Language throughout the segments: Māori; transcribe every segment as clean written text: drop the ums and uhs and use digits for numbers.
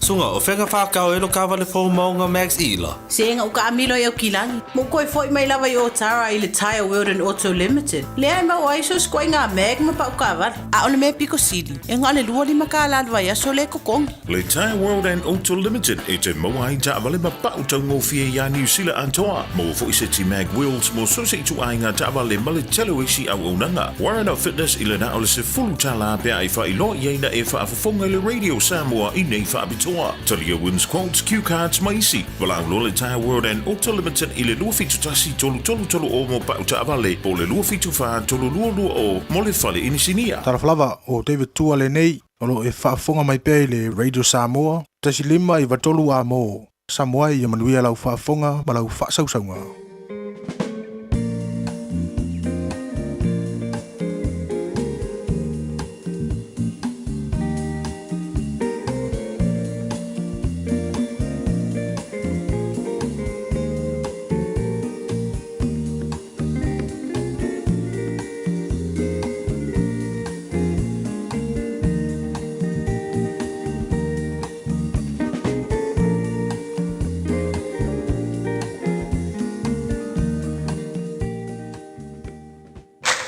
Sunga o whenga whakao e lo kawale fo maunga Max Ila. Senga o ka amilo e au kilangi. Mo koe foi mai lava i o Tara i le Tire World and Auto Limited. Lea ma o aiso skoi ngā meg ma pa o kawale. A o le me Pico City. E ngā le lua lima ka alalwa ia so le kokongi. Le Tire World and Auto Limited e te moa i ta avale ma pa o tau ngofie ia New Zealand antoa. Mo fo i se ti mag wheels mo so se i tu ai ngā ta avale ma le telo isi au unanga. Warren Up Fitness i le na o le se fulu tala pia i wha i lo i eina e wha afafonga le Radio Samoa i nei wha abitoa. Talia wins quotes, cue cards, maisi. Wala lo le Tire World and Auto Limited i le lua fitu tasi tolu o mo pa uta avale po le lua fitu wha tolu lua o mo le whale inisinia. Taraflava o David Tua le nei o lo e whaafonga mai pe le Radio Samoa. Tasi lima i watolu a mo. Samoa i amanuia lau whaafonga ma lau whaasausaunga.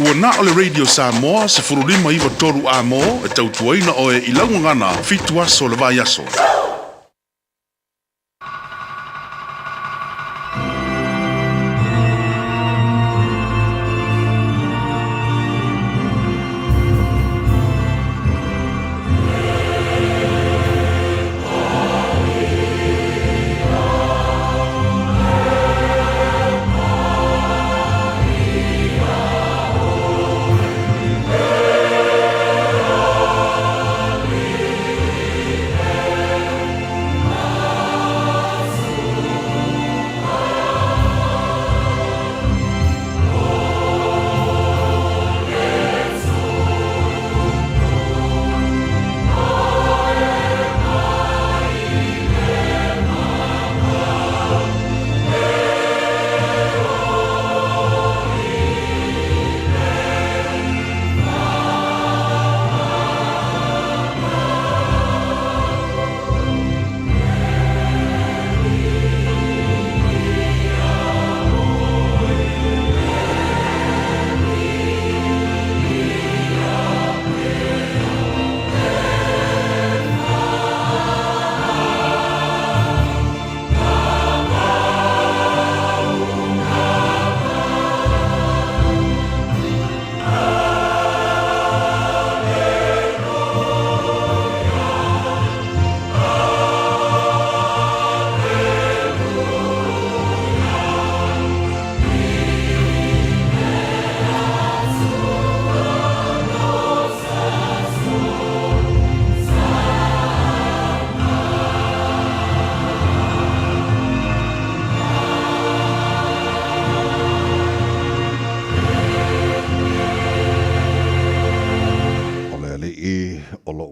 Ua na o le Radio Samoa se furulima iwa toru a mo e tautuaina o e ilaungangana fitu aso le vai aso.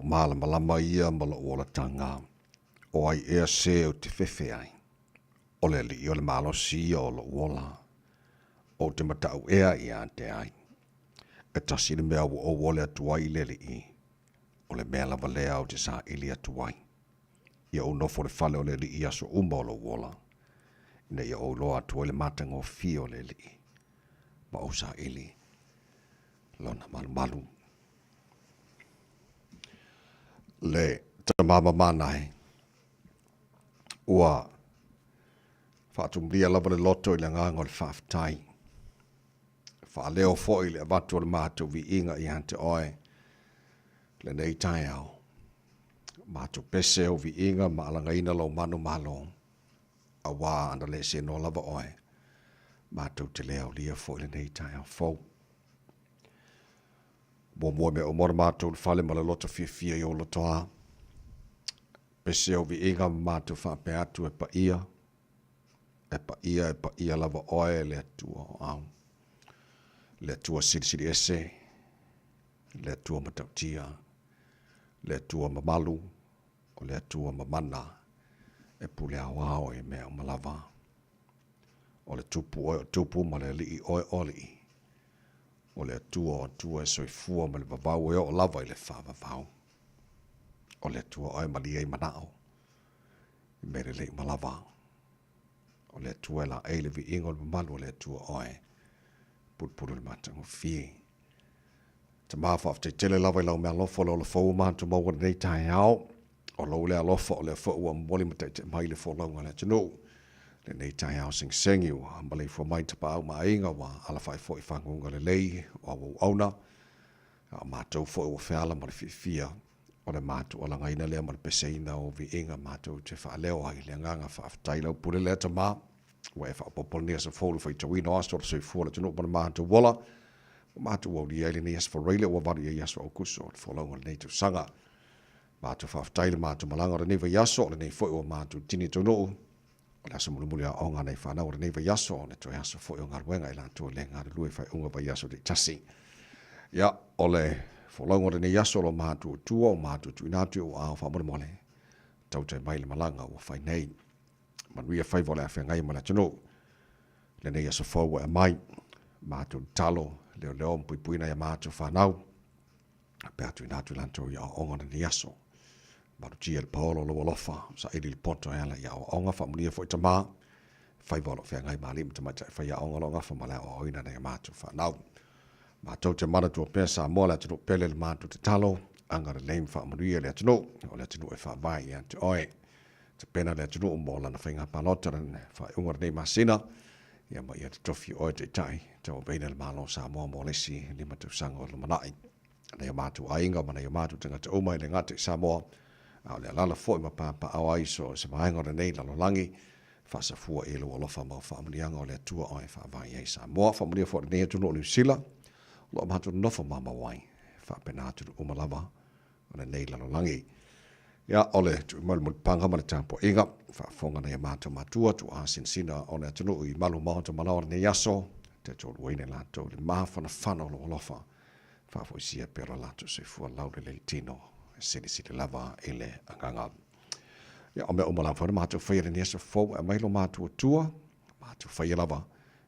malama ia ma lo ola tanga. O ai ea se o te fefe ai. O le li o le malo si o lo ola. O te matau ea ia te ai. E tasi le mea o wole atuai le li i. O le mea lava lea o te sa ili atuai. Ia o nofo le fale o le li i aso umba o lo ola. Ina ia o loa atuai le matanga o fi o le li i. Ma o sa ili. Lona malu malu. Le tamama manae. Ua whaatumlia lava le loto i le nganga o le whaaftai. Whaaleo fo i le avatu o le mātou vi inga i hante oe. Le nei tai au. Mātou pese o vi inga ma alanga ina lau manu malo. A wā anda le se no lava oe. Mātou te leo lia fo i le nei tai au fo. Mua me o mora mātou le whale ma le loto fia i o lotoa. Pese o vi inga mātou whaape atu e pa ia. E pa ia lava oe le atua o au. Le atua siri ese. Le atua matautia. Le atua mamalu. O le atua mamana. E pule awao e mea o malava. O le tupu oe o tupu ma le li oe oli. O le atua e soifua ma le vavau e o lava i le whavavau. O le atua oe malia i manao. I mere le i malava. O le atua la eile vi ingo le mamalu o le atua oe. Putpuru le matango fie. Ta mafa afte tele lava i lau mea lofo le o le fau mahantu maua nei tae au. O lau le alofa o le fau ua mwoli mata te mai le fau launga le tunu. Le nei tae au sing sengi ua ambale i fua mai tapa au maa inga wa ala fai fo i whangunga le lei o au auna. A mātou fo i ua whiala ma le fia. O le mātou ala ngaina lea ma le peseina o vi inga mātou te whaaleo ai le nganga whaaftai lau pule lea ta maa. Ua e whaapopolnia sa fōlu whai tawino asto le sui fōla tunu mana mātou wala. Mātou wau li eile ni asfa reile ua varu i asfa o kuso o le wholaunga le neitu sanga. Mātou whaaftai le mātou malanga o le neiva yaso o le nei fōi o mātou tini tonu. O le asa mulimuli a onga nei whanau o le neiva yaso o le toi asa fōi o ngaruenga i lantua le ngāre lue whai unga vai yaso de tasi. Ia, o le wholaunga o le nei yaso o mātou tua o mātou tuinatu o ao whamulimole. Tau te mai le malanga o whai nei. Manuia whai vole a whengai ma le tunu. Le nei asa fōi e mai. Mātou talo. Leo leo mpuipuina ya mātou whanau. Pea tuinatu lantou ia o onga na ni aso. Maru tia le paolo lo walofa. Sa ili le poto ala ia o onga whamunia fo i tamā. Whai volo whengai maalim tamata whai ia onga longa whamala o oina na ya mātou whanau. Mātou te mana tua pea sa moa le atunu pele le mātou te talo. Anga le leim whamanuia le atunu. O le atunu e whawai i ante oe. Te pena le atunu mo lana whainga palota whai unga nei masina. Ia ma ia te tofi oe te tai. Te o veina le malo sa moa mo lesi ni matu sanga o le manai. Na ia mātou ainga mana ia mātou tangata umai le ngate sa moa. Au le alala fōi ma pāpa au aiso se maenga o le nei lalo langi. Whasa fua e lo alofa mau whaamurianga o le atua oe whaavai ei sa moa. Whaamuria fōi le nei atunu o New Zealand. Loa mātou nofa mama wai. Whaapenāturu umalava o le nei lalo langi. Ia ole tu malu panga mana tampo inga whaafonga na ia mātou matua tu a sinsina o le atunu i malu maho te malawa ne yaso. Te tōru wene lato le mahawhana whana o lo alofa. Whaafoisia pera lato se fua laure le tino. Sili lava i le anganga. Ia o mea umala whana mātou whaia ni asa fōu a mailo mātua tua. Mātou whaia lava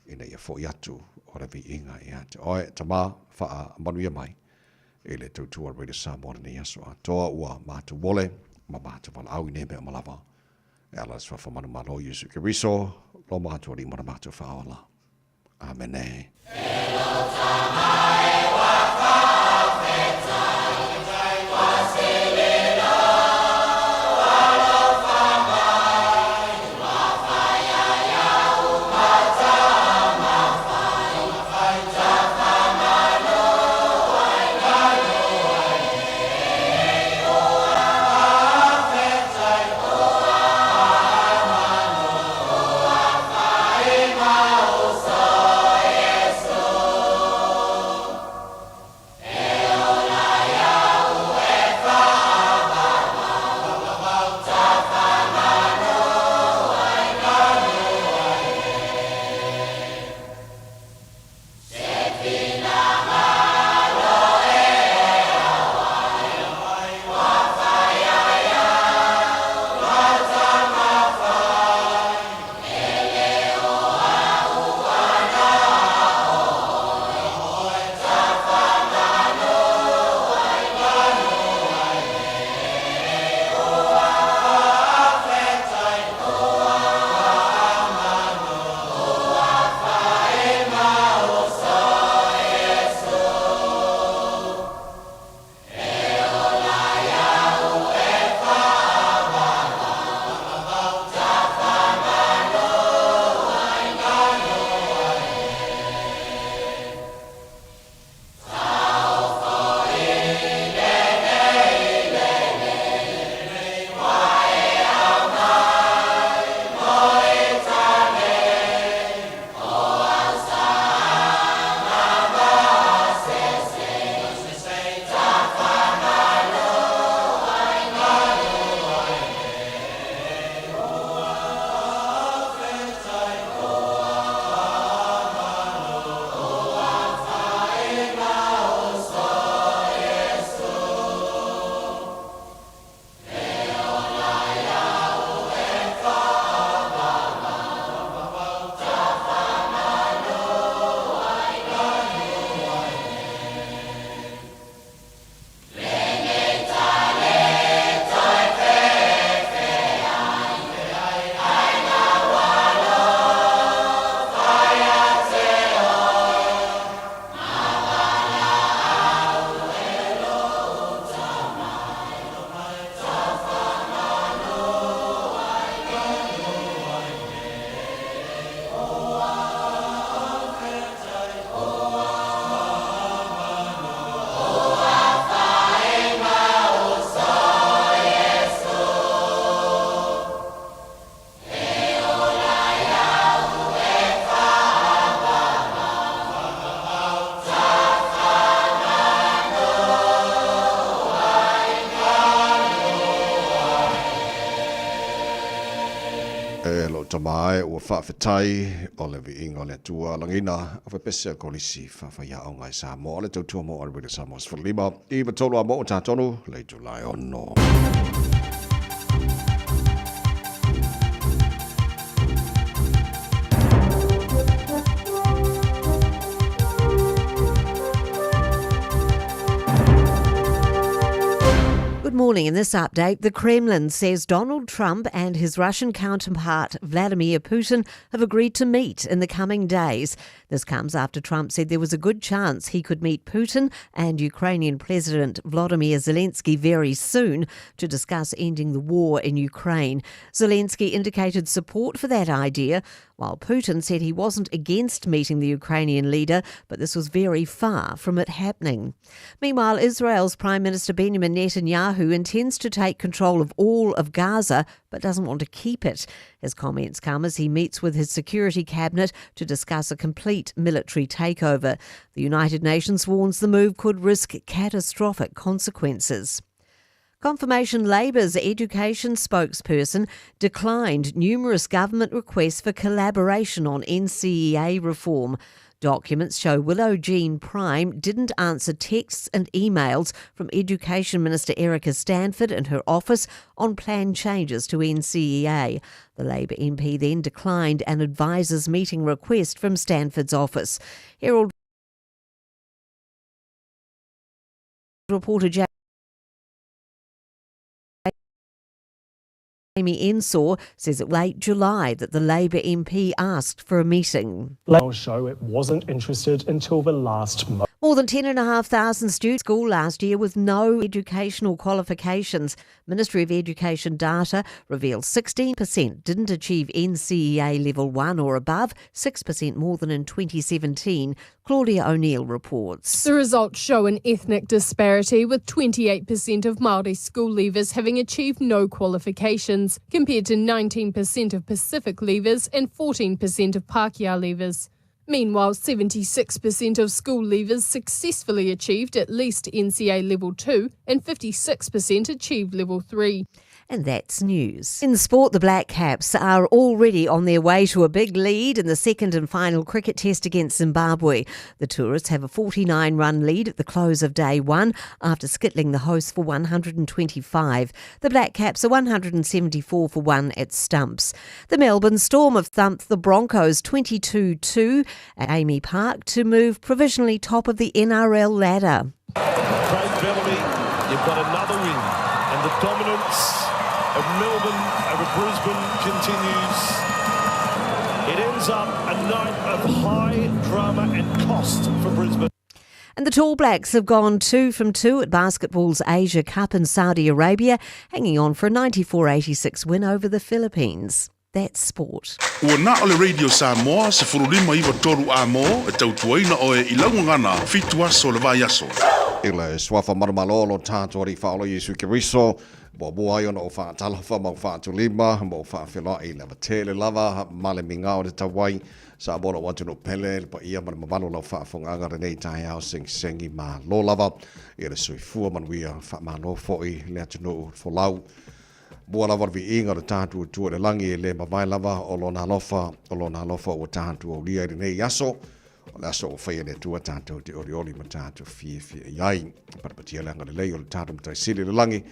ina ia fōi atu o revi inga i ate. Oe tamā wha manuia mai. E le tautua reida sa mora ni aso a toa ua mātou wole. Ma mātou wala au i ne mea malawa. E ala swa whamanu malo Yesu Kiriso. Lo mātou ri mora mātou whaola. Amen. Tomai ua whawhetai o le vi inga le tua langina a whapese kolisi whawhaia o ngai Samoa le tautua mo arwiri Samoa's whalima I matolo a mo o tātonu le July ono. Good morning. In this update, the Kremlin says Donald Trump and his Russian counterpart Vladimir Putin have agreed to meet in the coming days. This comes after Trump said there was a good chance he could meet Putin and Ukrainian President Volodymyr Zelensky very soon to discuss ending the war in Ukraine. Zelensky indicated support for that idea, while Putin said he wasn't against meeting the Ukrainian leader, but this was very far from it happening. Meanwhile, Israel's Prime Minister Benjamin Netanyahu intends to take control of all of Gaza, but doesn't want to keep it. His comments come as he meets with his security cabinet to discuss a complete military takeover. The United Nations warns the move could risk catastrophic consequences. Confirmation Labour's education spokesperson declined numerous government requests for collaboration on NCEA reform. Documents show Willow Jean Prime didn't answer texts and emails from Education Minister Erica Stanford and her office on planned changes to NCEA. The Labour MP then declined an advisor's meeting request from Stanford's office. Herald reporter Jamie Ensor says it was late July that the Labour MP asked for a meeting. I'll show it wasn't interested until the last month. More than 10,500 students at school last year with no educational qualifications. Ministry of Education data reveals 16% didn't achieve NCEA Level 1 or above, 6% more than in 2017. Claudia O'Neill reports. The results show an ethnic disparity, with 28% of Māori school leavers having achieved no qualifications, compared to 19% of Pacific leavers and 14% of Pākehā leavers. Meanwhile, 76% of school leavers successfully achieved at least NCEA Level 2 and 56% achieved Level 3. And that's news. In sport, the Black Caps are already on their way to a big lead in the second and final cricket test against Zimbabwe. The Tourists have a 49-run lead at the close of day one after skittling the hosts for 125. The Black Caps are 174 for 1 at stumps. The Melbourne Storm have thumped the Broncos 22-2 at Amy Park to move provisionally top of the NRL ladder. Craig Bellamy, you've got another win, and the dominance of Melbourne over Brisbane continues. It ends up a night of high drama and cost for Brisbane. And the Tall Blacks have gone 2 from 2 at basketball's Asia Cup in Saudi Arabia, hanging on for a 94-86 win over the Philippines. That's sport. Ua na ole Radio Samoa se furulima iwa toru a mo e tautuaina o e ilaungangana fitu aso le vai aso. Ile swafa marmalolo tātori whaolo Yesu Kiriso, bo ai ona o whaatalofa mau whaatulima, mo whaawhila i lava tele lava, male minga o te tawai, sa bora watu no pele, pa ia mana mamalo lau whaafonganga renei tahi au sengi ma lo lava, i le sui fua manuia whaamano foi lea tunu fo lau. Bua lava vi inga le tātua tua le langi le mawai lava o lona alofa o tātua o lia i renei aso, o le aso o whaia le tua tātua te orioli ma tātua fie iai, parapatia langa le lei o le tātua matai sili le langi,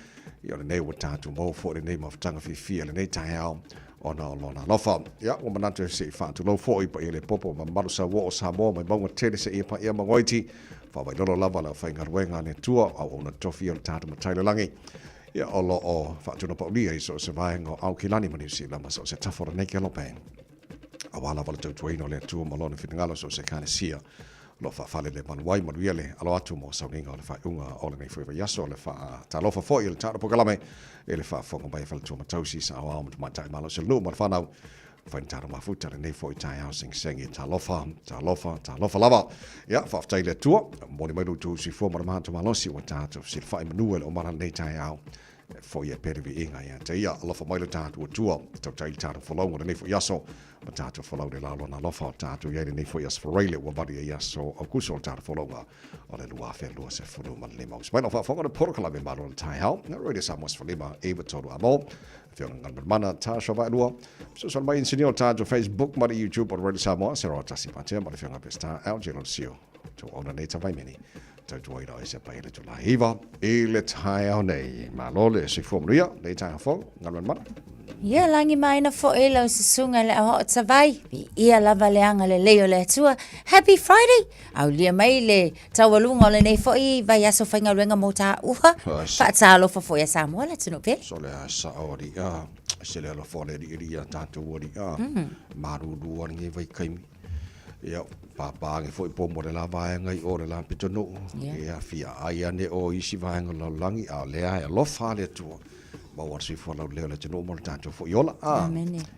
i o le nei o tātua mau fo le nei mawhatanga fie le nei tahi au, ona o lona alofa. Ia, o manatu se I whaatu lau fo I pa I le popo ma maru sa wo o sa moa mai maunga tele se I pa ia mangoiti, whawai lolo lava la whaingaruenga ne tua au ona tofi o le tātua matai le langi. Ia olo o whaatuna paulia I so se vaenga o au kilani mani usi lama so se tafora nei kia lope. Awala wala tautuaina o le atua malona whingalo so se kane sia. Lo whaafale le manuai manuia le alo atu mo sauninga o le whaunga o le nei fuiwa yaso le wha talofa fo I le tāra pokalame e le whaafonga bai whala tua matausi sa au amu tumatai malo se lu man whanau. Whaintara mafuta le nei fo I tai au sengi talofa lava. Ia, whaaftai le tua, moni mai lutu si fo maramahatu malosi wa tātu si whai manua le o mara nei tai au. Fo ia perevi inga ia te ia alofa mai le tātu o tua, tau tai tāra whalaunga le nei fo yaso, ma tātou whalau le lalo na lofa o tātou iei nei fo i asfareile ua wari e aso o kuso o tātou whalaunga o le lua whea lua se whunu ma le mau. Smaino whafonga le porokala me maro le tai hao, na roide sa mos whalima e watoru amo, whionga ngan mana tā shawa e lua, so son mai insini o tātou Facebook, mari YouTube o roide sa moa, se roa tasi patea, mari whionga pesta, au jelo sio, to ona nei tawai meni, tau tuaira o se pai le tula hiva, i le tai hao nei, ma lo le se fuamruia, le tai hao fo, ngan mana. Ia langi mai na fo e lau se sunga le aho o tawai. Ia lava le anga le leo le atua. Happy Friday! Au lia mai le tawalunga o le nei fo i vai aso whainga ruenga mo tā uha. Whaata alofa fo ia Samoa le tunu pe. So le sa ori a, se le alofa le ri a tātou ori a, maru rua nge vai kaimi. Ia, pāpāngi fo i pomo le la vaenga i o le la pitono. Ia fia ai ane o isi vaenga la langi a lea e alofa le atua. Bawa si fo la leo le tino mo tanto fo yola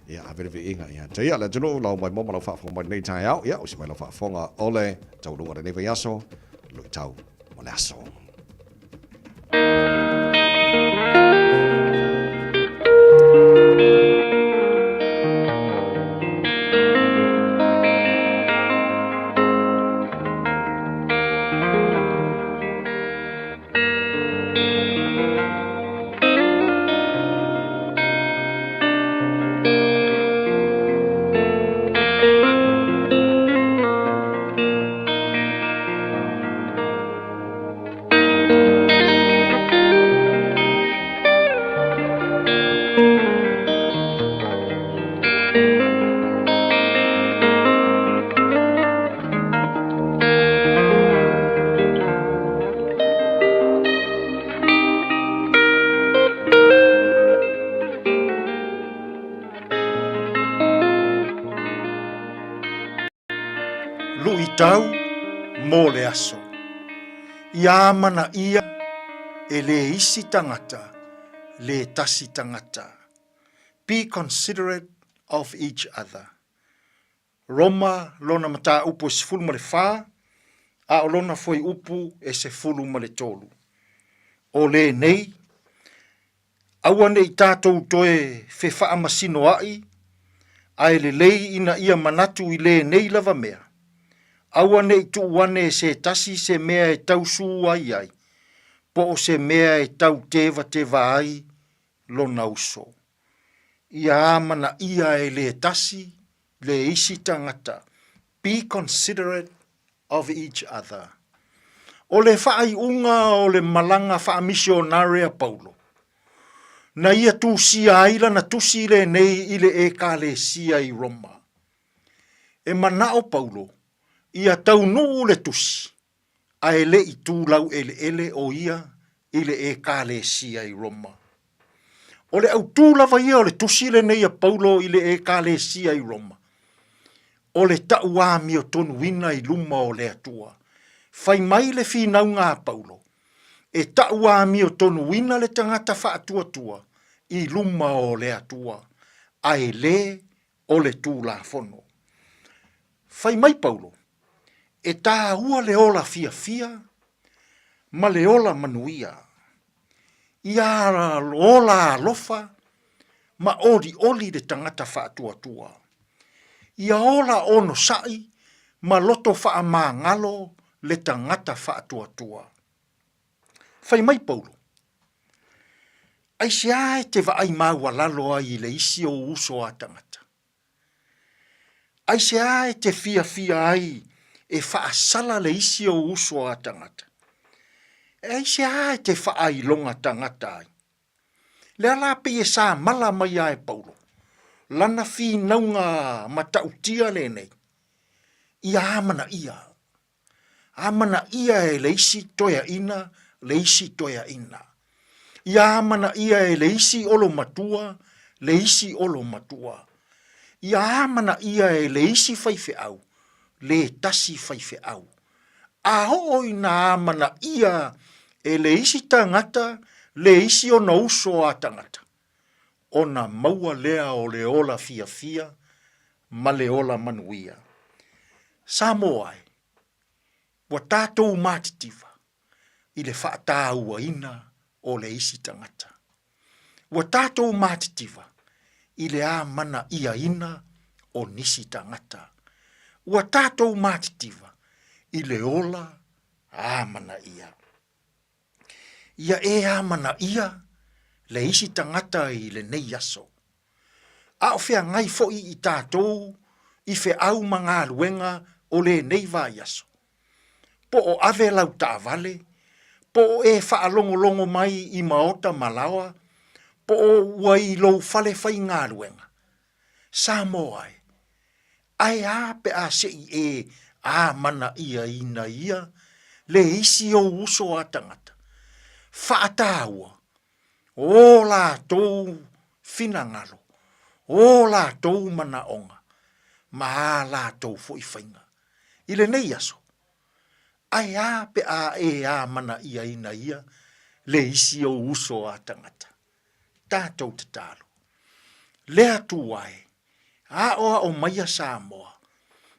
ya a vere inga ya te ya le tino la mai mo la fa fo mai nei tai out ya o si mai la fa fonga ole tau lunga de neve yaso lu tau mo la so tau mo le aso. Ia mana ia e le isi tangata, le tasi tangata. Be considerate of each other. Roma lona mata upu e sefulu ma le wha, a o lona foi upu e sefulu ma le tolu. O le nei, aua nei tātou toe whewha masino ai, ai le lei ina ia manatu i le nei lava mea. Aua nei tu wane se tasi se mea e tau su ai ai, po o se mea e tau teva ai lo nauso. Ia amana ia e le tasi, le isi tangata. Be considerate of each other. O le whaai unga o le malanga wha missionaria Paulo. Na ia tu sia aila na tusi le nei ile e ka le sia i Roma. E mana o Paulo, ia tau nuu le tusi, a ele i tūlau ele o ia ile e ka le sia i Roma. O le au tūlawa ia o le tusi le nei a Paulo ile e ka le sia i Roma. O le tau mi o tonu wina i luma o le atua. Fai mai le finau ngā Paulo. E tau mi o tonu wina le tangata wha atua tua i luma o le atua. A e le o le tūla fono. Fai mai Paulo. E tā ua le ola fia, ma le ola manuia. Ia ola alofa, ma oli le tangata wha atua. Ia ola ono sai, ma loto wha ma ngalo le tangata wha atua. Fai mai Paulo. Ai se ai te wa ai maua lalo ai le isi o uso a tangata. Ai se ai te fia ai, e whaasala le isi o uso a tangata. E se ai te whaai longa tangata ai. Le ala pe e sa mala mai ai Paulo. Lana fi naunga matautia le nei. Ia amana ia. Amana ia e le isi toia ina, le isi toia ina. Ia amana ia e le isi olo matua, le isi olo matua. Ia amana ia e le isi faife au. Le tasi faife au. A hoi na amana ia e le isi tangata, le isi o na uso a tangata. O na maua lea o le ola fia, ma le ola manuia. Samoai, wa tātou mātitiva, i le whaata ua ina o le isi tangata. Wa tātou mātitiva, i le a mana ia ina o nisi tangata. Ua tātou mātitiva i le ola āmana ia. Ia āmana ia le isi tangata i le nei aso. A o fea ngai foi i tātou i fe au mga luenga o le nei vai aso. Po o ave lau tāvale, po o whaalongo mai i maota malawa, po o ua i lou fale fai ngā luenga. Sa mo ai a pe a se i a mana ia ina ia, le isi o uso a tangata. Whaataua, o la tou finangalo, o la tou mana onga, ma la tou foi whainga. Ile nei aso, ai a pe a mana ia ina ia, le isi o uso a tangata. Tātou te talo. Lea tu ai, a oa o maia Samoa,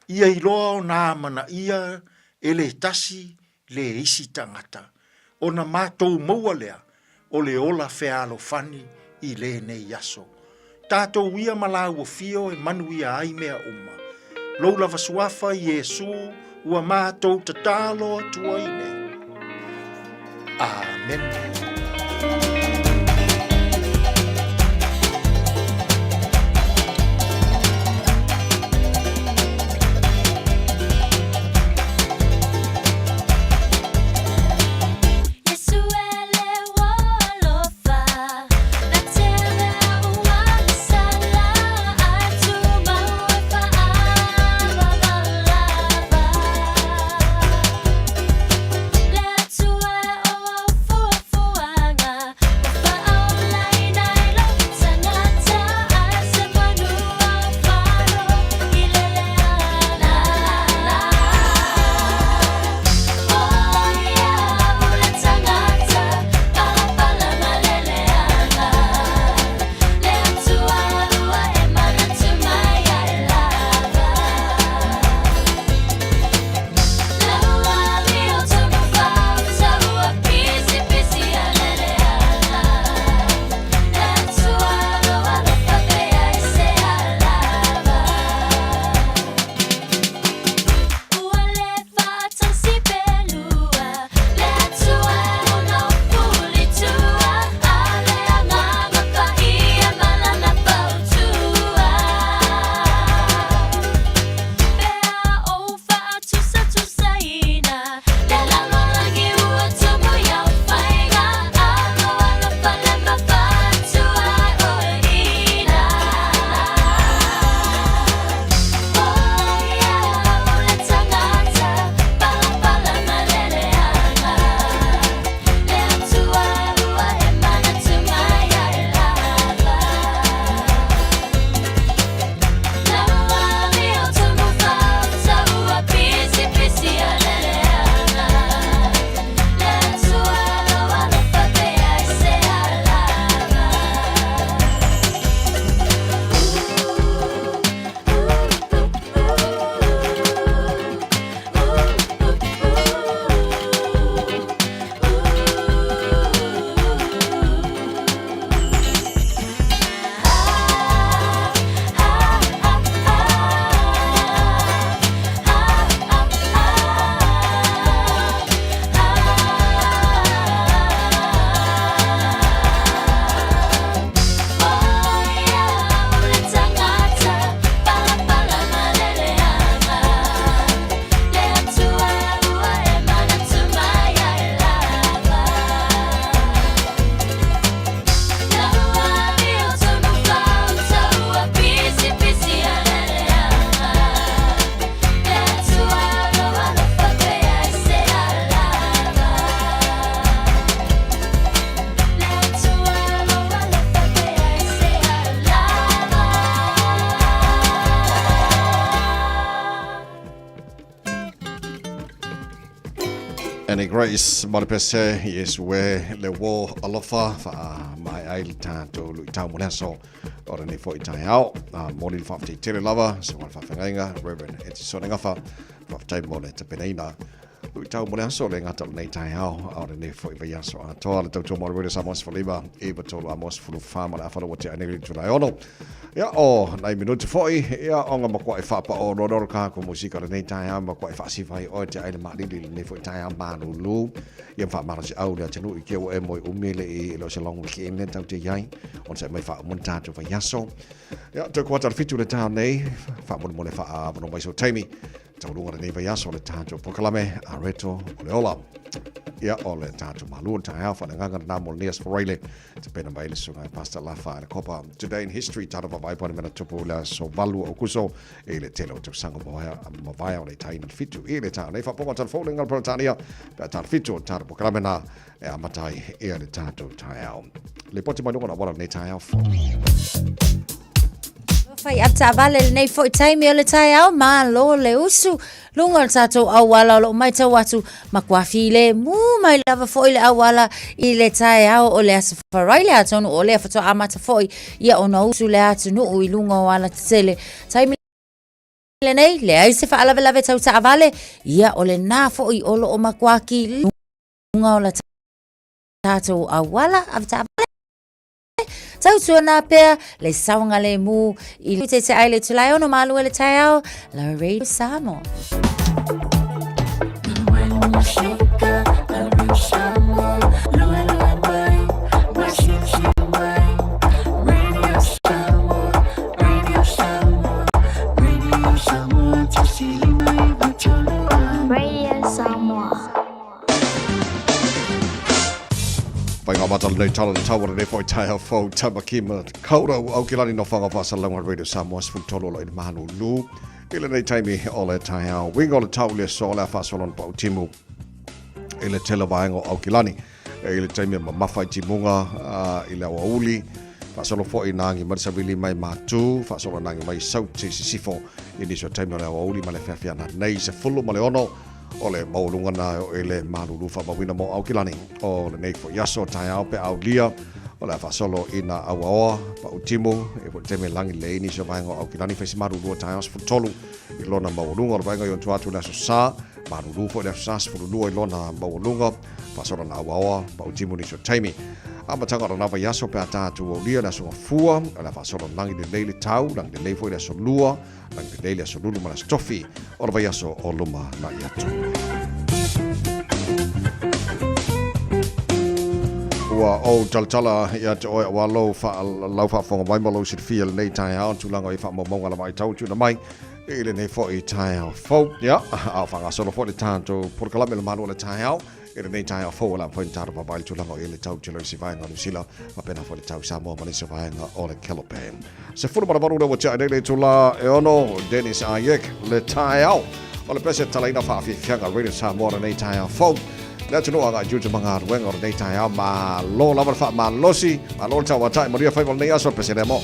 ia iloa o nā mana ia e le tasi le isi tangata, o na mātou maua lea, o le ola fealo fani i le nei aso. Tātou ia malau o fio e manu ia ai mea uma. Loula vasuafa i Yesu ua mātou tatalo atua i nei. Amen. Any grace, maripese, yes, we le wo alofa, mai ai tātou lui tau moneso, ora ni fo i tai au, mori ni whafti tere lava, se wai whawhengainga, Reverend Eti Sonengafa, whaftai mo le te peneina, Lui tau mo le aso le ngata nei tai hao au le nei foi vai aso a toa le tau mo le Samoa Sfaliba e ba tolu amos fulu fama la fala wati aneli tulai ono ya o nai minuti foi ya onga makwa fa pa o rodor ka ko musika le nei tai hao makwa fa si vai o te ai ma li nei foi tai hao ma lu ya fa mara si au le tenu i ke o e mo umele e lo se long ki en tau te yai on se mai fa mun ta tu vai aso ya te kwata fitu le tau nei fa mo le fa no mai so taimi tau lunga nei vai aso le tato pokalame a reto o le ola ia o le tato malu ta alfa na nganga na mo nias forile te pena mai le sunga pasta la fa na copa today in history tato va vai pona mena tupu la so valu o kuso e le telo te sanga mo vai o le tai na fitu e le ta nei fa po ta foling al protania pa ta fitu tato pokalame na e amatai e le tato tai le poti mai no na bola nei tai alfa Fai ata vale nei foi taimi o le tai au ma lo le usu lunga tato awala lo mai tau atu makwafi le mu mai lava foi le awala I le tai au o le asafarai le atonu o le afato amata foi ia ona usu le atu nu I lunga wala tele taimi le nei le ai se fa lave tau ta vale ia o le na foi o lo o makwaki lunga o le tato awala avata Tau tuana pea, le saunga le mu, I te ai le tulai ono malu le tai au, la Radio Samoa. Radio Samoa. Pai ngā mata nei tala tawara nei foi tai hao fau tamakima kaura au ki lani no whanga whasa launga Radio Samoa sfutolo lo I mahanu lu Ile nei taimi o le tai hao wingo le tau le so le whasolon pa utimu Ile tela vaengo au ki lani Ile taimi ma mawhai timunga Ile awa uli whasolo fo I nangi marisawili mai matu whasolo nangi mai sauti sisifo Ini so taimi o le awa uli ma le whiawhiana nei se fulu ma le ono o le maulunga na o ele malulu fa mawina mo au kilani o le nei fo yaso tai au pe au lia o le fasolo ina awa pa utimu e po teme langi le ini so vaingo au kilani fe simaru tai aus futolu I lona maulunga o vaingo yon tuatu na so sa malulu fo le sa futulu I lona maulunga fasolo na awa pa utimu ni so taimi amatanga na va yaso pe atatu o lia na so fua o le fasolo langi le leile tau langi le leifo le so lua langi le leile so lulu ma stofi o le yaso o luma na yatu Ua o taltala ia te oe wa lau fa fonga mai malo sit fia nei tai hao tulanga I fa momonga la mai tau tuna mai ile nei fo I tai hao fo ia a fanga solo fo le tanto por kalame le manu le tai hao ile nei tai hao fo la point tar pa bai tulanga ile tau tilo si vai ngā Sila ma pena fo le tau Samoa ma se vai ngā o le Kelopan se furu para baru wa tia nei tula e ono Dennis Ayek le tai hao o le pese talaina fa fi fianga Radio Samoa nei tai hao fo Le tunu anga juju manga wenga o nei tai hao ma lo lava fa ma losi ma lo tawa tai Maria fa nei aso pese le mo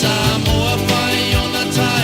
Samoa, fire on the time.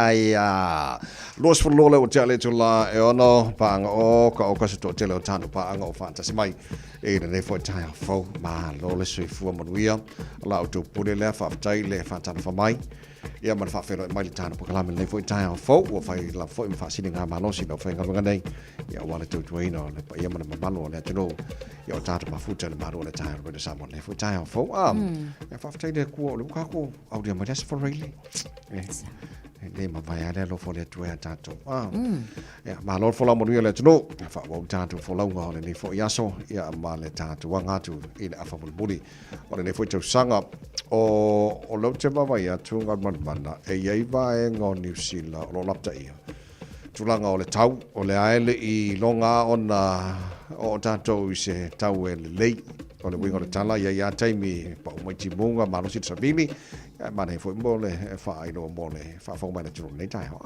ia. Los for lole o tele tula e ono paanga o ka se to tele o tanu paanga o fantasi mai. E ne foi tai fo ma lole sui fu manuia. La o tu pule le fa tai le fantana fa mai. Ia man fa fero mai tanu po kala ne foi tai fo o fai la foi fa sininga ma no sino foi ngalo ngai. Ia wala tu tuino le pa ia man malo le tino. Ia tatu ma futa le maro le tai ro de samo le foi tai fo ia fa tai de ku lu ka ku au dia ma des for really. Le ma vai ale lo fo le tu e tato. Ya ma lo fo la mo le tno fa wo tato fo la ngo le fo yaso ya ma le tato wa ngatu in afa bul buli o le fo tu sanga o lo te ma vai atu nga man e ye va e ngo New Zealand lo lapta ia. Tu langa o le tau o le aile I longa ona o tato I se tau e le lei o le wingo le tala ia taimi pa o mai timunga ma no sit sabili ma nei foi mole fa ai no mole fa fo mai na tru nei tai ho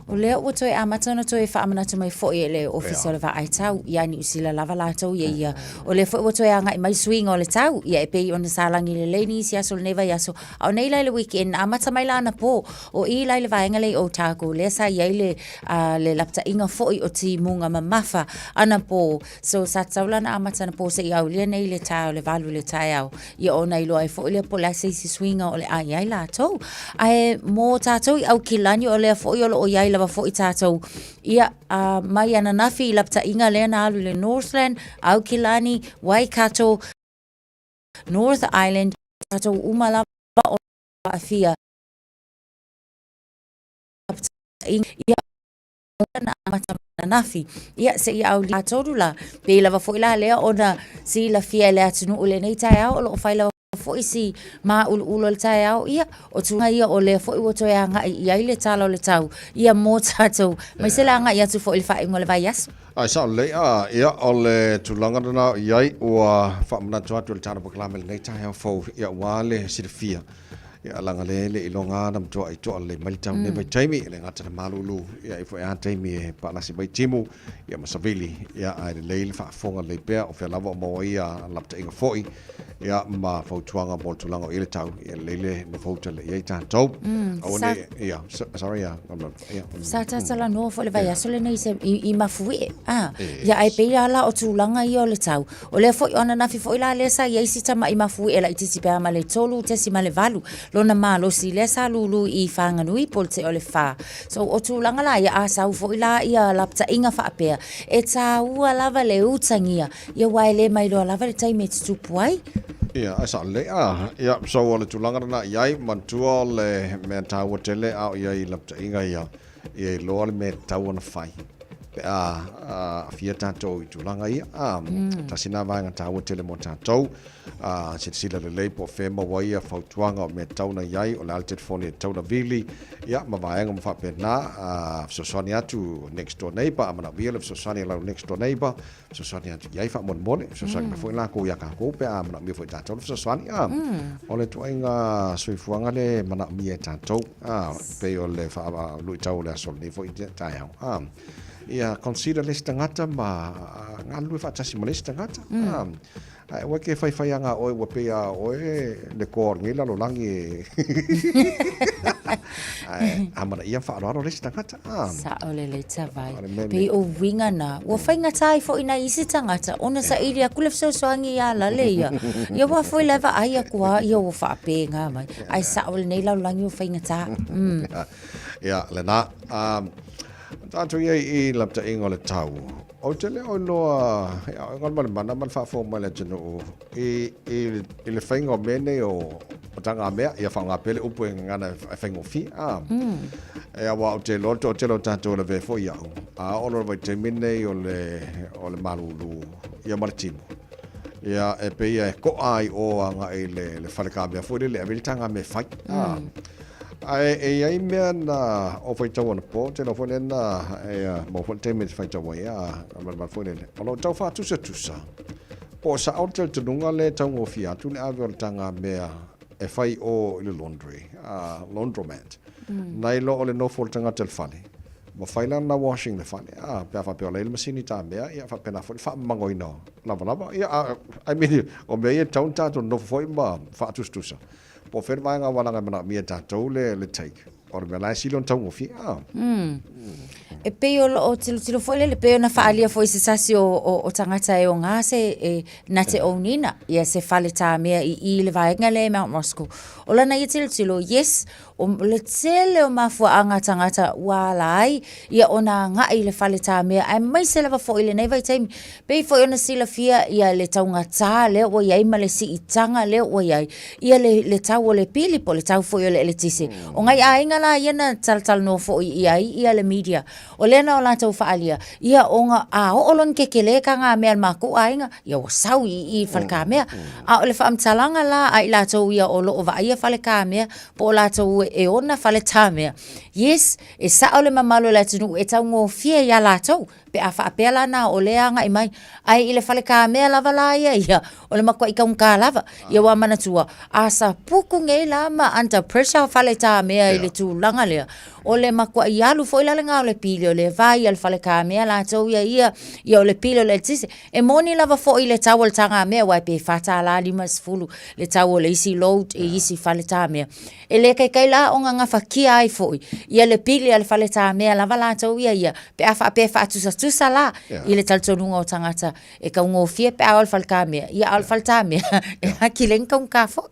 o le o toi amatana toi fa amana to mai foi le official va ai tau ia ni usila lava la tau ia o le foi o toi anga mai swing o le tau ia e pe ona salangi le leni sia sol neva ia so o nei le weekend amata mai lana po o I le vaenga le o tago le sa ia le lapta inga foi o ti munga mamafa ana po so sa taulana amatana po se ia le nei le tau le valu le tau ia ona I lo ai foi le po la se swing o le ai la tau ai mo tatou au kilani o le fo o ai la fo tatou ia mai ana nafi lapta inga le na alu le Northland au kilani Waikato North Island tatou umala o afia ia na mata nafi ia se ia au la todula pe la fo ila le ona si la fia le atunu le nei tai au lo fai la fo isi ma ul tai au ia o tunga ia o le fo I woto ia nga ia le talo le tau ia mo tatou mai se la nga ia tu fo il fa ngol vai as ai sa le ia o le tulanga na ia o fa mana tu atu le tano po kala nei tai au fo ia wale sirfia ia langa le ilonga nam to ai to le maltau ne mai taimi le ngata malulu ia I fo ia taimi pa la si mai timu ia masavili ia ai le fa fonga le pe o fe lava mo ia lapta inga foi ia ma fautuanga mo tulanga o ile tau ia lele no fauta le ia tatou o ne ia sorry ia sa tala no fo le vai aso le nei se I mafui ia ai pe ala o tulanga ia o le tau o le fo ona na fi fo ila le sa ia si tama I mafui ela itisi pe ma le tolu te si ma le valu lona malo si le sa lulu I fanga nui polte o le fa so o tulanga la ia asa fo ila ia lapta inga fa pe e ta ua lava le utangia ia wai le mai lo lava le taimi tu puai ia asa le ia so o le tulanga na iai mantua le me tau tele au ia lapta inga ia lo le me tau na fai fia tatou I tulanga ia tasina vanga tau tele mo tatou sila le lei po fe ma waia fautuanga o me tauna iai o le alted phone tauna vili ia ma vaenga mo fa pena so soni atu next door neighbor amana vile so soni la next door neighbor so soni atu iai fa mon mon so soni fo la ko ya ka ko pe amana mi fo tatou so soni o le tuinga suifuanga le mana mi tatou pe o le fa lu tau le so ni fo tai ia consider le stangata ma ngalu fa tasi mo le stangata ai wa ke fai anga o wa pe a o le kor ngila lo langi ai amana ia fa ro le stangata sa o le tavai pe o winga na wa fai ngatai fo ina isi tangata ona sa ilia kule so soangi ya la le ia wa foi leva ai kwa ia o fa pe nga mai ai sa o le nei la langi o fai ngata ia le na Tanto I lapta ingo le tau. O tele o loa, ngal mana man fa fo mala tino I le faingo mene o tanga mea ia fa ngapele upu ngana faingo fi e wa o tele o tele tanto le ve fo ia o lo vai temine o le malulu ia martino ia e pe ia ko ai o anga le falka mea fo le aviltanga me fai ai mea na o fai tau ana po, te lofo nena mo fai te me te fai tau ia ma fai nene. O lo tau wha tusa. Po sa au te tununga le tau ngō fia, tu le awe o le tanga mea e fai o le laundry, laundromat. Nai lo o le nofo le tanga te le fale. Mo fai na washing le fale. Pea wha peo le masini ta mea, ia wha pena fai wha mango ino. Lava. Ia, I mean, o mea ia tau tato nofo fai ma wha tusa. Po fer vai nga wala nga mana mia tatou le take o le mea silo tau fi E pe o tilo foi le pe na faalia foi se sasi o tangata e o ngā se na te o nina ia se fale tā mea i le vaenga le Mount Roscoe. O lana ia tilo, yes, o le tele o mafua anga tangata walai ia ona ngai le fale tā mea ai mai se lava foi le nei vai taimi pe foi ona sila fia ia le taunga tā le o iai ma le si itanga le o iai ia le tau o le pili po le tau foi o le tise o ngai ainga la ia na tal no foi iai ia le media o lena o lātou whaalia ia o ngā o olon kekele ka ngā mea mako ainga ia o sau i whalka mea a o le whaamtalanga la ai lātou ia o loo wa ia whalka mea po lātou e ona whale tā mea yes e sa o le mamalo la tunu e tau ngō fia ia lātou pe a whaapea lana o leanga i mai ai i le whaleka mea lava la ia o le makua i kaunga lava ia wa manatua a sa puku ngei la ma under pressure whale tā mea i le tūlanga lea o le makua i alu fo i lalenga o le pili o le vai al whaleka mea lātou ia o le pili o le tise e moni lava fo i le tau o le tanga mea wai pe whata la 5 le tau o le isi load e isi whale tā mea e le kai la o nga whakia ai fo ia le pili al whale tā mea lava lātou ia pe a whaapea whaatusa tusa la i le taltonunga o tangata e ka ungo fie pe a alfalka mea ia alfalta mea e haki len kaunga fo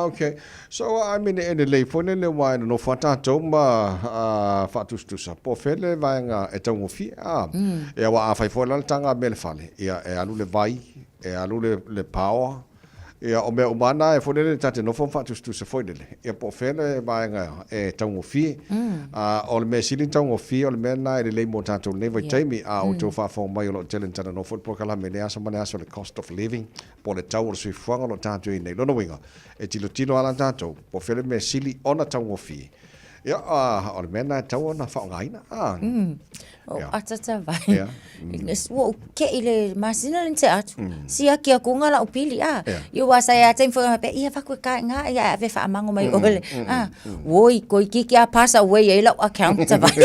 okay so I mean in the lefone le wine no fata toma fatustusa po fele vaenga e tongo fie e wa a fai fola tanga mele fale ia e alu le vai e alu le power ia o me umana e fone le tate no fon fatustusa foile ia po fele vaenga e tongo fie o le me silin tongo fie o le mena e le mo tato le vai taimi a o to fa fo mai o lo telen tana no fon por kala mele asa mana asa le cost of living po le tau sui fuanga lo tato i nei lono winga e tilo ala tato po fele me sili ona tongo fie ia o le mena tau ona fa ngaina o atata vai wo ke ile masina lente atu sia ki akunga la upili yo wasa ya tem foi pe ia fa ku ka nga ia ve fa mango mai ole woi ko ki a pass away ia la account ta vai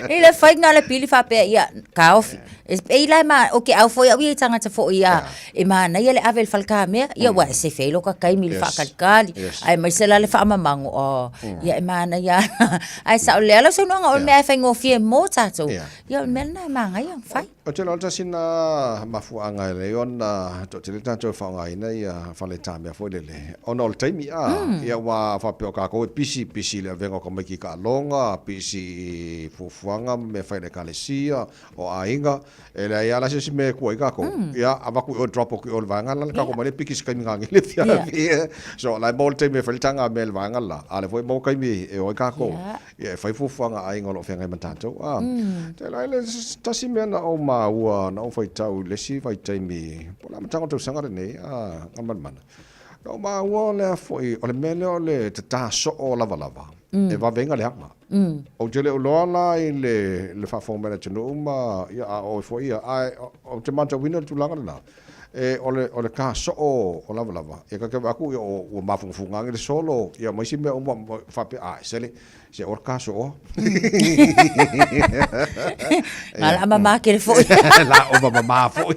ile fa nga le pili fa pe ia ka off e ile ma o ke au foi ia tanga ta foi ia e ma na ia le avel falka me ia wa se fe lo ka kai mil fa kalkali ai mai se la le fa mango ia e ma na ia ai sa le la so no nga o me fa ngo fie mo tato ia mena manga ia fai o te lota sina mafuanga le ona to te tato fa ina ia fale tamia foi le ona o taimi ia wa fa pe ka ko pisi le vengo ko meki ka longa pisi fufuanga me fai le kalesia o ainga ele ia la se me ko ka ko ia ava ku o drop ko o vanga la ka ko male piki ska minga le fia so la bol taimi fale tanga mel vanga la ale foi mo kai mi e o ka ko ia fai fufuanga ainga lo fenga mantato te la le tasi mena o maua na o fai tau le si vai taimi po la matanga tau sanga nei ngaman mana no maua le foi o le mele o le tata so o lava e va venga le hanga o te le o loana i le fa fo mena tino ma ia o foi ia o te manta winner tu langa na e o le ka so o lava e ka aku o mafunga le solo ia mai si me o fa pe sele se orca so ngala mama ke foi la o mama foi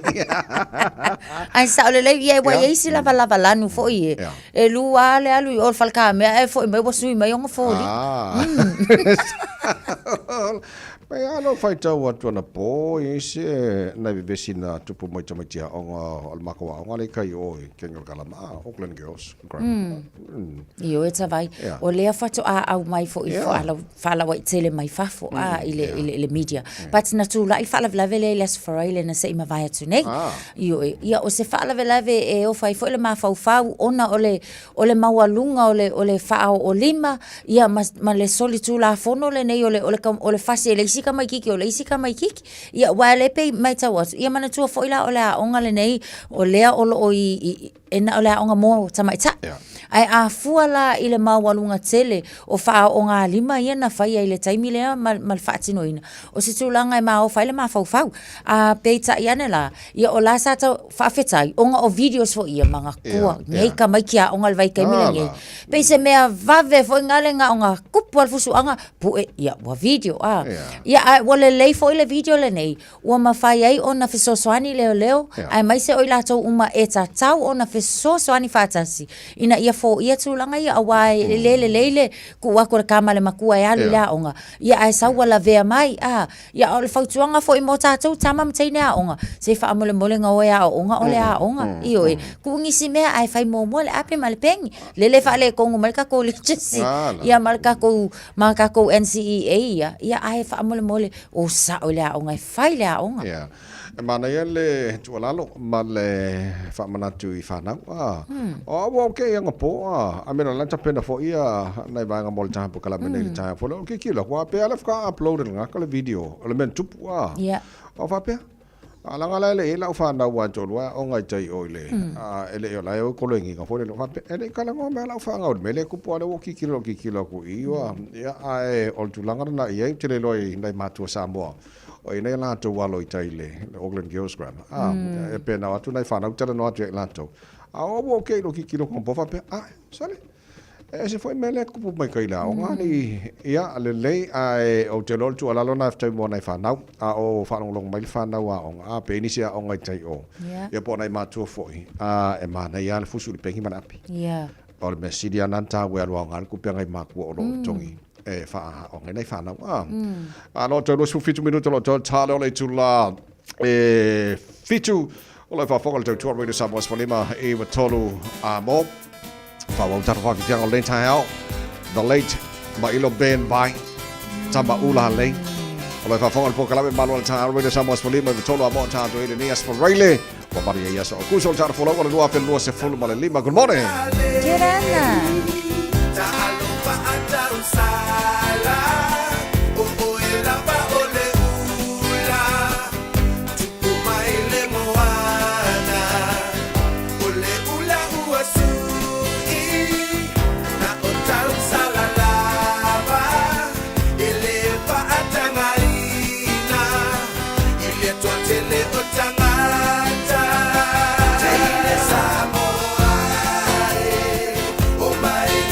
ai sa le ia wa ia si lava lanu foi e lu ale alu o falka me e foi me bosu me yon foi Mai ano fai tau atu ana po i se na vivesina tupu mai tamatia o le makawa o le kai o Kengal Kalama Auckland Girls Io e tawai o lea fatu au mai fo i fala wa tele mai fafo le media but na tu lai fala vele les foraile na se ima vai atu nei io ia o se fala vele e o fai fo le mafau fau ona o le mawalunga o le fao o lima ia ma le soli tu la fono le nei o le fasi le isika mai kiki o le isika mai kiki ia wale pe mai tawatu ia mana tu fo ila o le onga le nei o lea o lo i ena o le onga mo tamaita ai a fuala ile mawalunga tele o fa o nga lima ia na fai ile taimi le mal fatino ina o se tulanga e ma o fa ile ma fau a peita ia nela ia o la sa ta fa fetai onga o videos fo ia manga kua nei ka mai kia onga vai kai mile ngai pe se mea vave fo ngale nga onga kupu al fusu anga pu ia wa video Ia ai wale lei fo ile video le nei. Ua mawhai ai ona whisoswani leo. Ai mai se oi lato uma e tatau ona whisoswani whatasi. Ina ia fo ia tūlanga ia awai lele ku wakura kamale makua e alu lea onga. Ia ai sau wala vea mai. Ia ole whautuanga fo i mo tātou tama mteine a onga. Se wha amole mole ngā oe a onga ole a onga. Io e. Ku ngisi mea ai whai mō mole ape male pengi. Lele wha le kongu malika ko lichisi. Ia malika ko NCEA ia ai wha amole mole o sa ole a onga. Whai le a onga. Ia. E mana ia le tualalo ma le wha manatu I whanau. O ke ia ngapo. A mena lanta pena fo ia nai vanga mole taha po kalame nei le taha fo. O ke kila kua pe ala whaka upload nga ka le video. O le men tupu. Ia. O wha pea. Alanga lai le ila whanau wa tolua o ngai tai oile. Ele o lai o koloingi ka fo le wha pea. Ele kalango me ala whanga o mele kupu ale o ki kilo ku iwa. Ia ai o tulanga na ia tele loi nai matua Samoa. O ina la to walo I taile Auckland Girls Grammar. E pe na atu nai whanau tala no atu e lato. O ke lo ki kilo kompo fa pe. Sale. E se foi mele kupu mai kai la. O ngani ia ale lei ai o te lol tu ala lona after mo nai whanau. O whanau long mai whanau a pe ni sia o ngai tai o. Ia po nai matua foi. E mana ia le fusu li pengi mana api. Ia. O le mesidi ananta we alwa ngal ku pe ngai maku o lo tongi. E wha o ngai nei whanau. No tau losu fitu minuto lo tau tale ole tu la fitu o lai whawhonga le tau tuar radio Samoa Spanima I wa tolu a mo. Whawau tata whakitianga o lenta hao. The late Mailo Ben Bai. Tamba ula lei. O lai whawhonga le pokalame malu le tau radio Samoa Spanima wa tolu a mo tatu ele ni aspareile. Wa pari e yasa o kuso le tata wholau o le lua whenua se fulu ma le lima. Good morning. Kirana. Oh my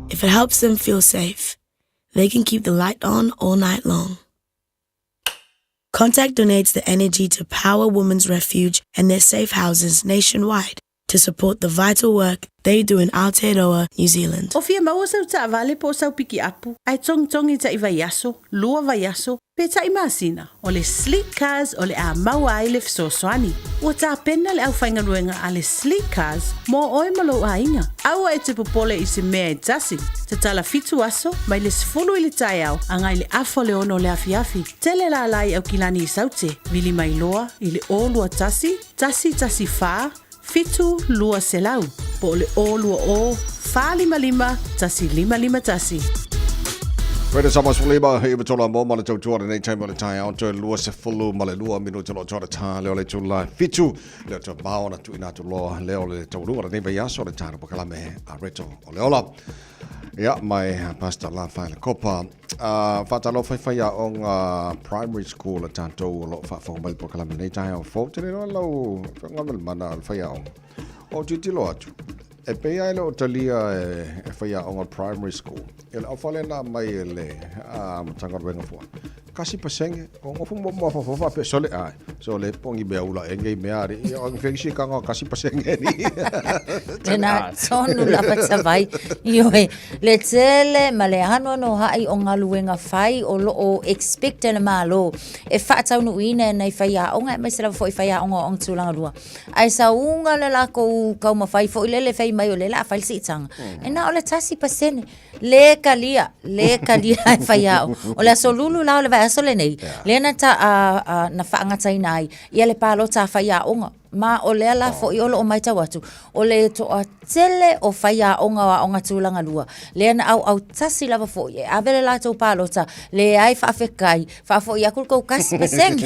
If it helps them feel safe, they can keep the light on all night long. Contact donates the energy to Power Women's Refuge and their safe houses nationwide to support the vital work they do in Aotearoa, New Zealand. O fia maua sau ta vale po sau piki apu. Ai tongi ta iwa yaso, lua va yaso, pe ta imasina. O le sleek cars o le a maua ai le fisoswani. O ta pena le au whainga ruenga a le sleek cars mo oi malo a inga. Aua e te popole i se mea e tasi. Te tala fitu aso, mai le sifulu i le tai au, angai le afo le ono le afiafi. Tele la lai au kilani i saute, vili mai loa, i le o lua tasi, tasi faa, fitu lua selau, po le o lua o, fa lima, tasi lima tasi. Pwede sama sulima i betola mo male tau tuare nei taima le tai au toi lua se fulu male lua minuto lo tuare ta leo le tula fitu leo tu maona tu ina tu loa leo le tau lua nei vai aso le tana pakalame a reto o leola. Ia mai pasta la faile kopa fatalo fai on primary school tanto lo fa formal pakalame nei tai au fo te no lo ngamel mana fai on o titi lo atu e pe ai lo talia e fai on primary school ele au fale na mai ele tanga venga fo kasi pasenge o fu mo fa pe sole ai so le pongi be ula engei meari o fengsi kanga kasi pasenge ni tena sonu la patsa vai io le tele male hano no hai o ngaluenga fai o lo o expect na malo e fa tau no ina nei fai a onga me sera foi fai a onga on tulanga lua ai sa unga le la ko ka ma fai fo le fai mai o le la fai sitang e na o le tasi pasene le kalia fai a o le solulu la le va sole nei le na ta na fa ngata inai ia le palo ta fai a onga ma o le ala fo i olo o mai tawatu o le to a tele o faya onga tulanga lua le na au tasi lava fo e avele la to palota le ai fa fekai fa fo ya kul ko kasi pasenge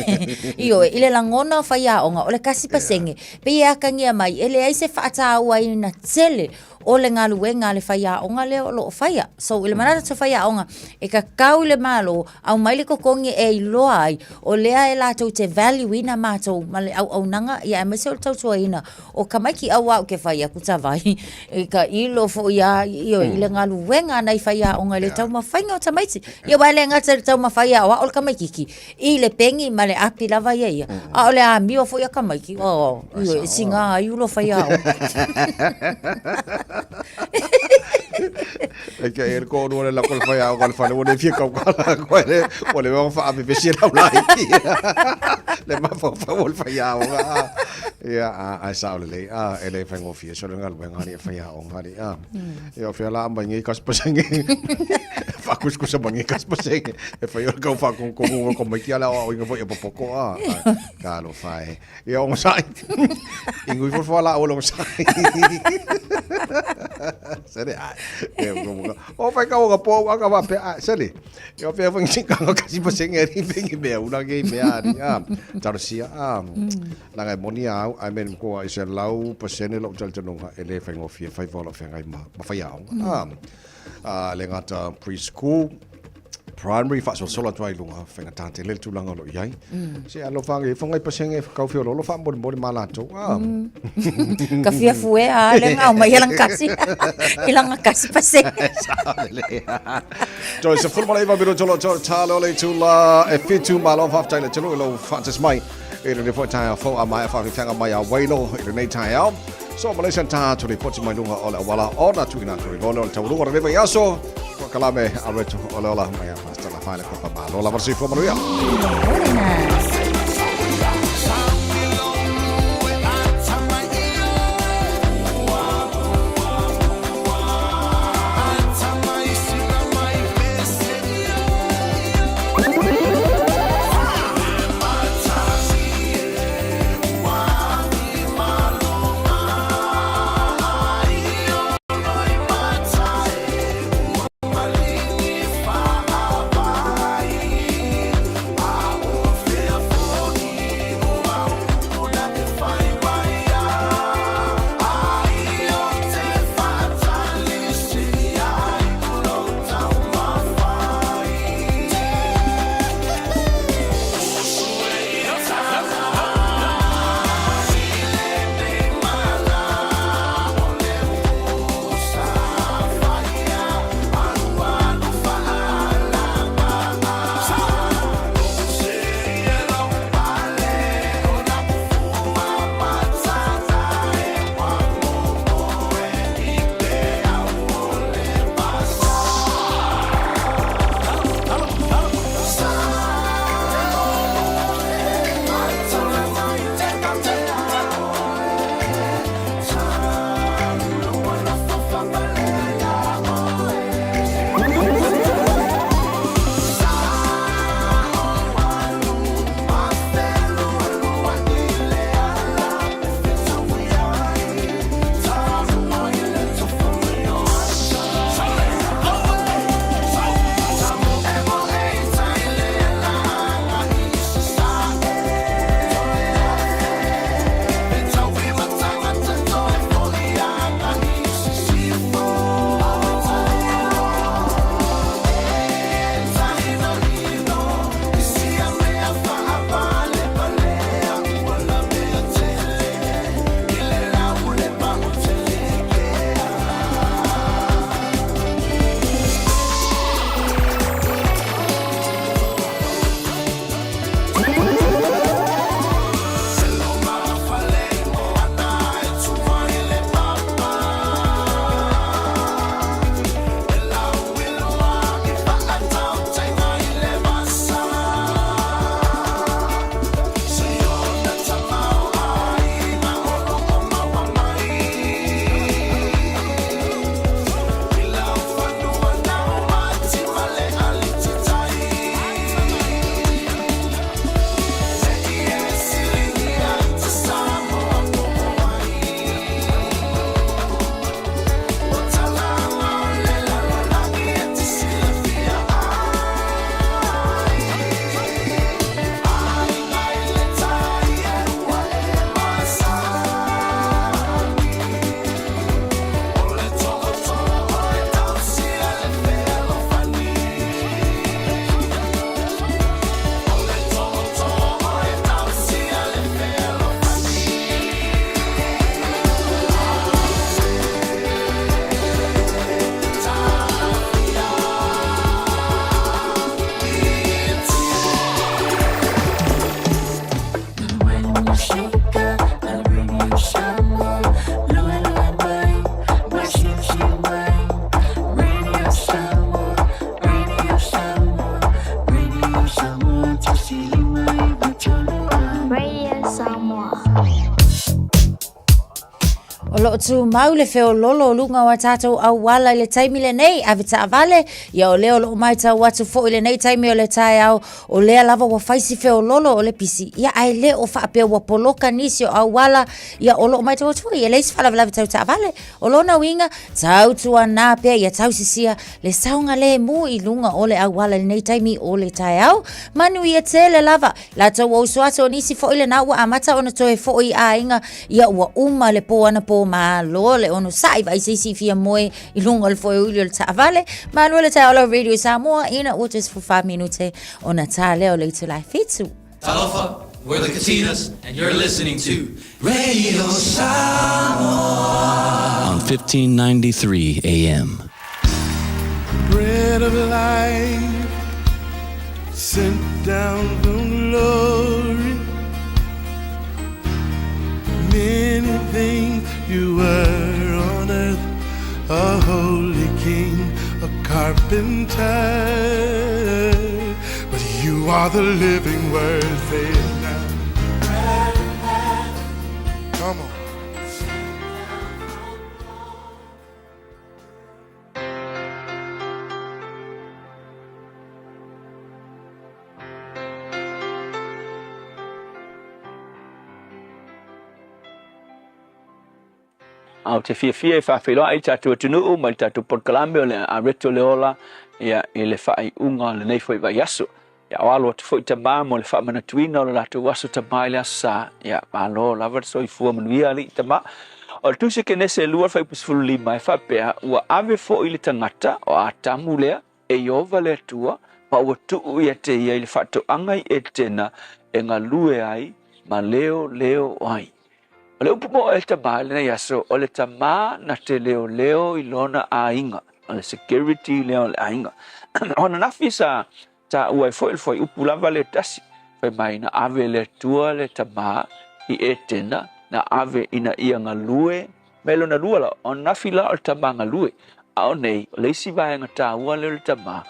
io ile la ngona faya onga o le kasi pasenge pe ya kangia mai ele ai se fa ta wa ina tele o le ngaluenga le faya onga le o faya so ile manata to faya onga e ka kau le malo au mai le kokongi e loai o le ai la to te value ina mato male au nanga ya mesel tau ina o kamaiki au ke faya kutavai e ka ilo fo ya io ile ngaluenga nei faya onga le tau mafainga o tamaiti ia wale ngata tau mafaya o kamaiki ki ile pengi male api lava ia a ole a mio fo ya kamaiki o io singa ilo faya e ke er ko no la kol faya o kal fa le fie ka ko le va fa be besi la like le ma fa vol faya o ia a sa le ele fa ngo fie so ngal ben ngani faya o ngani ia fia la amba ngi kas pasenge fa kus kus bangi kas pasenge e fa yo ka fa ko mai kia la o ngo fo e popoko ka lo fa ia o sai ingui for fa la o lo sai sere o fa ka o po ka va pe sele yo pe fa ngi ka kasi pasenge ri pengi be una ge me ari tarsia la ga monia ai men ko ai se lau pasene lo tal tanonga ele fa ngo fie fa vola fa ngai ma fa ya le ngata preschool primary fa sola twai lunga fa ngata te le tulanga lo yai se alo fa ngai fa ngai pasenge ka fio lo fa mo mala to ka fia fue le ngau mai lang kasi ilang kasi pasenge to se fulma leva biro tolo talo le tula e fitu malo fa tai le tulu lo fa mai e le fo tai fo a mai fa fanga mai a wailo e nei tai au so Malaysian ta to le poti mai lunga ola wala ona tu ina ko lo tau lunga le yaso ko kalame a reto ola mai fa sta la fa le ko pa lo la versi fo manuia tu mau le feo lolo lunga wa tatou au wala le taimi le nei ave ta vale ia o leo lo mai ta watu fo ile nei taimi o le tai au o le lava wa faisi feo lolo o le pisi ia ai le o fa pe wa poloka nisi o au wala ia o lo mai ta watu ia le sfala lava ta vale o lo na winga tau tu ana pe ia tau sisia le saunga le mu i lunga o le au wala le nei taimi o le tai au manu ia tele lava la tau o suato nisi fo ile na wa amata ona toe fo i ainga ia wa uma le po ana po ma lo le ono sai vai si fia moe i lunga le foi ulio le tavale ma lo le tala radio Samoa ina o just for 5 minutes ona tale o le tula fitu Talofa, we're the Katinas and you're listening to Radio Samoa on 1593 AM. Bread of life sent down from glory. Many things you were on earth, a holy king, a carpenter, but you are the living word. Say it now. Come on. au te fia e whawhilo ai tātua tunuu mai tātua podkalame o le a reto leola ia i le whai unga le nei fwoi vai aso. Ia walo te fwoi ta maa mo le wha mana tuina o le lato waso ta mai le asa. Ia malo lavar so i fua manuia li ta maa. O le tuse ke nese lua whai pasfulu li mai whapea ua ave fo i le tangata o a tamu lea e iova le atua pa ua tuu ia te ia i le whato angai e tena e ngā lue ai ma leo ai. O le upu mo e ta maa le nei aso o le ta maa na te leo i lona a inga. O le security leo le a inga. O na nafi sa ta ua e foi upu lava le tasi. Fai mai na ave le tua le ta maa i e tena na ave ina ia ngā lue. Melo na lua la o nafi la o le ta maa ngā lue. A o nei o le isi vai ngā ta ua leo le ta maa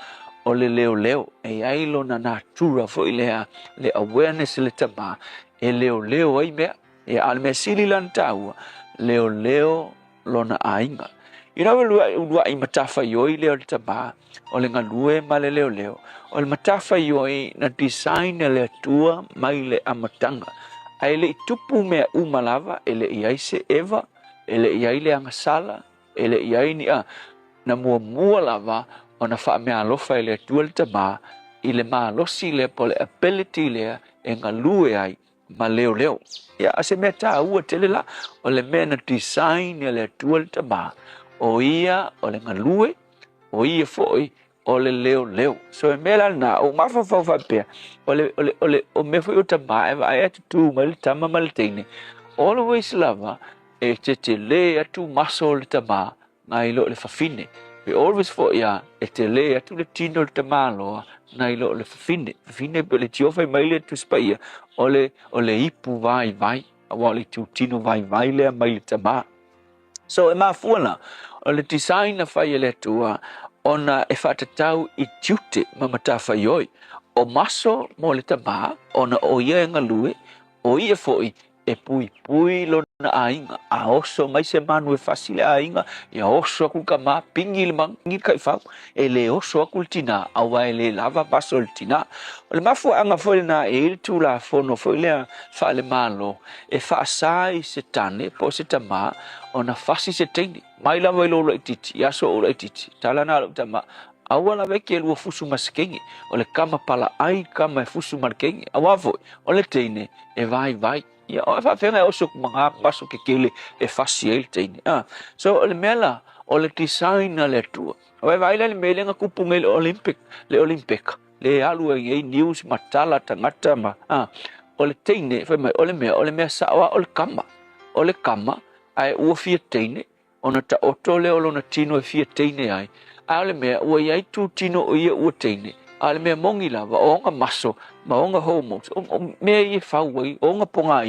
o le leo. E ai lona na tura foi lea le awareness le ta maa. E leo ai mea. E al me sili lan taua leo lona ainga. Ina lua I matafa yoi leo le taba o le ngalue ma le leo. O le matafa yoi na design le tua mai le amatanga. Ai le tupu mea umalava ele iai se eva, ele iai le angasala, ele iai ni a na mua lava o na wha mea alofa ele tua le taba I le maa losi le po le ability lea e ngalue ai ma leo. Ia ase mea tā ua tele la o le mea na design le tua le tama o ia o le ngalue o ia foi o le leo. So e mea la na o mawhawhau whapea o mea foi o tama e vai atu tū ma le tama ma le teine. Always lava e te le atu maso le tama ngai lo le whawhine. We always foi ia e te le atu le tino le tama loa nai lo le fine pe le tiofa mai le tu spaia o le ipu vai a wale tu tino vai le mai le tama. So e mafuana o le design na fai le tua ona e fatatau I tiute ma matafa yoi o maso mo le tama ona o ia ngalue o ia foi e pui lo na ainga a oso mai se manu e fasile ainga e oso aku kama pingi le mangi kai fau e le oso aku tina awa e le lava paso tina o le mafu anga foi na e tu la fono foi le fa le malo e fa sai se tane po se tama ona fasi se tene mai lava lo titi ya so lo titi tala na lo tama awa la veke lu fusu maskenge o le kama pala ai kama fusu markenge awa foi o le tene e vai ia o fa fenga o sok mga paso ke kele e facial teine so le mela o le design le tua o vai le mele nga kupunga le olympic le alu e news matala tangata ma o le teine fa mai o le mea sa o le kama ai o fia teine ona ta oto le o na tino e fia teine ai a le mea o ia tu tino o ia o teine ale me mongi lava o nga maso ma o nga homos o me I fawai o nga ponga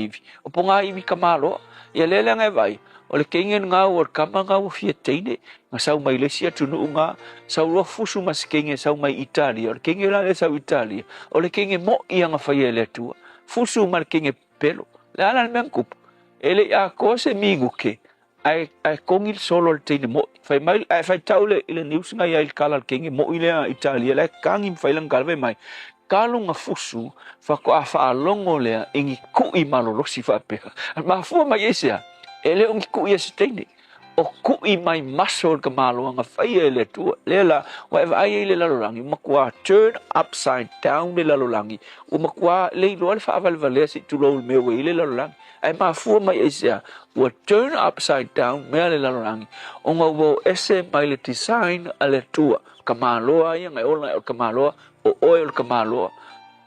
ivi kamalo ia lele nga vai o le kengen nga o kama nga o fia teine nga sau mai lesia tunu nga sau lo fusu mas kenge sau mai Italia o le kengen la le sau Italia o le kengen mo ia nga fai le tua fusu mar kenge pelo le ala me kup ele a kose mingu ke ai kongil solo te ni mo fai mai ai fai taule ile news nga ia il kala kingi mo ile Italia le kangi fai lang galve mai kalunga fusu fa ko afa longo le ingi ku I malolo si fa peka ma fu mai esa ele ungi ku ia stene o ku I mai masol ka malo nga fai ele tu lela wa ai ile lalolangi makwa turn upside down le lalolangi o makwa le lo fa valvale si tu lo me we ile lalolangi ai ma fu mai esa wa turn upside down me le lalolangi o nga wo ese mai le design ale tu ka malo ai nga ola ka malo o oil ka malo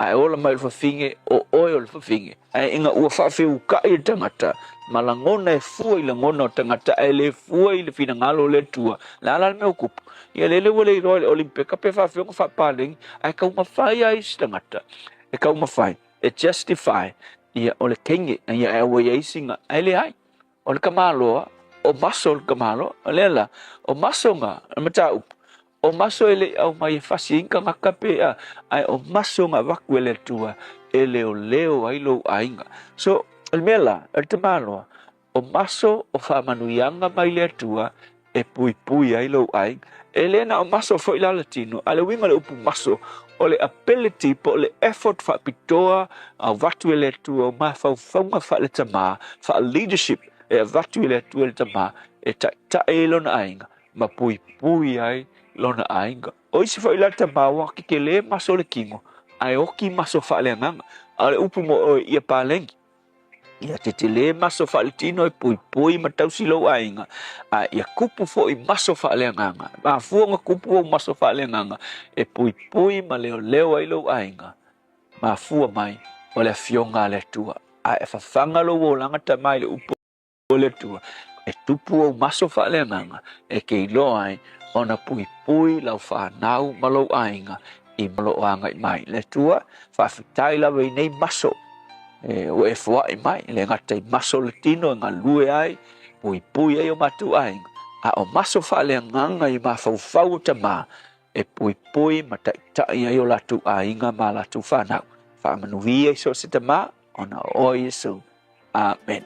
ai ola mai fa finge o oil fa finge ai inga ua fa fe ka I tangata malangona e fu I langona tangata ai le fu I le fina ngalo le tua la la me okup ia le wole ro olimpika pe fa fe ko fa paling ai ka uma fai ai tangata e ka uma fai e justify ia ole kenge ia e we ai singa ai le ai ole ka malo o masol ka malo lela o masonga mata o maso ele au mai fasinga ngakape ai o maso nga vakwele tua ele o leo ai lo ainga so elmela ertemalo o maso o fa manuyanga mai le tua e pui ai lo ai elena o maso foi la latino ale winga le upu maso o le ability po le effort fa pitoa a vakwele tua ma fa fa le tama fa leadership e vakwele tua le tama e ta elon ainga ma pui ai lona ainga o isi fa ilata bawa ki le maso le kingo ai oki maso fa le nganga ale upu mo ia palengi ia te le maso fa le tino e pui matau silo ainga a ia kupu fo I maso fa le nganga ma fuanga kupu o maso fa le nganga e pui ma leo ai lo ainga ma fua mai o le fionga le tua a e fa fanga lo wo langa ta mai le upu le tua e tupu o maso fa le nganga e ke lo ai ona pui lau whanau malo ainga I malo anga I mai. Le tua, whawhitai lawa I nei maso. O e fua I mai, le ngata I maso le tino, ngā lue ai, pui ai o matu ainga. A o maso whale nganga I ma whau ta ma, e pui ma tai ai o latu ainga ma latu whanau. Whamanuhi ai so se ta ma, ona o Yesu. Amen.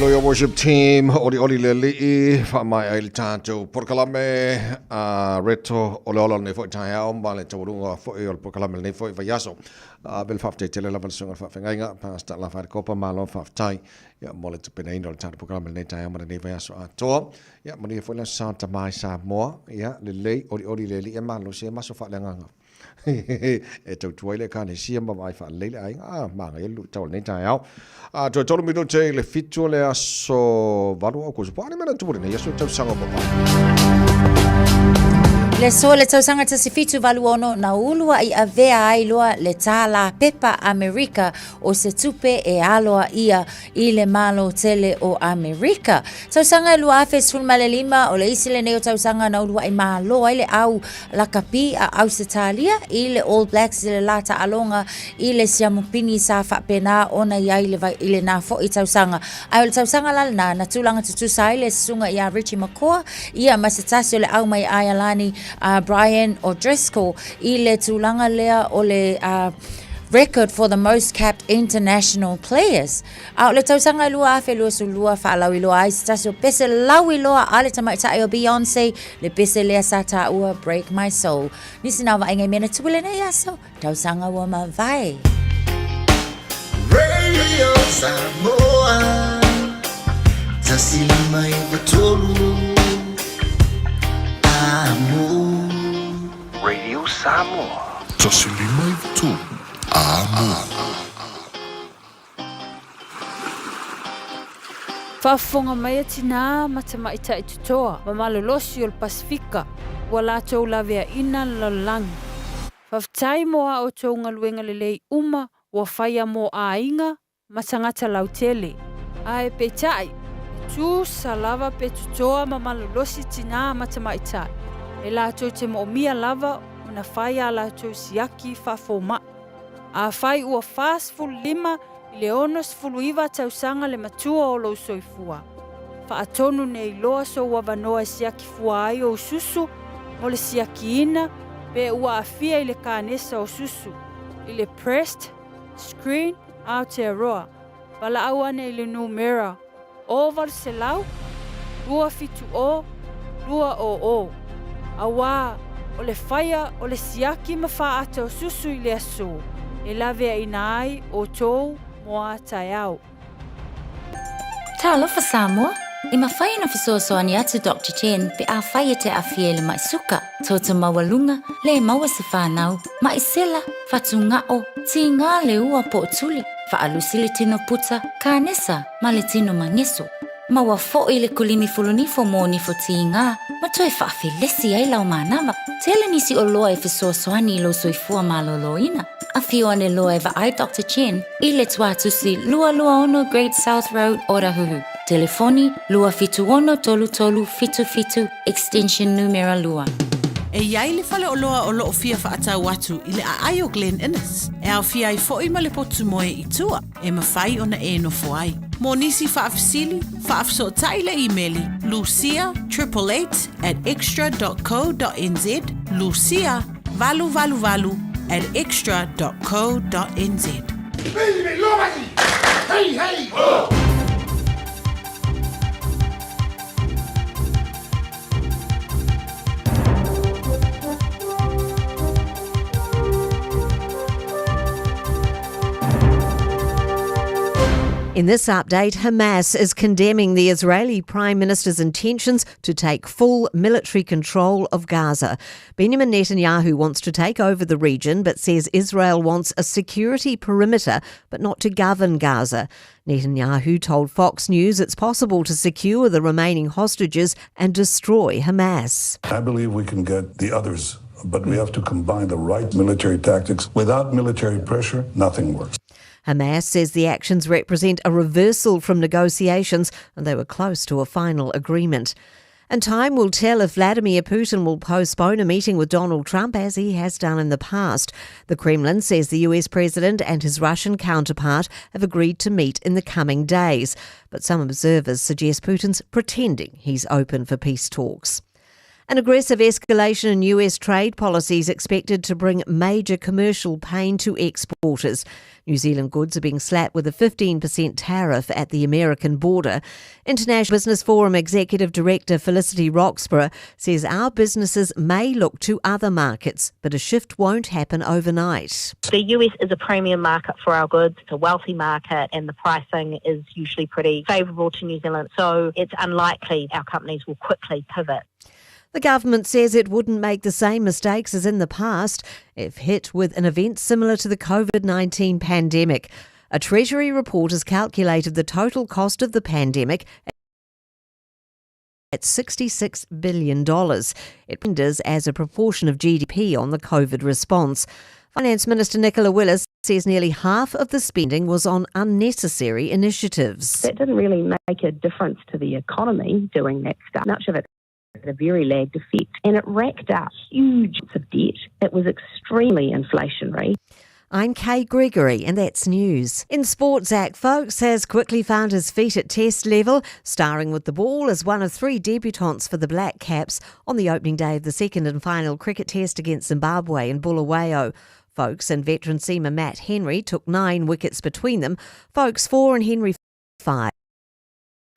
Hallelujah worship team, Oli Leli, Famai El Tanto, Porcalame, Reto, Olola Nefo Taya, Mbale Tawunga, for El Porcalame Nefo Vayaso, Belfafte, Televan Sung of Fafanga, Pasta La Copa Malo Faftai, Mollet Penal Tan Porcalame Netaya, Nevayaso Ator, Money for Santa Maisa Moa, Lele, Oli Leli, and Malusia Masofa Langa. Eto tuaile kane sia ma mai fa lele ai manga lu tau nei tai au to tolu mi do te le fitu le aso valu ko so pane mena tu ne yeso tau sanga ba Le so le tau sanga tasi fitu valu ono na ulua I avea ai loa le tala pepa Amerika o se tupe e aloa ia I le malo tele o Amerika. Tau sanga lua afe sulma le lima o le isi le neo tau sanga na ulua I maloa I le au lakapi a Ausitalia I le All Blacks I le lata alonga I le siamupini sa whapena ona iai le vai I le na fo I tau sanga. Ai o le tau sanga lalna na tūlanga tutusa I le sunga ia Richie Makoa ia masatasi o le au mai ai alani Brian O'Driscoll I le tūlanga lea o le record for the most capped international players. Au le tausanga lua afe lua su lua whaalawi loa ai stasio pese lawi loa ale tamaitai o Beyonce le pese lea sata ua Break My Soul. Nisi na wa ingai mena tuwile na yaso tausanga ua ma vai. Radio Samoa Tasilima I Vatolu Radio Samoa Tasilima I Vatolu Whafonga mai atina matamaita I tutoa ma malolosi o le Pasifika ua lātou lawea ina lalangi. Whaftai moa o tau ngaluenga lelei uma ua whaia mo a inga ma tangata lautele. Ae peitai, tu salava pe tutoa ma malolosi tina matamaita. E lātou te moomia lava una whaia lātou siaki whafoma. A whai ua whasfulu lima I le ono sfulu iwa tausanga le matua o lo soifua. Whaatonu nei loa so ua wanoa siaki fua ai o susu, mo le siaki ina, pe ua afia I le kānesa o susu. I le pressed, screen, Aotearoa. Wala awane I le numera. Oval se lau, lua fitu o, lua o. Awa, o le whaia o le siaki mawhaata o susu I le aso. E lawea ina ai o tou moa taiao. Ta alofa Samoa, I mawhai na fisoasoani atu Dr. Chen pe a whai te awhie le maisuka. Tōta mawalunga, le maua se whanau, maisela, whatungao, ti ngā le ua po tuli, whaalusi le tino puta, kānesa, ma le tino mangeso. Maua fo I le kulini fulunifo mo nifo ti ngā, ma toi whaafilesi ai lau mānawa. Tele nisi o loa e fisoasoani I lo soifua maloloina. A fione loa eva ai Dr. Chen, I le tuatusi lua ono Great South Road, Orahuhu. Telefoni lua fitu ono tolu fitu, extension numera lua. E iai le fale o loa o loo fia whaatau atu I le ai o Glen Innes. E au fia I fo'i ma le potu moe I tua, e mawhai ona e no foai. Mo nisi whaafisili, whaafisootai le e-maili, lucia888@extra.co.nz, Lucia, valu, @extra.co.nz. Hey! Oh! In this update, Hamas is condemning the Israeli Prime Minister's intentions to take full military control of Gaza. Benjamin Netanyahu wants to take over the region but says Israel wants a security perimeter but not to govern Gaza. Netanyahu told Fox News it's possible to secure the remaining hostages and destroy Hamas. I believe we can get the others, but we have to combine the right military tactics. Without military pressure, nothing works. Hamas says the actions represent a reversal from negotiations and they were close to a final agreement. And time will tell if Vladimir Putin will postpone a meeting with Donald Trump as he has done in the past. The Kremlin says the US president and his Russian counterpart have agreed to meet in the coming days. But some observers suggest Putin's pretending he's open for peace talks. An aggressive escalation in US trade policies expected to bring major commercial pain to exporters. New Zealand goods are being slapped with a 15% tariff at the American border. International Business Forum Executive Director Felicity Roxburgh says our businesses may look to other markets, but a shift won't happen overnight. The US is a premium market for our goods. It's a wealthy market and the pricing is usually pretty favourable to New Zealand. So it's unlikely our companies will quickly pivot. The government says it wouldn't make the same mistakes as in the past if hit with an event similar to the COVID-19 pandemic. A Treasury report has calculated the total cost of the pandemic at $66 billion. It renders as a proportion of GDP on the COVID response. Finance Minister Nicola Willis says nearly half of the spending was on unnecessary initiatives. That didn't really make a difference to the economy doing that stuff. Much of it had a very lagged effect, and it racked up huge amounts of debt. It was extremely inflationary. I'm Kay Gregory, and that's news. In sport, Zach Folkes has quickly found his feet at test level, starring with the ball as one of 3 debutants for the Black Caps on the opening day of the second and final cricket test against Zimbabwe in Bulawayo. Folkes and veteran seamer Matt Henry took 9 wickets between them, Folkes 4 and Henry 5.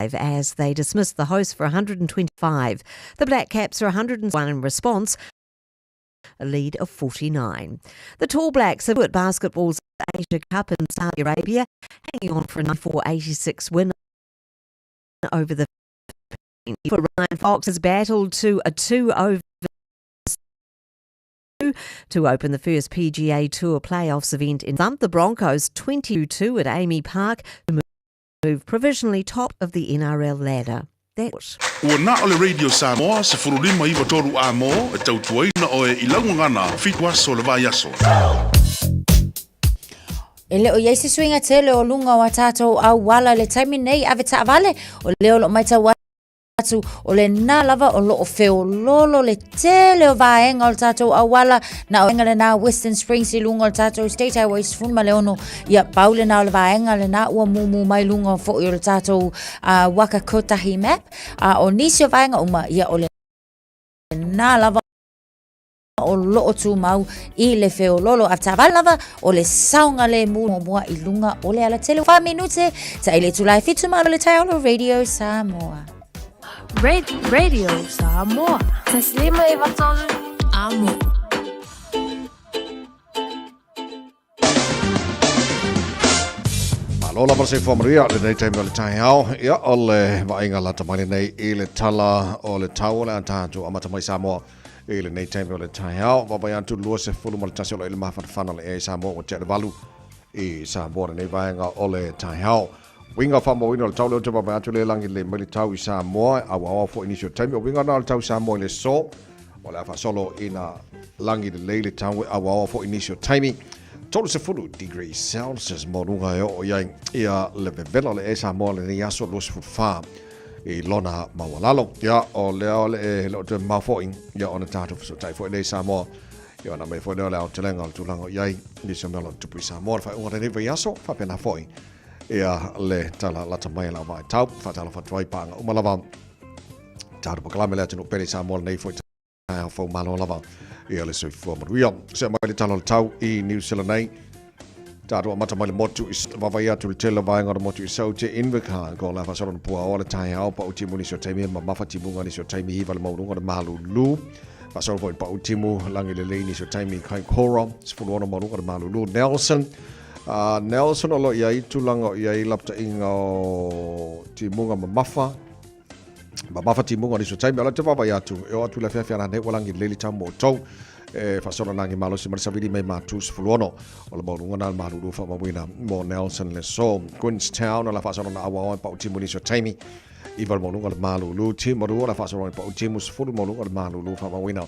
As they dismissed the hosts for 125. The Black Caps are 101 in response, a lead of 49. The Tall Blacks have at basketball's Asia Cup in Saudi Arabia, hanging on for a 94-86 win over the for Ryan Fox has battled to a 2-over to open the first PGA Tour playoffs event in the Broncos 22-2 at Amy Park to move provisionally top of the NRL ladder. That's Ua na ole Radio Samoa se furulima iwa toru a mo e tautuai na oe I laungangana fitwa so le vai aso. E leo yeise swinga tele o lunga wa tātou au wala le taimi nei ave taavale o leo lo mai tau atu o le nā lava o lo o feo lolo le tele o vaenga o le tātou au wala na o enga le nā Western Springs I lunga o le tātou State Highways funma le ono ia paule nā o le vaenga le nā ua mumu mai lunga o fo I o le tātou waka kotahi map o nisi o vaenga uma ia o le nā lava o lo o tu mau I le feo lolo a tavalava o le saunga le mua I lunga o le ala tele 5 minute ta ile tulai fitu ma le Taolo Radio Samoa. Radio Samoa. Taslima ivatolu amo. Lola par se formaria le nei time le tai hao ia o le vainga la tamai nei I le tala o le tau le antatu amata mai Samoa I le nei time le tai hao va vai atu lua se fulu mal tasio le mafana le Samoa o te valu I Samoa nei vainga o le tai hao winga famo wino le tau le te va atu le langi le mali tau I Samoa au fo initial time winga na le tau Samoa le so o le fa solo ina langi le tau au fo initial time Tolu se fulu degrees Celsius morunga o yang ia le vela le Samoa le yaso los fa I lona mawalalo ya o le lo te mafoin ya ona tatu so tai fo le Samoa ya na me fo le o telenga tu lango yai ni se melo tu Samoa fa o le yaso fa pena foi ia le tala la tamai la vai tau fa tala fa toi panga o malava tatu pa kala mele tunu peri Samoa nei fo fo malo lava ia le soi forma ria se mai le talo tau I New Zealand nei tatu mata mai le motu va vai atu le tele vai ngor motu so te inveka go la fa sono po o le tai au pa uti muni so taimi ma mafati bunga ni so taimi hi va le mau ngor malu lu fa sono foi pa uti mu langi le ni so taimi kai kora se fu ono mau ngor malu lu Nelson Nelson o lo ia I tulango ia I lapta ingo ti munga ma mafa ma mafati munga ni so taimi ala te va vai atu e o atu le fefia na ne walangi le tau mo tau fa sona nangi malo si marsavidi mai matu sfuluono o le morunga na malu fa mawina mo Nelson le so Queenstown la fa sona na awa pa utimu ni so taimi Ival morunga le malu lu ti morunga la fa sona pa utimu sfulu morunga le malu lu fa mawina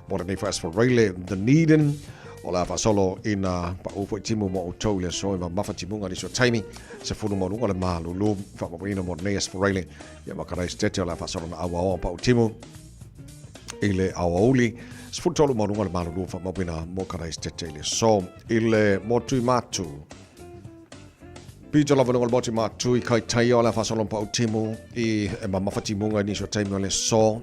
mo le fast for Rayleigh the Needin o la fa solo ina pa upo timu mo utou le so ma mafati munga ni so taimi se fulu morunga le malu lu fa mawina mo le fast for Rayleigh ya makara stete la fa sona na awa pa utimu ile awauli Sfutolo morunga le malu fa mawina mo kara istetele so ile motu matu Pito lava ngol motu matu I kai tai ola fa solon pa utimu I mafati munga ni so taimi le so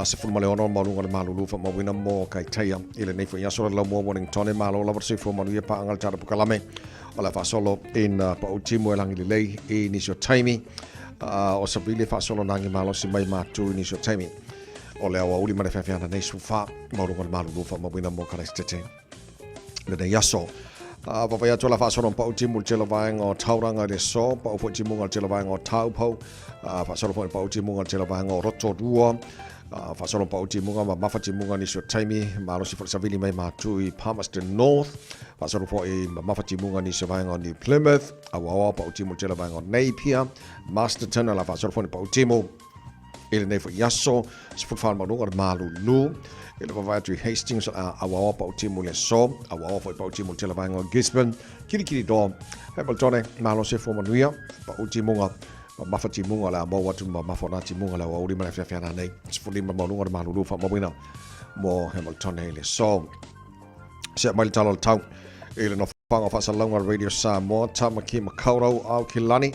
se fu male ono malu ngale malu lufa ma wina mo kai taia ile nei fu yaso la mo morning tone malo la se fu manu pa angal tara pukalame ola fa solo in pa utimo elangi lei e ni so taimi o sabile fa solo nangi malo si mai matu ni so taimi ole awa uli mare fa fa nei su fa malu ngale malu lufa ma wina mo kai tete le nei yaso Papa ya tola fa solo pa utimu chelo vaeng o tauranga le so pa o timu ngal chelo vaeng o taupo fa solo pa utimu ngal chelo vaeng o roto dua fa solo pa utimu ngal ma fa timu ngal ni so taimi ma lo si fa savili mai ma tu I Palmerston North fa solo pa ma fa timu ngal ni so vaeng o ni Plymouth awa pa utimu chelo vaeng o Napier Masterton la fa solo pa utimu ele nei fa yaso si fa ma lo ngal malu lu ele va tu Hastings awa pa utimu le so awa pa utimu chelo vaeng o Gisborne kiri do Hamilton malo se fo manuia pa utimu ngal mafati munga la mo watu mafonati munga la uri mana fia na nei sifuli mamunga ma lulu fa mawina mo Hamilton ele so se mai talo tau ele no fanga fa salonga radio Samoa tamaki makauro au kilani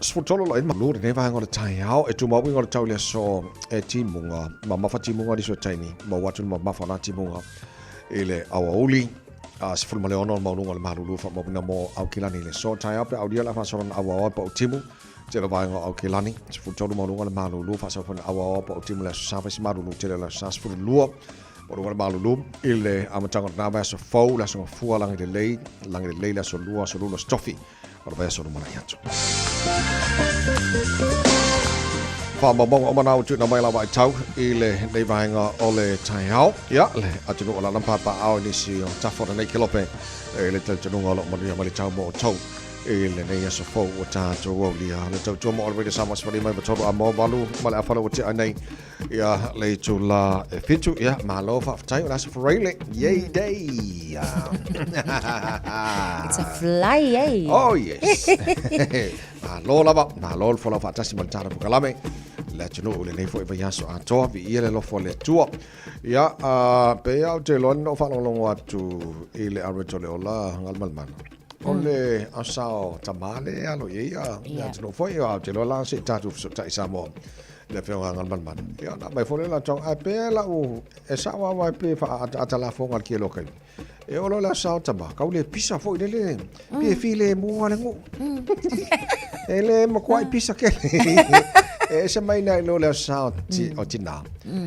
sfutolo la ma lulu ne va ngora tai au e tu mo ngora tau le so e ti munga mafati munga di so taimi mo watu mafonati munga ele awuli sifulu male ono maununga le malulu fa mawina mo au kilani le so tai ape au dia la fa soron awa pa utimu tele vai ngo au kilani sifulu tolu maununga le malulu fa soron awa pa utimu le sa fa simaru tele la sa sifulu lua maununga le malulu ile amatanga na ba so fo la so fu lang de lei la so lua stoffi or va so mana yato fa mabong o mana utu na mai la vai tau ile nei vai nga ole tai hao ya le atu no la lampa pa au ni si ta fo nei kilope ile tel tunu ngolo mo ni mai tau mo tau ile nei so fo o ta to wo li ha le tau mo already sama spari mai to mo balu mal afalo uti anai ya le tu la fitu ya malo fa tai la so really yay day It's a fly yay. Oh yes lo la ba lo fo la fa tasi mal tara pukalame la tunu le nei fo ia so ato vi ile lo fo le tua ya pe au te lon no fa lo atu ile arito le ola ngal mal ole asao tamale alo ia tunu fo ia te lo la se tatu so tai samo le fe ngal mal ya na mai fo le la tong a pe la u e sa wa pe fa atala fo ngal kilo kai e olo la sao tama kaule pisa fo ile pe file mo le ngo ele mo kwai pisa ke e se mai na lo la sao ti o tina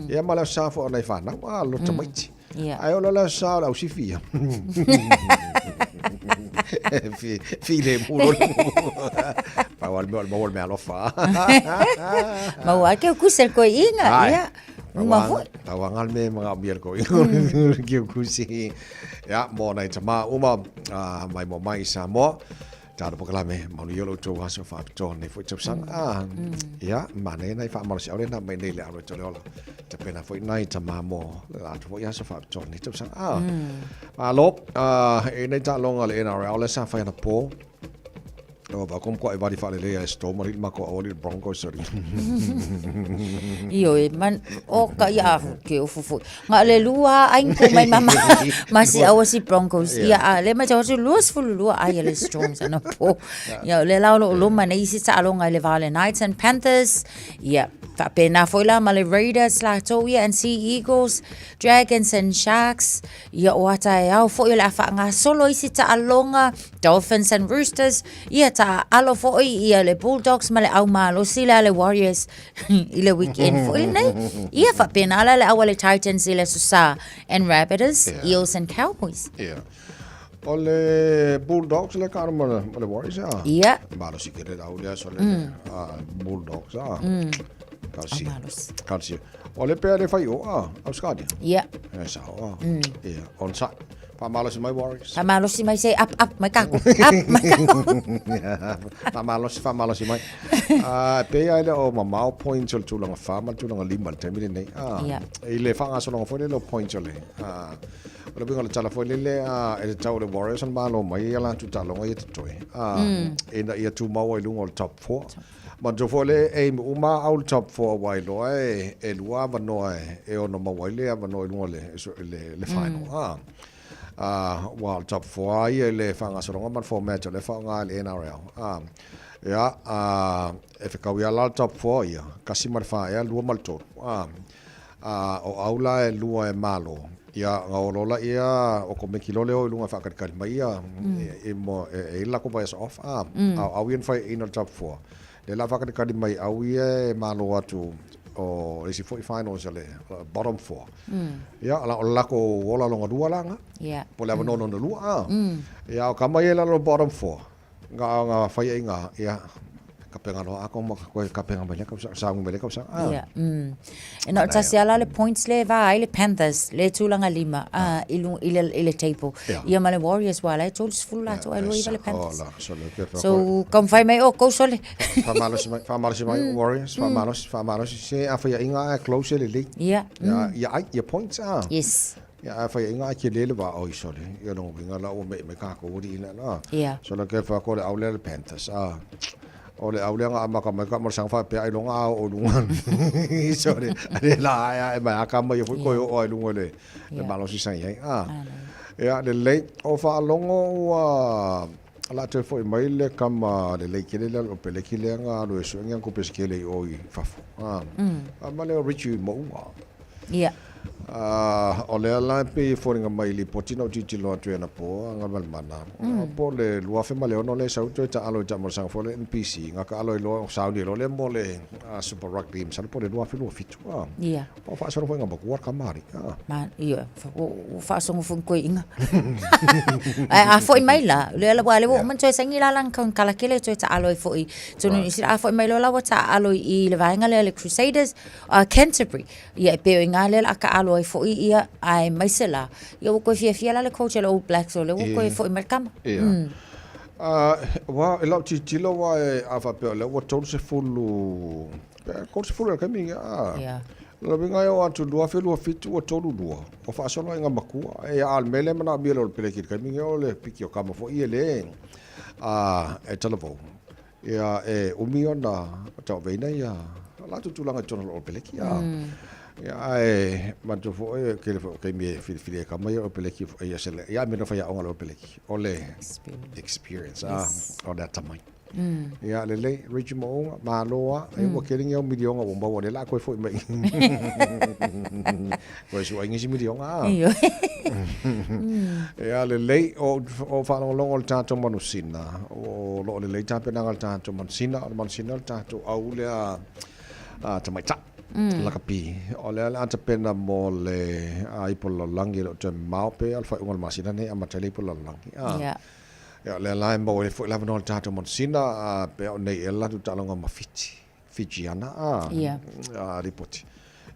e ma la sao fo na fa na lo tamaiti ai olo la sao la usifia file mo pa wal me alo fa ma wa ke kusel ko inga ya tawangal me mga biar ko kiu kusi ya mo na tama uma mai mo mai sa mo tar poklame mo yolo to waso fa to ne fo chapsang ya mane nai fa mo sia le na mai nei le aro to le ola te pena fo nai tama mo la to ya so fa to ne chapsang lop e nei ta longa le NRL le sa fa na po o va kom ko e vari fale le sto mo ma ko o Broncos sorry io man o ka ya ke o fufu nga le lua ai ko mai mama masi awasi Broncos ya le ma jo luas fu lua ai le Storms na po ya le la lo man isi sa longa le Vale Knights and Panthers ya fa pena foi la male Raiders la Toya and Sea Eagles Dragons and Sharks ya o ata ya fo la fa nga solo isi ta longa Dolphins and Roosters ya ta alo fo ia le Bulldogs male au malo sila le Warriors ile weekend fo nei ia fa pena la le awale Titans ile Susa and Rabbits Eels and Cowboys ole Bulldogs le karma le Warriors ya malo si kere da ulia so le Bulldogs Kalsi ole pe le fai o Australia ya sa on sa Pamalo si mai Warriors. Pamalo si mai say up mai kako. Up mai kako. Pamalo si mai. Pe ai le o mamau point ol tu longa fama tu longa lima te mire nei. Ile fanga so longa foi le point ole. Ole binga le tala foi le e tau le Warriors an malo mai ala tu tala longa ye toi. E na ia tu mau i lunga top 4. Ma jo fole e uma au top 4 wai lo e lua va no e o no ma wai le va no lunga le final. World top 4 ia le fanga soronga man format le fanga le NRL Ya, e whekau ia la top 4 ia, kasi marwha ia lua malto. O aula e lua e malo. Ia ngaolola ia o ko mekilole o lunga whakarikari mai ia e lako vai as off. Au ian whai ina top 4. Le la whakarikari mai au ia e malo atu o isi 40 finals le bottom 4. Ia la o lako ola longa dua langa. Po le avanono na lua. Ia o kamai e la lo bottom 4. Nga whai inga ia kapenga no ako mo ko kapenga bele ka sa ngumele ka sa e no tasi ala le points le vai le Panthers le tulanga 5 ile table ia male Warriors wala tol full la to ai lo le Panthers so kom fai mai o ko sole fa malos mai Warriors fa malos se afa ya inga close le league ya points yes ya fa inga ki le ba o sole ya no winga la o me ka ko di ina na so la ke fa ko le aule le Panthers ole aule nga amaka mai ka mar sang fa pe ai longa o lungan sorry ale la ya e mai aka mai fu ko o ai lungo le malo si sang ai ya le le o fa longo ala te foi mai le kama le kile le o pele kile nga lo so nga ko peskele o i fa ma le Richie mo ole ala pe foringa mai li potino titi lo tuena po nga mana po le lua fe male ono le sau ta alo ta mo sang fo le NPC nga ka alo lo sau ni lo le mo le super rugby sa po le lua fe lo fitu po fa so fo nga ba kamari man fa so fo ko inga a foi mai la le la wale wo man choi sangi la lang kon kala kele choi ta alo fo i so ni a foi mai lo la ta alo i le vainga le Crusaders Canterbury pe nga le aka alo fo ia ai maisela yo ko fia la coach le All Blacks o le ko fo merkama wa ela tilo wa afa pe le wa tolu se fulu ko se fulu ka minga la binga yo atu lua fe lua fitu o tolu lua o fa so nga makua e al mele mana bi lo pele ki ka minga o le pikio kama fo ia le e televo ia e umiona ta veina ia la tutulanga tonu o pele ki ya ai manto fo ke mi fili ka mai o peleki ya sele ya me no fa ya on o peleki ole experience o that time ya le Richmond maloa e mo kering yo milion o bomba wole la ko fo mai ko so ngisi milion ya le o fa no long tanto manusina o lo le ta pena tanto manusina tanto au le tamai ta la kapi ole ala ta pena mo le ai polo langi lo te mau pe al fa ungal masina ne amatele polo langi ya le la mo le fo la no ta to monsina pe ne ela tu talonga mafiti fijiana ripoti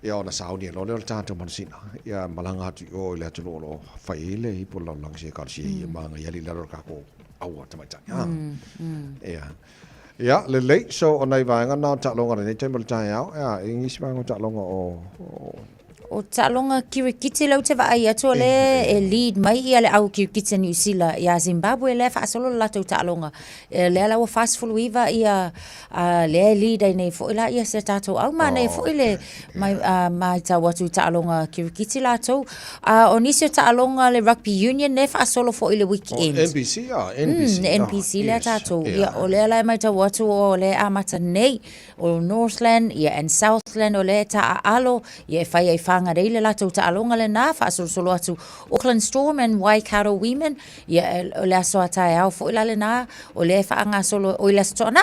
ya ona saudi lo le ta to monsina ya malanga tu o le tu lo fa ile i polo langi se ka si manga ya li la ka ko awa ta mata ya le late so onai vanga na ta longa ne te mo ta ya ingis vanga ta longa o talonga kirikiti lau te vai ato le e lead mai ia le au kirikiti New Zealand ia Zimbabwe le fa solo la to talonga le la wa fast full weaver ia le lead ai nei fo ila ia se tato au ma nei fo ile mai ta watu talonga kirikiti la to onisi talonga le rugby union ne fa solo fo ile weekend NPC le tato ia o le la mai ta watu o le amata nei o Northland ia and Southland o le ta alo ia fa nga reile la tau alonga le na fa solo atu Auckland Storm and Waikato Women ia le so atai au fo le na o le fa nga solo o le sto na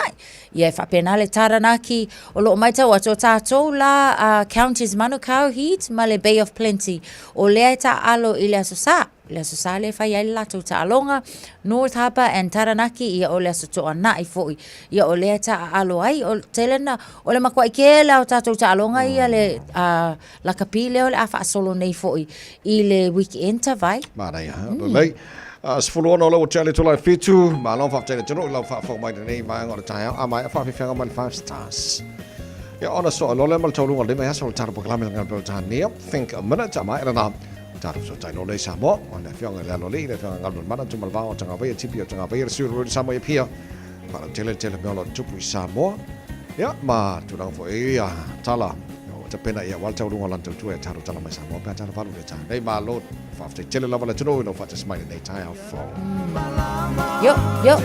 ia fa penale Taranaki o lo mai tau atu tatou la counties Manukau Heat ma le Bay of Plenty o le ta alo i le so le fa ia la tau alonga North Harbour and Taranaki ia o le so na i fo ia o le ta alo ai o telena o le makwai ke la tatou alonga ia le la kapile o le afa solo nei foi i le weekend ta vai mana ia lei sfolo no lo chale to la fitu ma lo fa tele to lo fa fo mai nei mai ngor ta a mai fa fi man 5 stars ya ona so lo le mal tolu ngol le mai so tar po klam ngal ta ne think a minute mai na tar so tai lo le samo ona fi ngal lo le fa ngal mana tu mal va o tanga vai tipi o tanga vai sur ro samo e pia para tele me lo tupu samo ya ma tu lang fo ia tala ta pena ia wal tau lunga lantou tu e taro tala mai samo pe tala valu le ta nei ma lo fa te tele lava le tino no fa te smile nei tai au fo yo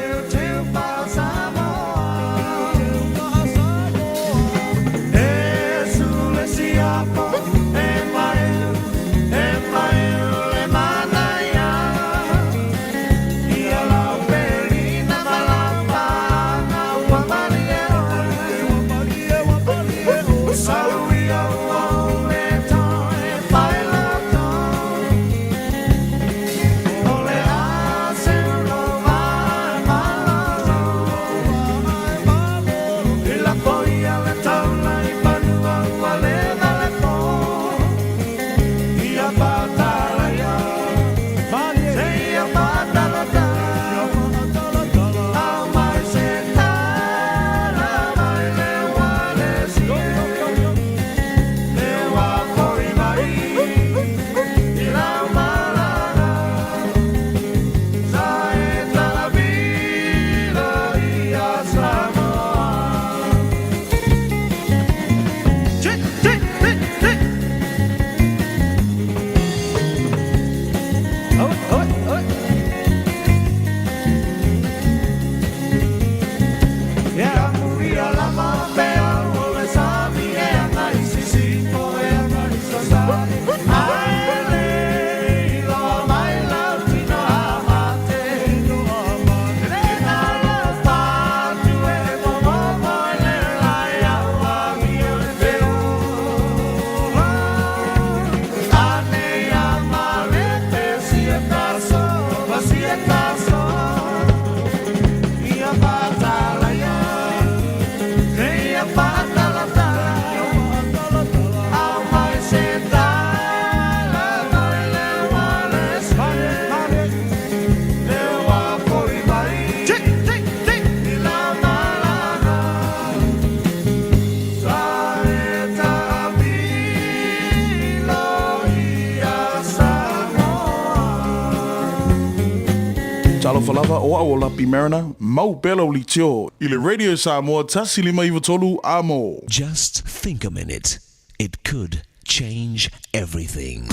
Talo falava o a ola pimerana, mau belo li tio. Ile Radio Samoa tasili mai tolu amo. Just think a minute. It could change everything.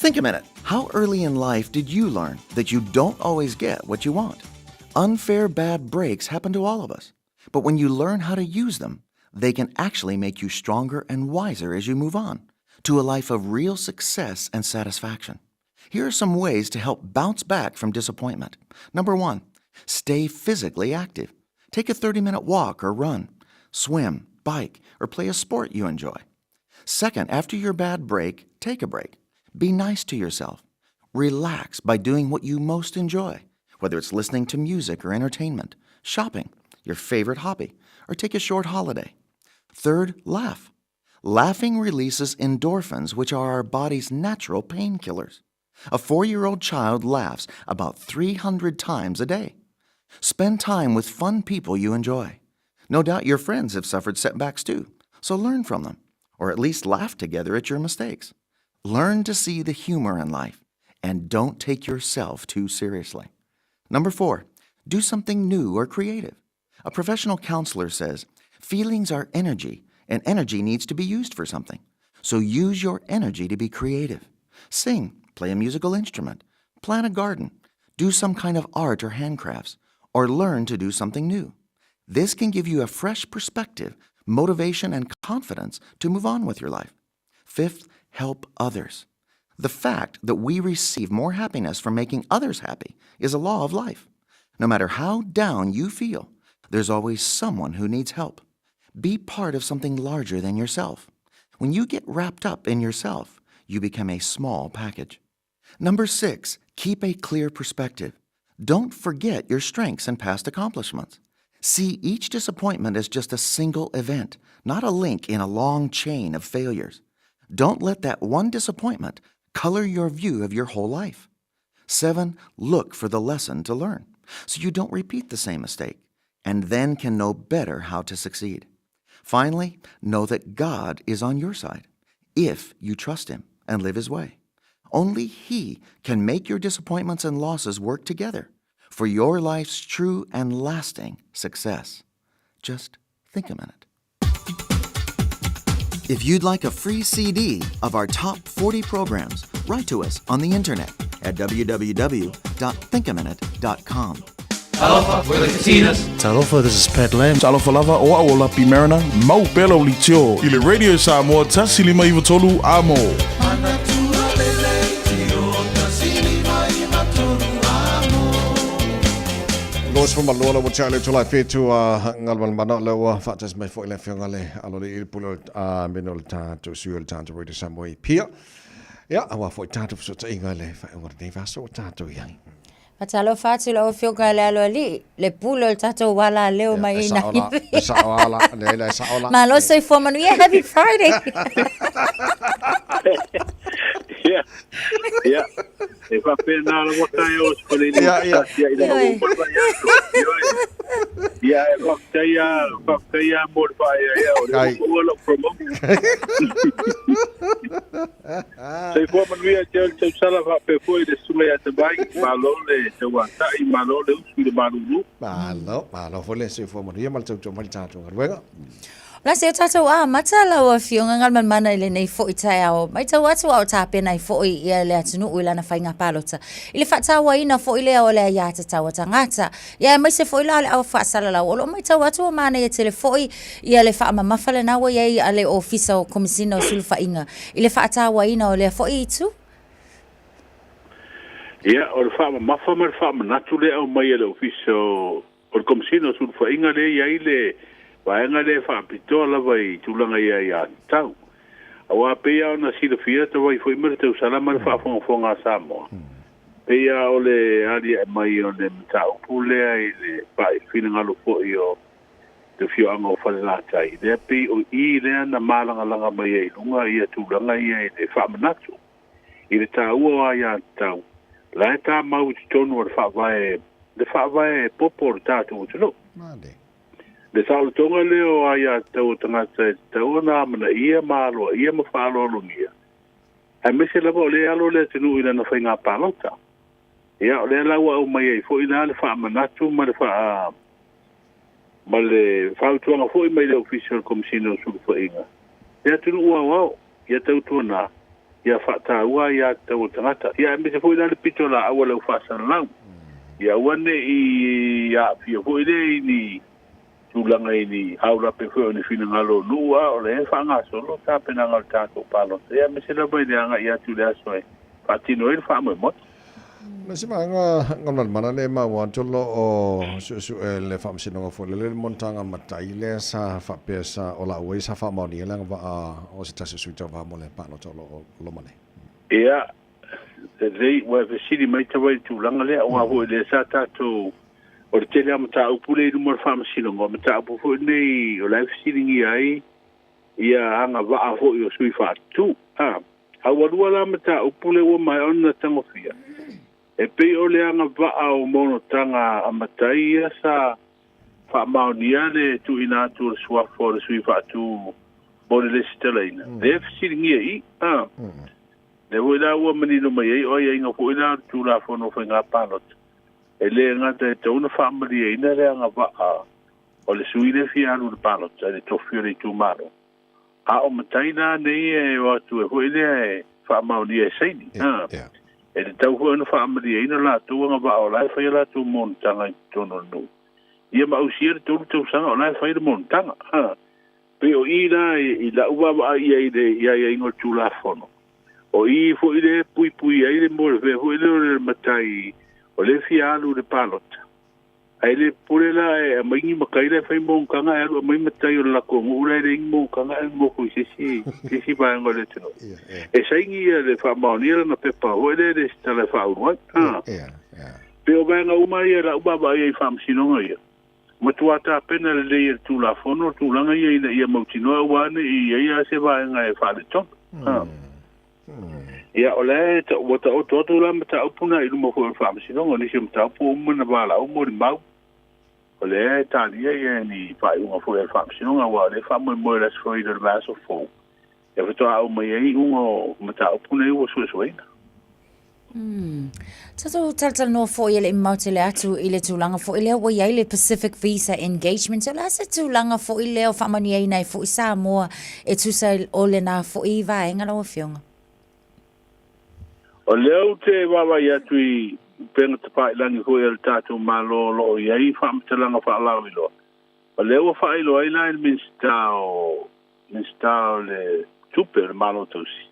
Think a minute. How early in life did you learn that you don't always get what you want? Unfair bad breaks happen to all of us. But when you learn how to use them, they can actually make you stronger and wiser as you move on to a life of real success and satisfaction. Here are some ways to help bounce back from disappointment. Number 1, stay physically active. Take a 30-minute walk or run, swim, bike, or play a sport you enjoy. Second, after your bad break, take a break. Be nice to yourself. Relax by doing what you most enjoy, whether it's listening to music or entertainment, shopping, your favorite hobby, or take a short holiday. Third, laugh. Laughing releases endorphins, which are our body's natural painkillers. A 4-year-old child laughs about 300 times a day. Spend time with fun people you enjoy. No doubt your friends have suffered setbacks too, so learn from them, or at least laugh together at your mistakes. Learn to see the humor in life, and don't take yourself too seriously. Number 4, do something new or creative. A professional counselor says, feelings are energy, and energy needs to be used for something. So use your energy to be creative. Sing, play a musical instrument, plant a garden, do some kind of art or handcrafts, or learn to do something new. This can give you a fresh perspective, motivation, and confidence to move on with your life. Fifth, help others. The fact that we receive more happiness from making others happy is a law of life. No matter how down you feel, there's always someone who needs help. Be part of something larger than yourself. When you get wrapped up in yourself, you become a small package. Number 6, keep a clear perspective. Don't forget your strengths and past accomplishments. See each disappointment as just a single event, not a link in a long chain of failures. Don't let that one disappointment color your view of your whole life. 7, look for the lesson to learn, so you don't repeat the same mistake, and then can know better how to succeed. Finally, know that God is on your side, if you trust Him and live His way. Only He can make your disappointments and losses work together for your life's true and lasting success. Just think a minute. If you'd like a free CD of our top 40 programs, write to us on the internet at www.thinkaminute.com. Talofa, we're the Katinas. Talofa, this is Pat Lam. Talofa lava o aola pimerana, mau belo li tio. Ile Radio Samoa tasili mai tolu amo. Los from Malona will tell you to like fit to Ngalman Manolo, Fatas may for Lefangale, Aloli Pulo, Minol to Suel Tan to read some way. Pia, yeah, I want for Tato such a Ingale, or Nevaso Tato Yang. Patalo fatilo fioga le pulo tato wala leo maina. Malo say for man, yeah, happy Friday. Yeah. If I pay now, what I was for the yeah, more fire. Say for man, we are just to sell up before the Sule at the bike, Malone, the one time Malone, the Malu. Malo, for less for Maria Malto to Maltato. La se tatu mata la wa fionga ngal man mana ile nei fo itai ao. Mai tau atu au tape nei fo ia le atunu u ila na fainga palota. Ile fata wa ina fo ile o le ya tata wa tangata. Ya mai se fo ila le au fa sala la o mai tau atu mana ia tele fo ia le fa mafala na wa ia ale ofisa o komisina o sulfa inga. Ile fata wa ina o le fo itu. Ia o le fa mafama le fa manatu le au mai le ofisa o komisina o sulfa inga le ia ile vaenga le fa pito la vai tulanga ia tau awa pe ya na sila fia te vai foi mer te usala mar fa fonga samo pe ya ole ali mai o le tau pule ai le pai fina ngalo fo io te fio anga fa la tai le pe o I le na malanga langa mai ai lunga ia tulanga ia le fa manatu I le tau o ia tau la ta mau tonu fa vai le fa vai popo tatu tulo le tau tonga leo aia tau tangata tau na mana ia malo ia mafalo lungia ai mese lava o le alo le tenu ina na whainga palota ia o le laua au mai ai fo ina le wha manatu ma le wha ma le whautuanga fo I mai le official komisina o suru whainga ia tenu ua wau ia tau tuana ia wha taua ia tau tangata ia mese fo ina le pito la awa lau wha sanalau ia wane I a fia fo ina ni tulanga ini aula pe fo ni fina ngalo lua o le fa nga solo ta pena ngal ta ko palo ya me se la bai nga ya tu le so patino il fa mo na se nga ngal mana le ma wan tolo o su le fa msino ngo fo le montanga matai le sa fa pesa o la we sa fa mo ni la va o se ta se su ta va mo le pa no tolo lo mane ya de wa ve sidi mai ta vai tulanga le o ho le sa ta to o le tele amata upule I lumar whamasino ngā mata upu nei o life sealingi ai ia anga waa ho I o sui whaatu. Awarua la mata upule o mai ona tangofia. E pei o le anga waa o mono tanga amatai ia sa whaamaunia le tu ina tu le suafo le sui whaatu bone le sitelaina. Life sealingi ai. Le wila ua manino mai ai o ia inga po ina tu la fono whainga palota. Ele ngata te una family ina le nga va o le suile fi alu le palo le tofio le tu maro a o mataina nei e o tu e hoile e fa mauli e seini e le tau ho na family ina la tu nga va o la fa la tu montanga tono no ia ma usier tu tu sanga o la fa le montanga pe o ina I la uva va ia ingo tu la fono o I fo ile pui ai le mo le ho ile matai o le fialu le palota ai le pule la e maingi makai le fai mo kanga e lo mai matai o la ko ura le mo kanga e mo ko sisi ba ngole tino e saingi le fa mauni na pepa o le stala fa urwa pe o ba nga uma ia la uba ba ia fam sino ia mo tuata pena le tu la fono tu langa ia mo tino wa ne ia se ba nga e fa le ton ia ole ta wata o to la mata upuna I mo ko fa sino ngoni sim ta pu mo na bala o mo mau ole ta ia ni fa un fo fa sino nga wa le fa mo le so I le vaso fo e veto au mai ai un mata upuna I so ina Tato taltal no fo ile maute le atu ile tulanga fo ile wa ile Pacific Visa Engagement la se tulanga fo ile o fa mani ai nei fo isa mo e tu sa ole na fo I va enga no fionga o leo te wawa ia tui penga te pai langi hoi al tātou malo lo iai whaamtalanga whaalao ilo. O leo whailo ai lai minstao le tupe le malo tausi.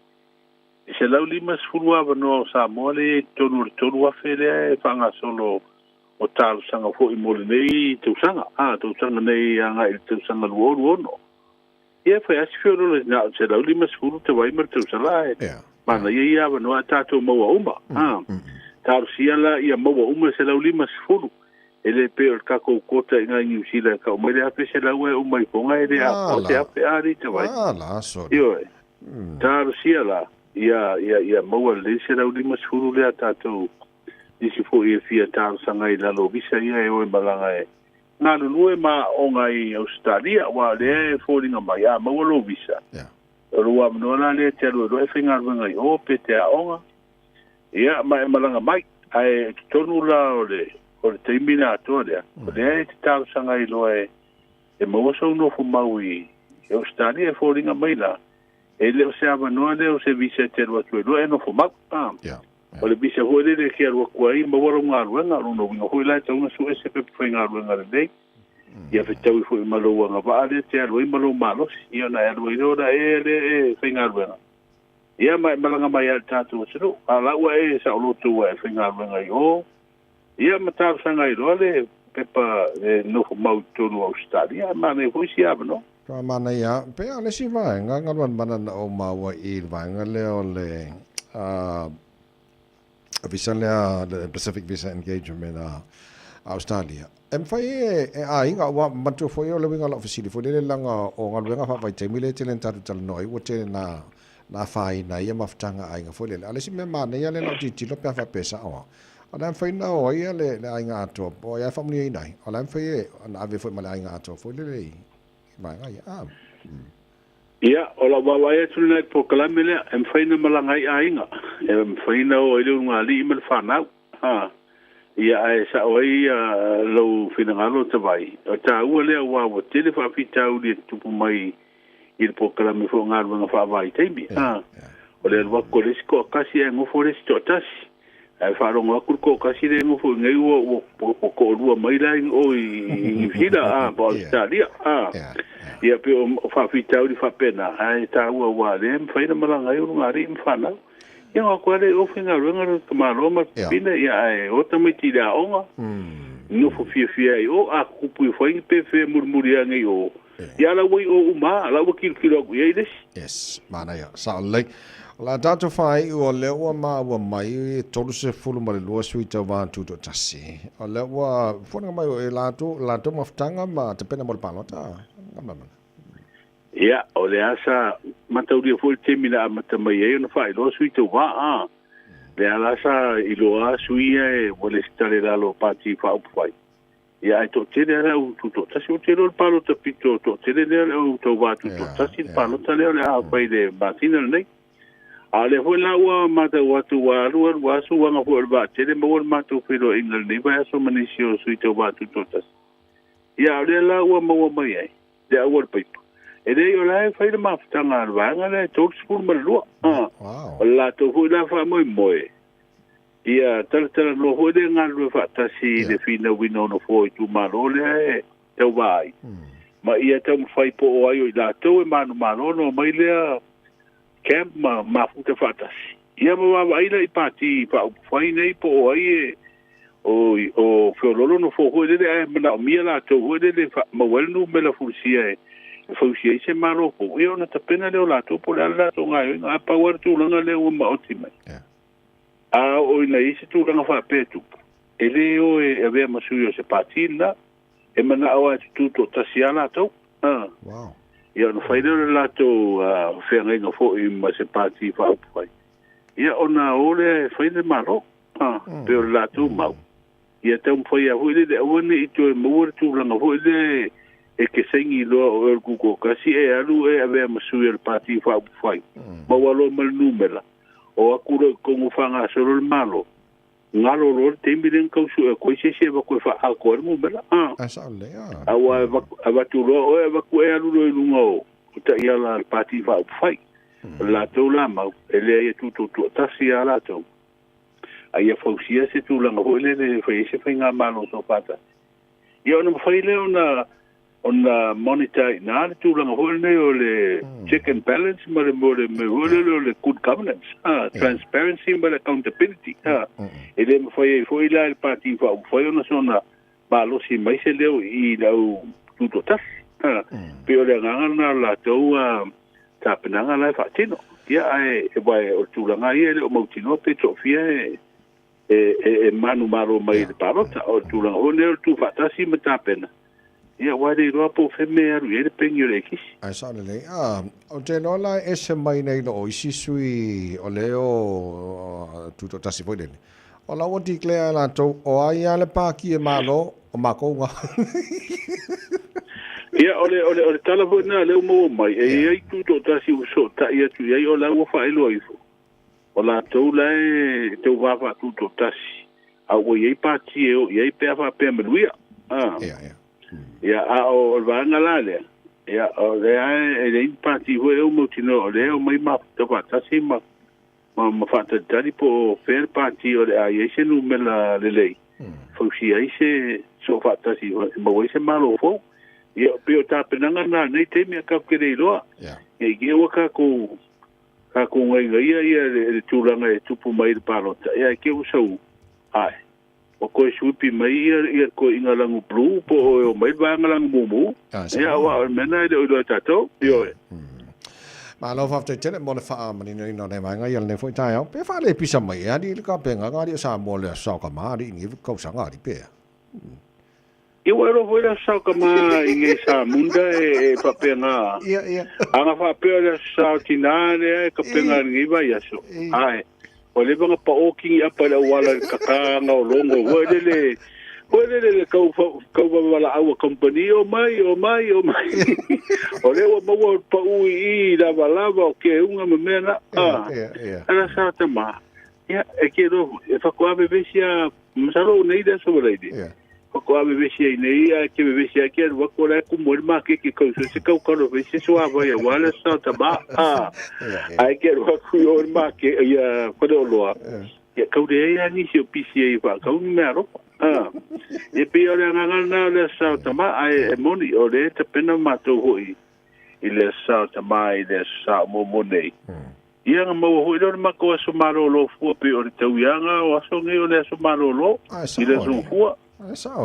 I se lau lima sfurua wanoa o Samoa le tonu awhele e whanga solo o tālu sanga fo I mole nei tausanga. Tausanga nei anga I tausanga luoru ono. Ia whai asifio le na se lau lima sfuru te waimar tausala e. Mana ia no tato maua uma tar siala ia maua uma se lau lima sfulu ele pe o kako kota nga New Zealand ka mai le ape se lau e uma I ponga ele a o te ape ari te vai io tar siala ia maua le se lau lima sfulu le tato isi fo ia fia tar sanga I lalo visa ia e o malanga e nga nue ma o ngai Australia wa le falling on my maua lo visa Rua mnona le te alu e whinga runga I o pe te aonga. Ia, mai malanga mai, ai tonu la o le teimina atoa lea. O le ai te tāusanga I loa e mausau no fu mau I Australia e fōringa mai la. E leo se avanoa leo se visa te rua tue rua e no fo mau. O le visa hoi le ke arua kuai ma wara ngā ruenga rono winga hoi lai taunga su e se pepe whai ngā ruenga le nei. Ia whetau i fōi malo wanga waa le te arua i malo malos. Ia na arua i rora e whai ngā ruenga. Ia mai malanga mai al tātou sero. A laua e sa olotu wa e whai ngā ruenga i o. Ia mataru sanga i roa le pepa no fo mau tonu Australia. Ma ne hoi si avano. Ka mana ia, pe ale si vai, nga ngaluan mana na o maua I vai, nga leo le visa lea, le Pacific Visa Engagement Australia. Em fai a inga wa matu foi o le winga la ofisili, foi le langa o ngaluenga fa vai temi le telen tatu tal noi, o te na fai na ia maftanga a inga foi le. Ale si me mana ia le la titi lo pe fa pesa o. Ala fai na o ia le inga ato, o ia fa muni nai. Ala fai na ave foi mala inga ato, foi le. Ia, o la wawaia tunu nai po kalamele, em whaina malangai a inga. Em whaina o ele unga li ima le whanau. Ia ai sa oi lau whinangalo te vai. O ta ua lea wawa tele whawhitau li tupu mai I le po kalame fo ngā runga whawai teimi. O le wako resi ko kasi e ngofo resi to tasi. Ai wharongo akur ko kasi le ngofo ngai o ko rua mai lai o I whina pa Australia. Ia pe o whawhitau li whapena. Ai tā ua wā le mwhaina malangai o runga ri mwhanau. Ia ngā kua le o whinga runga kamaroma pina ia ai o tamaiti le aonga. Nofo fia I o a kupu I whaingi pe whea murmuri angai o. Ia la wai o uma, la wa kilo aku ia ides. Yes, mana ia. Sa lei. La data fai o le ua ma ua mai tolu se fulu ma le lua sui tau wātu to tasi. O le ua whananga mai o e lātu maftanga ma te pena mo le palota. Ia, o le asa matauria fo te mina mata mai e na fai lo sui tau wā. Le alasa I loa sui e wale stare lalo pati wha upwai. Ia ai to tere ala u to tasi o tere o palo ta pito to tere le o to watu to tasi palo ta le a pai le batina nei. A le ho la wa mata watu wa ru wa su wa ngo ba tere mo wa mata filo ingal nei ba so manisio sui to watu to tasi. Ia le la wa mo mai ai. Le a wa pai. E le o la fai le maftanga wa ngale to spur ma lu. O la to ho la fa moi moi. Ia tala no ho de ngalu fa tasi le fina wino no foi tu malole te vai ma ia te fai po o ai la to e manu malono mai le camp ma futa fa tasi ia ma vai le pati pa fai nei po ai o fiololo no fo ho de na mia la to ho de ma wel no me la fusia fusia se malo po io na tapena le la to po la to ngai a power tu langa le o ma otima a o ina isi tu ranga wha petu. E le o e avea masui o se patina, e mana awa tu to tasiana tau. Wow. Ia no whaidere lato whenga inga fo I ma se pati wha upuai. Ia ona ole whaidere maro, pe o lato mau. Ia tau mwhai a hui le awane I to e mawara tu ranga hui le e ke sengi loa o el kuko kasi e alu e avea masui o le pati wha upuai. Mawalo mal numela. O akura kongo whanga soro le malo. Ngalo ror tembi den kausu e koe se wa koe wha a koe mo mela. Asa lea. Awa avatu roa o e waku e alu roi lunga o. Uta ia la pati wha upwhai. La tau la mau. E lea ia tuto tasi a la tau. A ia whausia se tūlanga hoi le whai se whai ngā malo so pata. Ia ona mwhai leo na monitor na le tūlanga hoi nei o le check and balance ma le le good governance, transparency ma le accountability. E le mwhai foi la le pati whai ona sona malosi mai se leo I lau tuto tasi. Pe o le ngangana la tau tāpenanga lai whaatino. Ia e wai o tūlanga ia le o mautino pe tofia e manu maro mai le parota o tūlanga hoi leo tu whaatasi ma tāpena. Ia wale roa po wheme aru e le pengi o le kisi. Ai sa le o te nola e se mai nei no o isi sui o leo tuto tasi foi lene. O la o di klea la tau o ai ale pāki e malo o mako ngā. Ia ole tala foi na leo mo mai e ai tuto tasi uso ta ia tu ia o la o whaelo ifo. O la tau lai tau wawa tuto tasi. A o iei pāti e o iei pēwha pēmenuia. Ia. Ia a o vanga la le. Ya, o le ai le party ho e mo tino le o mai ma to pa ta si ma fa ta tari po fair party o le ai se no me la le. Fo si ai se so fa ta si mo se malo fo. Ia pe ta penanga na nei te me ka ke le lo. Ya. E ge wa ka ko ngai ia le tulanga e tupu mai le palota. Ia ke usau. Ai. O ko supi mai ia ko inga langu blue po o mai ba langu mumu ia wa mena de o tato yo ma lo fa te tele mo le fa mani no ne mai ngai le foi tai pe fa le pisa mai ya di ka pe nga di sa mo le sa ka ma di ni ko sa nga di pe i wa ro foi sa ka ma inge sa munda e pa pe nga ia anga fa pe le sa tinane ka pe nga ngi ba yaso ai o le banga pa oking apa le wala kakanga o longo le kau wala au company o mai o le wa mo pa ui la lava o ke unga mena ana sa tama ya e ke do e fa ko ave besia masalo nei da so le di ko ave besia nei ke besia ke wa ko la ku mo ma ke ko se ko besia so ava ya wala sa tama ai ke wa ku yo ma ke ya ko do lo ya kau de ya ni si pca va kau mero e pe ole nganga le sa tama ai moni ole te pena mato hoi ile sa tama ile sa mo monei ia mo hoi le ma ko so malo lo fu pe ole te uanga o so ngi ole so malo lo ile so fu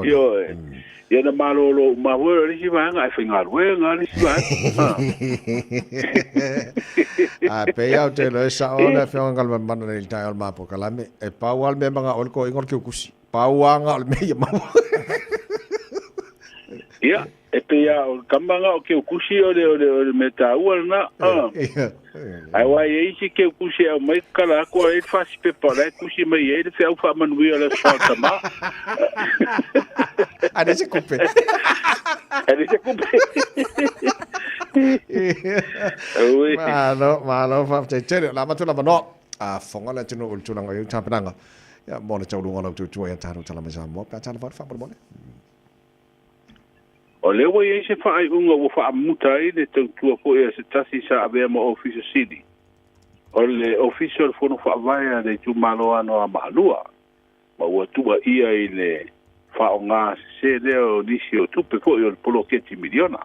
yo ia na malo lo ma wo ri si va nga finga we nga ri si va pe ya te lo sa ona fe ngal ma mana le tai al ma po kala me e pa wal me manga ol ko ingor ki kusi pa wanga al me ma ia e pe ya kambanga o ki kusi o le me ta wal na ai wa ye si ki kusi o mai kala ko e fa si pe pa le kusi mai e fe au fa man wi ala sa tama Ada se coupe. Oui. Malo fa te tele la matu la no. A fonga la tino ul tuna ngai ta penanga. Ya mo le tau ngolo tu tu ya taru tala mesa mo pa tala fa mo. O le wa ye se fa ai unga wo fa mutai le tu tu fo e se tasi sa ave mo office city. O le official fo no fa vai de tu malo ano a malua. Ma wo tu ia ile fa nga se leo disi o tupe ko yo polo ke ti miliona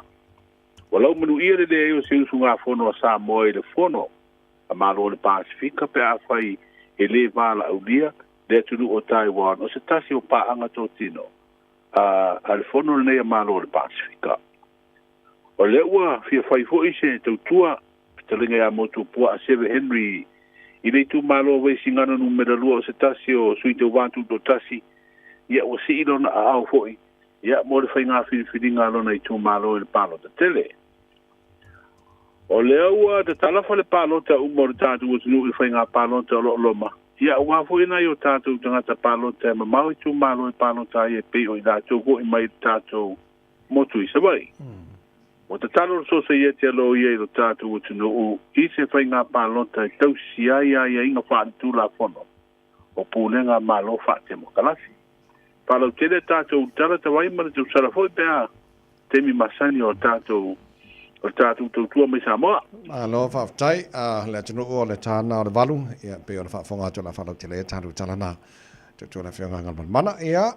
wala manu ia le yo se sunga fono sa mo le fono a malo le Pacifica pe a fai ele vala ulia de tu o Taiwan o se tasi o pa anga to tino al fono le malo le Pacifica o le wa fi fai fo ise tu tua te le ya moto po a Seve Henry ile tu malo we singano numero lu o se tasi o suite wantu do tasi ia o si ilo na au foi ia mo le fainga filinga lona i tu malo le palo te tele o le ua te talafa le palo te umo le tatu o tunu i fainga palo te lo loma ia ua foi na yo tatu tangata palo te mamau i tu malo le palo ta ia pe o i la tu go i mai tatu motu i sabai o te talo so se ia te alo ia i lo tatu o tunu i se fainga palo te tau sia ia inga wha tu la fono o punenga malo wha te mo kalasi palo tele tato tala tawai mana tu sara foi pea temi masani o tato tu tua mai Samoa alo fa tai le tunu o le tana o le valu ia pe o fa fonga to la fa tele tato tala na tu la fianga ngal mana ia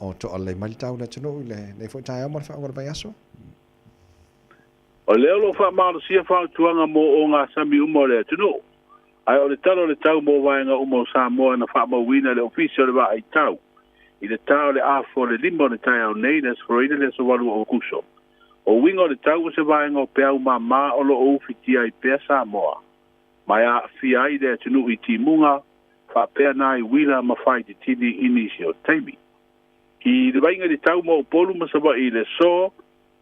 o to le mai tau le tunu le foi tai mo fa ngor bayaso o le lo fa malo sia fa tuanga mo o nga sami umo le tunu ai o le talo le tau mo vai nga umo Samoa na fa mo wina le official va ai tau i le tau le afo le limo le tai au nei nes froide le so walu o kuso. O wingo le tau se vaenga o pea umama o lo o fitia i pea Samoa. Mai a fia i le tunu i timunga, fa pea na i wila ma fai te tini inisi o teimi. Ki le vainga le tau mo o polu ma saba i le so,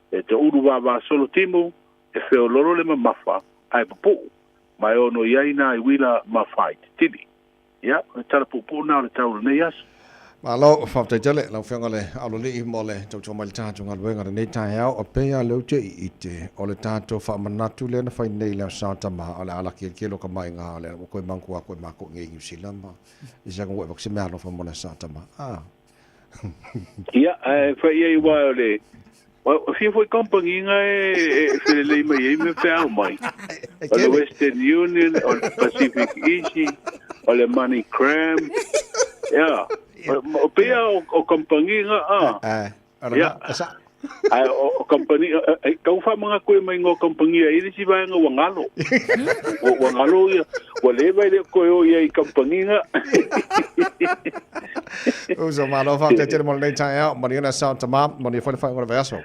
e te uru wa solo timu, e feo loro le ma mafa, ai pupu. Mai ono iai na i wila ma fai te tini. Ia, le tala pupu na le tau le nei asu. Malo fa te tele la fianga le alo le mole to mai tatu ngal wenga nei tai au o pe a lo te ite o le tato fa manatu le na fai nei le santa ma ala ala ki lo ka mai nga le ko manku ko ma ko ngi New Zealand ma isa ko wa se me alo fa mona santa ma ia fa ia i wa Fia foi kompanginga filelei mai me fea mai. O le Western Union, o le Pacific Easy, o le Money Cram. Yeah. O pea o kompanginga Yeah. O company kau fa mga ko mai ngo company ai si ba ngo wangalo. Wangalo ya. Wale ba le ko yo ai company nga. Uso malo fa te mo nei tai out, mo na sound tamam, mo ni 45 ngora verso.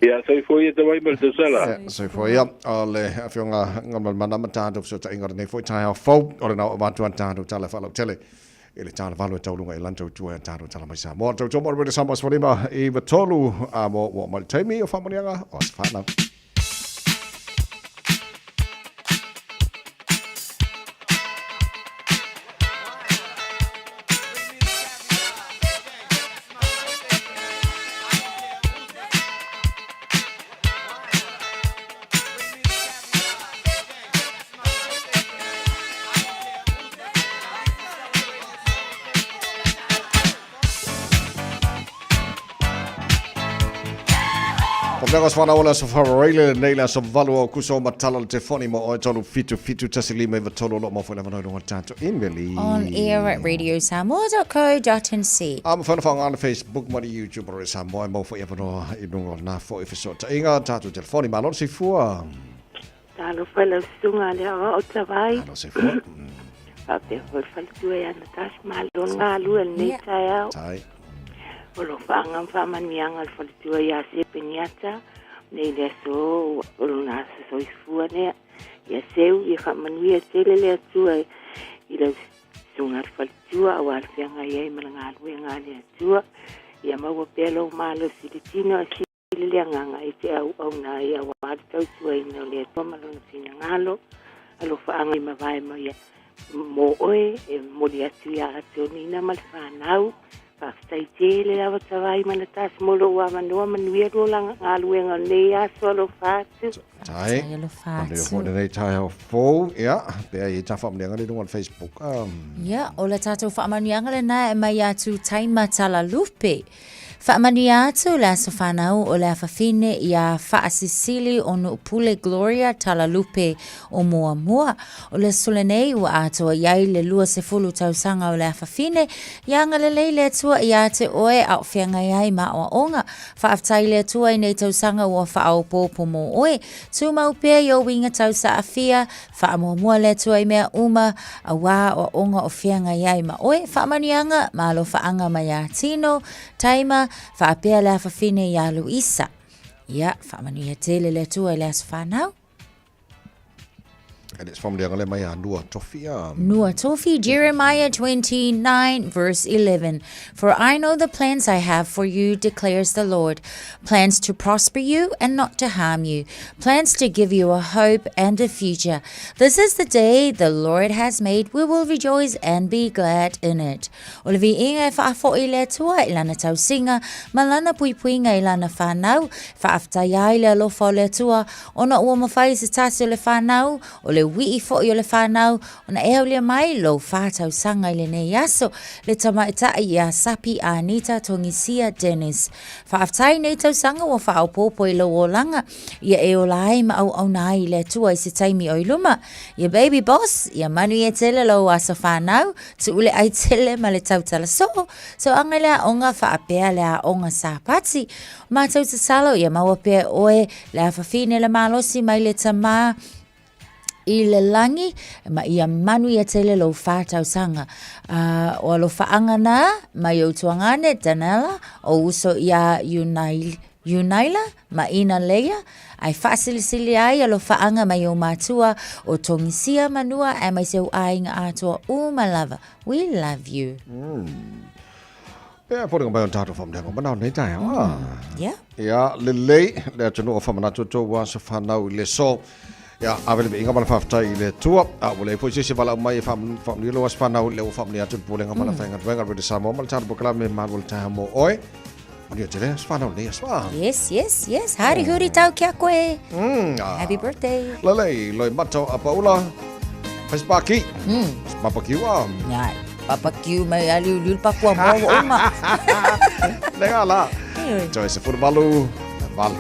Ja, so foi te vai mal te sala. So foi ole afionga ngamal manamata do so ta ingora nei foi tai out fo, ora na ba tu anta do tala fa lo tele. Ele tana valu taulunga elanto tua taro tala mai sa. Mo to mo re samos forima I tolu a mo mo taimi o famonianga o fana. Nagos whana ola so whareile neila so valu o kuso matala te whoni mo o tolu fitu tasili me vatolo lo mo whana whanau runga tātou inbeli. On air at radiosamoa.co.nz. Whanawhanga on Facebook, mari YouTube, or Samoa, mo fo iwano inungo na fo ifiso ta inga tātou te whoni malon si fua. Talo whala sunga lea o tawai. Talo si fua. Pape hoi whaltua ya na tas malon ngā lua nei tai au. Tai. Olo whaangam whamanianga whalitua ia se peniata, nei lea so, olo nasa so isfua nea, ia seu, ia whamanuia tele lea tua, I lau sungar whalitua, a wala whianga iei malanga alue ngā lea tua, ia maua pelo malo silitino, a sili lea nganga I te au na ia wala tau tua ina lea tua malona sina ngalo, alo whaanga I mawai mo ia, mo oe, mo lea tuia ato nina malwhanau, Pastai tele lava tawai mana tas molo wa manua manuia ro lang ngaluenga nei aso lo fatu. Tai. Mo nei tai ho fo, ja, pe ai ta fam nenga ni on Facebook. Ja, ola tato fa manuanga le na mai atu taima tala lupe. Whaamani atu la sofanau o la whawhine ia whaasisili o no upule Gloria tala lupe o mua mua. O le solenei ua atua iai le lua se fulu tausanga o la whawhine ia ngalelei le atua ia te oe au whianga iai ma o onga. Whaaftai le atua I nei tausanga ua whaau pōpo mo oe. Tu maupea I o winga tausa a fia, whaamua mua le atua I mea uma a wā o onga o whianga iai ma oe. Whaamanianga ma lo whaanga mai a tino, taima, Whaapea la whawhine ia Luisa. Ia, whaamanuia tele le tua I le aswhanau. And it's from the Angalemaya Nua Tofi. Nua Tofi, Jeremiah 29, verse 11. For I know the plans I have for you, declares the Lord. Plans to prosper you and not to harm you. Plans to give you a hope and a future. This is the day the Lord has made. We will rejoice and be glad in it. O le vi inga e whaafo I le tua I lana tausinga, malana puipuinga I lana whanau, whaaftai ai le alofa o le tua, ona ua mawhai se tasi o le whanau, o le wii fo I le whanau, ona eo le mai lo whātau sanga I le nei aso, le tamaita I a Sapi a Anita Tongisia Dennis. Whaaftai nei tau sanga wa whaau pōpo I lo o langa, ia eo lai ma au nai le tua I se taimi o iluma. Ia baby boss, ia manu I tele lo aso whanau, tu ule ai tele ma le tautala so anga lea onga whaapea lea onga sa pati. Ma tau te salo, ia maua pea oe, lea whawhine le malosi mai le tamaa, I le langi, ma ia manu ia tele lo whātau sanga. O lo whaangana, mai o tuangane, Danela, o uso ia Unaila, ma ina leia, ai whaasilisili ai a lo whaanga mai o mātua, o tongisia manua, e mai seu ainga atua umalava. We love you. Yeah, putting about data from them, but now they die. Yeah. Yeah, Lily, let you know from another to was a fan now, so. Ya, avele inga mana whaftai le tua, wale poisi se wala mai from the lowest whanau leo family atu pūlenga mana whainga wenga rede Samoa, mal tāra pukala me marwal taha mo oi. Nia tere, whanau nei aswa. Yes. Hari huri tau kia koe. Happy birthday. Lalei, loi matau apa ula. Paspaki. Papaki wa. Ngai, papaki mai aliu liul pakua mo oma. Nenga la. Toi se furvalu. Valu.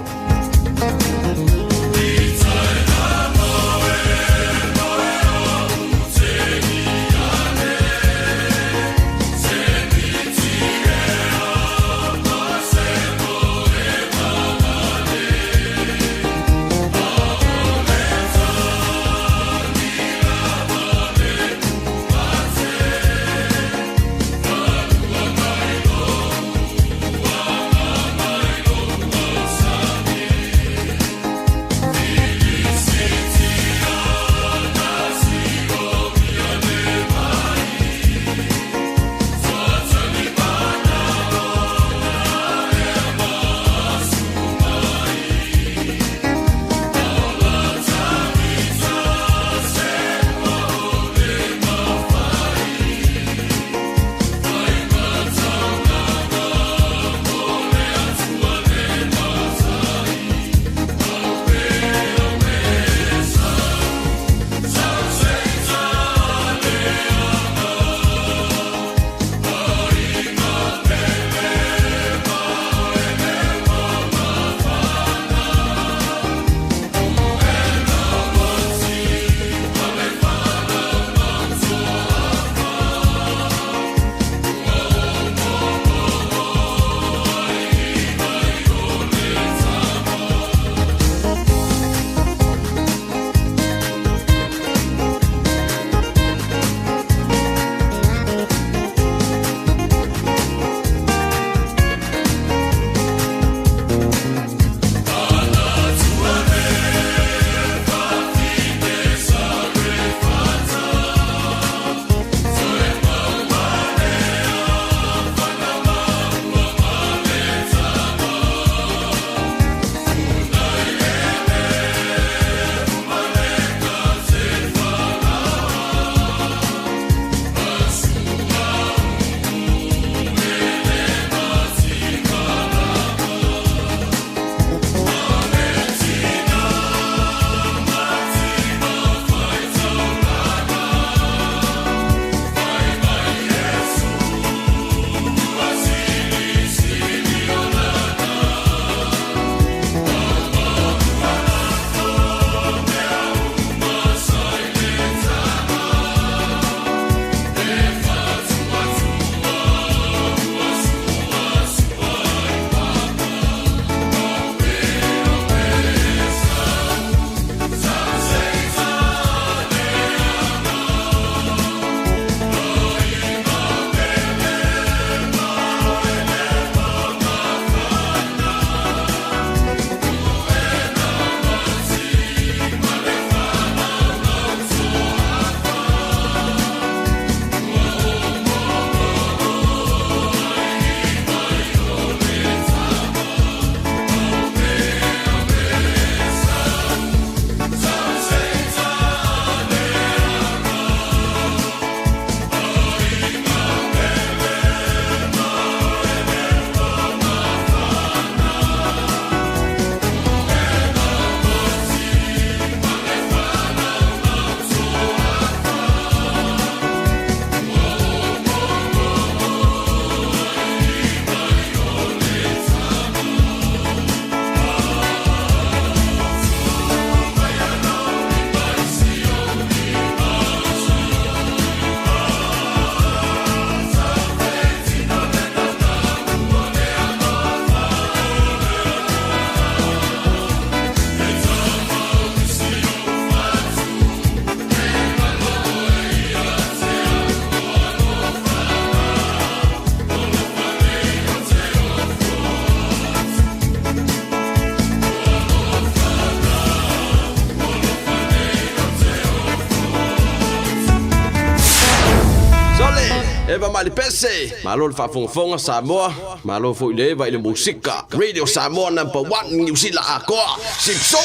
Eva Malipese, Malol Fafonfonga Samoa, Malo Foileva ile musika, Radio Samoa #1 New Zealand Akoa, Simpson.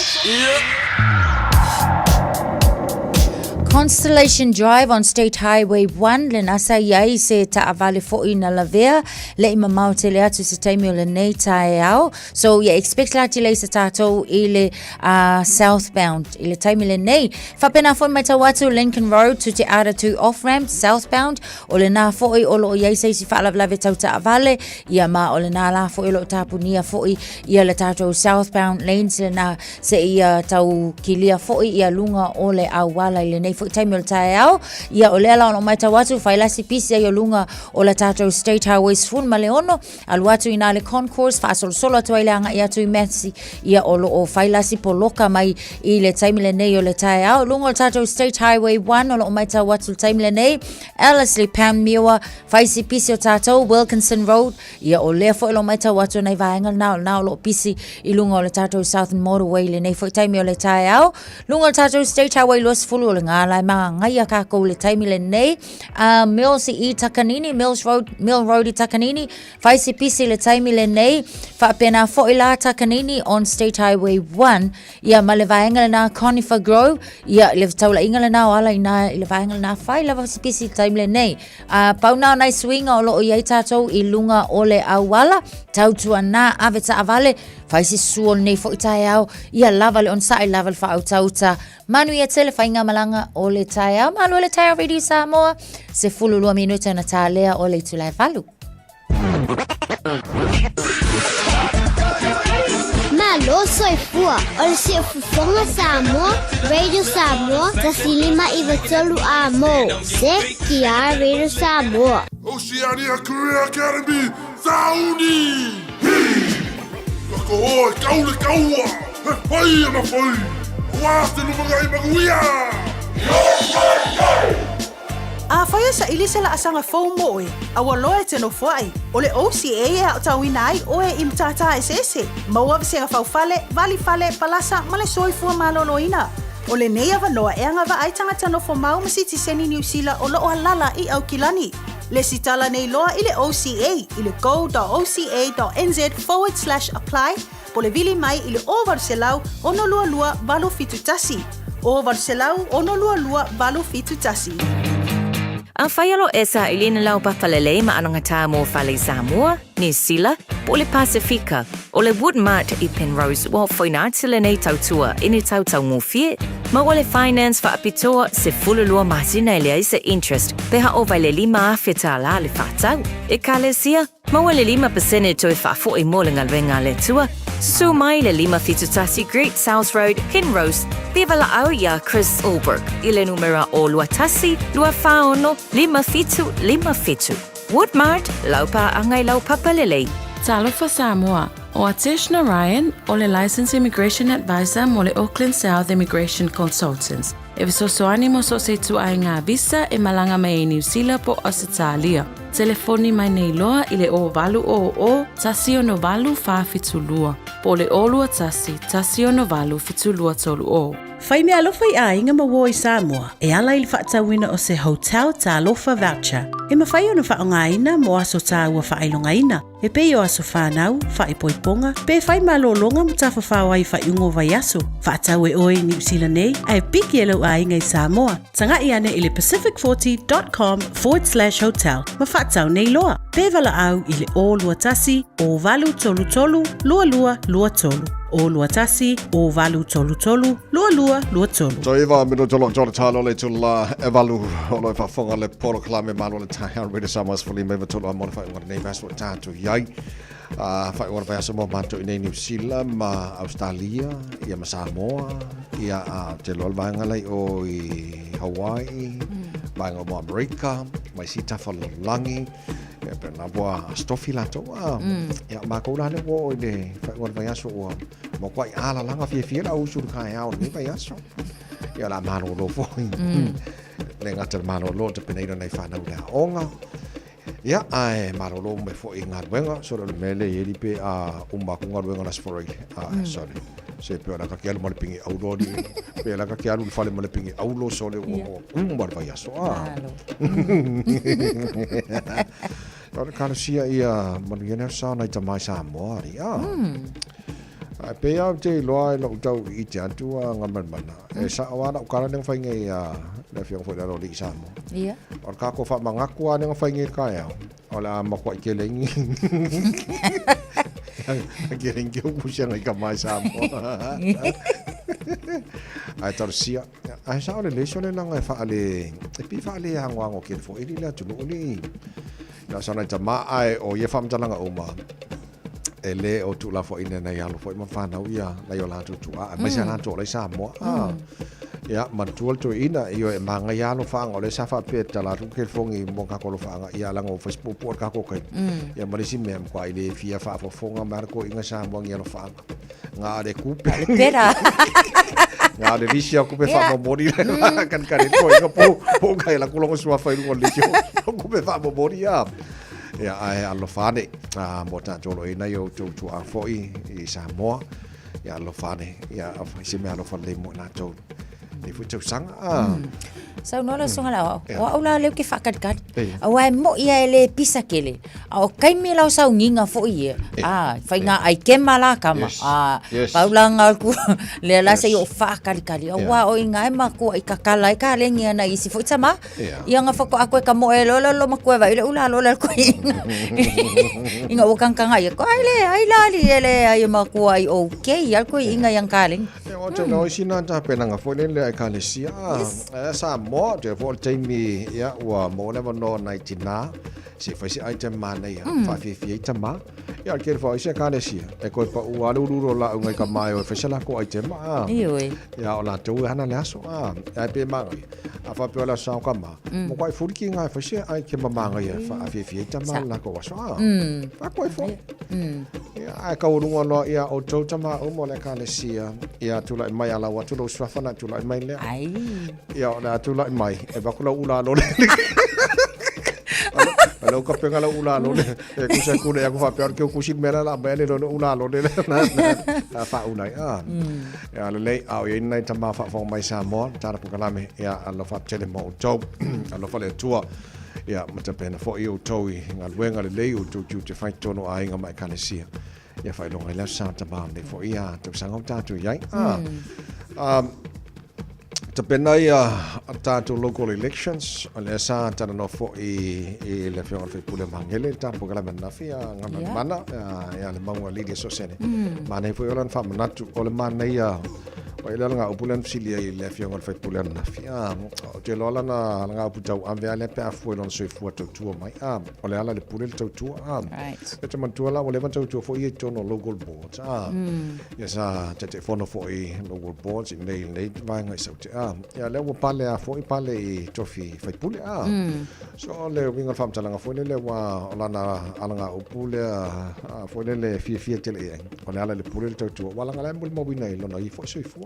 Constellation Drive on State Highway 1 le nasa iai se taavale fo'i na lavea le ima maute le atu se taimi o le nei tae au. So expect lati le se tatou i le southbound i le taimi le nei. Whapena fo'i mai tawatu Lincoln Road to te ara tu off-ramp southbound o le nā fo'i o lo iai se si whaalavlave tau taavale ia ma o le nā la fo'i lo tapunia fo'i ia le tatou southbound lanes le nā se ia tau kilia fo'i ia lunga o le awala i le nei fo'i taimi o le tae au ia o le ala o mai tawatu whailasi pisi ia lunga o le tatou State Highways fun ma le ono alu atu ina le concourse whaasolo solo atu ai le anga ia tu i Messi ia o lo o whailasi poloka mai i le taimi le nei o le tae au lunga o le tatou State Highway 1 o lo mai tawatu le taimi le nei Ellerslie Pam Miwa whaisi pisi o tatou Wilkinson Road ia o lea fo'i lo mai tawatu nei vaenga na o lo pisi i lunga o le tatou Southern Motorway le nei fo'i taimi o le tae au lunga o le tatou State Highway luas fulu o le ngala ma ngai ka ko le taimi le nei Mills i Takanini Mill Road i Takanini faisi pisi le taimi le nei fa pena fo ila Takanini on State Highway 1 ia male vaenga na Conifer Grove ia le taula inga na wala ina le vaenga na fai la faisi pisi taimi le nei pauna na swinga o lo ia tatou i lunga o le awala tautua na aveta avale faisi suol nei fo itai au ia lava le on sai level fa au tauta manu ia tele fainga malanga o le tai au malu le tai Radio Samoa se fululua minuta na talea o le tulai valu Malo soy fua o se fufonga Samoa Radio Samoa tasilima ivatolu amo se kia Radio Samoa Oceania Career Academy Saudi Ko oi kaule kaua Hai na foi Waste no magai maguia A whaia sa ili se la asanga fau mo e, a waloe te no whai. O le OCA e au tawina ai o e imtata e sese. Maua visenga fau fale, vali fale, palasa, male soifua maloloina. O le nei avanoa e anga wa aitanga tano fo mau masiti seni New Zealand o loo halala i au kilani. Le sitala nei loa i le OCA, i le go.oca.nz/apply, po le vili mai i le o varselau o no lua lua valo fitu tasi. O varselau o no lua lua valo fitu tasi. Ang whaialo esa ilina lau papalelei maanangata mo Whale Samoa, New Zealand, po le Pasifika, o le Woodmart i Penrose wa whainatile nei tautua ini tautau ngofie, ma wale finance whaapitoa se fululua masina ilea se interest, peha o vai le 5 awhita la le whatau. E ka le sia, ma wale 5% to e whaafo i molenga wenga le tua, su mai le 5 fitutasi Great South Road, Penrose, Bevala au ia Chris Ulberg, ile numera o luatasi, lua whaono, 5 fitu. Woodmart, laupa angai lau papalelei. Talofa Samoa, o Atish Narayan, o le Licensed Immigration Advisor mo le Auckland South Immigration Consultants. E visosoani mo so se tu ai ngā visa e malanga mai New Zealand po Australia. Telefoni mai nei loa i le o valu o tasi o no valu whawhitulua. Po le olua tasi o no valu fitulua tolu o. Whai mea alofa i a inga mawo i Samoa, e ala i whaatawina o se hotel ta alofa voucher. E mawhai ono whaongaina mo aso ta ua whailongaina. E pe o aso whanau, whaipoiponga, pe whai malolonga mo ta whawhawai whaiungo vai aso. Whaatau e oi New Zealand nei, ai piki e lau a inga i Samoa. Tanga i ane i le pacific40.com/hotel. Ma whaatau nei loa. Pe vala au i le o lua tasi, o valu tolu tolu, lua lua lua tolu. O lua tasi, o valu tolu tolu, lua lua lua tolu. So iwa minu tolo talo le tulla evalu olo fa fonga le polo klame malo le taha rede samas fuli meva tolo amon fa ngor nei baso tatu yai. Fa ngor fa samo manto in New Zealand ma Australia ia ma Samoa ia te lol vanga lai o i Hawaii vanga mo America mai sita fa langi e per na boa stofi la to ia ma ko la le wo de fa ngor fa yaso mo kwai ala langa fie la usu kai au ni fa yaso ia la malo lo fo le ngata malo lo te peneiro nei fa na ula onga ia ai marolo me fo inga wenga so le mele yeli pe a umba kunga wenga las foroi sorry se pe la ka kialo mo le pingi aurori pe la ka kialo fale mo le pingi aulo so le umba va yaso ora ka sia ia mo yena sa na ta mai sa mo ia Pe au te loa lo tau I te atua ngaman mana. E sa awana ukara neng whainga le fiong fo lo li Samoa. Ia. O ka ko fa mangaku neng whainga ka ya. O la makwa I kelengi. Kelengi ki uku siang I ka mai Samoa. Ai tar sia. Ai sa ole le so le langa fa ale. E pi fa ale hangwa ngo ke fo ili la tu no li. Na sana tama ai o ye fam talanga uma. Ele o tu la fo ina na ya lo fo ma fa na ia la yo la tu a ma sa na to le Samoa ya man tu to ina yo e manga ya lo fa ngole sa fa pe ta la tu ke fo ngi mo ka ko lo fa nga ia la ngo Facebook por ka ko kai ya ma si mem kwa ile fia fa fo fo nga mar ko inga Samoa ngi lo fa nga de ku pe pera nga de lisia ku pe fa mo mori kan ka de ko inga po kai la ku lo so fa ngo le ku pe fa mo mori ya ya ai allo fane mo ta jolo ina yo tu a foi I Samoa ya allo fane ya si me allo fane mo na to ni fu tu sang Sau nola sunga la o la le ke whakakat awai mo ia ele pisa kele o kaimi lau sau nginga fo ia whainga ai ke mala kama paulanga ku le la se o whakalikali awa o inga e maku ai kakala I ka lengi ana isi fo itama ia nga whako ako e ka mo e lola lo makua vai le ula lola ko inga o kankanga ia ko ai lali ele ai makua ai okay ia ko inga yang kaling o te no sina ta penanga fo le ai ka le sia sa mo te fo te mi ya wa mo le no 19 si fa si ai te mana ya fa fi te ma ya ke fo si ka le sia e ko pa u alu ru la ngai ka mai o fa sala ko ai te ma ya o la tu hana le aso ai pe ma a fa pe la sa ka ma mo ko fu ki ngai fa si ai ke ma ma ya fa fi te ma la ko so fa ko fo ya ai ka ru no ya o to te ma o mo le ka le sia ya tu la mai ala wa tu lo swa fa na tu la mai le ai ya na tu la mai e ba ko la ula lo alo ka penga la ula lo e ku sa ku ne ku fa pe ke ku sit mera la ba le lo ula lo na fa una ya le au ye nai tama fa fo mai Samoa ta pu kala me ya alo fa tele mo to alo fa le tua ya mata pena fo io to I ngal wenga le u tu tu te fa tono ai nga mai kalesia ya fa lo ngai la sa ta ba le fo ya tu sang ta tu yai te pena ia tātou local elections o le sa tana no fo I le whionga whi pule mangele tāpo kala mana whia ngana mana ia le maunga Lydia Sosene mana I fo I olan wha manatu o le mana ia o I langa upulan fsilia I le whionga whi pule mana whia o te lola na langa upu tau amvea le pea fo ilon soi fua tautua mai o le ala le pule le tautua e te mantua la o le tautua fo I tono local boards ia sa te fono fo I local boards I nei vanga I saute ya le pale a foi pale I tofi fai pule so le winga fam talanga foi le wa lana alanga upule foi le fi tele o le ala le pule le tu wala ngala mbul mo bina I lona I foi so fu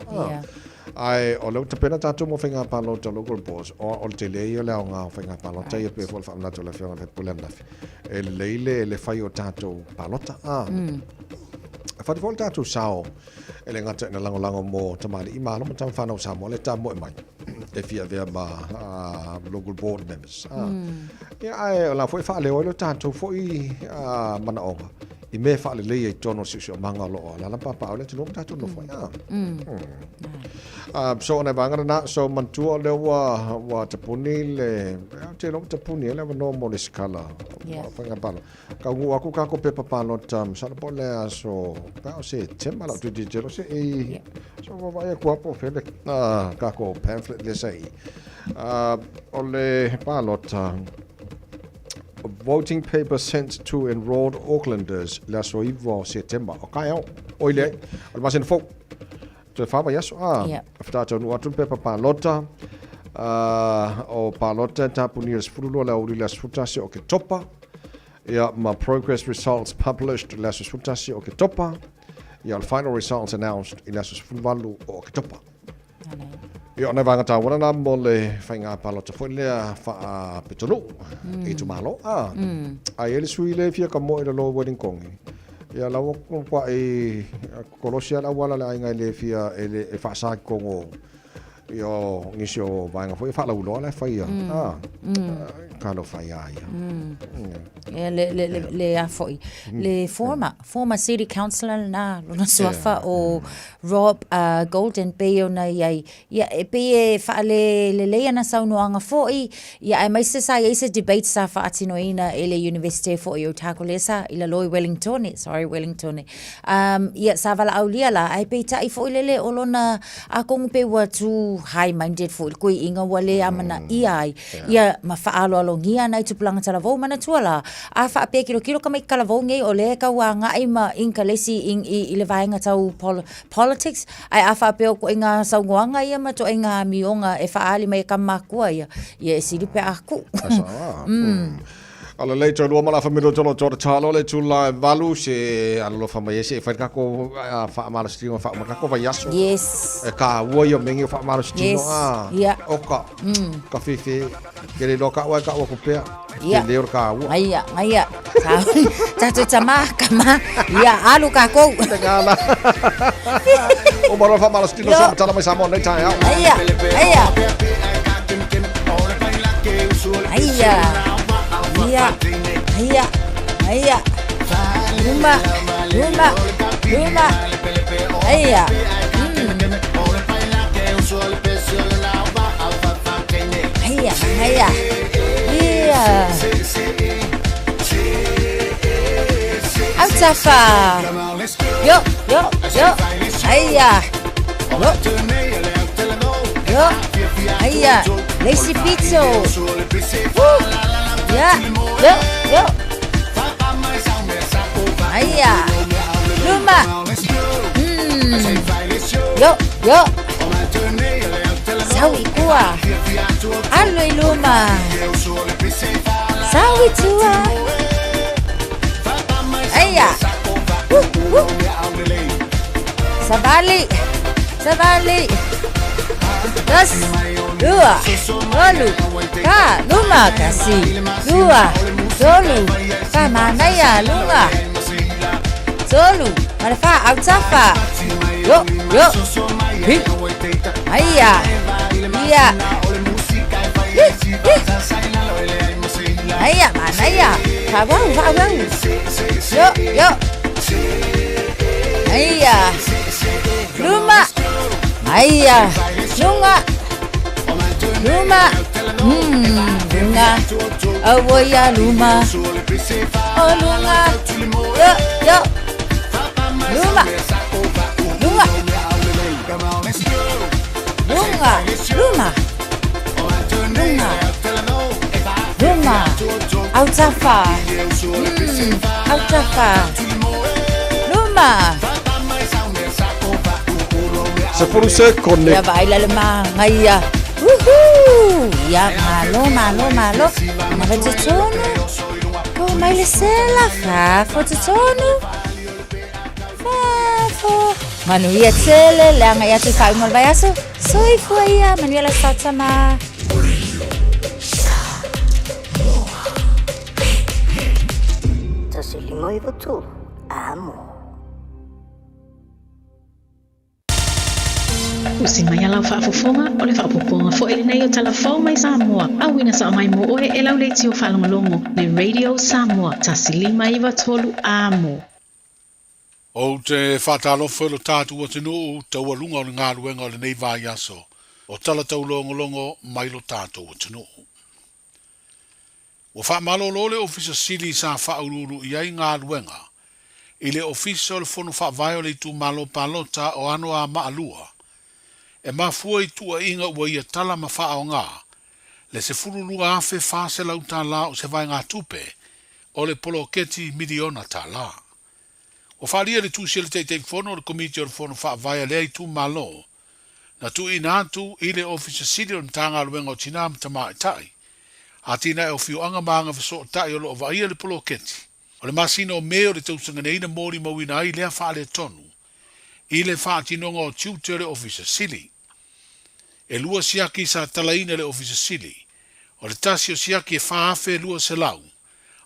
ai o le tapena tatu mo finga palo to local boss o te le yo le nga finga palo te pe fol fam na to le finga pule na le fai o tatu palota fa di volta tu sao ele ngata na lango mo tamali I malo tam fa no Samoa le tam mo mai e fia vea ba local board members ya ai la foi fa le o tanto foi mana onga I me fa le I tono si manga lo la papa o le tino tanto no foi so na banga na so mantua le wa tapuni le te lo tapuni le no mo le skala fa nga palo ka ngu aku ka ko pe papa lo tam sa po le aso pa o se tema la tu di jelo se so va ya kwa po fele ka ko pamphlet le sai o le palo tam voting paper sent to enrolled Aucklanders la soivo September okay o ile al masen fo te fama yaso after to no atun paper palota o palota tapunias frulo la uri la sfutasi o ke topa ya ma progress results published la sfutasi o ke topa ya final results announced in la sfutvalu o ke topa Yo na vanga tawana na mole fainga palota foi le fa petolo e tu malo ai ele sui le fia ka mo lo wedding kongi ya la ko kwa e kolosia la wala la inga le fia ele e fa sa kongo Yo ngisho banga foi fala ulo la fai kind of fai le a foi le former city councillor na lona suafa o Rob Golden Bay ona ia e pe fa le ana saunoanga foi ia e mai se sa ese debate sa fa atinoina ele university foi o takolesa ila loi Wellington ia sa vala aulia la ai pe tai foi le olona a kong pe watu high-minded for koi inga wale amana ia ma faalo alongia nai tupulanga talavou mana tuala a fa pe kilo ka mai kalavou ngai ole ka wanga ai ma inka lesi i le vainga tau politics ai a fa pe ko inga saungoanga ia ma to inga mionga e fa ali mai ka makua ia e sili pe aku Ala later lo mala familo tolo tolo chalo le chula valu se ala lo famaya se fa ko fa mala stringo fa ma ko vayaso yes e ka wo yo mengi fa mala stringo oka ka fifi kele lo ka wa ko pe ia le ka wo ia ta chama kama ia alu ka ko ngala o mala fa mala stringo sa tala mai samo nei tai Iya. Rumah. Iya. Iya. Altafa. Yo. Iya. Yo. Iya. Lazy pizza. Ya. Yo. Iya. Luma. Yo. Sawi kuah. Aloi luma. Sawi tua. Iya. Sabali. Das. Dua. Lalu. Ka. Luma kasih. Dua. Zolu. Ka mana ya luma? Zolu. Malafa. Autafa. Yo. Iya. Iya, mana ya? Fawau. Yo. Iya. Luma. Iya. Luma. Lunga. Awoya luma. Oh lunga. Yo. Luma. Autafa. Luma. Sepuluh sekon ya baila lemah ngaya. Ya malo. Mafatsono. Ko mai le sela fa fatsono. Manu ia tsele langa ya tu kai mal bayaso. Soi fuia Manuela Satsama. Tasilimo ivo tu. Amo. Usimaya lau whaafofonga o le whaapoponga fo ele nei o talafau mai Samoa. Awina sa mai mo oe e lau leiti o whalongolongo le Radio Samoa. Tasilima iwa tolu amo. O te whatalofo lo tātu o te nuu, tau alunga o le ngā ruenga o le nei vāi aso. O tala tau longolongo mai lo tātu o te nuu. O whaamalo le ofisa sili sa whaururu i ai ngā ruenga. I le ofisa o le fono whaavai o le tu malo palota o ano a maalua. E mafua i tua inga ua ia tala ma whaao ngā. Le se furulua afe whaase lau tā la o se vai ngā tupe. O le polo keti miliona tā la. O wharia le tūsia le teitei fono o le komiti o le fono whaavai le ai tu malo. Na tu ina atu i le ofisa sili o ntanga luenga o tinam tama tai. A tina e o fiu anga maanga fiso o tai o lo o vaia le polo keti. O le masina o meo le tausanga neina mori mawina ai lea wha le tonu. I le wha tinonga o tiute le ofisa sili. E lua siaki sa talaina le ofisa sili. O le tasi o siaki e wha afe lua se lau.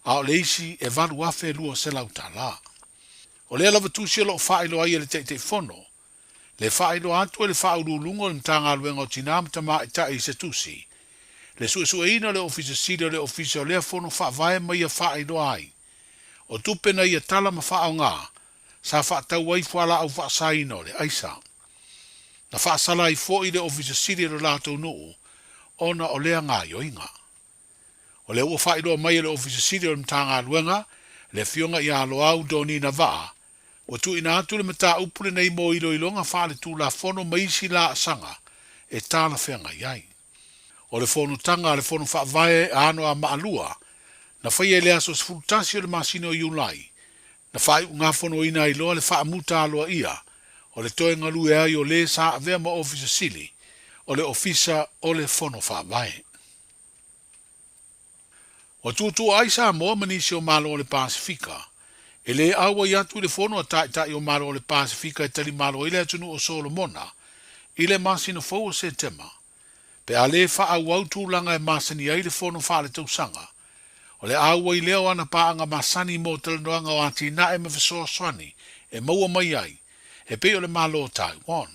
A o le isi e valu afe lua se lau ta la. O le alava tūsia lo wha ilo ai le teitei fono. Le whaero atu le whaurulungo le mtanga luenga o tinam tama ita i se tusi. Le su eina le ofisa sida le ofisa o lea fono whaavae mai a whaero ai. O tupena i a tala ma whaao ngā, sa whaatau wai whala au whaasaino le aisa. Na whaasala i fo i le ofisa sida le lato nuu, ona o lea ngā yoinga. O le ua whaero mai le ofisa sida le mtanga luenga, le fionga i alo au doni na waa, o tu ina atu le mata upule nei mo ilo ilonga whaale tu la fono maisi la asanga, e tāna whenga iai. O le fono tanga le fono whaavae ano a maalua, na whaia le aso sfultasi o le masino o Iulai, na whai ngā fono ina iloa le wha muta aloa ia, o le toe ngalu e ai o le sa avea ma ofisa sili, o le ofisa o le fono whaavae. O tu aisa mo manisi o malo o le Pasifika, e le awa i atu le fono a tai o malo o le Pasifika e tali malo i le atunu o Solomona, i le masino fau o se tema. Pe a le wha au au tūlanga e masani ai le fono wha le tausanga, o le awa i leo ana paanga masani mo talanoanga o ati na e mawhisoa swani, e maua mai ai, e pe o le malo o Taiwan.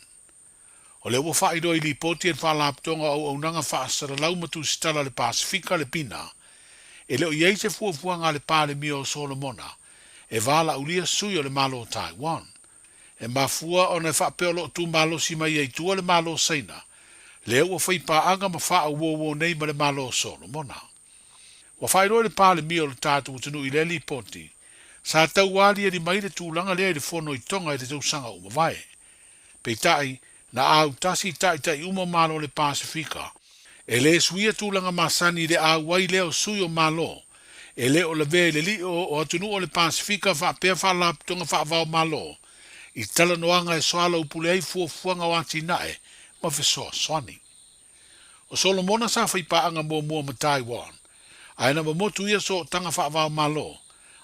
O le ua wha i roi li poti e wha laptonga au nanga wha asara laumatu sitala le Pasifika le pina, e leo iei se fuafuanga le pāle mio o Solomona, e vala ulia sui o le malo o Taiwan. E mafua o ne whapeolo tu malo si mai ei tua le malo o Seina, leo ua whaipaanga ma wha uowo nei ma le malo o Solomona. Wa whairoi le pāle mio le tātu utunu i leli poti, sa tau wali e di mai le tūlanga lea i le fono i tonga i le tausanga umawai. Peitai, na au tasi tai uma malo le Pasifika, e le suia tūlanga masani le a wai leo sui o malo, e le o le ve le li o atunu o le Pasifika wha pia wha laptonga wha vau malo, i tala noanga e soala upule ai fuafuanga wati nae, ma whesoa swani. O Solomona sa whaipaanga mua ma Taiwan, aina ma motu ia so tanga wha vau malo,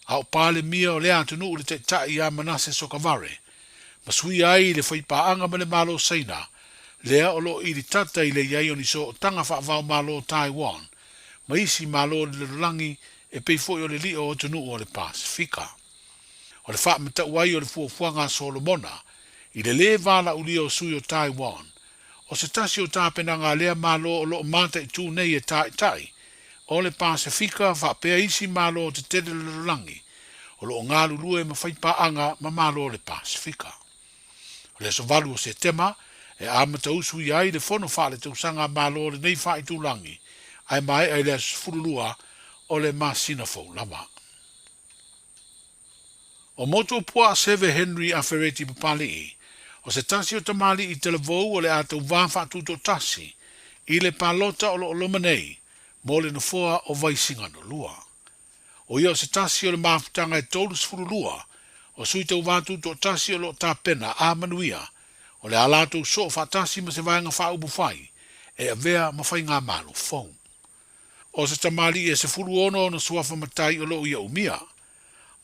a o pāle mia o le atunu o le te tai a Manase Sokavare, ma sui ai le whaipaanga ma le malo Seina, lea olo i li tata i le iai o ni so tanga whaavao malo Taiwan, ma isi malo le langi e pei foi o le li o tunu o le Pasifika. O le wha mta uai o le fuafuanga Solomona, i le vala uli o sui o Taiwan, o se tasi o tāpenanga lea malo o lo mata i tū nei e tai, o le Pasifika wha pea isi malo o te tere le langi, o lo ngālu lue ma whaipaanga ma malo o le Pasifika. O le so valu o se tema, e amata usu i ai le fono wha le tausanga malo le nei wha i tūlangi, ai mai ai le furulua o le masina fau lama. O moto pua Seve Henry a Ferretti papali i, o se tasi o tamali i televou o le atau wāwha tuto tasi, i le palota o lo lomanei, mo le nofoa o vaisinga no lua. O ia o se tasi o le mafutanga e tolus furulua, o sui tau wātu to tasi o lo tāpena a manuia, o le alato so fatasi ma se vaenga wha ubu whai, e a vea ma whai ngā malo fau. O se tamali e se furu ono na suafa matai o lo ia umia,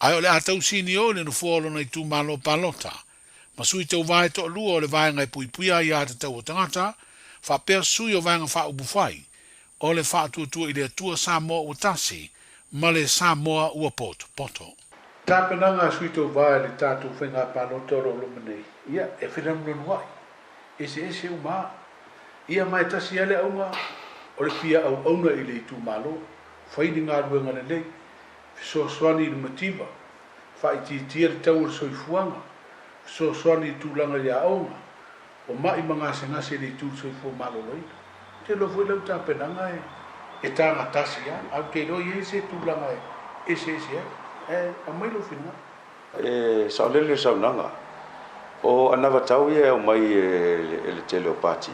ai o le atau sini o le no fuolo na i tu malo palota, ma sui tau vae to lua o le vaenga i puipuia i ata tau o tangata, wha pea sui o vaenga wha ubu whai, o le wha tua i le atua Samoa o tasi, ma le Samoa ua poto. Tāpenanga sui tau vae le tātu whenga palota o lo manei. Ia, e whenamuna nuai. Ese uma. Ia mai tasi ale aunga. O le pia au auna i le i tū malo. Whaini ngā ruenga le nei. Fiso swani i le mativa. Whai tia le tau le soifuanga. Fiso swani i tūlanga le aunga. O mai mangase ngase le i tū soifu malo loi. Te lo fui lau tāpenanga e. E tāna tasi ya. Au ke roi ese tūlanga e. Ese e. A mai lo fina. Saulele saunanga. O anava tau ia o mai le tele o pati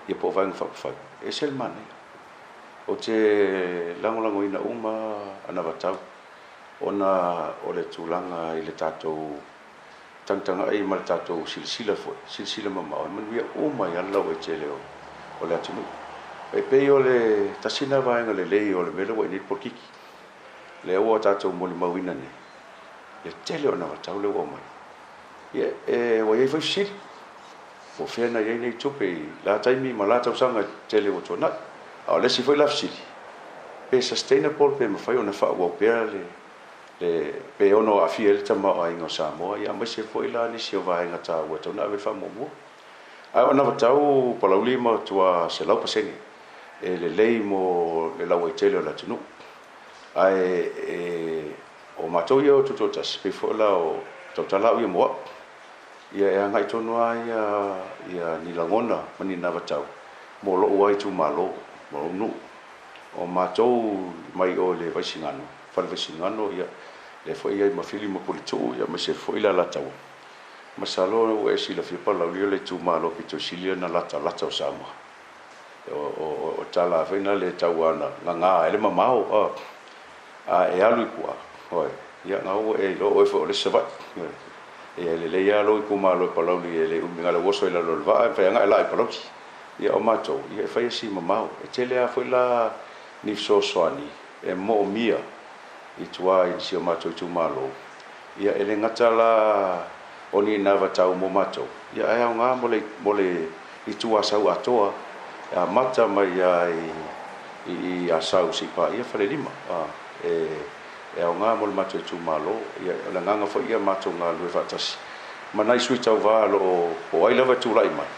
i po vang whakawhai. E sel mane. O te langolango ina uma anava tau. Ona o le tūlanga i le tātou tangtanga ai ma le tātou silsila foi. Silsila mamao. Manuia uma i alau e tele o le atinu. E pei o le tasina vaenga le lei o le mele wa init por kiki. Le ua tātou mo le mawina ne. Le tele o anava tau le ua mai. Ia, wa iei whaisiri. O whiana iei nei tupe i la taimi ma la tausanga tele o tōna. A o lesi whai lafsiri. Pe sustainable pe mawhai o na wha ua pēra le pe ono a fiel tama o ingo Samoa ia mai se foi la ni se vai nga ta wa tona ve fa mo ai ona tau po la ulima tua se lau paseni e le lei mo le lau itele la tunu ai o matou ia o tuto tas pe fo la o totala ia mo ia e ngai tonu ia ni langona mani na tau mo lo wai tu malo mo nu o matou mai o le vaisingano fa le vaisingano ia le foi ia ma fili mo politu ia ma se foi la la tau masalo o esi la fi pala le tu malo pito silia na lata o sama o tala fena le tauana nga ele mamao e alu kua oi ia nga o e lo o fo le sava e le ia lo ku malo pala le uminga le woso ila lo va fa nga ela pala ia o mato ia fa esi mamao e tele a foi la ni so soani e mo mia i tua i si o mato tu malo ia ele ngatala oni na vatau mo mato ia e nga mole i tua sau atoa a mata mai i asau si pa ia fale lima e nga mole mato tu malo ia la nga fo ia mato nga lu fatas manai sui tau va lo o ai lava tu lai mai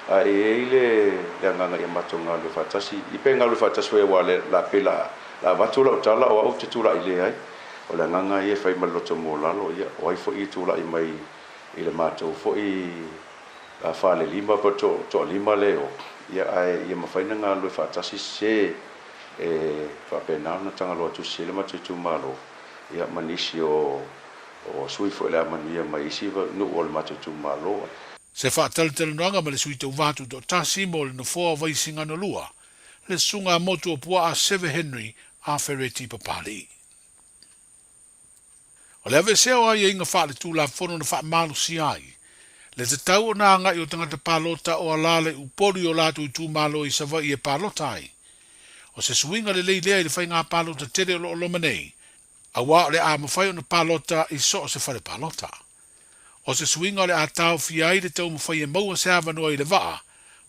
a ele la nga ia mato nga lu fatas i pe nga lu fatas we wale la pela la vatu la tala o te tu lai le ai o la nga ia fai maloto mo lalo ia o ai fo i tu lai mai i le matou fo'i a fale lima pa to lima leo ia ai ia mafaina nga lo fatasi se fa pena na tanga lo tu se le matou tu malo ia manisi o sui fo le mania mai si no o le matou tu malo se fa tel nanga ma le sui tu vatu do tasi mo le no fo vai singa no lua le sunga motu o pua a 7 Henry a fereti papali o le ave seo ai inga wha le tū la whono na wha malu si ai. Le te tau o nā ngai o tangata pālota o alale upori o lātu i tū malo i sawa i e pālota ai. O se suinga le lei lea i le whai ngā pālota tere o lo manei. A wā le a mawhai o na pālota i so o se whare pālota. O se suinga le a tau fi ai le tau mawhai e maua se avanua i le waa.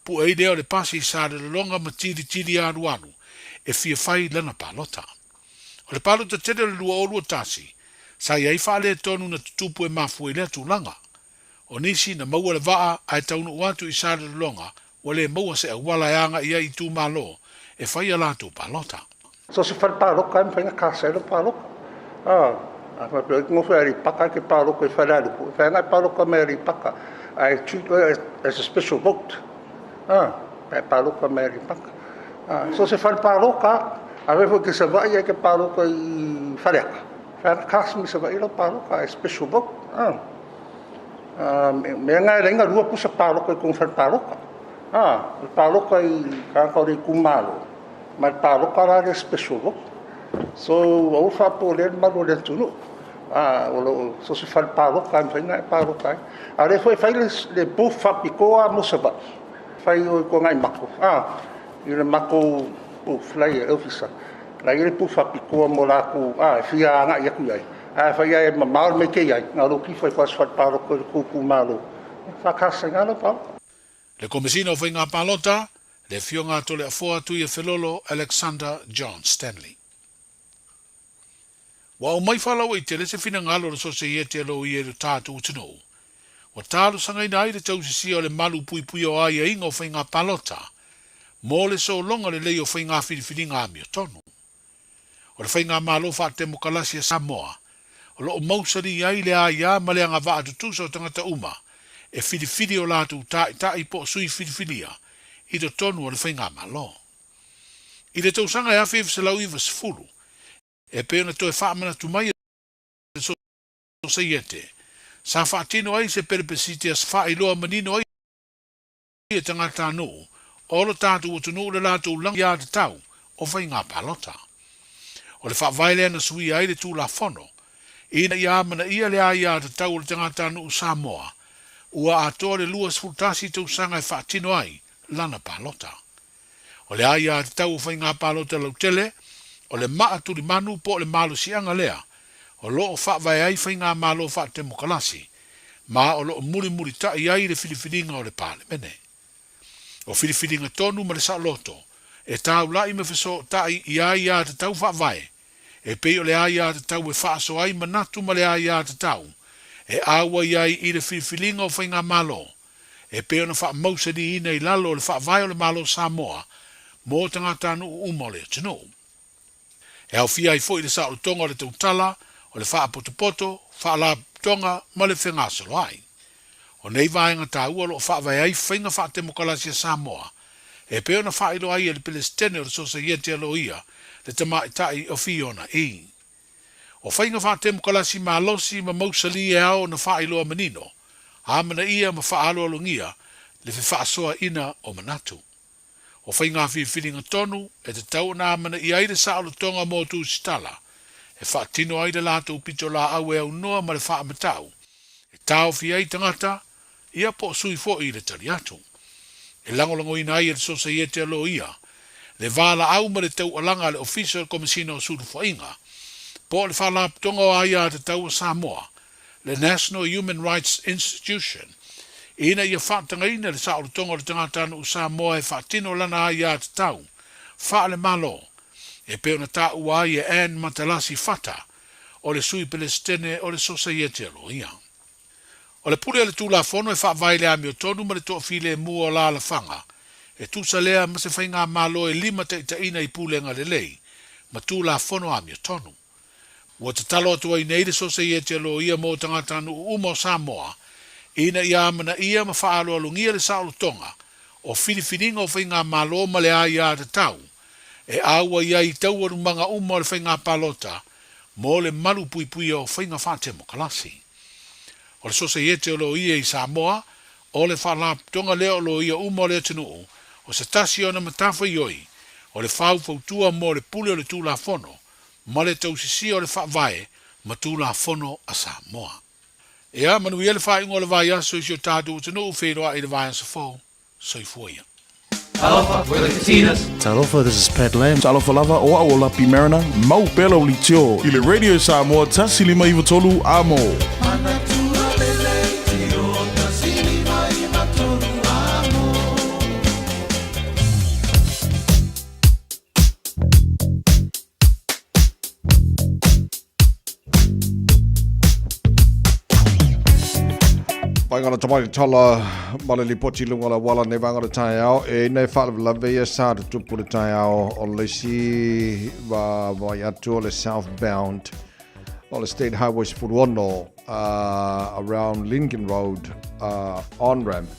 Pu ei leo le pasi i sa le longa ma tiri anu anu. E fia whai lana pālota. O le pālota tere o lua o lua tasi. Sa iai whaale tonu na tutupu e mafu i lea tūlanga. O nisi na maua le waa ai taunu watu i sāre longa o le maua se a wala yanga ia i tū malo e whai ala tū pālota. So se whare pāloka e mwhainga kāsele pāloka. A whare ngofu e ripaka ke pāloka e whare arupu. E whainga pāloka me ripaka. I treat it as a special vote. Pāloka me ripaka. So se whare pāloka a wefo ke sa vai e ke pāloka i whareaka. Whare kāsmi sa vai ilo pāloka e special vote. Mea ngai renga rua pusa pāloka i kong whare pāloka. Pāloka i kākauri kumalo. Ma pāloka rare special vote. So au whapo le maro le tunu. So se whare pāloka i whainga e pāloka i. A re fwoi whai le bu whapikoa musaba. Whai o i ko ngai mako. I le mako bu whlai e ofisa. La i le bu whapikoa mo laku. E whia anga i aku iai. Whai ai ma maor me kei ai. Ngā roki whai kwas whare pāloka i kuku malo. Whakasa ngā lo pāloka. Le komisina o whainga pālota, le fionga tole a fōa tui e whelolo Alexander John Stanley. Wa o mai whalau i te lese whina ngalo na so se ie te alo i e tātu utino. Wa tālu sanga ina i le tau si o le malu pui pui o ai e inga o whainga pālota, mō le so longa le lei o whainga whiriwhiri ngā mi o tonu. O le whainga malo wha te mokalasi a Samoa, o lo o mausari ai le a ia malea ngā vaa tutusa o tangata uma, e whiriwhiri o lātu tai po sui whiriwhiria, i to tonu o le whainga malo. I le tausanga e awhi se lau iwa sifuru, e peona to e whaamana tumai e so se iete, sa whaatino ai se peripesiti as wha iloa manino ai e tangata anu, o lo tātu o tunu le lātu langi a te tau, o whainga pālota. O le whaavaile ana sui ai le tū la whono, ina i amana ia le ai a te tau le tangata anu Samoa, ua atoa le lua sfultasi tau sanga e whaatino ai, lana pālota. O le ai a te tau o whainga pālota lau tele, o le maa turi manu po le malo sianga lea, o lo o whaavai ai whainga malo whaate mokalasi, ma o lo o muri tai ai le whiriwhiringa o le pāle mene. O whiriwhiringa tonu ma le sa loto, e tau lai me whiso tai i ai a te tau whaavai, E pei o le aia te tau e whaaso ai manatu ma le aia te tau. E awa iai i le whiwhilinga o whainga malo. E pei ona wha mausa di ina i lalo le wha vai o le malo Samoa. Mō te ngata anu umole tino. E au fia i fo i le sa o tonga o le tautala, o le wha poto, wha la tonga ma le whenga solo ai. O nei vaenga tā ua lo wha vai ai whainga wha te mokalasia Samoa. E pei ona wha ilo ai e le Palestine o le Society alo ia, le tamai tai o fiona i. O whainga wha te mukalasi ma losi ma mausali e ao na wha iloa manino, amana ia ma wha alo alungia, le wha soa ina o manatu. O whainga whiwhiringa tonu, e te tau na amana i aire sa alo tonga mō tū sitala, e wha tino aire lātou upito la au e au noa ma le wha amatau, e tāo fi ai tangata, ia po sui fo i le tari atu. E langolango ina ai e le Society alo ia, le vala au ma le tau alanga le Official Commissioner o Sudu Whainga, po le whala tonga o aia te tau o Samoa, le National Human Rights Institution, ina ia whaatanga ina le sao le tonga o le tangata o Samoa e whaatino lana aia te tau, wha le malo, e peo na ta ua ai e Anne Matalasi Fata, o le sui Palestine o le Society alo ia. O le pule le tūla fono e wha vai le ami o tonu ma le toa file mua o la la whanga, e tu sa lea ma se whainga malo e lima te ina i pūlenga le lei, ma tu la fono ami o tonu. Ua te talo atua i neire Society alo ia mō tangata anu umo Samoa, ina ia amana ia ma whaalo alungia le sao tonga, o whiniwhininga o whainga malo ma le aia te tau, e aua ia i tau arumanga umo le whainga palota, mō le malu pui pui o whainga whate mo kalasi. O le Society alo ia i Samoa, o le whala tonga leo lo ia umo le tinu, o se tasi ona matafa ioi, o le whau fautua mo le pule o le tūla fono, ma le tausisi o le whaavae, ma tūla fono a Samoa. Ea, manu ia le whaingo o le vai aso isi o tātu o tino uwhenua i le vai asa fō, soifuia. Talofa, we're the Katinas. Talofa, this is Pat Lam. Talofa lava o aola pi Mariner, mau pelo li tio. I le Radio Samoa, tasilima iwa tolu amo. Ngana tamai tala male li poti lunga la wala ne vanga tai ao e nei fa la veia sa tu pu tai ao o le si va ya to le southbound on the state highways for one around Lincoln Road on ramp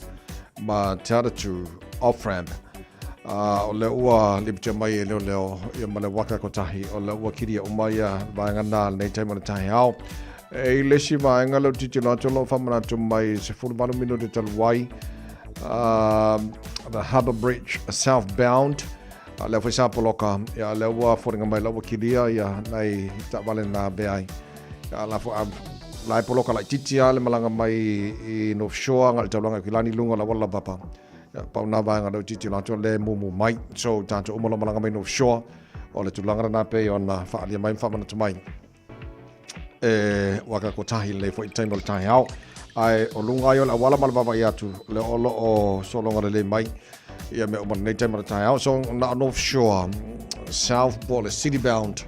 ma tada to off ramp o le ua lipte mai leo ia male waka kotahi o le ua kiria o mai va ngana nei tai mana tai ao e lesi vaenga lo titi no tolo famana to mai se fulu manu minuto tal wai the Harbour Bridge southbound le foi sa poloka ya le wa foringa mai lo kilia ya nai ta vale na beai ya la fo la poloka la titi ale malanga mai i North Shore ngal talanga kilani lunga la wala papa ya pa na vaenga lo titi no tolo le mumu mai so tanto umolo malanga mai North Shore o le tulanga na pe ona fa ali mai famana to mai waka kotahi le fo time le tai au ai o lunga yo la wala mal baba ya tu le olo o so longa le mai ia me o man time le tai au so na North Shore south border city bound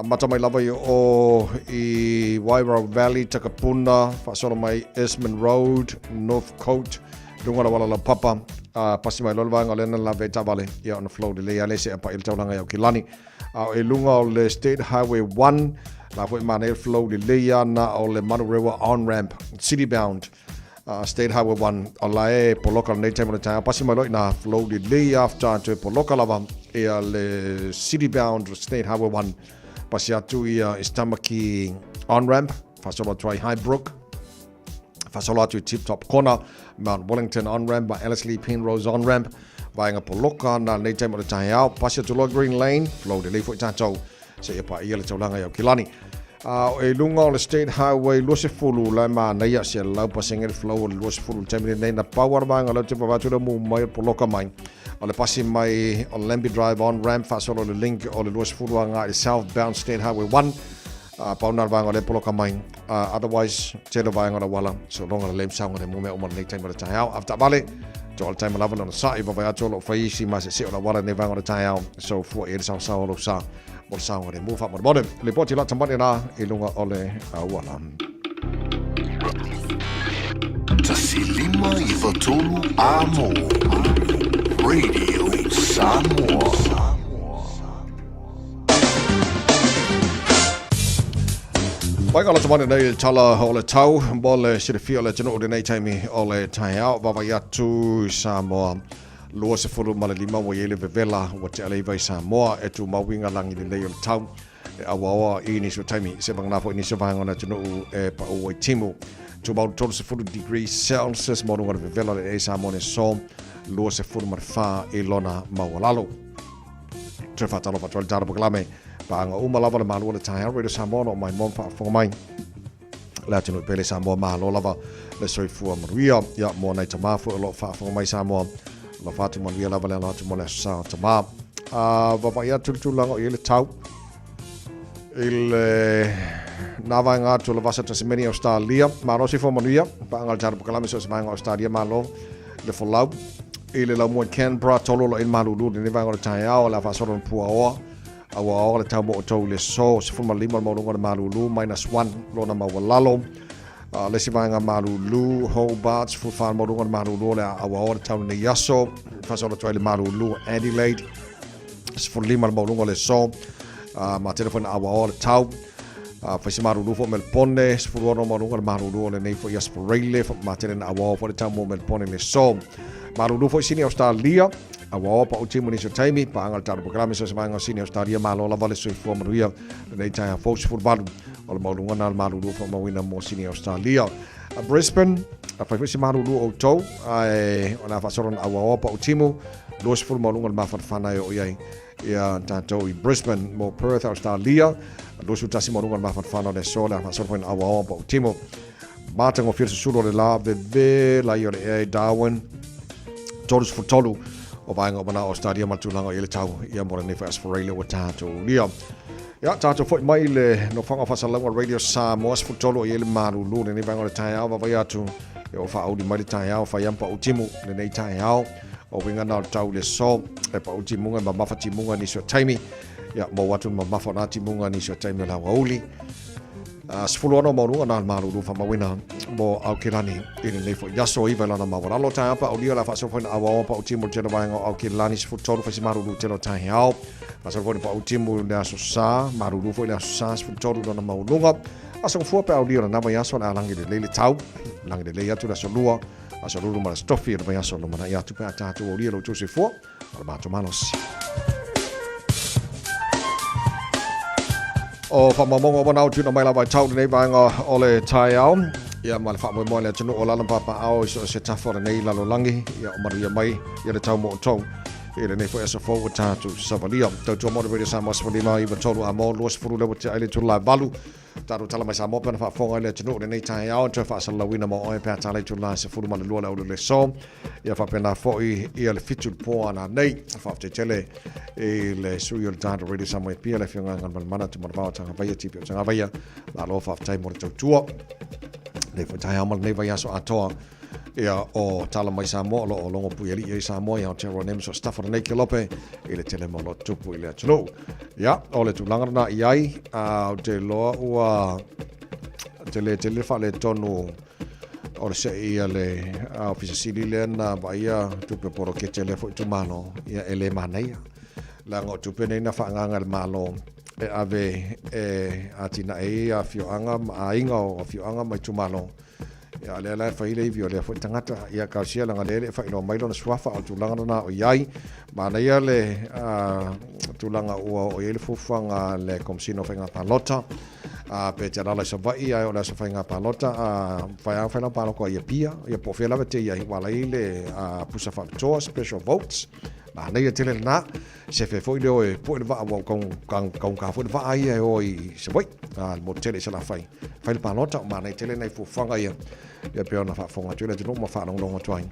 mata mai lava yo o I Wairau Valley Takapuna fa so mai Esmond Road North Coast lunga la wala la papa pasi mai lolva ngale na la veta vale ia on flow de le ale se pa il taulanga yo kilani e lunga o le State Highway 1 la foi mana flow le leia na o le Manu River on ramp city bound State Highway 1 ala e poloka nei time ta pasi mai na flow le leia after to poloka lava e le city bound State Highway 1 pasi atu ia Istamaki on ramp fasola try Highbrook fasola to Tip Top Corner Mount Wellington on ramp by Ellerslie Penrose on ramp vainga poloka na nei time ta au pasi to Green Lane flow le foi tanto se ia pa ia le taulanga ia kilani e lunga o le State Highway Losefulu la ma na ia se lau pa sengel flow o Losefulu temine nei na power manga la te pavatu le mu mai poloka mai o le pasi mai o Lambie Drive on ramp fa solo le link o le Losefulu anga i southbound State Highway 1 pa na vanga le poloka mai otherwise te le vanga la wala so longa le lem sanga le mu me o man nei time le tai au after vale to all time level on the side va vai atolo fa isi ma se o la wala nei vanga le tai au so for it sa o lo sa mo sa ngore mo fa mo mo le poti la tamani na ilunga ole awala Tasilima Ivatolu Amo Radio Samoa. Pai kala tamani nei tala ole tau mole sirifia le tino nei taimi ole taia baba yatu Samoa lua se fulu mala lima wa yele vevela wa te alei vai Samoa e tu mawinga langi le nei ole tau e awawa i ni so taimi se bangna fo ni so vanga na tino e pa o timu to about 12 degrees Celsius mo ngora vevela le Samoa ne so lua se fulu marfa e lona mawalalo te fatalo patol tara proklame Panga lava le malu le taia radio Samoa no mai mon fa mai la tino pele Samoa malo lava le soifua maruia ya mo nei tama fu lo fa mai Samoa lo fa tu maruia lava le la tu mo le sa tama va ya tu lango ile tau il nava nga tu la vasa tasimeni Australia ma no si fo maruia panga jar proklame so mai Australia malo le folau ile la mo Canberra tolo lo in malu ni va nga taia la fa so ron puao awa le tau mo tau le so se fuma lima mo ngona malulu -1 lona mawalalo le si vanga malulu Hobart fu fa mo ngona malulu le awa le tau ne yaso fa so le tau le malulu Adelaide se fu lima mo ngona le so ma telefon awa le tau fa si malulu fo Melbourne se fu lona mo ngona malulu le nei fo Australia fo ma telefon awa fo le tau mo Melbourne le so malulu fo sini Australia awa pa utimu ni so taimi pa angal taru programa so semanga sini Australia malo la vale so fo maruia nei tai fox football o le malu ngana malu do fo mawina mo sini Australia Brisbane fa fisi malu do o to ai ona fa soron awa pa utimu los fo malu ngana ma fa fana yo yai ia tanto i Brisbane mo Perth Australia los utasi malu ngana ma fa fana le so la fa soron awa pa utimu Martin o firse sulo le la de la yo e Darwin todos fo tolu o vainga mana o stadia matulanga ile tau ia mo ne fa Australia wa tato lia ya tato foi mai le no fanga fa salanga radio Samoa fu tolo ile maru lu ne vanga le tai ava vai atu o fa audi mai tai ava fa yampa utimu ne nei tai ava o winga na tau le so e pa utimu nga ma fa timunga ni so taimi ya mo watu ma fa na timunga ni so taimi la wauli sfuluano mo na maru lu fa mawina mo au kirani ile nei fo yaso iva lana mawara lo ta pa o lia la fa so fo awa pa o timu tena vanga au kirani sfu tolu fa si maru lu telo ta hao pa so fo pa o timu na so sa maru lu fo na sa sfu tolu na maulunga aso fo pa o lia na va yaso na langi de le tau langi de le ya tu la so lua aso lu ma stofi na yaso no mana ya tu pa ta tu o lia lo tu se fo ma to manos o fa mamongo bona tu na mai la vai tau nei vanga ole tai au ia mal fa mo le tunu ola lampa pa au so se ta for nei la lo langi ia o maria mai ia le tau mo tau ia nei fo eso fo ta tu savalia to mo de Samoa for di mai tolu amo los furu le te ale tu la valu taru tala mai Samoa pa fa fonga le tunu nei tai au to fa sa la wina mo o pa tala tu la se furu mal lo la le so ia fa pena fo ia le fitu po ana nei fa te tele e le suyo tanto radio Samoa pia le fianga ngal mana tu marva tanga vai tipi tanga vai la lo fa tai mo tu le fa tai amal nei vai aso atoa ia o tala mai Samoa lo longo puiali e Samoa ia te ro nem so staff nei kilope ile tele mo lo tupu ile tlo ia o le tulanga na iai a te lo ua tele fa le tonu o le se ia le office city le na vai tupu poro ke tele fo tu mano ia ele manai la ngo tupu nei na fa nganga le malo e ave atina e a fioanga a inga o fioanga mai tu malo ya le fa ile vi le fo tangata ya ka sia langa le fa ino mai lona swafa o tulanga na o yai mana ia le tulanga o ile fo fanga le komsino fanga palota pe te ala sa vai ia o la sa fanga palota fa na palo ko ia pia ia po fela vete ia wala ile pusa fa to special votes na ia tele na se fe foi le po le va con ka fo va ai o i se voi mo tele sa la fai le palota ma na tele na fo fanga ia pe ona fa fonga tele te no ma fa longo twai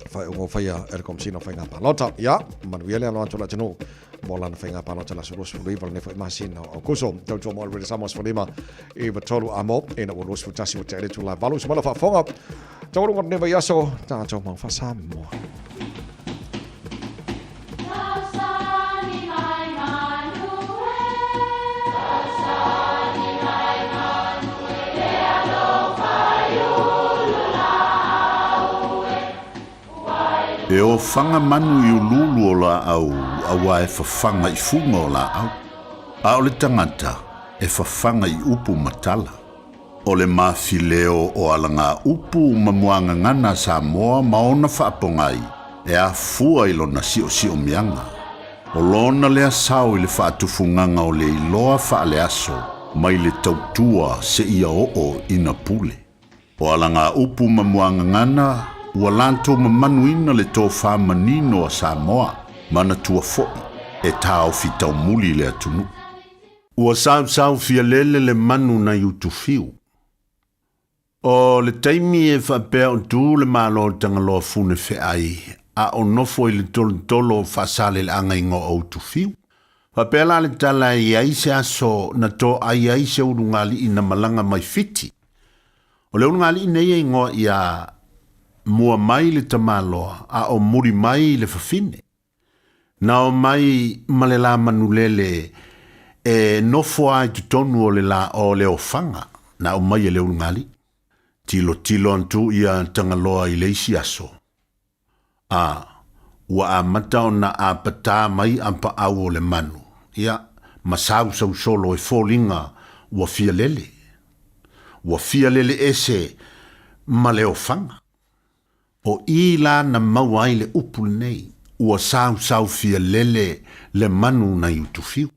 fa o fa ia el komsino fanga palota ya man viele ala tola teno molan fanga palota la solos fu rival ne fa masina o kuso to mo re samos for lima e batolo amo e na wolos fu tasi o tele to la valu so fa fonga to ro ne va yaso ta to ma fa samo E o whanga manu i ululu o la au, awa e whawhanga I funga o la au. A o le tangata e whawhanga I upu matala. O le mawhileo o alanga upu mamuanga ngana Samoa maona whaapongai e a fua I lona sio mianga. O lona lea sao I le whaatufunganga o le iloa whaale aso mai le tautua se ia o ina pule. O alanga upu mamuanga ngana ua lanto mamanuina le tō whamanino a Samoa mana tua foi e tāo fitau muli le atunu. Ua sau fia lele le manu na yutufiu. O le taimi e whapea o tū le malo o tangaloa fune ai a o nofo I le tolo whasale le anga ingo o tufiu. Whapea la le tala I aise aso na tō ai aise urungali ina malanga mai fiti. O le urungali ina ia ingoa ia mua mai le tamaloa a o muri mai le fafine. Na o mai malela manulele e nofo ai tutonu o le la o le ofanga na o mai e le urungali. Tilo antu ia tangaloa I leisi aso. Ua a mata o na a pata mai ampa au o le manu. Ia masau solo e fōlinga ua fia lele. Ua fia lele ese ma le ofanga. O ila na mawai le upu nei, ua sau fia lele le manu na yutufiu.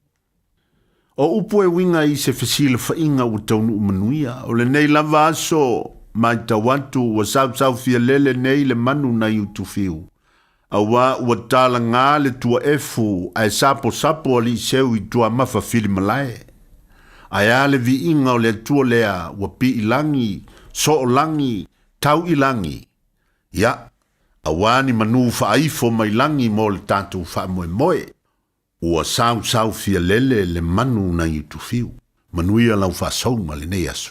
O upu e winga I se fesile whainga u taunu umanuia, o le nei lava aso mai tawatu ua sau fia lele nei le manu na yutufiu. Awa ua tala ngā le tua efu ai sapo ali seu I tua mafa fili malae. Ai ale vi inga o le tua lea ua pi ilangi, so langi, tau ilangi. Ia, awani manu whaifo mai langi mo le tātou wha moe. Ua sau fia lele le manu na yutufiu. Manuia lau wha sau ma le nei aso.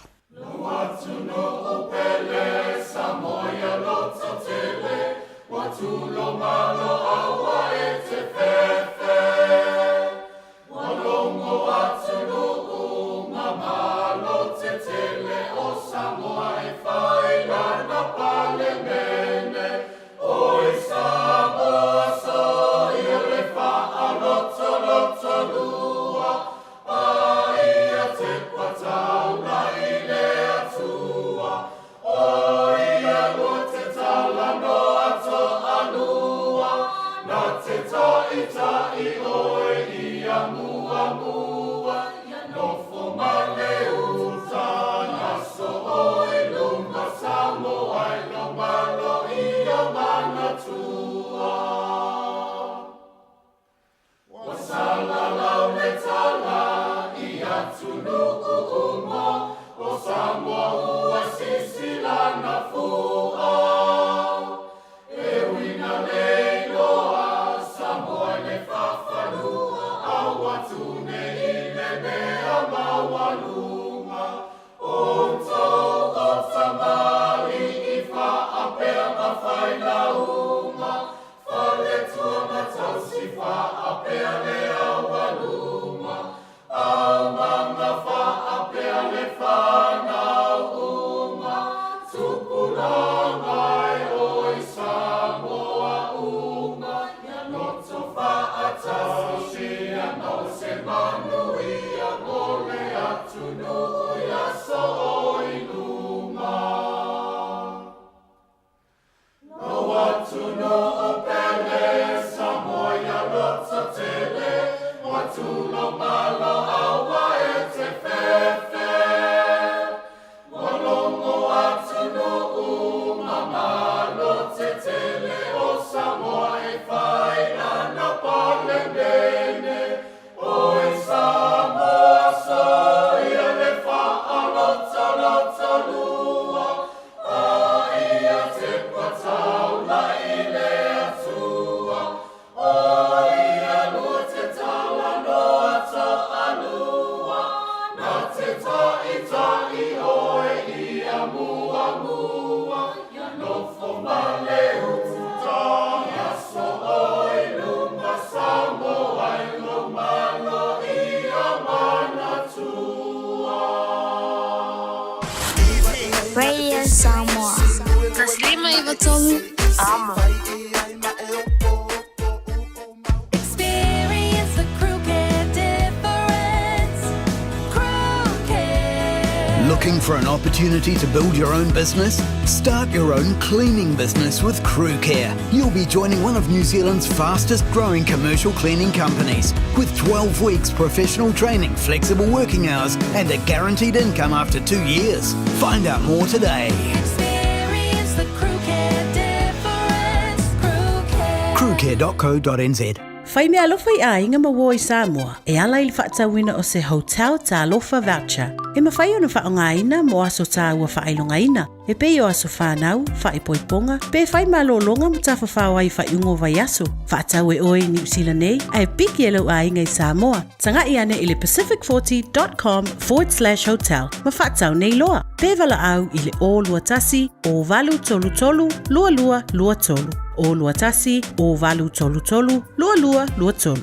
Radio Samoa. Taslima Ivatolu. Amo. Looking for an opportunity to build your own business? Start your own cleaning business with Crew Care. You'll be joining one of New Zealand's fastest growing commercial cleaning companies with 12 weeks professional training, flexible working hours and a guaranteed income after 2 years. Find out more today. Experience the Crew Care difference. crewcare.co.nz. Fai mea alofa I ainga maua I Samoa, e ala I le whaatawina o se hotel ta alofa voucher. E mawhai ona whaongaina mo aso ta ua whailongaina. E pei o aso whanau, whaipoiponga, pe fai malolonga mo ta whawhawai whaiungo vai aso. Whaatau e oi New Zealand nei, ai piki e lau ainga I Samoa. Tanga I ane I le pacific40.com/hotel. Ma whaatau nei loa. Pe vala au I le o lua tasi, o valu tolu tolu, lua lua lua tolu. O lua tasi, o valu tolu tolu, lua lua lua tolu.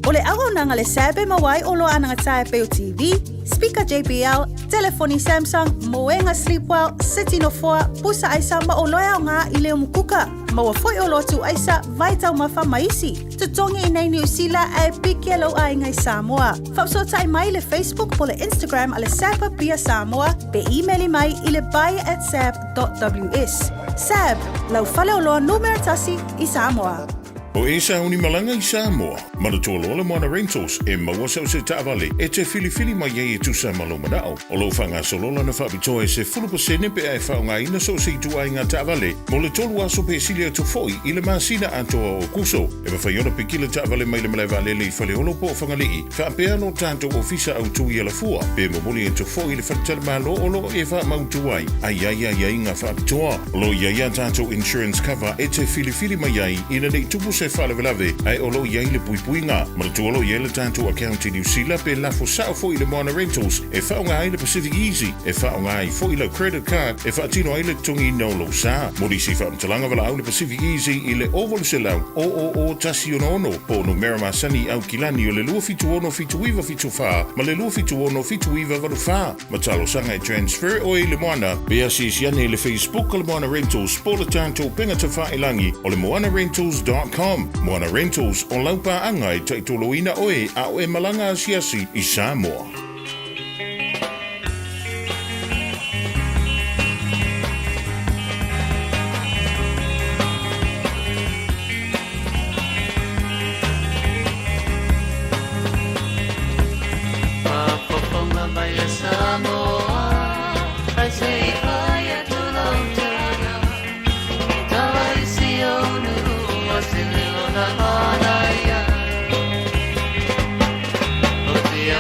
O le aho nanga le sabe mawai o loa ananga tae peo TV, speaker JBL, telefoni Samsung, moenga Sleepwell, City no 4, pusa aisa ma o loa o ngā I leo mukuka. Maua foi o lotu aisa, vai tau mawha maisi. Tutongi I nei New Zealand e piki e lau ainga I Samoa. Whapso tai mai le Facebook po le Instagram a le Sapa Pia Samoa, pe emaili mai I le buy@sap.ws. Sap, lau fale o loa numeratasi I Samoa. O e sa uni malanga I Samoa, maratua loa le moana rentals, e maua sau se taavale, e te filifili mai e tu sa malo manao. O lo whanga solola na whapitoa e se 10% pe ai whaonga ina so se itua inga taavale, mo le tolu aso pe silia to foi, I le masina antoa o kuso, e mawhaiona pe kila taavale mai le malaiva lele I whale olo po whangalii, whaapea no tanto ofisa au tui ala fua, pe maboli e to foi le whatitala malo olo e wha mautuai, ai inga whapitoa, lo ia tanto insurance cover e te filifili mai ai, ina nei tupu se whalavelave, ai olo iai le puipuinga, maratu olo iai le tanto account I New Zealand pe lafo sao fo I le Moana Rentals, e whaonga ai le Pacific Easy, e whaonga ai fo I le credit card, e whaatino ai le tungi no lo sa. Mori si whaamtalanga wala au le Pacific Easy I le ovolu se lau, o tasi ono, po no merama sani au kilani o le lua fitu ono fitu iwa fitu wha, ma le lua fitu ono fitu iwa valu wha. Matalo sanga e transfer o I le Moana, bea si siane le Facebook o le Moana Rentals, po le tanto penga te whaelangi o le moanarentals.com. Moana Rentals o laupa anga I taitoloina oe a o e malanga asiasi I Samoa.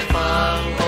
Far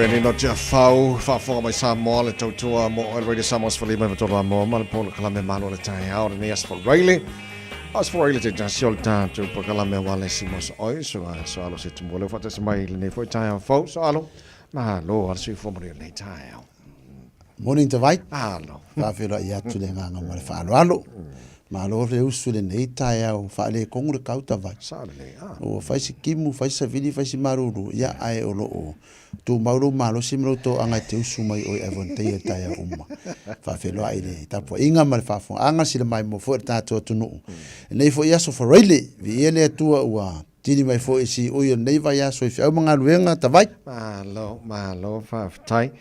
Feni no tia fau fa mai Samoa le tautua mo already Samoa's for lima to mo mal pol kala me malo le tai out ni as for Riley. As for Riley te jasol ta to kala me wale simos oi so alo se tumole fa te mai le foi tai fo so alo ma lo al si fo mo le tai. Morning te vai. Alo. Fa fela ia tu le nganga mo le fa alo. Ma lo le usu le nei tai au fa le kongu le kauta vai. Sa le o fa si kimu fa si vidi fa si maruru ia ai o lo o tu mauro malo simro to anga te usu mai o evonte ia tai au uma fa felo ai le tapo inga mal fa fo anga si le mai mo fo ta to tu no nei fo ia so for really vi ele tua ua tini mai fo si o ia nei vai ia so fi au manga luenga ta vai ma lo fa tai.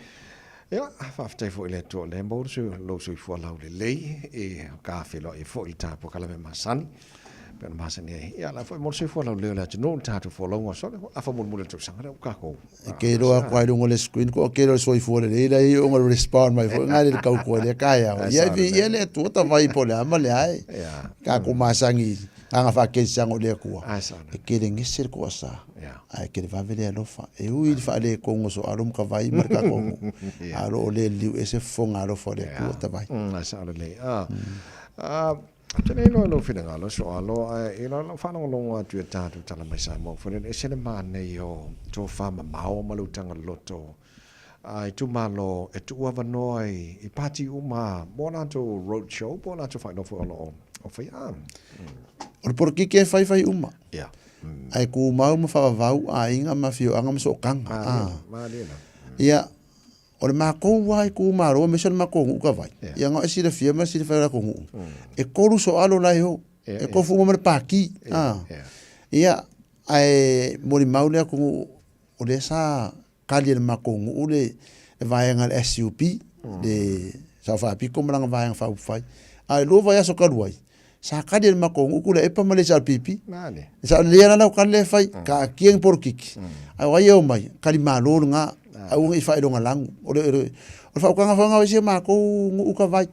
Ja, fafte fo ile to le mo so lo so fo la le e ka felo e fo il tapo kala me masani. Ben masani ya la fo mo so fo la le la no ta to fo lo so a fo mo to sanga ka ko. Ke ro a kwai ngo le screen ko ke ro so fo le le o ngo respond mai fo ngale ka ko le ka ya. Ya vi ele to ta vai po le ama le ai. Ka ko masangi anga fa ke sango le ko. E ke le ngisir ko sa. Ai ke va vele lo fa e u il fa le ko ngo so alum ka vai marka ko. Aro le liu ese fo ngalo fo le ko ta vai. Sa le Tene no fina lo so alo e lo fa no lo tu ta tu tala mai sa mo for e se le mane yo to fa ma mau ma lu tanga loto ai tu malo e tu wa noi I party uma bona to road show bona to fa no for lo o fa ya o por que fai uma ya ai ku mau ma fa vau a inga ma fio anga ma so kanga ma dina ya o le mako wai ku maro me sel mako ka vai ia nga si le fia ma si le fa ko e koru so alo lai ho e ko fu mo pa ki ia ai mori maule ko o le sa kali le mako o le vai nga SUP de sa fa pi ko mranga vai fa fai ai lo vai so ka ruai sa kali le mako ku le e pa male sa pipi sa le na ka le fai ka kien por kiki ai wai o mai kali malo nga au ngi fai donga lang o fa ka nga se ma ko u ka vai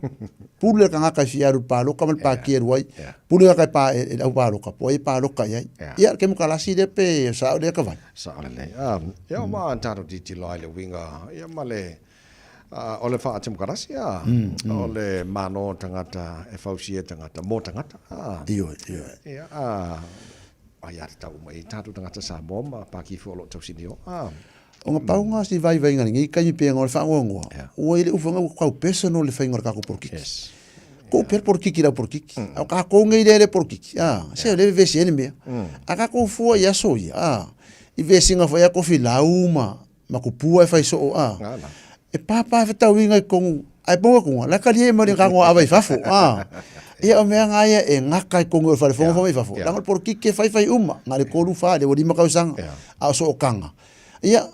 pule ka nga ka fiaru palo ka mal pa kier wai pule ka pa au palo ka poi palo ka ia ia ke mo kala si de pe sa o de ka vai sa le ya ma antaro di ti lai le winga ya male o le fa atim karasia o le mano tangata e fausia tangata mo tangata io ya ai ata o mai tatu tangata sa mom pa ki fo lo tosinio o nga paunga si vai ngi ka ni pe ngol fa ngo o ile u fanga ko personal le fa ngor ka ko por kiki ko por kiki la por kiki o ka ko ngi le por kiki se le ve se me aka ko fu ya so ya I ve singa fa ya ko fi la uma ma ko pu fa so e papa fa ta winga ko ai po ko la ka li mo ni ka ngo ava fa fo e o me nga ia e ngaka ko ngol fa fo fa fo la por kiki fa uma ngale ko lu fa de wo di ma ka usang a so kanga ia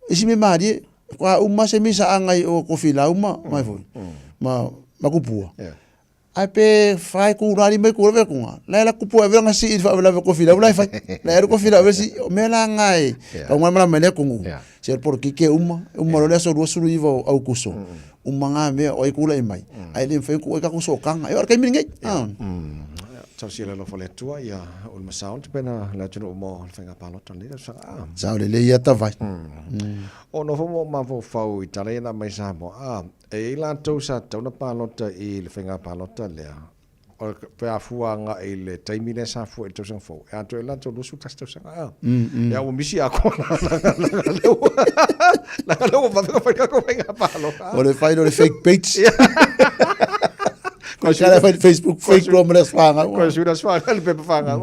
isi me mari kwa uma se misa angai o ko fila uma mai foi ma kupua ai pe fai ku rari me ku ve ku la kupua ve ngasi fa la ko fila la fa la ko fila ve si me la ngai ka ngama me le ku ser por que uma lo le so ro su ivo au kuso uma nga me o ku la mai ai le fe ku ka ku so kanga ai ka mi ngai Tau sila lo fole tua ia o le sound pena la tino mo fenga palota ni sa sa le ia ta vai o no fo ma fo fau italiana mai sa mo e la to sa to na palota I le fenga palota le o pe a fuanga I le taimine sa fu to sa fo e to la to su tasto sa ya o misi a ko la lo va ko fenga palota o le fai le fake page Kaya Facebook fake romance fanga. Kaya sudah fanga le fanga.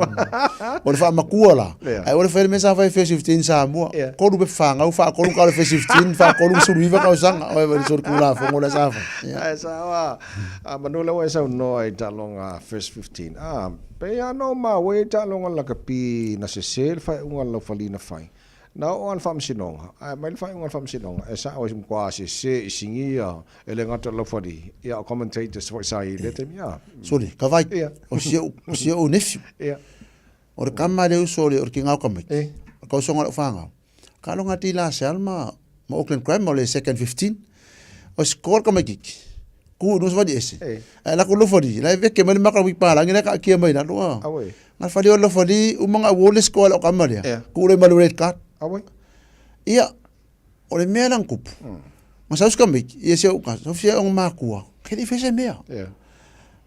Ora fa makuala. Ai ora fa mesa fa face 15 sa mo. Ko du fanga u fa ko lu ka face 15 fa ko lu suru viva ka usanga. Ai va sur kula fo ngola sa fa. Ai sa wa. Manula wa sa no ai talonga face 15. Pe ya no ma we talonga la kapi na se sel fa unga la falina fai. Na o alfa msinonga mai fa un alfa msinonga esa o sim quasi se singia ele ngata lo fodi ya commentators for sai letem ya sorry ka vai o se o nephew o kama le usole o kinga ka mai ka so ngala fanga ka lo ngati la selma ma Auckland Crime mo le second 15 o score ka mai kiki ku no so di ese la ko lo fodi la ve ke mai maka wi pala ngira ka ki mai na lo na fali o lo fodi u mga wole score o kama le ku le malu red card ia o le mea lang kupu ma sa uska miki ia se uka so fia o makua ke di fese mea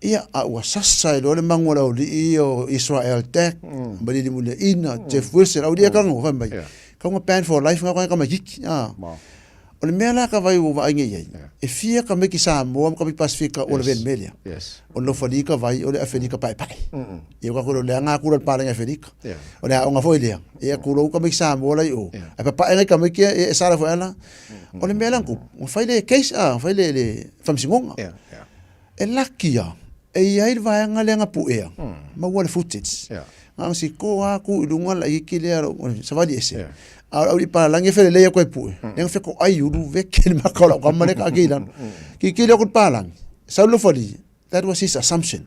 ia a ua sasa le mangola o li o Israel Tech bali di mule ina Jeff Wilson au dia ka ngo mai ka ngo Band for Life nga ka maki o le mea la ka vai o vai ngai e fia ka meki Samoa ka Pasifika o le Venezuela o lo fali ka vai o le Afrika pai pai e ka ko le nga ku le pala nga Afrika o le nga foi le e ku lo ka meki Samoa lai o e pa ngai ka meki e sala foi ala o le mea la ku o fai le case fai le famsingonga e lakia e ia vai nga le nga puea ma wale footage nga si ko ha ku lunga la iki le sa vai ese au di pa lange fele le ko pu neng fe ko ai uru ve kel ma ko la ko mane ka gilan ki le ko pa lang sa lo foli that was his assumption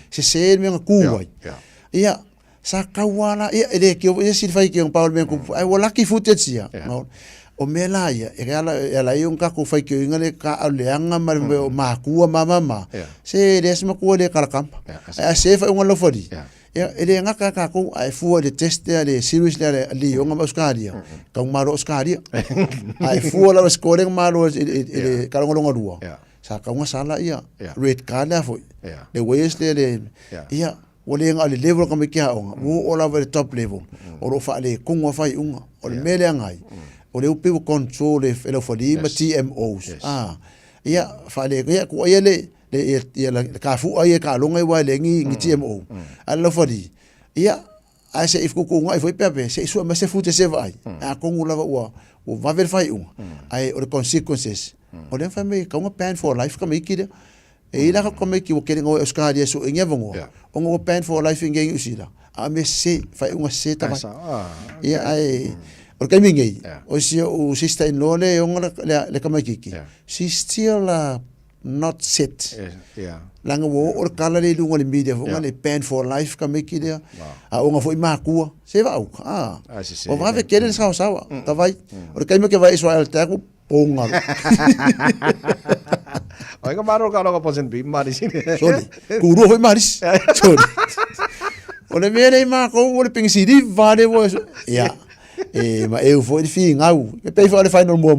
se me ku wai ia sa kawala ia ele ki o si fai ki on Paul me ku ai wala ki footage ia o me la ia e ala un ka ku fai ki ngale ka le anga ma ku mama se des ma ku le kala kampa se fa un lo foli ya ele nga ka ko ai fu le test le series le li nga Australia ka maro Australia ai fu la scoring maro ele ka ngolonga dua sa ka nga sala ia red card la fo le ways le ia ole nga le level ka me kia onga mo ola le top level o ro fa le kunga fai unga o le mele ngai o le upe control e lo fo di ma TMOs ia fa le ia ko ia le ia la ka fu ai ka longa wa le ngi TMO alla fodi ia ai se ifku ko ngai foi pepe se su ma se fu te se vai a ko ngula wa o va ver fai ai o consequences o le family ka un Band for Life ka me kide e ila ka me ki o kere ngo Australia so nge vongo o ngo Band for Life nge usila a me se fai un se ta ia ai o ka mi ngai o si o sister in law le le ka me ki she still not set langa wo or kala le lunga le media fonga le Band for Life ka meki dia a onga foi makua se va o va ve kele sa ta vai or kai me ke vai Israel ta ku ponga ai ka maro ka lo posen bi mari sini soli ku ro foi mari soli o le mere ma ko o le pingsi di va de wo ya ma eu foi fi ngau e pe fa le final mo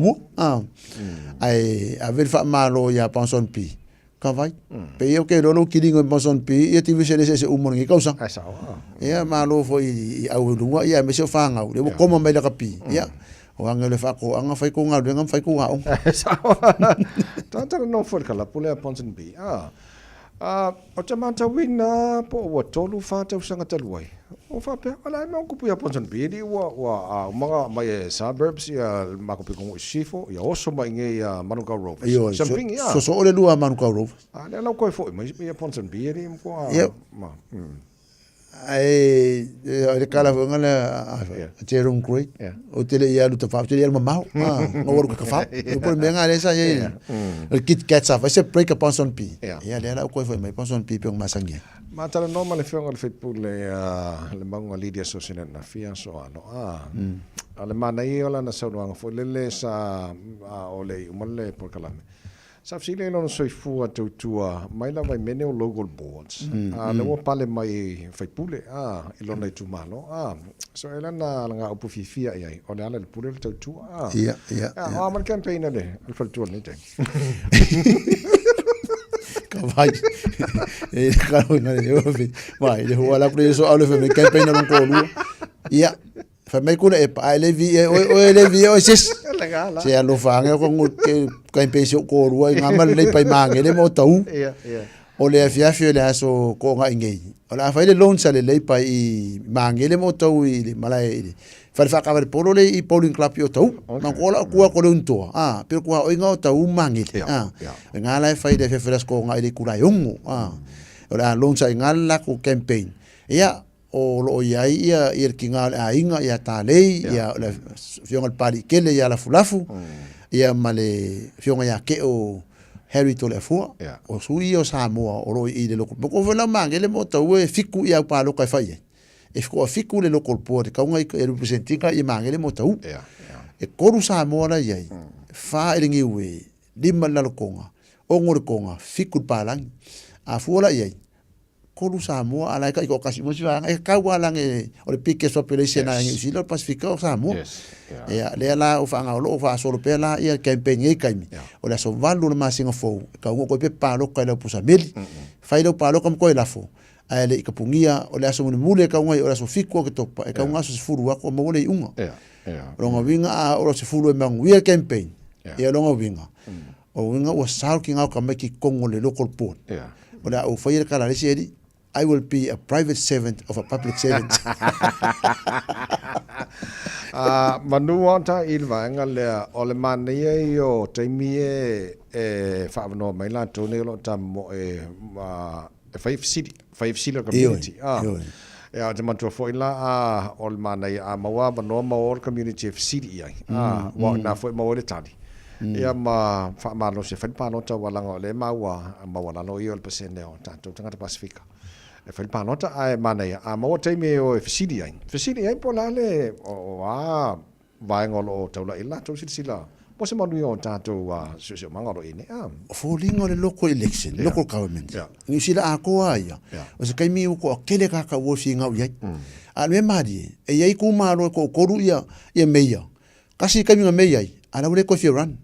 ai a ver fa malo ya pension pi ka vai pe eu ke lo kilingo pension pi e ti vise se umor ngi causa ya malo foi au lunga ya me se fa ngau le como me la kapi ya o anga le fa ko anga fai ko ngau ngam fai ko ngau tanta no for kala pule pension pi o tamanta wina po wa tolu fa tau sanga taluai o fa pe ala no ku pia pension pi di wa mga mai suburbs ya makupi ko sifo ya oso mai nge ya Manuka Rovers something ya so ole lua Manuka Rovers le la ko fo mai pia pension pi di ko ma ai le kala ngala Jerome Great o tele ya lu tafa tele ma mau ngor ka fa por me ngale sa ye el kit cats af se break up pension pi ya le la ko fo mai pension pi pe masangia ma tala normal fe ngol fit pu le mango Lydia Sosina na fia so ano ale mana i ola na so no fo le sa ole umale por kalame sa file no so fu atu tua mai la vai mene o local boards le wo pale mai fai pule ilo na tu malo so ela na nga upu fifia ai o le ala le pule le tu ia man campaign ale al fal tu ni te vai e ka na le vai le ho ala preso ale fe campaign no ko lu ia fa mai kuna e pa le vi o sis se alo fanga ko ke campaign ko ru ai ngama le pai mange le mo tau o le afia le aso ko nga ingei o la fa le loan sale le pai mange le mo tau i le malai fa ka ver polo le i polling club yo tau na ko la ku ko le unto pero ko o nga tau mange nga la fa de fe ko nga ile kura yongo o la loan sa ngala ko campaign ia o lo ia kinga a inga ia talei ia la fionga pali kele ia la fulafu ia male fionga ia ke o Harry tole fu o sui o Samoa o lo i le loko ko vela mangele mo tau e fiku ia pa lo kai fai e ko fiku le loko po ka unga e representinga i mangele mo tau e koru Samoa la ia fa elingi we lima la lokonga o ngor konga fiku palang a fu la ia kolu Samoa ala ka iko kasi mo siwa e ka wala nge o le pike so population na ngi silo Pacifica o Samoa ya le la o fa ngalo o fa so pe la ia campaign ngai kai o la so valu na masinga fo ka ngo ko pe palo ka le pusa meli fa ile palo kam ko la fo ale ikapungia o le aso mule ka ngai o la so fiko ke topa e ka nga so furu wa ko mo le unga longa winga a o se fulu e manguia campaign ia longa winga o winga o sal ki nga ka meki kongo le local port o la o faire kala le seri I will be a private servant of a public servant. Manua ta ilva ngale ole mania yo taimie fa no mai la tone lo tam five city community ya te matua foi la ole mania a mawa no mo community of city ai wa na foi mo le tani ya ma fa ma lo se fa pa no ta wala ngole ma wala no yo le pesene o tanto tanga Pacifica e fa pa nota ai mania a mo te me o facility ai pola le o vai ngolo to la ila to sila po se manu yo tanto wa so mangolo ine fo lingo le local election local government ni sila a ko ai o se kai mi ko kele ka ka wo finga ya a me mari e ai ku maro ko koru ya meia kasi kai mi meia ala le ko fi run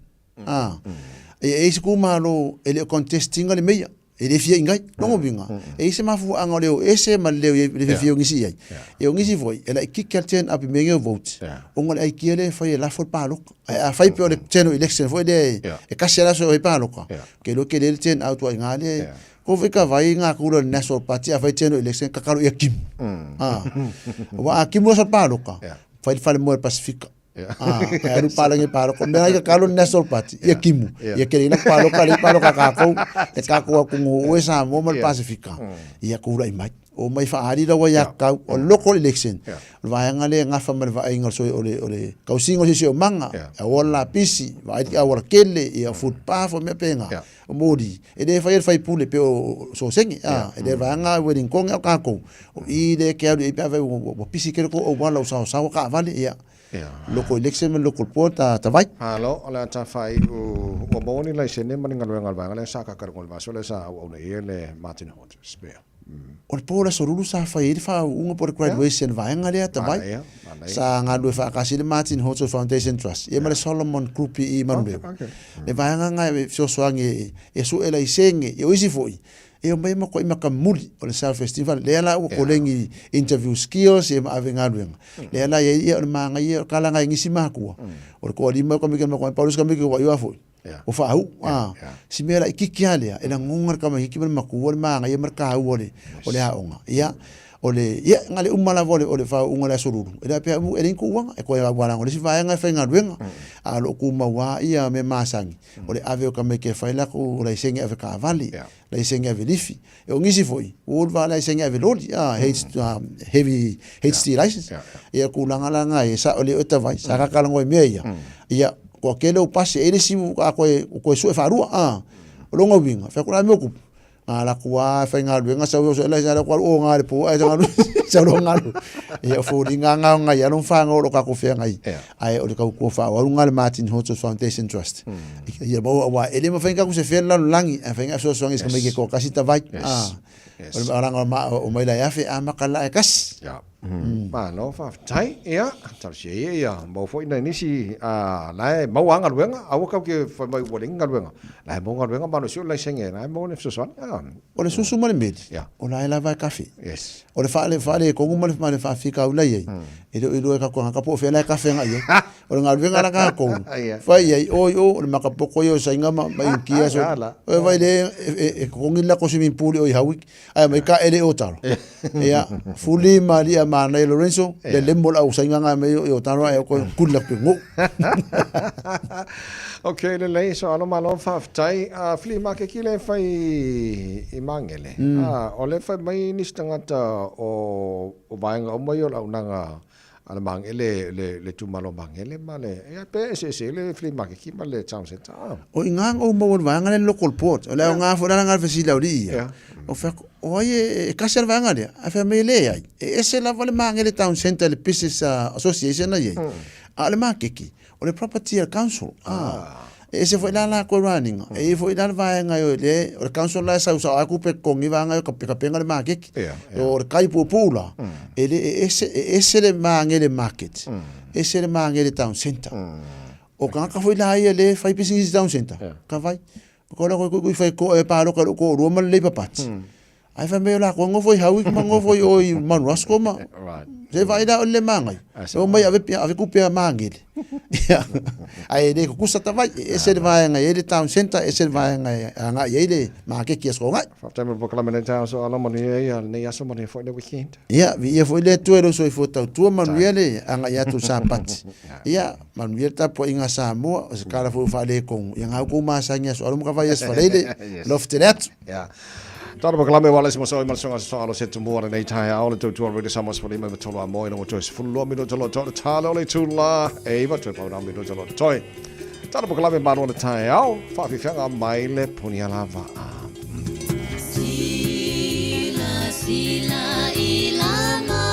e ku maro ele contesting le meia ele fia ingai longo binga e se mafu angoleo ese maleo le fia ngisi ai e ngisi voi ela kikelten up menge vote ongol ai kiele foi la for palo a fai pe le teno election foi de e kasela so e palo ke lo ke le ten out wa ngale ko veka vai nga kulo national party a fai teno election kakalo ya kim wa kim lo so palo ka fai mo Pacifica era palo nge palo ko mena ka lo national party ya kimu ya kele na palo ka ko e ka ko o esa mo mal Pacifica ya ko rai mai o mai fa ari da wa ya ka o local election va ngale nga fa mal va ingol so ole ka singo si o manga a wala pisi va ai a wala kele ya foot pa fo me penga modi e de fai pule pe o so sengi e de va nga wedding kong ka ko i de ke e pa o pisi ke ko o wala o sa ka vale ya local election men local port ta vai halo ala ta fai o boni la sene man ngal ngal ba ngale sa ka kar ngol ba so le sa o ne ele Martin Hodges be o pola sorulu sa fai fa un por graduation vai ngale ta vai sa ngalo fa ka sile Martin Hodges Foundation Trust e male Solomon Group i manbe le vai nga so so nge e so ela isenge e o isi foi e o mai ko ima kamuli o le South Festival le ala o kolengi interview skills e ma avenga luenga le ala ye o manga ye kala nga ngisi makua o ko lima ko mi ko Paulus ka mi ko yo afo o fa hu si mera ikikiale ela ngongar ka ma hikima makua manga ye marka hu ole ha onga ya ole ya ngale umala vole ole fa ungala soruru ela pe mu elin ku wanga e ko ya wala ngole si va nga fa nga luenga a lo ku ma wa ia me masangi ole ave o ka me ke fa ila ku la isengi ave ka vali la isengi ave lifi e o ngisi foi o va la isengi ave loli heavy steel license e ku langa e sa ole o ta vai sa ka kala ngoi me ia ko kele o pase ele si ko su e faru lo ngobinga fa ku la me ku ala kuwa fa nga luenga sa so ela sa ko o nga le po ai nga sa lo nga e fo dinga nga ya no fa nga lo ka ko fe nga ai o ka ko fa wa nga le Martin Hodges Foundation Trust ya bo wa ele mo fa nga ko se fe la langi fa nga so ngis ka me ko kasi ta vai orang o mai la ya fe amakala e kas ma no fa tai ya ta se ya mo fo ina ni si lai mo wa nga luenga a ka ke fa mai wo nga luenga lai mo nga luenga ma no so lai senge lai mo ne so o le susu male med o la lava cafe o le fale ko ngum male fa fika u lai e do ka ko ka po fe la cafe nga ye o nga luenga la ka ko fa ye o le makapoko yo sa nga ma kia so o vai le ko ngila ko simi puli o hawi ai mai ka ele o taro ya fuli maria mana Lorenzo le lemol au sa nga me o taro e ko kulla pingo okay le so alo malo fa tai fli ma ke kile fai i mangele o le fa mai ni stangata o vainga o mai o nanga ala mangele le tu malo mangele male e pe se le fli ma ke ki male chang se ta o ingang o mo vanga le local port o le nga fo nga fesila uri o fa oye kasar vanga le a fa me le ai ese la vole mangele town center le business association na ye ala ma ke ki o le property council e se foi la ko running e foi la vai nga yo le o council la sa usa aku pe kongi va nga yo ka penga le market o kai popula ele ese le mangele market ese le mangele town center o ka foi la ia le fai business town center ka vai ko la ko fai ko e pa lo ko ro mal le papat ai fa me la ko ngo foi hawi ma ngo foi oi man rasko ma se vai da le mangai o mai ave ku pe mangele ai le ko kusa ta vai ese vai nga ele town center ese vai nga ele ma ke ki so nga fa ta me proclamation ta so ala moni ya ne ya so moni for the weekend ya vi e foi le tuero so foi ta tu manuele anga ya tu sapat ya manuele ta po inga Samoa o se kala fo fa le kon nga ku ma sanya so ala mo ka vai es fa le loftelet ya Tara proclame wala se mo so mal songa so alo se tu mo nei tai ala tu tu already samos for me to la mo no to full mi do to to talo le tu la e va to pa na mi do to toi Tara proclame ma no tai au fa fi fanga mai le punia la va Sila ilama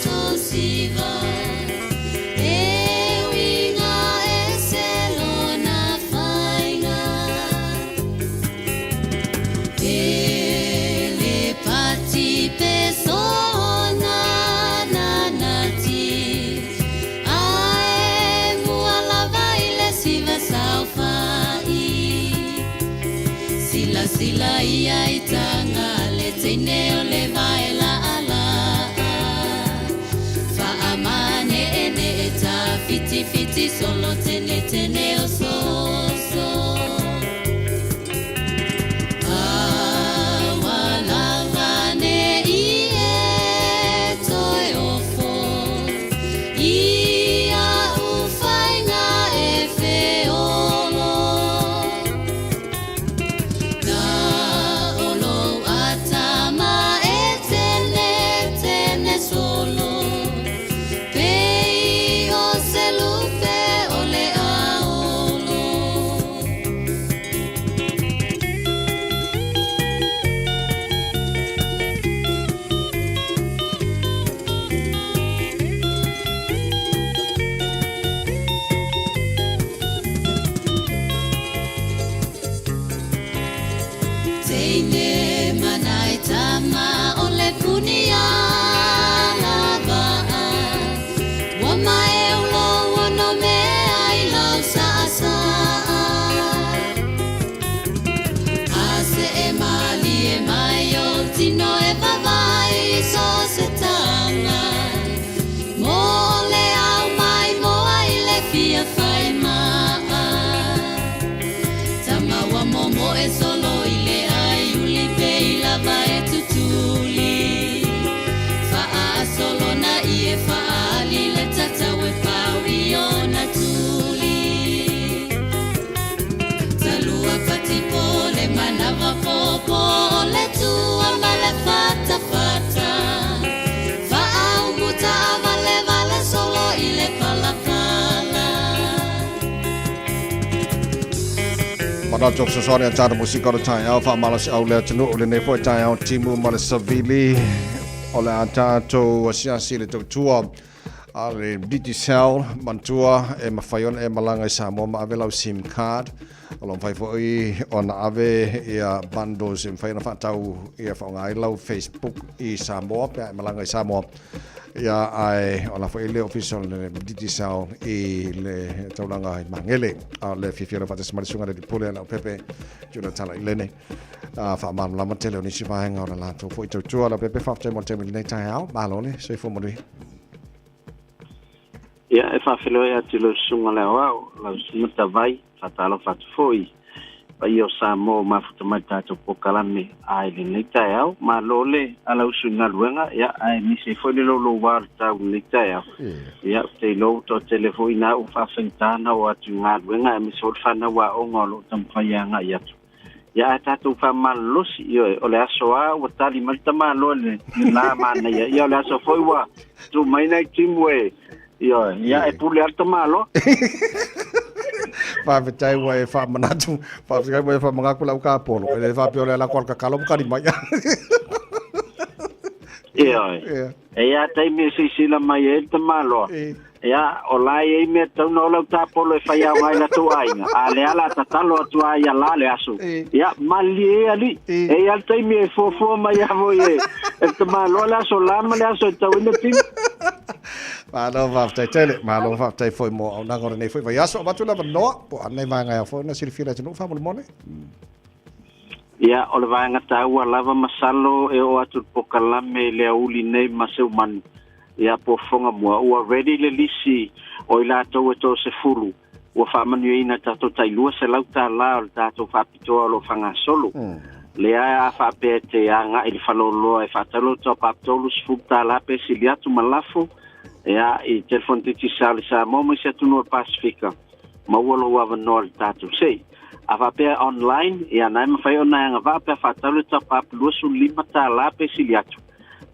to siva Sila ia itanga le tene o le vaela ala fa amane ene eta fiti fiti solo tene tene o so awala vane ie toi ofo ia ufainga e feolo Mana jok so sorry cara musika ro tai au fa malas au le tunu le ne fo tai au timu malas savili ole ata to asia sile to tua ale diti cell mantua e mafayon e malanga i Samoa ma avela sim card along fai fo I on ave ia bandos in fai na fa tau ia fa ngai lau Facebook I Samoa pe malanga I Samoa ia ai ona fo ile official le diti cell I le taulanga I mangele ale fifira fa tsmari sunga de pole na pepe juna tala ilene fa mam la matele ni sifa hanga ona la to fo to to la pepe fa tsmo temi nei tai au balone se fo mori ia e whawhelo ea te lo sunga leo au, lau sumuta vai, whatalo whatufoi. Pai o Samoa mafuta mai tātou pokalame ai le nei tai au, ma lole ala usunga luenga, ia ai nise foi le lo waru tau nei tai au. Ia te lo to telefoi na u whawhentana o atu ngā luenga, e misol whana wa o ngolo tampaianga i atu. Ia e tātou whamalosi, o le aso a, o tali malta maa lole, ni la mana ia o le aso foi wa, tu mai nei timwe, ia e pule alta malo. Fa vetai wa e fa manatu, fa vetai wa e fa mangaku lau ka polo, e fa pio le la kwal ka kalo mukari mai. Ia, ia taimi sisila mai e te malo ia o lai e me tau no lau tapolo e whai au ngai la tu ainga a le ala tatalo atu ai a la le asu ia mali e ali e ia taimi e fofo mai amo e te malo la so lama le aso e tau ina tim Malo whaftai tele, malo whaftai foi mo au nangore nei foi vai aso watu lava noa po anei vanga fo na silfira tenu fa mo mone. Ia o le vanga tau lava masalo e o atu pokalame le uli nei maseu man ia po fonga mua ua ready le lisi o ila tau e to se fulu ua whamanu ina tato tailua se lau ta la o tato whapitoa lo whanga solo. Le a whape te anga ili whaloloa e whatalo to paptolu sfukta la pe siliatu malafo ia i telefon titi sali sa momo se tunu Pasifika maua lo wa no tatu sei ava pe online ia na me fai ona nga va pe fatalo ta pap lo su limata la pe siliatu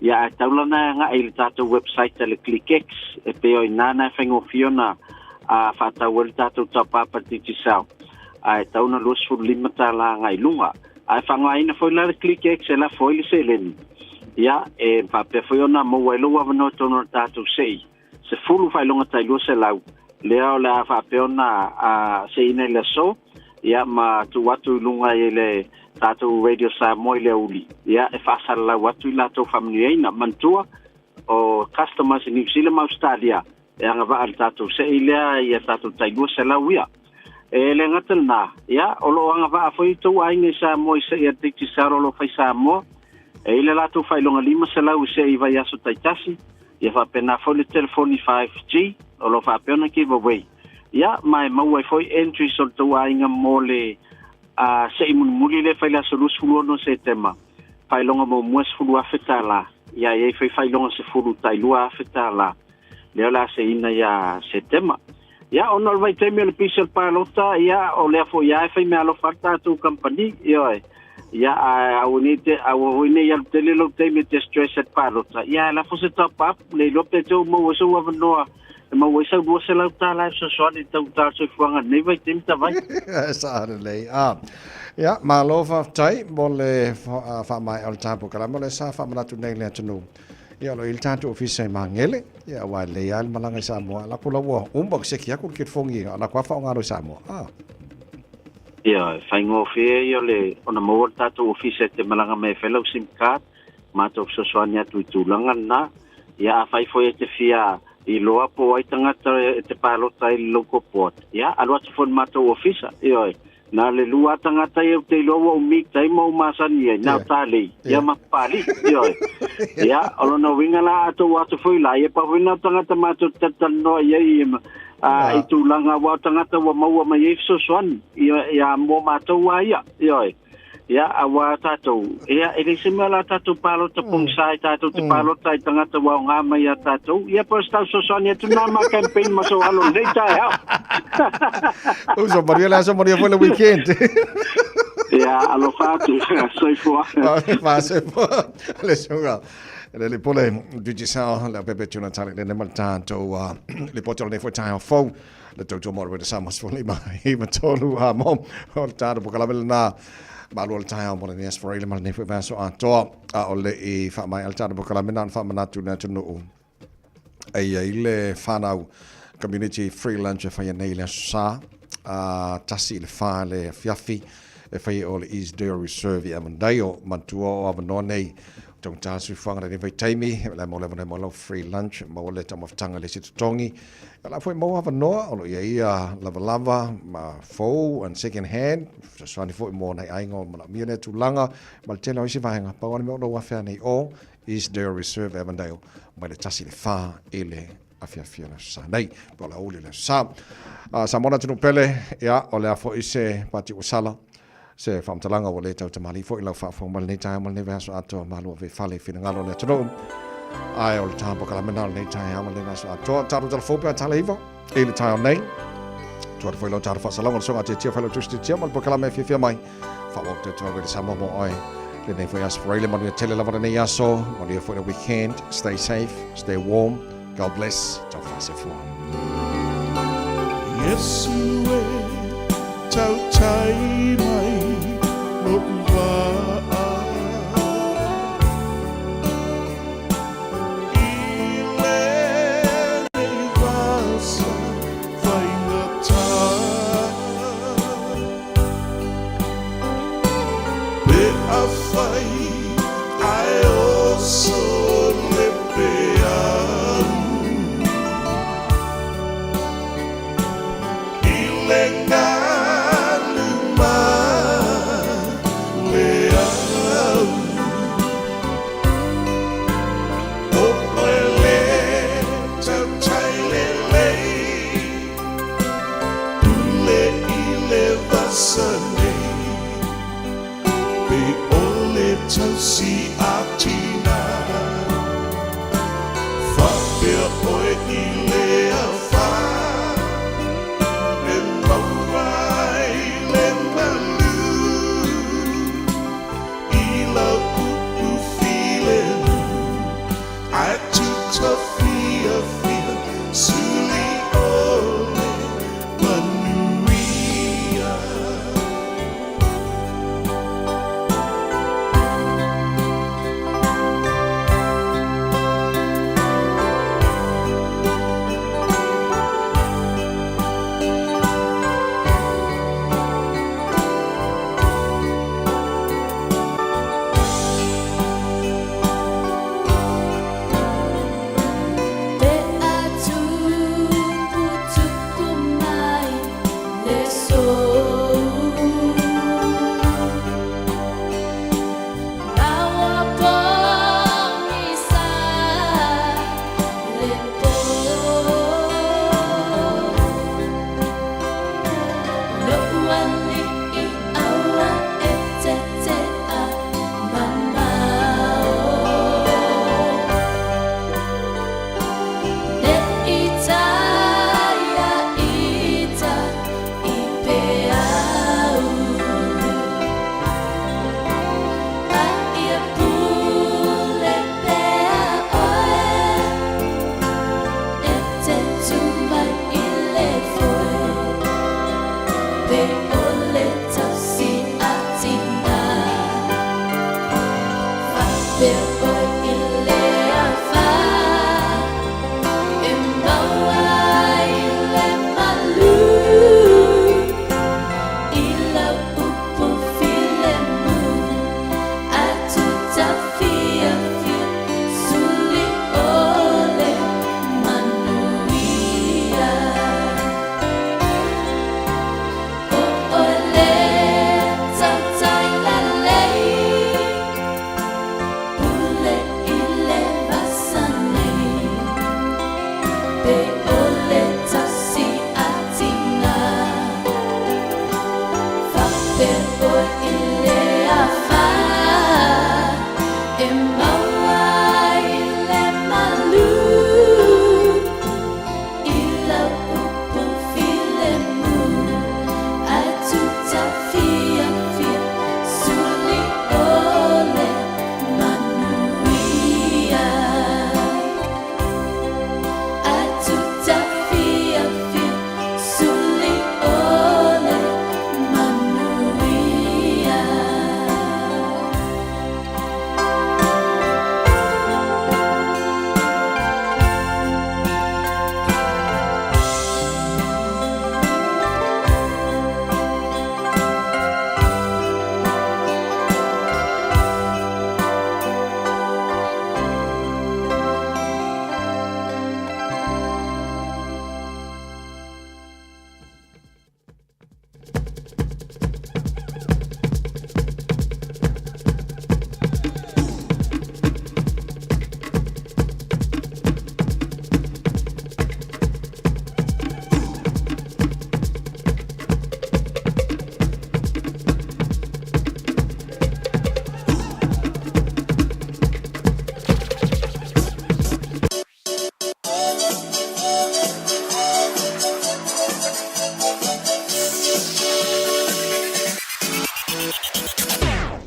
ia taula na nga i tatu website le ClickX e pe o nana fengo fiona a fata wel tatu ta pap titi sa ai tauna lo su limata la nga ilunga ai fanga ina foi la ClickX la foi se len ia e pape foi ona mo welo wa no tono tatu sei se fulu fai longa tai lo se lau leo la fa peona a se ina le so ia ma tu watu lunga ile tatu radio sa mo ile uli ia e fa sala la watu la to family ina mantua o customers in New Zealand Australia e anga va al tatu se ile ia tatu tai lo se lau ia e le ngatel na ia o lo anga va foi tu ai ni sa mo se ia tiki sa lo fai sa mo e ile la tu fai longa lima se lau se i vai aso taitasi ia fa pena fo le telefoni 5G o lo fa pena giveaway ia mai mau ai foi entry so tu ainga mole a se imun muli le fai la solus fulu no se tema fai longa mo muas fulu afetala ia ia fai longa se fulu tai lua afetala le la se ina ia se tema ia ono vai temi le pisel palota ia o le fo ia fai me alo farta tu company ia ia a unite a uine ia tele lo temi te stress at palota ia la fo se top up le lo pe tu mo so wa no ma wo sa bo se la ta la so so ni ta ta so fuanga nei vai tem ta vai sa le ia ma lo fa tai bole fa mai al tapo kala mo le sa fa mana tu nei le tunu ia lo il tanto office mangele ia wa le al malanga sa mo la pula wo box se kia ku kit fongi ala kwa fa ngaro sa mo ia faingo fe ia le ona mo tato office te malanga me fellow sim card ma to so so ania tu langa na ia fai foi te fia i loa po ai tangata te palota i local port ia alwa te fon mato office ia na le lua tangata i te loa o mi tai mo masani na tali ia ma pali ia olo no wingala ato watu foi la ia pa wina tangata mato tatano ia i tu langa wa tangata wa mau ma i so swan ia mo mato wa ia ia awa tato ia ele semala tato palo te pongsai tato te palo tai tangata wa nga ma ia tato ia posta so sonia tu na ma campaign ma so alo leita ya uso Maria foi le weekend ia alo fatu so fo le songa le pole digisa la pepe tuna tale le mal tanto le potolo ne foi time fo le toto mo de samos fo le mai ma tolu ha mo o tato po kala na malu al tayo mo ni asfore le mal ne foi vaso a to a ole e fa mai al tato po kala menan fa manatu na tunu ai ile fanau community free lunch fa nei le sa tasi le fa le fiafi e fa ole is dairy reserve ya mandaio mantuo of no nei tong ta su fanga ni vai taimi la mo lo free lunch mo le tam of tanga le sit tongi la foi mo ava no o ia lava ma fo and second hand so ani foi mo nei aingo ma mi ne tu langa mal tela isi vainga pa wani mo wa fa nei o is there reserve Avondale ma le tasi le fa ele afia na sa nei po la ole le sa sa mona tu pele ya o le afo ise pati usala se famtalanga o le tau te mali fo i lau whaafong mali nei tae mali nei vaso ato malu ve fale fina ngalo le tano ai o le tampo kala menal nei tae mali nei vaso ato taru tala fopea tala iwa e le tae o nei tua te fo i lau taru whaasalanga le songa te tia whailo tusti tia mali po kala me fia mai whaawok te tua wede sa momo oi le nei fo i aso freile mani tele lavana nei aso mani fo i the weekend stay safe stay warm God bless tau whaase fua Yesu e tau tai mai Lokuwa I Atutafia fia suli ole manuia.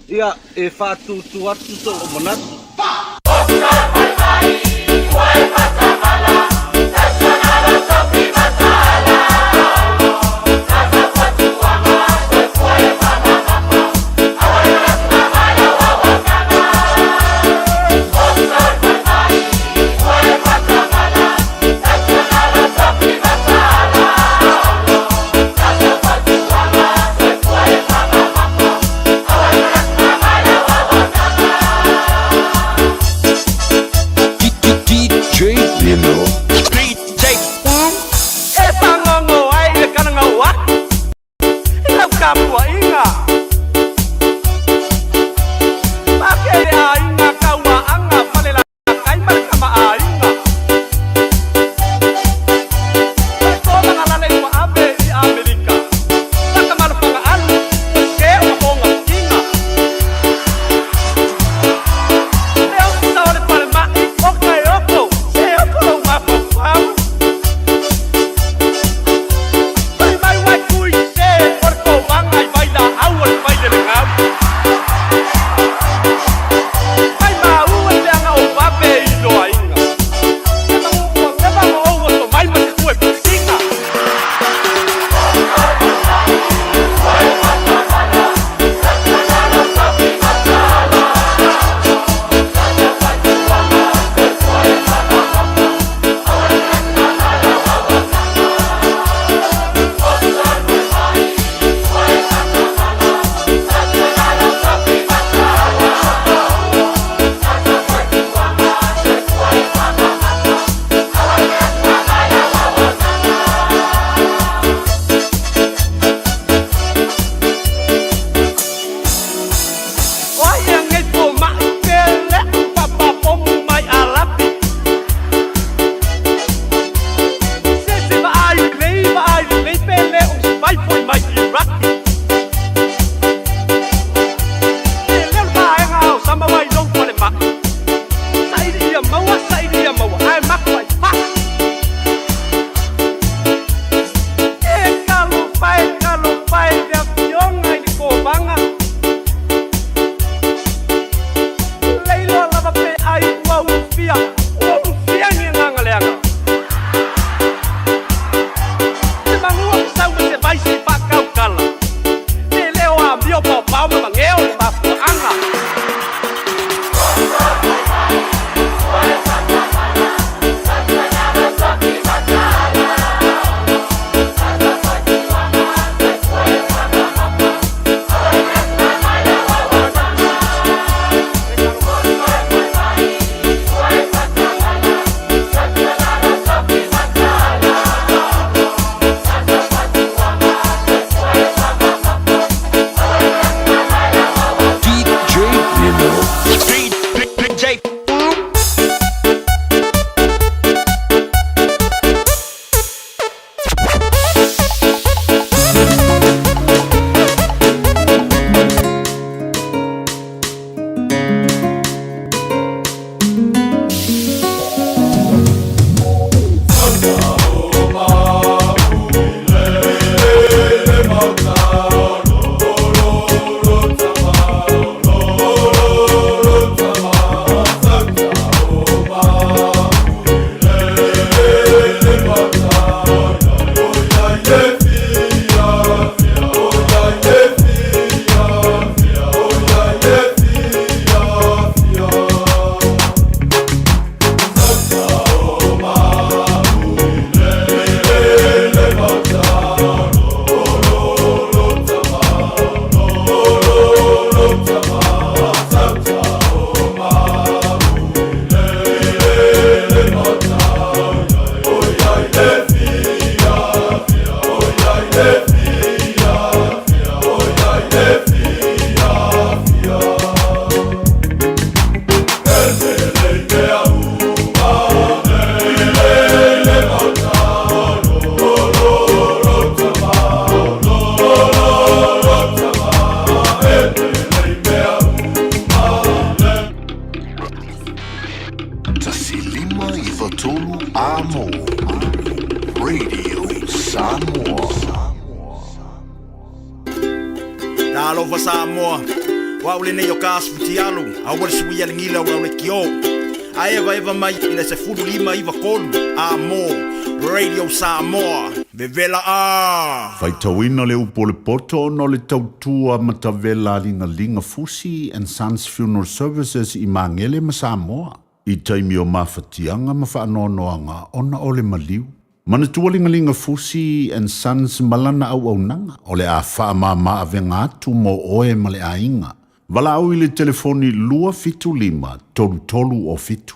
Ia e whātutu atu so o manatu. 95.3 Amo. Radio Samoa. Nalofa Samoa. Waule ne yo kasu tialu. Awal suia lingila waule kio. Aeva eva mai ina se fudu lima iva kolu. Amo. Radio Samoa. Vevela a. Faitawina le upole poto no le tautua matavela linga Fusi and Sons Funeral Services I Mangele ma Samoa. I taimi o mawhatianga ma whaanoanoanga ona ole maliu. Mana tualinga Fusi and Sons malana au nanga. Ole a wha ma avenga atu mo oe male a inga. Wala au ile telefoni lua fitu lima tolu o fitu.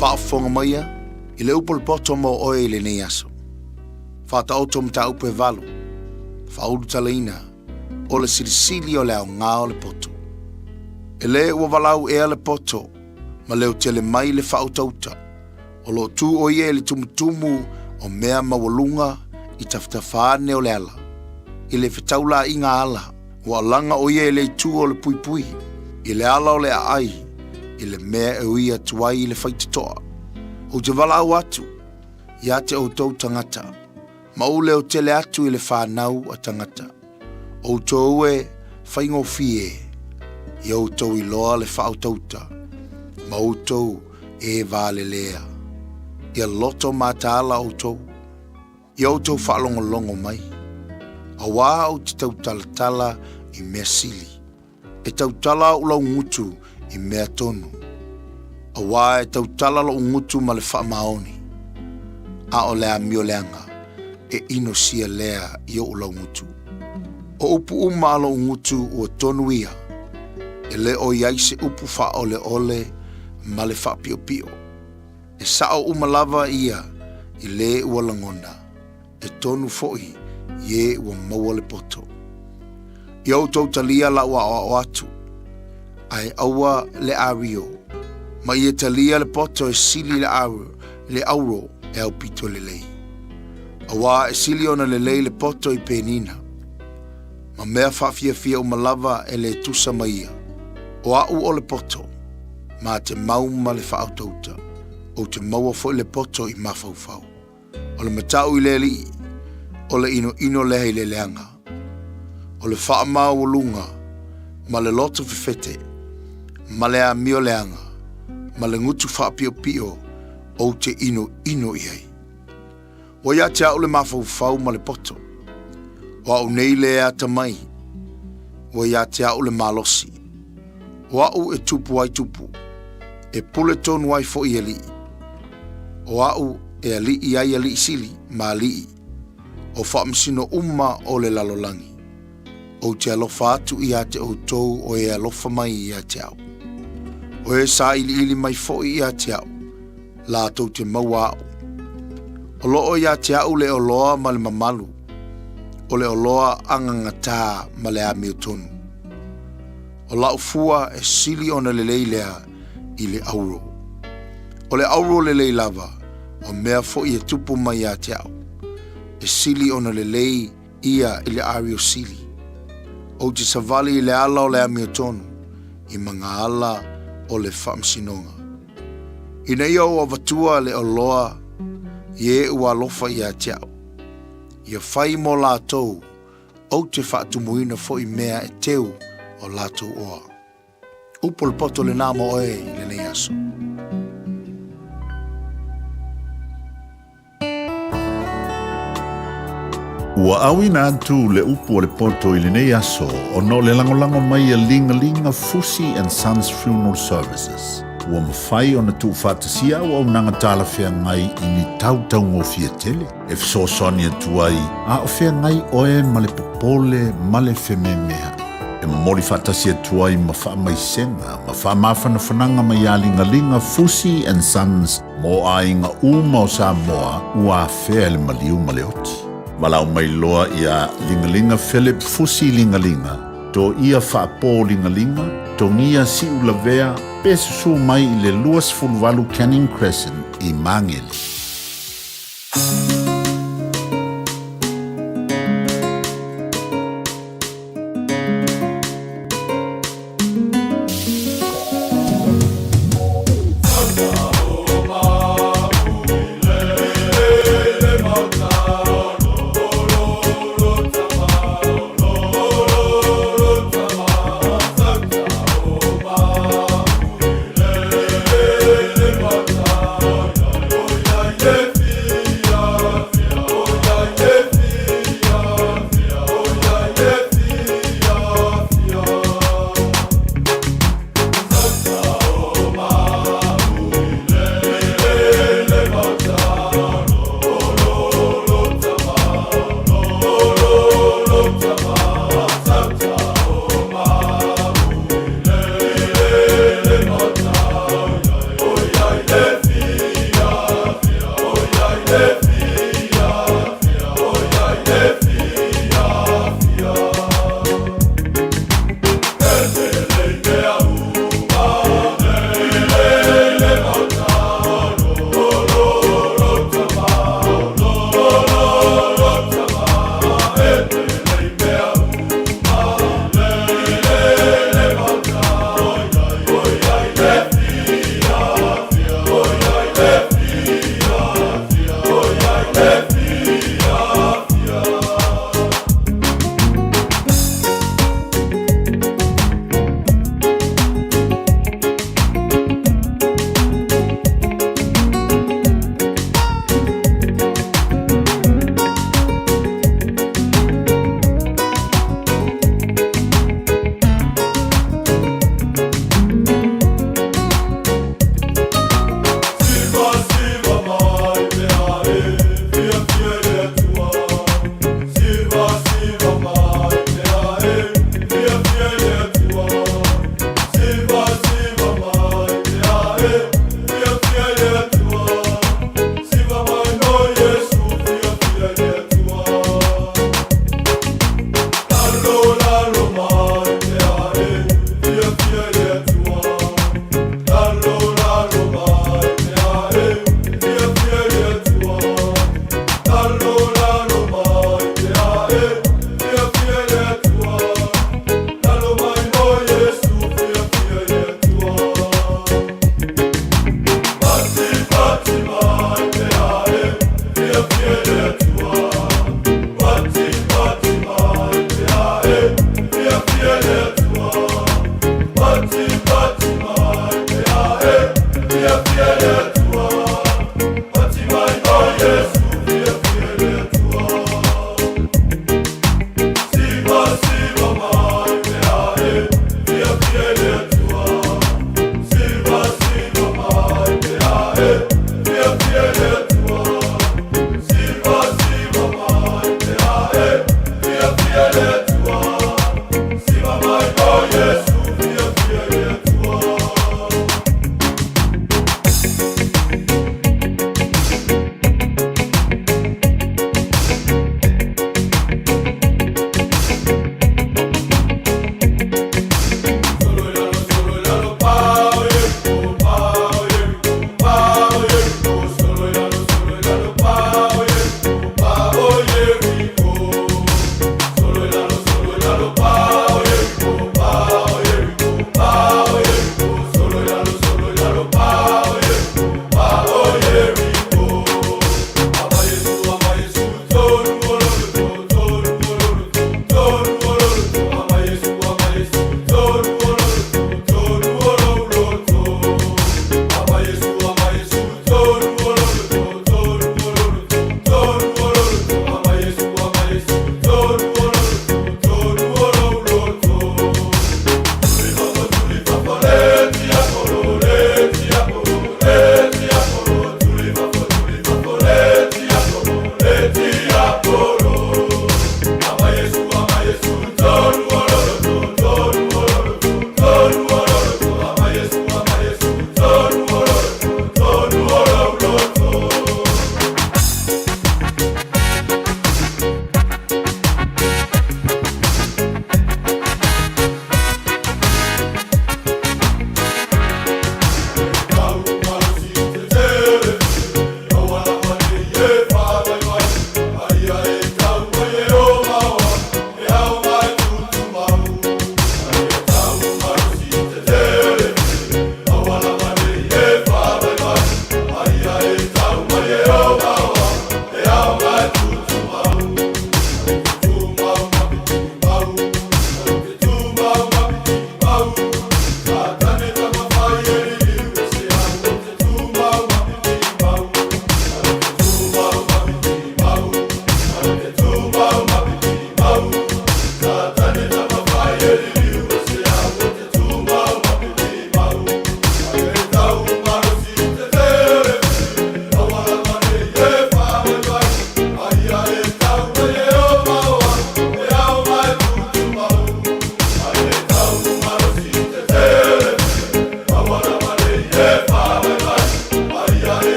Whaafonga maia, I le upol poto mo oe le nei aso. Whaata auto mta upe valu. Whauru talaina, o le sirisili o le au ngā o le poto. E le ua walau ea le poto, ma leo tele mai le whautauta. O lo tu o ie le tumutumu o mea mawalunga I tafutawhane o le ala. I le whetaula I ngā ala, ua langa o ie le tu o le puipui. I le ala o le ai, I le mea e uia tuai I le whaitatoa. O te walau atu, ia te outou tangata. Ma ule o tele atu I le whanau a tangata. O tou e whaingo fie, I outou I loa le whautauta. Ma outou e vale lea. Ia loto mātāla outou. I outou whaalongolongo mai. A wā o te tautalatala I mea sili. E tautala o lau ngutu I mea tonu. A wā e tautala lau ngutu ma le whaamaoni. A o lea mio leanga. E ino sia lea I o lau ngutu. O upu uma lau ngutu o tonu ia. E le o iai se upu wha ole ole ma le wha pio pio. E sao uma lava ia I le ua langona. E tonu foi ye ua maua le poto. I au tau talia la ua o atu. Ai aua le ario. Ma ia talia le poto e sili le auro e au pito le lei. Awa e sili ona le lei le poto I penina. Ma mea whawhia fia uma lava e le tusa maia. O au o le poto. Ma te mau ma le whautauta. O te maua fo le poto I mawhauwhau. O le matau I le li. O le ino lehe le leanga. O le wha mau lunga. Ma le loto fefete. Ma le a mio leanga. Ma le ngutu wha pio pio. O te ino iai. O ia te au le mawhauwhau ma le poto. O au nei le a tamai. O ia te au le malosi. O au e tupu ai tupu. E pule tonu ai fo I ali. O au e ali I ai ali sili ma ali. O whaamsino umma o le lalolangi. O te alofa atu I a te outou o e alofa mai I a te au. O e sa ili mai fo I a te au. La tau te maua au. O loo I a te au le oloa ma le mamalu. O le oloa angangata ma le amio tonu. O lau fua e sili ona le leilea I le auro. O le auro le lei lava, o mea fo I e tupu mai a te au. E sili ona le lei ia I le ario sili. O te savali I le ala o le amio tonu, I mga ala o le whaamsinonga. I nei au avatua le oloa, I e ua lofa I a te au. ia fai mo lātou, au te whaatumuina fo i mea e teu o lātou oa. Upo le poto le nāmo oe i le nei aso. Ua awina atu le upu o le poto i le nei aso o no le langolango mai a linga Fusi and Sons Funeral Services. Ua mawhai o na tu whātasia o au nanga tāla whea ngai i ni tautau ngō fia tele. E fsosoni atu ai, a o whea ngai oe ma le popole ma le wheme mea. E mori whātasi atu ai ma wha mai senga, ma wha mawhana whananga mai a linga Fusi and Sons mo a inga uma o Samoa ua whea le maliu ma le oti. Malau mai loa ia lingalinga Philip Fusi lingalinga, to ia whaapō lingalinga, to ngia si ulavea, pesusu mai i le luas fulvalu Canning Crescent i Mangele.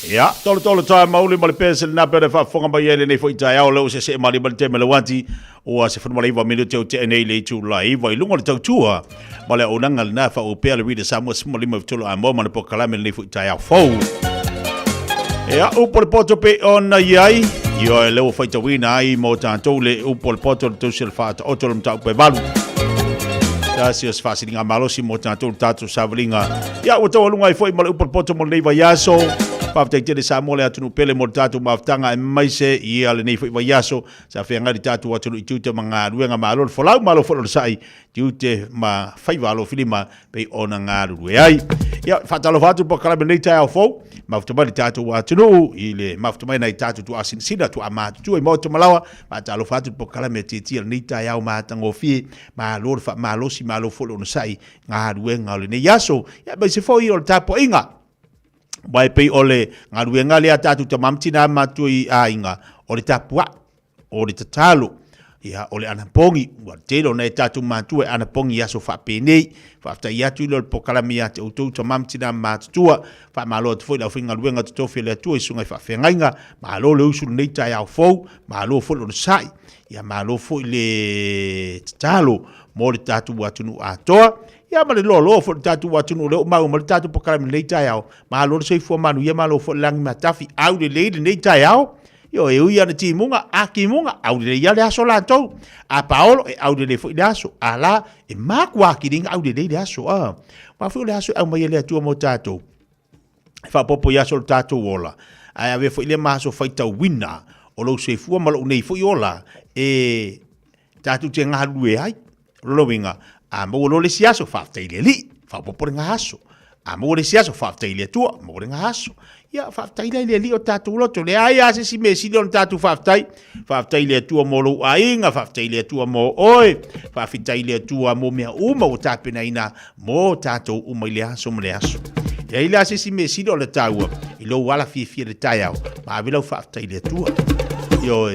Ya, tolo tae mauli mali pensel na pere fa fonga ba yele nei foi tae au lo se mali mali te melewanti o se fonga mali va minuto te nei le tu live vai lungo tau tua male onanga na fa o pele rida Samoa mali mo tolo a mo mane po kalame nei foi tae au fo ya o por poto pe on yai yo le o foi tawina ai mo tanto le o por poto to sel fa o tolo mta pe valu Gracias fasilinga malosi mo tanto tatu savlinga ya o to lunga foi mali o por poto mo nei va yaso Paftai te Samoa le atunu pele mo tatu maftanga e maise i ale nei foi yaso sa fe ngari tatu atunu itute manga ruenga malo folau malo folo sai tiute ma fai valo filima pe ona ngaru ai ya fatalo fatu po kala nei tai fo maftama tatu atunu ile maftama nei tatu tu asin sida tu ama tu e moto malawa fatalo fatu po kala me titi nei tai au matango fi malo fa malo si malo folo sai ngaru ngale nei yaso ya ba se fo i ol tapo inga Bai pei ole ngaruenga le atatu te mamtina matui a inga ole tapua ole tatalo ia ole anapongi wa telo na tatu matue anapongi aso fa penei fa ta yatu lo pokalami ate utu te mamtina matua fa malo te foi la finga luenga te tofi le tu isunga fa fengainga malo le usu nei tai au fo malo fo lo sai ia malo fo le tatalo mo le tatu watunu atoa ya male lo fo tatu watunu le ma mo tatu pokala me leita yao ma lo se fo manu ya malo fo lang matafi au de le leita yao yo e uia na timunga akimunga au de ya le aso la to a paolo e au de le fo daso ala e makwa kiringa au de le daso ma fo le aso au mai le tu mo tatu fa popo ya sol tatu wola ai ave fo le maso faita winna o lo se fo malo nei fo yola e tatu te ngalu e ai lo winga a mo lo le siaso fa taile li fa po por ngaso a mo le siaso fa taile tu mo le ngaso ya fa taile li o tatu lo to le ai ase si me si don tatu fa taile tu mo lo ainga fa taile tu mo oi fa taile tu mo me uma o tapena ina mo tatu o mo le aso mo le aso ya ile ase si me si do le tau i lo wala fi le taiao ma velo fa taile tu yo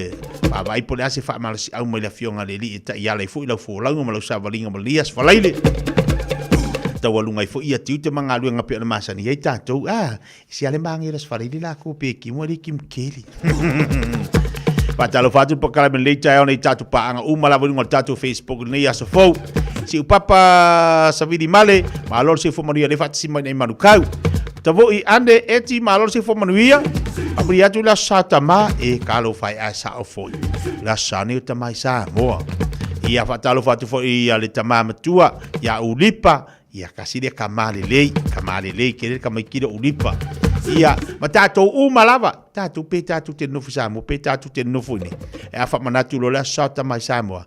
pa vai por ase fa mal si au mo le fionga le li ta ya le fu lo fu lango mo lo sa valinga mo lias fa leile ta walunga i fu ia tiute manga luenga pe na masani ai tatou si ale mangi ras fa leile la ko pe ki mo ri kim keli pa talo fatu po kala me le ta ona i tatu pa anga uma la volunga tatu Facebook nei aso fo si u papa savidi male ma lor se fo maria le fatu si mai nei manukau tavo i ande eti ma lor se fo manuia Abri atu la satama e kalo fai a sa foi. La sane ta mai sa mo. Ia fatalo fatu foi ia le tama matua ia ulipa ia kasile kamale lei kele kamai kilo ulipa. Ia matato uma lava tatu pe tatu te nofu sa mo pe tatu te nofu ni. E afa manatu lo la satama sa mo.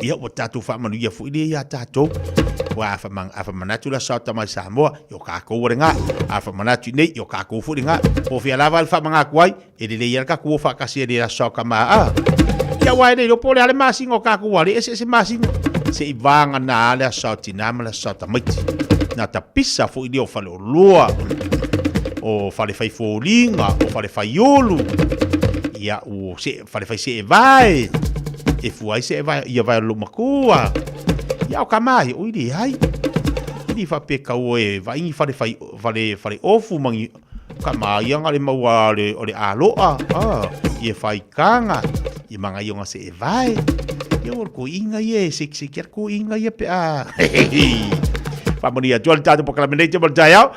Ia o tatu fa manu ia foi ia tatu. Wa afa manatu la sauta mai Samoa yo ka ko renga afa manatu nei yo ka ko fu renga o fi lava alfa manga kwai e le yer ka ko fa ka se de la soka ma ya wa nei lo pole ale masingo ka ko wali ese masingo se ivanga na ale sauti na mala sauta mai na ta pissa fu idio fa lo lua o fa le fai folinga o fa le fai yolu ya o se fa le fai se vai e fu ai se vai ia vai lo makua ya o kamai o ili hai ili fa peka o e vai fa le ofu mangi kamai anga le mawale o le aloa ye fai kanga ye manga yonga se vai yo ko inga ye se ko inga ye pe pa monia tu al tatu po kala menete bal tayao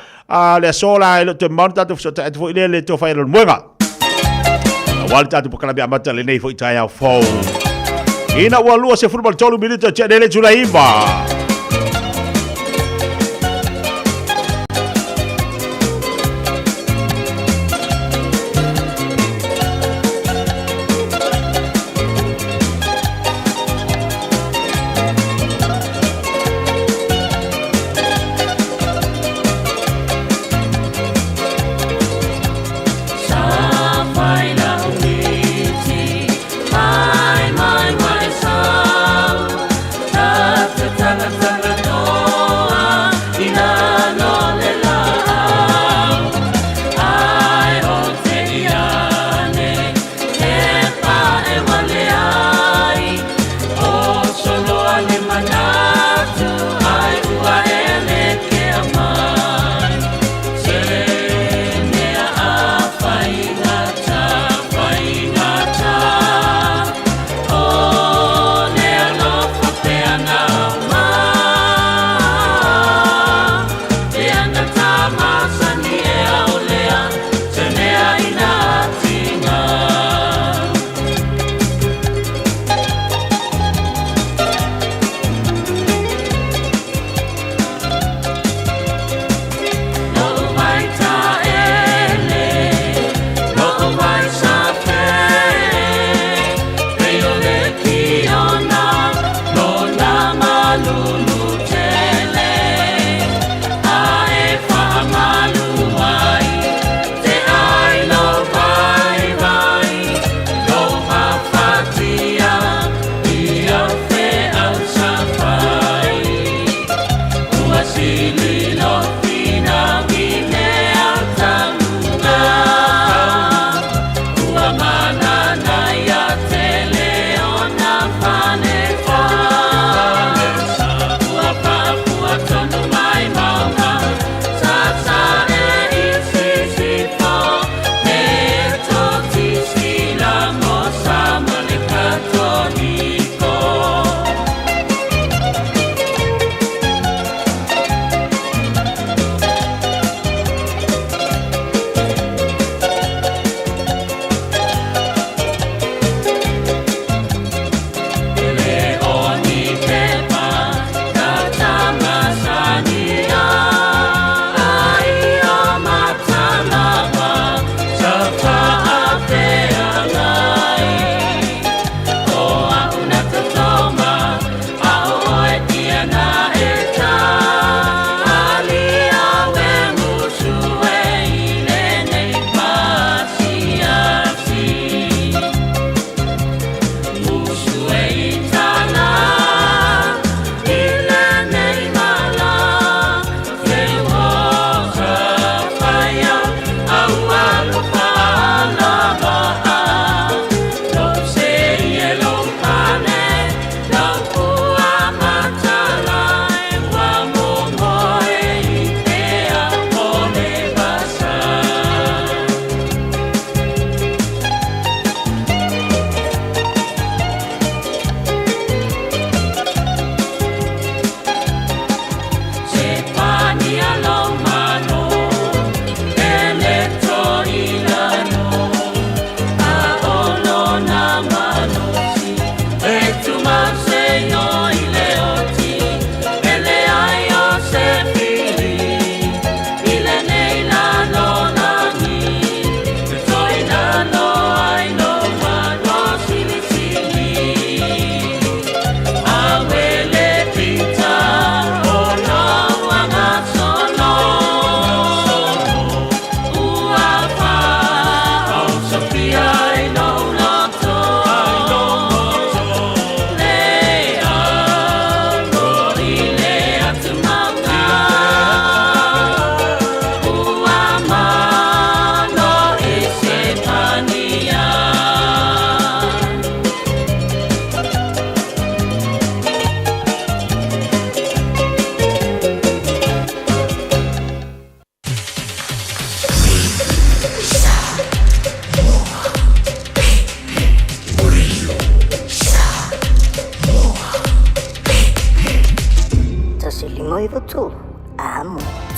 le sola le te monta tu so ta fo ile le to fa le muenga wal tatu po kala bi amata le nei fo tayao fo Ina ua lua se fulu tolu minuta tia dele tulaiva.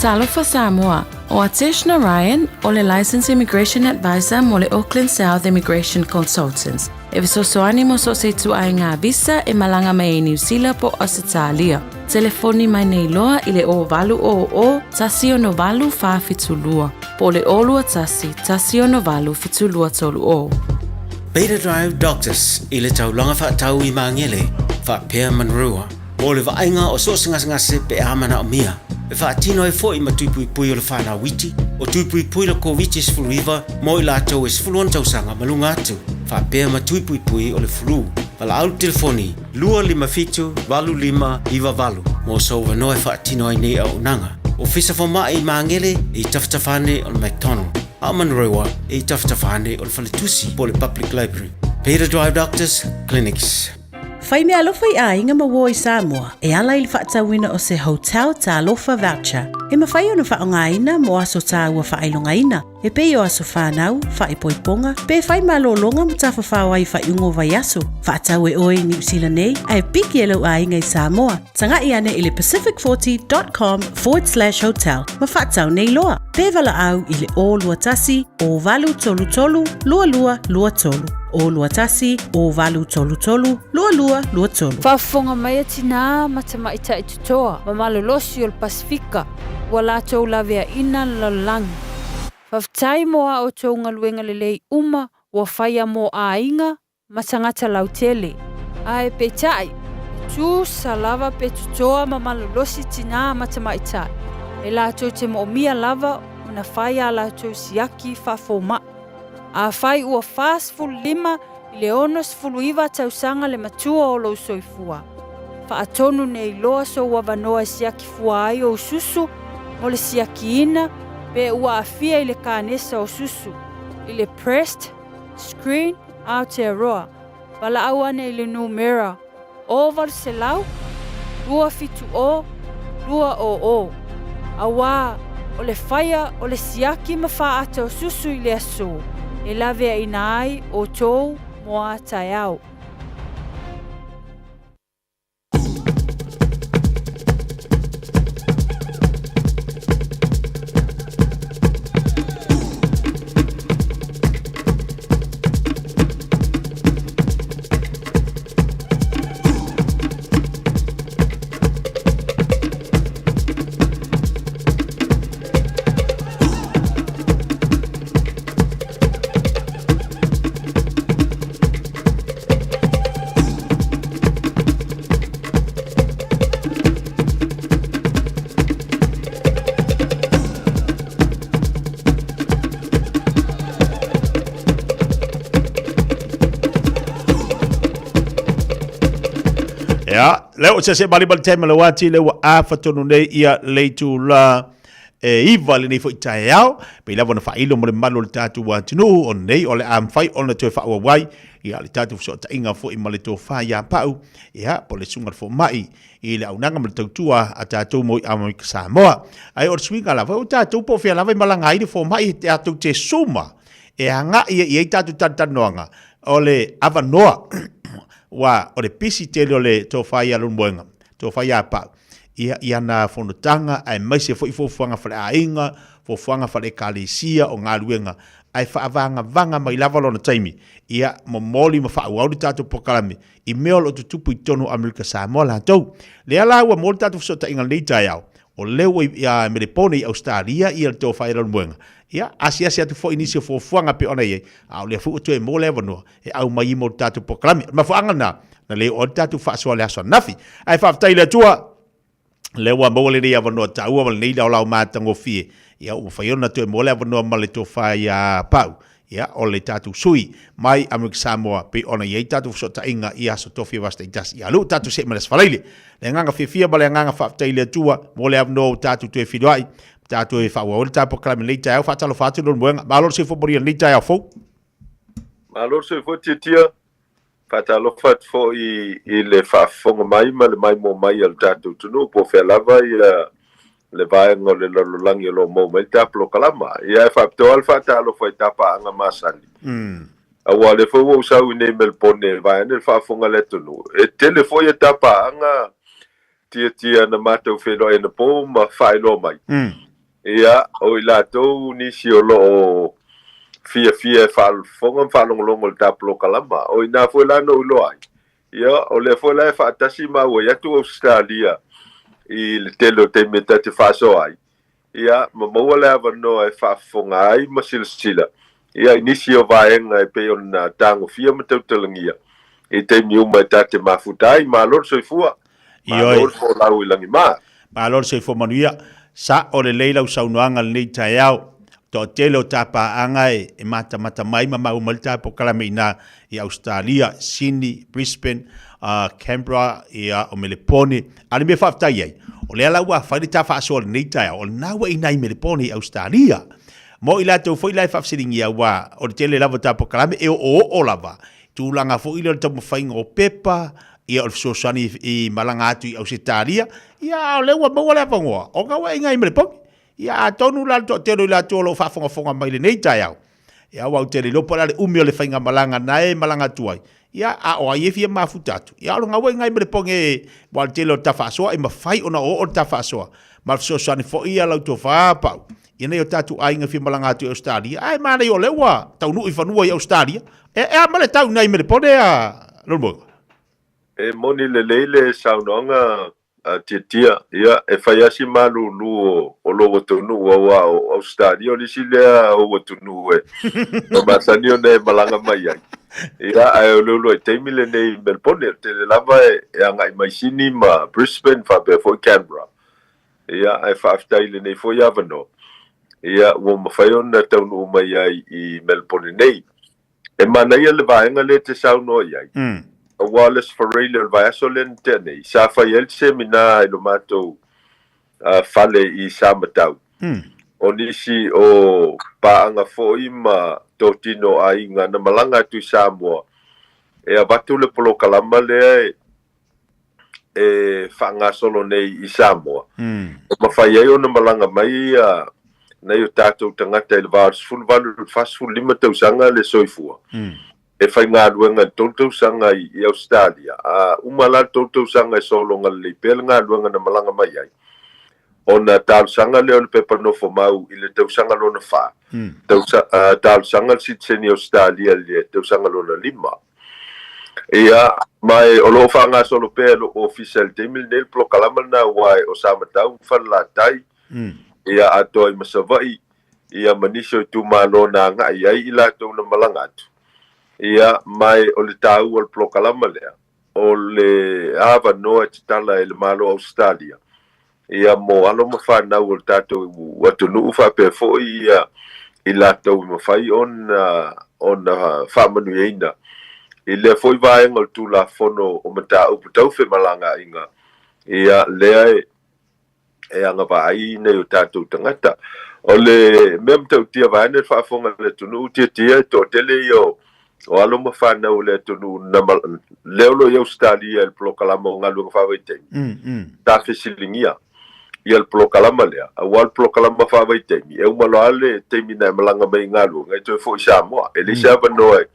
Talofa Samoa, o Atish Narayan, o le Licensed Immigration Advisor mo le Auckland South Immigration Consultants. E fesoasoani mo so se tuai ngā visa e malanga mai e New Zealand po Australia. Telefoni mai nei loa i le o valu o tasi o no valu whawhitulua. Po le olua tasi o no valu fitulua tolu o. Beta Drive Doctors i le taulanga whaatau i mangele, whaapea manrua. Mo le vainga o so ngase pe amana o mia. E whaatino e fo i matupui pui o le whanau witi, o tupui pui le COVID is fluiva, mo i lato is fuluan tausanga malunga atu. Whaapea matupui pui o le flu. Wala au telefoni, 255-25 mo so wanoa e whaatino ai nei au nanga. O fisa fo mai i mangele i taftafane o le McDonald. Aman rewa i taftafane o le Faletusi po le Public Library. Beta Drive Doctors Clinics. Fai mea alofa I a inga maua I Samoa, e ala I le whaatawina o se hotel ta alofa voucher. E mawhai ona whaongaina mo aso ta ua whailongaina. E pei o aso whanau, whaipoiponga, pe fai malolonga mo ta whawhawai whaiungo vai aso. Whaatau e oe New Zealand nei, ai piki e lau a inga I Samoa. Tanga I ane I le pacific40.com/hotel. Ma whaatau nei loa. Pe vala au I le o lua tasi, o valu tolu tolu, lua lua lua tolu. O lua tasi, o valu tolu tolu, lua lua lua tolu. Whafonga mai atina matama ita I tutoa, ma malolosi o le Pasifika, wala tau lavea ina lalangi. Whaftai moa o tau ngaluenga lelei uma, wa whaia mo a inga, matangata lautele. Ae pe tai, tu salava pe tutoa ma malolosi tina matama ita. E la tau te mo mia lava, una whaia la tau siaki whafoma. A whai ua lima I le onos fuluiva tausanga le matua o lo soifua. Whaatonu nei loa so wawanoa siaki fua ai o susu, mo le siaki ina, pe ua afia I le kānesa o susu. I le pressed, screen, Aotearoa. Wala awane I le numera. Oval se lau, lua fitu o, lua o. Awa, o le whaia o le siaki mawhaata o susu I le aso. E lawe ina ai o tou moa tai au. Ya, leo se bali tema le wati le wa afatonu nei ia leitu la iva le nei fo itaiao pe la bona failo mo le malo le tatu wati no on nei ole am fai on le to fa wa wai ia le tatu so ta inga fo I male to fa ya pau ia po le sunga fo mai I le aunanga mo tua ata to mo am Samoa ai or swinga la fo tatu po fe la vai malanga I fo mai te atu te suma e anga ia tatu tanoanga ole avanoa wa o le pisi tele o le tofai alun moenga, tofai apa. Ia na fonotanga, ai mai se fo fuanga fale ainga, fo fuanga fale kalisia o ngā luenga, ai whaavanga vanga mai lava lona taimi. Ia momoli ma whaauauri tātou pokalami, I meo lo tutupu I tonu Amerika Samoa la tau. Lea la ua moli tātou fsota inga nei tai au, o leo ia merepone I Australia ia le tofai alun moenga. Ia, asia atu fo inisio fo fuanga pe ona ye, au lea fu e mo lewa noa, e au mai mo tatu poklami. Ma fuanga na le o tatu fa so le aso nafi. Ai fa ftai le tua, le wa mo le ia vanoa ta ua le nei la o matango fie. Ia, u fa yona e mo lewa noa ma le to fa ia pau. Ia, o le tatu sui, mai Amerika Samoa, pe ona ye tatu so ta inga ia so tofi vasta I tas. Ia, lu tatu se ma les falaile. Le nganga fia ba le nganga fa ftai le tua, mo le avno tatu tu e fidoai. Tātou e whaua ori tāpo kalami nei tai au whaatalo whaatu lor moenga. Maalor se whopori nei tai au fau? Maalor se whotitia whaatalo whaatu fo I le whaafonga mai ma le mai mo mai al tātou tunu po whealava I le vaenga le lalolangi lo mo mai tāpolo kalama. Ia e whaapito al whaatalo whai tāpa anga masani. Awa le whau au sau I nei melpone vaenga le whaafonga le tunu. E telefo I tāpa anga tia na mātou whenua e na pō ma whaelo mai. Ia, o I lātou nisi o lo fia whaalongo le tāpolo kalama. O ina fo la no ulo ai. Ia, o le fo la whaatasi maua iatu Australia i le telo te meta te whaaso ai. Ia, maua le avanoa e whaafonga ai masilasila. Ia, inisi o vaenga e peo na tango fia matautalangia. I te miuma e tate mafutai, ma lor soifua. Ma lor fo lau ilangi maa. Ma lor soifua manuia. Sa o le leila usaunoanga le nei tai au. To tele o tapa anga e mata mai ma mau malta po kalame ina i Australia, Sydney, Brisbane, Canberra, ia o Melepone. Ale me whaftai ai. O le ala ua whaile ta whaasoa le nei tai au. O nawa ina i Melepone i Australia. Mo ila tau fo ila whafsiringi a wa o le tele lava tapa kalame e o lava. Tūlanga fo ila tamu whainga o pepa, ia o fisosani i malanga atu i Australia. Ia o lewa maua le apangoa. O kawa inga i Melepone. Ia tonu la to tero la to lo fa fonga mai le nei tai au. Ia wa tele lo para le umi o le fainga malanga nae malanga tuai. Ia a o ai fia mafutatu. Ia lo ngawe ngai mele ponge wa tele ta fa so e ma fai ona o ta fa so. Ma so sani fo ia la to fa pa. Ia nei o tatu ai nga fia malanga tu Australia. Ai ma nei o le wa tau nu i fanua i Australia. E male tau nai mele pone a lo mo. E moni le leile saunonga tia ia e faiasi malu lu o lo tonu wa o Australia o lisile o tonu e o masani o ne malanga mai ai ia ai o lo te mile nei Melbourne te lava e anga mai sini ma Brisbane fa be fo Canberra ia ai fa aftaile nei fo yavano ia o mafayon na tonu mai ai i Melbourne nei e mana ia le vaenga le te sauno ai Wallace Ferreira vai asolen tene sa fai el semina i lo mato fale i samatau onisi o paanga foi ma totino ainga na malanga tu Samoa e abatu le polo kalama le e fanga solo nei i Samoa ma fai ai ona malanga mai na yo tato tangata il vars full value fast full limit usanga le soifua e fai ngā ruenga tōtou sanga i Australia. Umala tōtou sanga i solonga le pēl ngā ruenga na malanga mai ai. O na tālu sanga leo le pepa nofo mau i le tau sanga lona whā. Tālu sanga sitseni Australia le tau sanga lona 5. Ia, mai o loo wha ngā solo pēlo official temil nel plo kalamana wai o samatau whanla tai. Ia ato i masawai. Ia maniso i tu malo na ngai ai i lato na malanga atu. Ia mai o le tau o le plokalama lea o le ava noa te tala e le malo Australia ia mo alo mawhanau o le tatou watunu whape fo ia i latou mawhai on whamanu eina i le foi vaenga o tūla fono o mata uputau whe malanga inga ia lea e anga vai nei o tatou tangata o le mem tau tia vaene whaafonga le tunu tia to tele i o alo mawhana o le tonu na leolo i Australia el plokalama o ngalu ngawhawaiteng. Ta whisilingia i el plokalama lea. A wal plokalama whawaiteng. E umalo ale te mina e malanga mai ngalu. Ngai toi fo i Samoa. E le seaba noe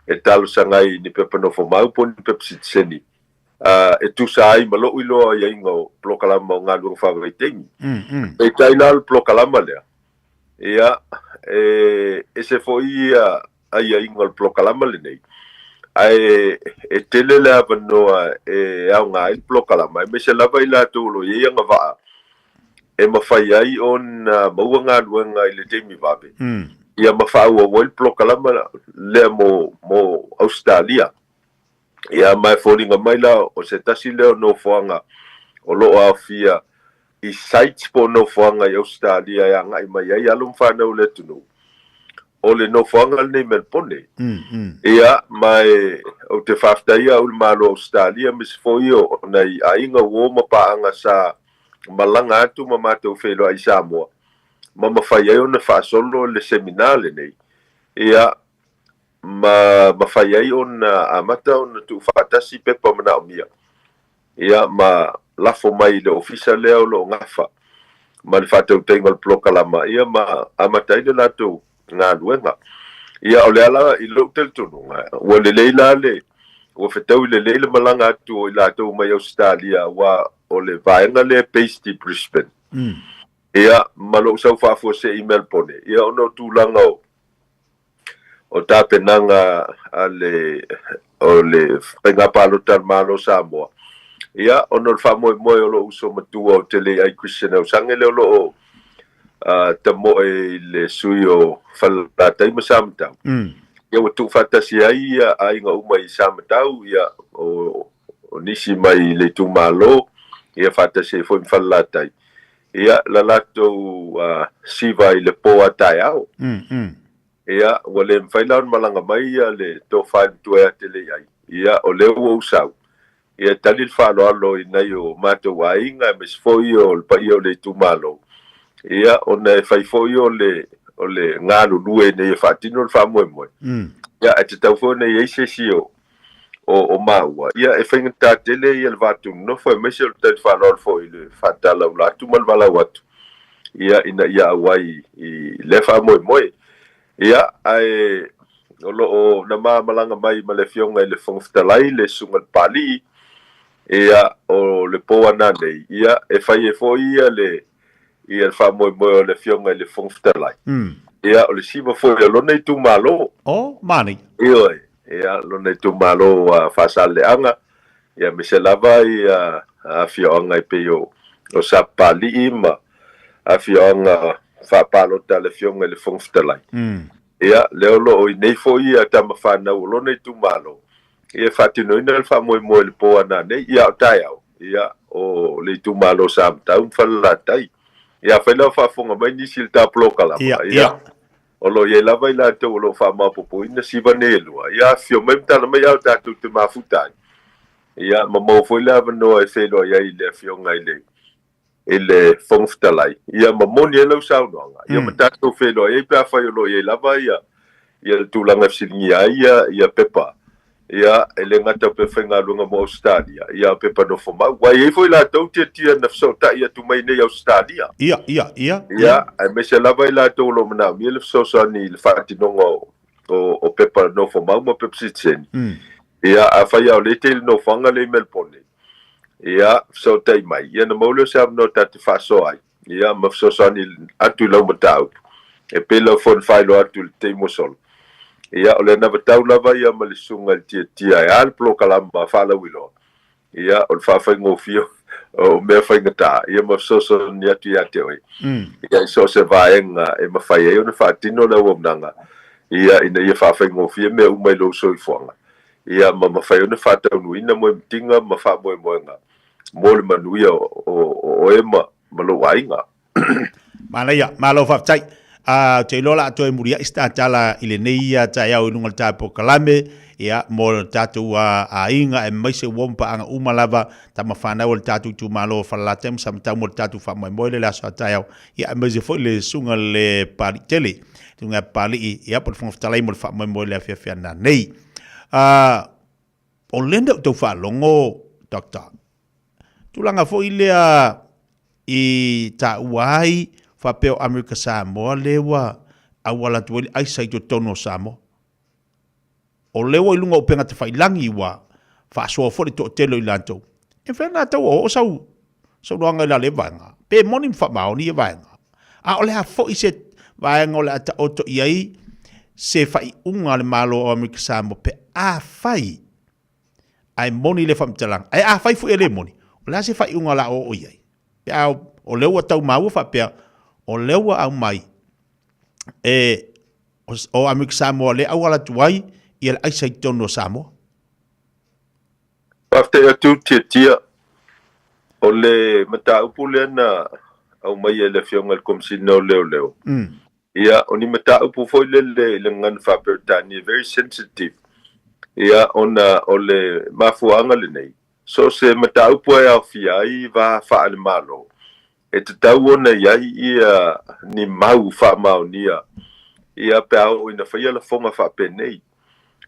e talo sangai ni pepa no fo maupo ni pepa sitseni. E tu sa ai malo uiloa i ingo plokalama o ngalu ngawhawaiteng. E taina al plokalama lea. Ia e se fo i ai ingal plokalama le nei ai e tele le avanoa e au ngai plokalama me se lava i la tolo i anga va e mawhai ai on mauanga luenga i le teimi vape ia mawhau o wal plokalama le mo Australia ia mai fōringa mai la o se tasi leo no whanga o loo a fia i sites po no whanga i Australia ia ngai mai ai alum whanau le tunu o le no whanga nei Melbourne. Ia, mai o te whaftaia o le malo Australia, mis foi o nei ainga uoma paanga sa malanga atu ma mātou whelo ai Samoa. Ma mawhai ai o na whaasolo le seminale nei. Ia, ma mawhai ai o na amata o na tu whaatasi pepa mana o mia. Ia, ma lafo mai le ofisa leo lo ngafa. Ma le whaatau tengal plokalama. Ia, ma amata i le lato ngā luenga. Ia o le ala i lau tel tonu. Ua le leila le. Ua whetau i le leila malanga atu o i lātou mai Australia. Ua o le vaenga le Pasty Brisbane. Ia malo sau whafo se i Melbourne. Ia ono tūlanga o o tapenanga o le whainga palota malo Samoa. Ia, ono le wha moe moe o lo uso matua o tele ai Christian au sangele o lo ta moe le sui o whalatai ma Samatau. Ia watu whatasi ai ai ngā uma I Samatau, ia o nisi mai le tu malo, ia whatasi e fwoi whalatai. Ia la lato siva I le poa tai au. Ia, wale mwhailaun malanga mai ia le tō whain tuea tele ai. Ia, o leo o usau. Ia, tali whalo alo I nei o mātou wainga, me sfoi o le pai o le tu malo. Ia, o nei whaifoi o le ngālu lue nei e whaatino le whamoe moe. Ia, e te tau fo nei eise si o maua. Ia, e whaingata tele ia le vātu no fo e mese o le tau whalo alo fo I le whaatala o latu malwala watu. Ia, ina ia awai I le whamoe moe. Ia, ai o na malanga mai ma le fionga I le whangwhitalai le sunga le pali. Ia, o le poa nanei. Ia, e whai e fo ia le whamoe moe o le fionga I le whangwhitalai. Ia, o le siva fo ia lona I tu malo. Oh, mani. Ia, lona I tu malo whasale anga. Ia, me se lava ia a fionga I peo o sa pali ima. A fionga whapalota le fionga le whangwhitalai. Ia, leo lo o I nei fo ia tama whanau lona I tu malo. Ia whatino ina le whamoe moe le poa na nei, ia o tai au. Ia o le tu malo Samatau mwhalatai. Ia whaila whafonga mai nisi le tāplo kalama. Ia. O lo ia lava I lātou o lo whamapopo ina siva nelua. Ia fio mai mtala mai au tātou te mafutai. Ia mamau fo I lava noa e wheloa ia I le fionga I le whangwhitalai. Ia mamoni e lau saunoanga. Ia matatou wheloa ia I pia whai o lo ia lava ia le tūlanga fsiringi ia pepa. Ia ele ngata pe whainga lunga mo Australia. Ia pepa no whamau. Wai e fo I lātou tia na wsauta ia tu mai nei Australia. Ia. Ia, ai me se lava I lātou lo mana. Mia le wsausani le whaatinonga o pepa no whamau ma pepsitseni. Ia a whai au le te no whanga le Melbourne. Ia wsautai mai. Ia na mauleo se amno tati whaso ai. Ia ma wsausani atu lau matau. E pela fon whailo atu le te mosolo. Ia o le na vatau lava ia ma le sunga le tia e al plo kalama whala wilo. Ia o le whawhaingo fio o mea whaingata. Ia ma soso ni atu ia te oi. Ia I so se vaenga e ma whai e o na whaatino le uamnanga. Ia ina ia whawhaingo fio mea umai lo so I whanga. Ia ma whai o na whatau nuina mo mtinga ma wha moe moenga. Mo le manuia o ema ma lo wainga. Mana ia, malo whaftai. Te lola ato e muria ista tala I le neia tai au inunga le tāpo kalame ia mo le tātou a inga e maise wompa anga umalava ta mawhanau le tātou tu malo whalatem Samatau mo le tātou whamoe moe le laso tai au ia e maise fo le sunga le pari tele tunga pari ia po le whangwhitalai mo le whamoe moe le awhiawhiana nei o lenda tau whalongo doctor tulanga fo I lea I ta uai whapeo Amerika Samoa lewa awala tuweli aisa I to tono Samoa. O lewa I lunga upenga te whailangi wa whaasoa fori to telo I lantou. E whena tau o sau ruanga I la le vanga. Pe moni mwhamao ni e vanga. A ole ha fo I se vanga ole ata oto I ai se whai unga le malo o Amerika Samoa pe a whai ai moni le whamtalang. Ai a whai fu e le moni. O le se whai unga la o I ai. Pe a o lewa tau maua whapea o lewa au mai o Amerika Samoa le au ala tuai I le aisa I tono Samoa. Pafte atu tia o le mata upu le na au mai e le fionga le komsina o leo. Ia o ni mata upu foi le ngan whapertani very sensitive. Ia ona o le mafuanga le nei. So se mata upu e au fiai va whaale malo. E te tau ona iai ia ni mau wha mau nia. Ia pe au ina whaia la fonga wha penei.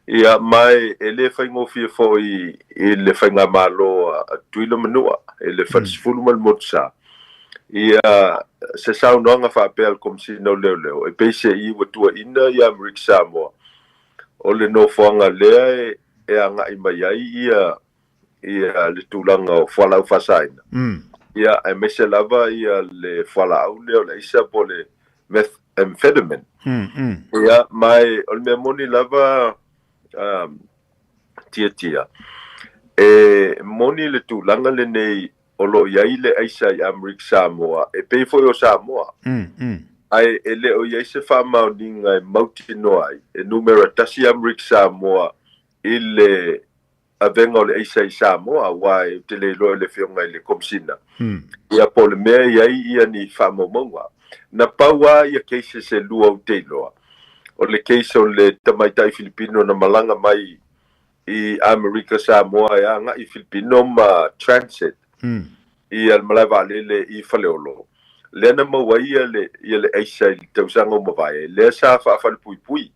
Ia mai e le whaingo fia fo I le whainga malo a tuila manua. E le whanisfulu mal motsa. Ia se sau noanga wha pe al komsina o leo. E peise I watua ina I Amerika Samoa. O le no whanga lea e anga I mai ai ia le tūlanga o whalau whasaina. Ia e mese lava ia le whala au leo le isa po le amphetamine. Ia, mai, o le mea moni lava tia. E moni le tūlanga le nei o lo iai le aisa i Amerika Samoa, e pei foi o Samoa. Ai, e le o iai se whamauninga e mauti noai, e numera tasi Amerika Samoa, i le avenga o le aisa i Samoa, wai te le loe le whionga i le komsina. Ia po le mea iai ia ni whamamonga. Na paua ia keise se lua o te loa. O le keise o le tamaitai Filipino na malanga mai i Amerika Samoa ia nga i Filipino ma transit. Ia malai vale i whaleolo. Lea na maua ia le aisa i tausanga o mawai. Lea sa whaafale pui.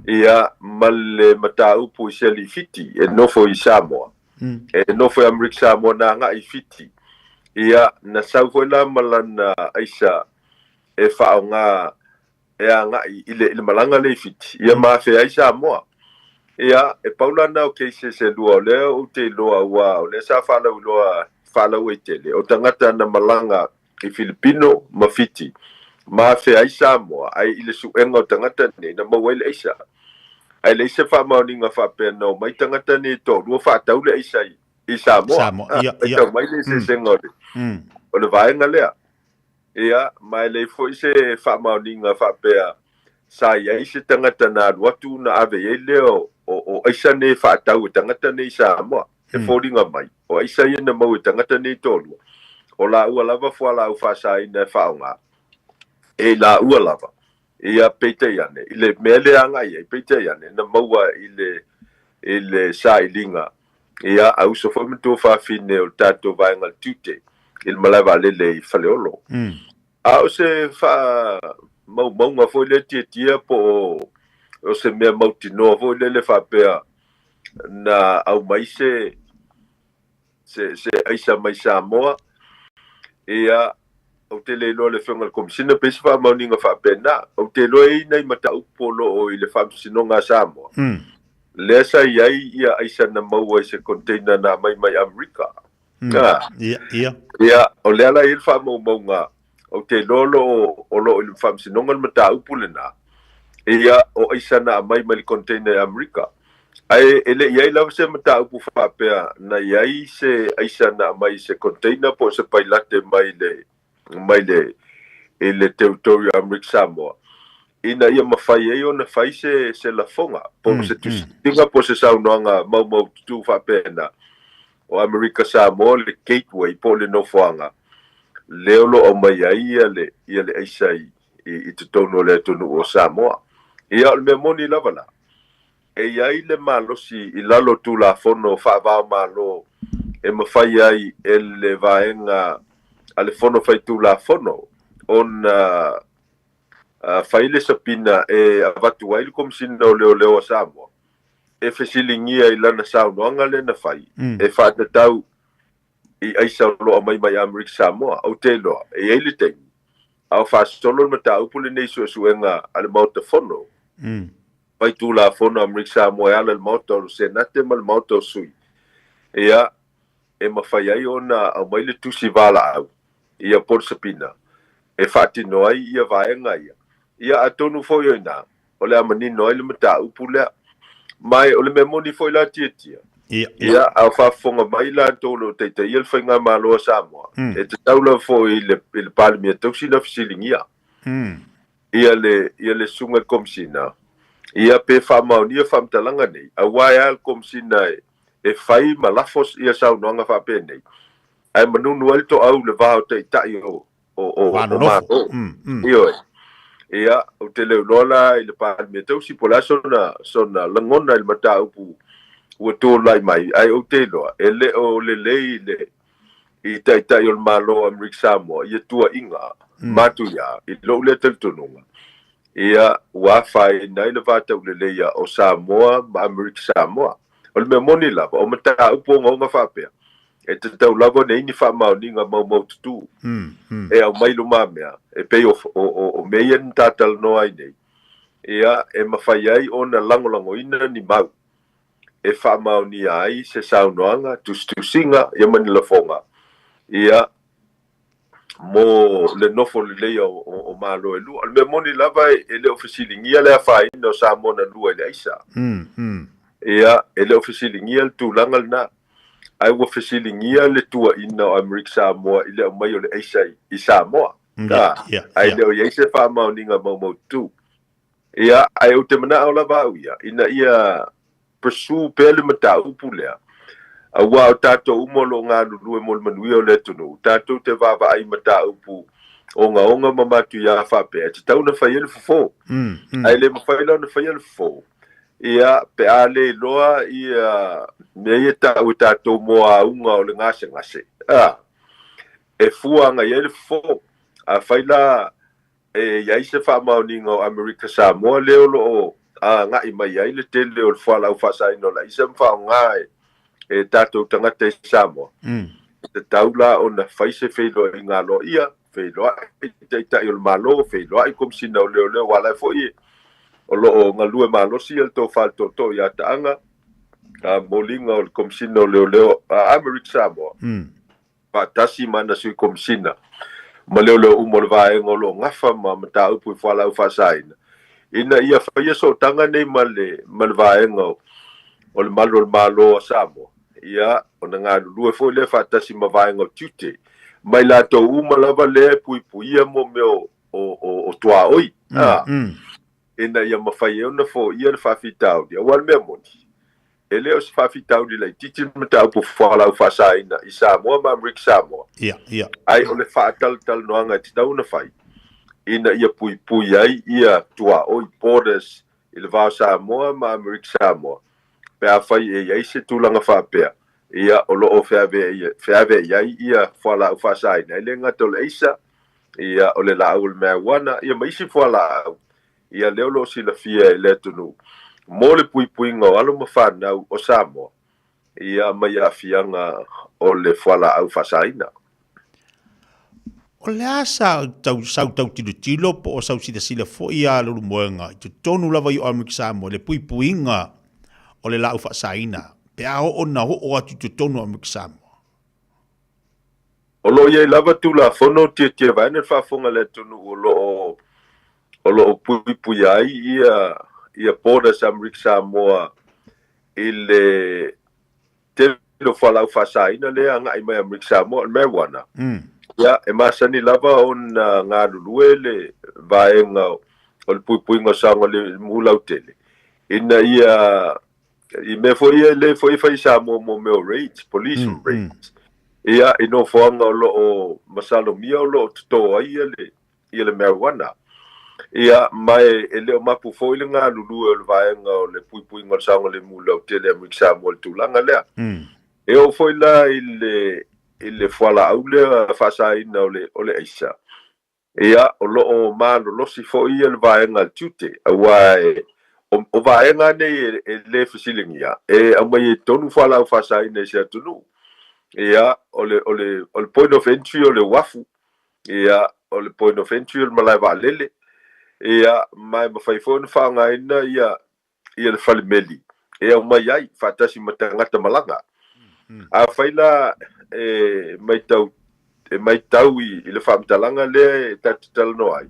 Ia male mataupu i se li fiti e nofo i Samoa. E nofo i Amerika Samoa na nga i fiti. Ia na sauwoi la malana aisa e whao ngā e a nga i le malanga le fiti. Ia mawhi ai Samoa. Ia e paulana o keise se lua o lea o te loa ua o lea sa whalau e tele. O tangata na malanga i Filipino ma fiti. Mawhi ai Samoa ai i le suenga o tangata ne na mawai le aisa. Ai le isa whamauninga whapena o mai tangata ne tō lua whatau le aisa i Samoa. Ia mai le se senga o le. O le vaenga lea. Ia, mai le fo i se whamauninga whapea sa ia i se tangata na watu na ave e leo o aisa ne whatau tangata ne i Samoa. E fōringa mai. O aisa ia na mau tangata ne tōlua. O la ua lava fua la u whasa i na whaonga. E la ua lava. Ia peite iane. I le mele anga ia i peite iane. Na maua i le sa i linga. Ia au so whamatu whawhine o tato vaenga tute. Il malava lele i whaleolo. Au se wha maunga fo le tia po o se mea mautinoa fo lele whapea na au mai se aisa mai Samoa. Ia o te leilo le whenga komisina pesi wha mauninga whapena. O te loe nei mata upolo o i le whamsinonga Samoa. Lea sa iai ia aisa na maua i se container na mai Amerika. Ia, o lea la il whamaunga o te lolo o lo il whamsinonga mata upule na. Ia o aisa na mai container Amerika. Ai ele iai lau se mata upu whapea na iai se aisa na mai se container po se pailate mai le territorio Amerika Samoa. Ina ia mawhai e o na whai se lafonga. Po se tusinga po se saunoanga mau tu whapea na o Amerika Samoa le gateway po le nofoanga. Leolo o mai ia le aisa i tutono le tonu o Samoa. Ia o le mea moni lava la. E iai le malosi i lalo tu la fono whaavao malo e mawhai ai e le vaenga a le fono whai tu la fono on whaile sapina e avatu ai le komisina o leo a Samoa e whesilingia i lana saunoanga le na whai e whatatau i aisa loa mai Amerika Samoa au te loa e eile tengi au whasolo mata upule nei suenga ale mauta fono pai tu la fono Amerika Samoa ala le mauta o senate ma le mauta o sui. Ia, e mawhai ai ona au mai le tusi vala au. Ia por sapina. E whatino ai ia vaenga ia. Ia atonu foi oina. O le amanino ai le mata upulea. Mai o le memoni foi la tia. Ia, au whafonga mai la tolo teita ia le whainga malo a Samoa. E te taula foi le palimia tausi na fisilingia. Ia le sunga komsina. Ia pe whamaunia whamtalanga nei. A wai al komsina e whai malafos ia saunoanga whape nei. Ai manunu al to au le vahau te itai o maro. Io ia o te leo lola i le palimia tausi pola sona langona il mata upu ua tō lai mai. Ai o te loa. E le o le lei le i tai o le malo Amerika Samoa. Ia tua inga. Matu ia. I lo le teltonunga. Ia wafai nai le vata ule leia o Samoa ma Amerika Samoa. O le mea moni lava, o mata upo ngonga whapea. E te tau lava ne ini whamauninga mau tutu. E au mailu mamea, e pei o meia ni tātal no ai nei. Ia e mawhai ai o na langolango ina ni mau. E whamauni ai se saunoanga, tustusinga, ia mani la fonga. Ia mo le nofo le o malo e lu me moni lava e le ofisilingia le afai no sa mo na lu le isa ia e le ofisilingia tu langa na ai wo ofisilingia le tua ina o Amerika Samoa ile mai o le isa i Samoa ai le ia se fa ma ninga mo tu ia ai o te mana o lava ia ina ia pursue pele mata upulea awa o tato umolo ngā lulu e mol manui o le tunu. Tato te vava ai mata upu o ngā onga mamatu ia whape. Te tau na whai ele fufo. Ai le mawhai lau na whai ele fufo. Ia pe a le loa ia mea ia tau tato moa unga o le ngase. E fuanga ia ele fufo. A whai la e iai se wha maoninga o Amerika Samoa leo lo o ngā mai ai le tele o le whalau whasai no la isa mwha o ngai e tātou tangata e Samoa. Te taula o na whaise whailoa i ngā loa ia, whailoa i te itai o le malo, whailoa i komisina o leo leo wala e fo i. O lo o ngā lue malosi al tō whātou tō i ataanga, molinga o le komisina o leo leo Amerika Samoa. Pātasi mana sui komisina. Ma leo leo umo le vaenga o lo ngafa ma mata upu i whalau whasaina. Ina ia whaia so tanga nei ma le vaenga o le malo a Samoa. Ia, o na ngā lulue fo le whātasi ma vaenga o tute. Mai la tō uma lava le pui ia mo meo o tua oi. Ina ia mawhai e ona fo ia le whawhitau di. Awal mea moni. E leo se whawhitau di lai titin mata upu whalau whasaina i Samoa ma Amerika Samoa. Ai o le whaatal noanga te tau na whai. Ina ia pui ai ia tua oi borders i le vau Samoa ma Amerika Samoa. Pe a whai e iai se tūlanga whapea. Ia o loo whiawe iai ia whala au whasaina. Ile ngata o le eisa, ia o le lau le mea wana, ia maisi whala au. Ia leo lo sila fia e le tunu. Mo le pui ngau alo ma whanau o Samoa. Ia mai a fianga o le whala au whasaina. O le asa sau tau tilo po o sau sila fo ia lulu moenga. I tu tonu lava i o Amerika Samoa, le pui nga o le lau whaasaina. Pe a o na ho o atu tu tonu Amerika Samoa. O lo iei lava tu la fono tia vaene whaafonga le tonu o lo pui ai ia borders Amerika Samoa i le te lo whalau whaasaina le anga i mai Amerika Samoa mea wana. Ia, e masani lava o ngā lulue le vaenga o le pui ngā sanga le mulau tele. Ina ia i me foi le foi fai Samoa mo meo raids, police raids. Ia ino foanga o lo masalo mia o lo to ai le marijuana. Ia mai e le mapu foi le ngā lulu o le vaenga o le pui ngā sanga le mula o tele Amerika Samoa le tūlanga lea. E o foi la i le whala au le whasaina o le eisa. Ia o lo malo losi foi le vaenga le tute. Awa o vaenga nei e le fisilingia. E au mai e tonu whala au whasaina se atunu. Ia o le point of entry o le wafu. Ia o le point of entry o le malai waalele. Ia mai mawhai fōna whaangaina ia le whalimeli. Ia o mai ai whatasi matangata malanga. A whaila mai tau i le whaamtalanga le tatu no ai.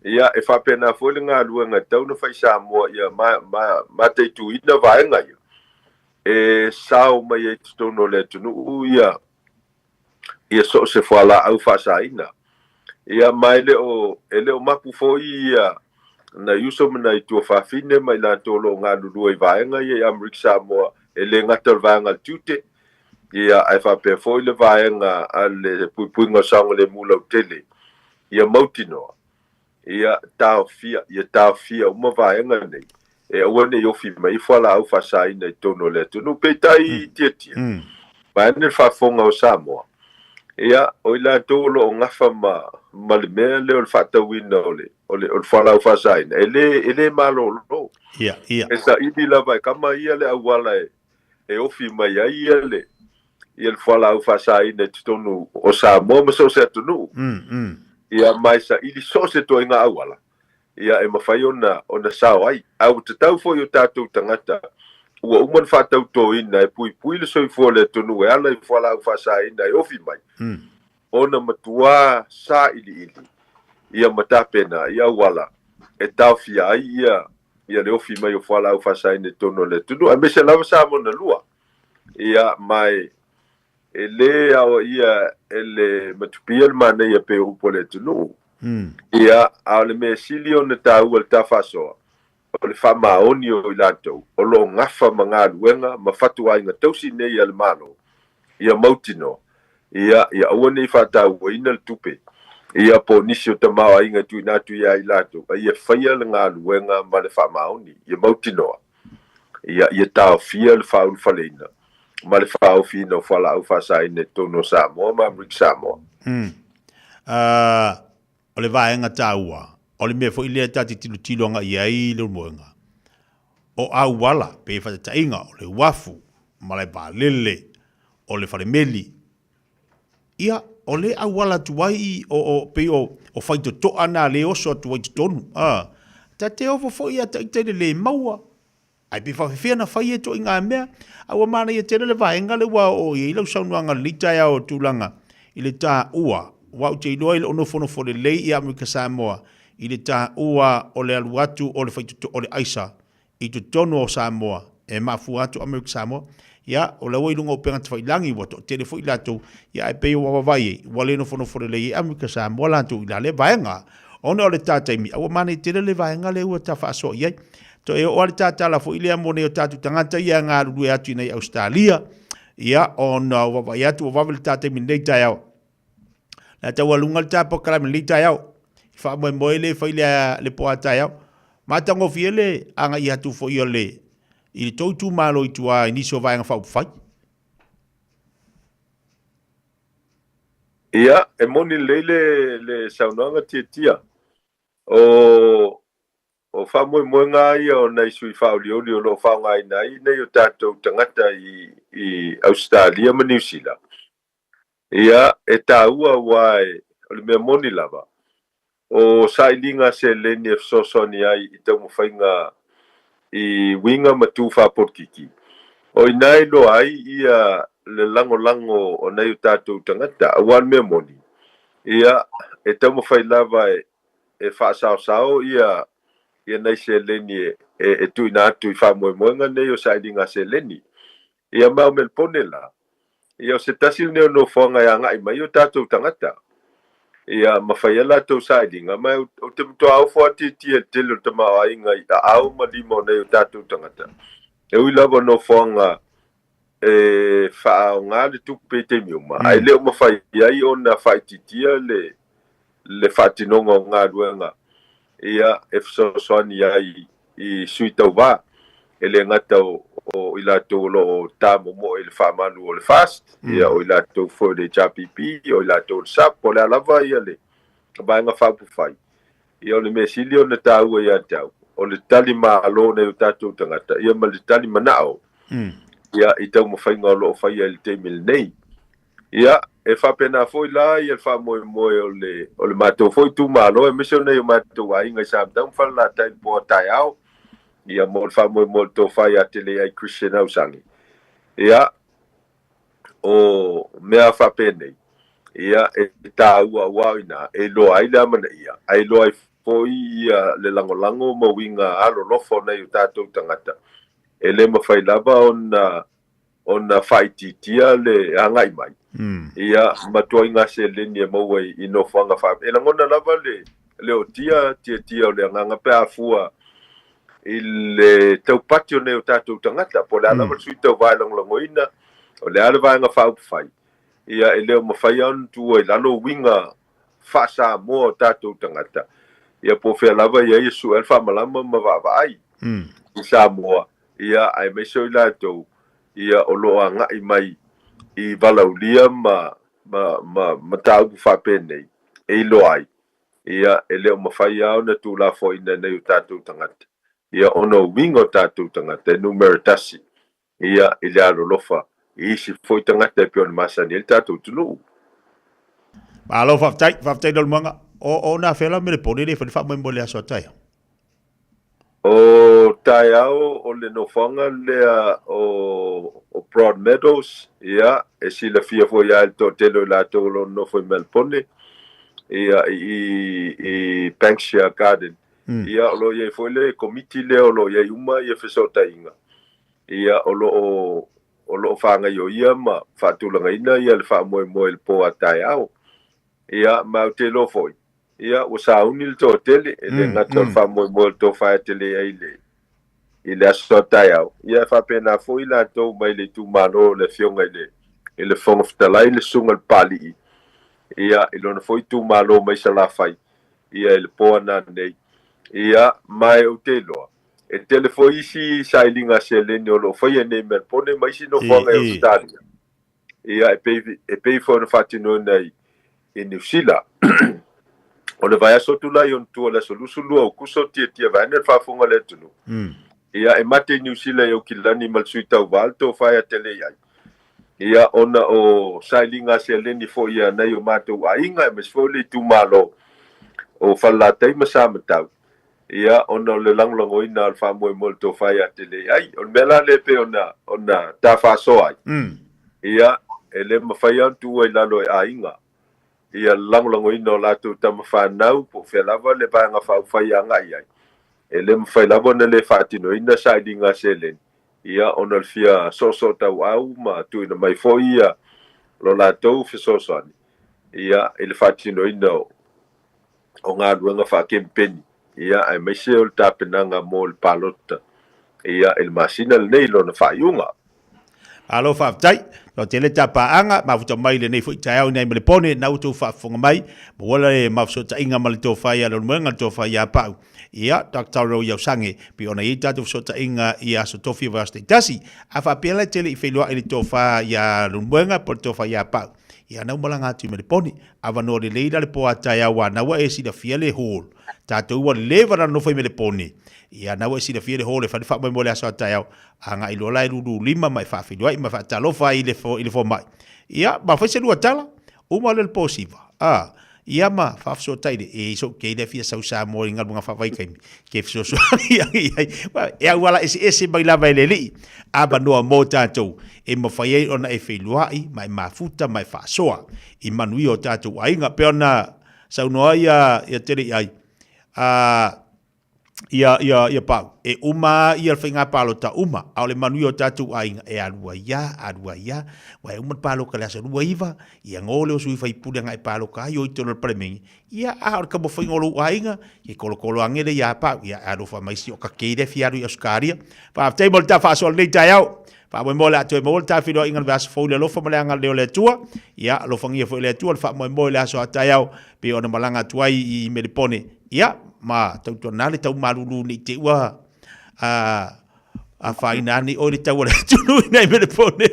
Ia e whapena fōle ngā luanga tau na whai Samoa ia ma teitu ina vaenga ia. E sao mai e tutono le tunu ia so se whala au whasaina. Ia mai ele o mapu foi ia na yuso mana i tua whawhine mai la tolo ngā lulua i vaenga ia Amerika Samoa ele ngata vaenga tute. Ia ai whapea foi le vaenga a le pui ngā sanga le mula o tele. Ia mautinoa. Ia tau fia uma vaenga nei. E aua nei ofi mai whala au whasaina i tono le tunu peitai tia. Mai ane whafonga o Samoa. Ia o ila tolo o ngafa ma le mea le o le whatauina o le whala au whasaina. Ele malo lo. Ia. E sa ibi lava e kama ia le awala e ofi mai ai ia le whala au whasaina i tonu o Samoa ma so se atunu. Ia mai sa ili so se to inga awala. Ia e mawhai ona sao ai. Au te tau fo i o tātou tangata. Ua uman whatau tō ina e pui le soi fo le tonu e ala i whala au whasaina e ofi mai. ona matua sa ili ia matapena ia wala e tawhia ai ia le ofi mai o whala au whasaine tono le tunu a mese lava sa mona lua ia mai e le au ia e le matupia le mana ia pe upo le tunu ia au le mea sili o na tau al tafasoa o le whamaoni o i lantou o lo ngafa mga luenga ma fatu ai nga tausi nei al malo ia mautino ia ua nei whatau o ina le tupe ia po nisi o tamau ai nga tui natu ia i lantou ia whaia le ngā luenga ma le whamaoni ia mautinoa ia tau fia le whaul whaleina ma le whau fina o whala au whasaine tono Samoa ma Amrik Samoa o le vaenga tāua o le mea fo ilea tati tilonga i ai le moenga. O au wala pe whatatainga o le wafu, ma le pālele, o le whalemeli. Ia, o le au wala tuai o whaito toa nā le oso tuai tonu. Ta te ofo fo ia taitele le maua. Ai pe whawhewhia na whai e to i ngā mea. Awa mana ia tere le vaenga le wa o i ilau saunuanga litai au tūlanga i le tā ua. Wau te iloa i le ono fono le lei i Amrika Samoa. I le tā ua o le alu atu o le whaituto o le aisa i tu tono o Samoa e mafu atu Amerika Samoa ia o le wai lunga o penga te whailangi wato te le fo i lato ia e peo wawawai e wale no fono fore le i Amerika Samoa lanto i la le vaenga ona o le tātaimi awa mane te le vaenga le ua ta whaaso iai to e o le tātala fo i lea mone o tātu tangata ia ngā rurue atu i nei Australia ia ona wawai atu o wawale tātaimi nei tai au la taua lunga le tāpo karami nei tai au fa mo moele fa le poata ya mata ngo fiele anga ia tu fo iole i to tu malo i tua ni so vai nga fa fa ia e moni le saunanga tia o fa mo nga ia o nei sui fa o lo fa nga nei nei o tato tangata i Australia ma New Zealand ia e taua wai o le me moni lava o sailinga se leni e sosoni ai i tau mwhainga i winga matu whapotiki. O i nai lo ai ia le lango o nei o tātou tangata, awan mea moni. Ia e tau mwhai lava e whaasao ia nei se leni e tui nātu i whamoemoenga nei o sailinga se leni. Ia mau melpone la. Ia o se tasil neo no whanga ia ngai mai o tātou tangata. Ia mawhaiala tau sailinga, mai o te muto au whaati tia telo te maa inga i au malimo nei o tātou tangata. E ui lava no whanga whaao ngā le tupe te miuma. Ai leo mawhaiai o na whaititia le whaatinonga o ngā ruenga. Ia e whasoani ai i sui tau wā. E le ngata o i lato lo o tāmo mo i le whamanu o le fast, ia o i lato fo le JPP, o i lato o le SAP, o le alava ia le baenga whapufai. Ia o le mesili o le tāua ia tau, o le tali maalo nei o tātou tangata, ia ma le tali manao, ia i tau mawhainga o lo o whai le teimil nei. Ia e whapena foi la, ia le whamoe moe o le mātou foi tū maalo, e miso nei o mātou a inga i sāmtau, whala tai po tai au, ia mo le whamoe mo le tō whai a tele ai Christian Ausangi. Ia, o mea whapenei, ia e tā ua wawina, e loa ai le amana ia, ai loa ai foi ia le langolango ma winga alo lofo nei o tātou tangata. E le mawhai lava ona whaititia le angai mai. Ia, matua inga se leni e mauai ino whanga whape. E langona lava le o tia o le anganga pe a fua i le tau patio nei o tātou tangata, po le alama sui tau vai langolangoina, o le ala vai nga whaupawhai. Ia e leo mawhai anu tua i lalo winga whasa mo o tātou tangata. Ia po whea lava ia Yesu el whamalama ma wawai. I Samoa, ia ai meiso i lātou, ia o loa ngai mai i valaulia ma tāu whapenei, e ilo ai. Ia e leo mawhai au na tū la fo ina nei o tātou tangata. Ia ono wingo tātou tangata, numeratasi. Ia i le alo lofa, i isi foi tangata e pion masani, el tātou tunu. Alo whaftai dol manga, o na whela me le pone le whawha mo le aso tai. O tai au o le nofonga le o Broad Meadows ia e sila fia fo ia el totelo la tolo no foi Melbourne ia i Banksia Garden ia lo ia foi le committee le lo ia uma ia fesota inga ia o lo fanga yo ia ma fatulanga ina ia le fa mo el po atai au ia ma te lo foi ia o saunil totele le ngata fa mo to fa tele ai le il a sortai au ia fa pena foi la to mai le tu mano le fionga le fong of the line le sungal pali ia ilona foi tu malo mai sala fai ia le pona nei ia mai o telo e telefoi si sailinga selene o lo foi nei mer pone mai si no fonga o stadia ia e pei for fatino nei in New Zealand o le vai so tu la yon tu la solusu o kuso tia vai ne fa fonga le tunu ia e mate New Zealand o kilani mal suita valto fai a tele ia ia ona o sailinga seleni fo ia nei o matou ainga e mes fo le tu malo o fala tai masamata ia ona le langlango ina al famo molto fai a tele ai on mela le pe ona ta fa so ai ia ele mafai antu ai lalo ainga ia langlango ina la tu tam fa nau po felava le pa nga fa fai anga ai ele mafai lavo na le fatino ina sailinga seleni ia ona fia so tau au ma tu ina mai fo ia lo la tau fi so ia ele fatino ina o ngā ruanga wha kempeni ia ai mai se o le tapenanga mo le palota ia ele masina le nei lo na whaiunga alo whaftai no tele tapaanga mafuta mai le nei fuitai au nei mele pone na utu whafonga mai mo wala e mafusota inga mali tō whai alo mwenga tō whai a pau ia taktaro iau sange pi ona i tatu fusota inga i aso tofi vasta itasi a whapela tele i whailua ili tō whai a lumwenga por tō whai a pau ia nau malanga atu mele pone awa no le leida le po atai awa nawa e si da fia le hall tatou wa levara no fai mele pone ia nawa e si da fia le hall e whani wha mo le aso atai au anga ilo lai ruru lima mai whawhilua i ma whatalofa i le fo mai ia ma whaise lua tala uma le po siva ia ma whafso taide e so kei le fia sau sa mo inga bunga whawai kaimi ke fiso so e au wala ese mai lava e le li aba noa mo tātou e mawhai ona e whailuai mai mafuta mai whasoa i manui o tātou ainga pe ona sau noa ia tere ai ia pau e uma ia whainga palo ta uma au le manui o tātou ainga e arua ia wai uma palo ka lasa rua iwa ia ngole o sui whai pule ngai palo ka ai o i tono premengi ia ahar ka mo whaingolo ainga i kolo angere ia pau ia arofa maisi o ka keire fiaru i askaria pa table ta whaasol nei tai au pa mo le atu e mo ta filo inga vas fo le lofa male anga le tua ia lo fangia fo le tua fa mo le aso tai au pe ona malanga tuai i melipone ia ma tau tonale tau marulu ni te ua a faina ni o le tau le tunu nei melipone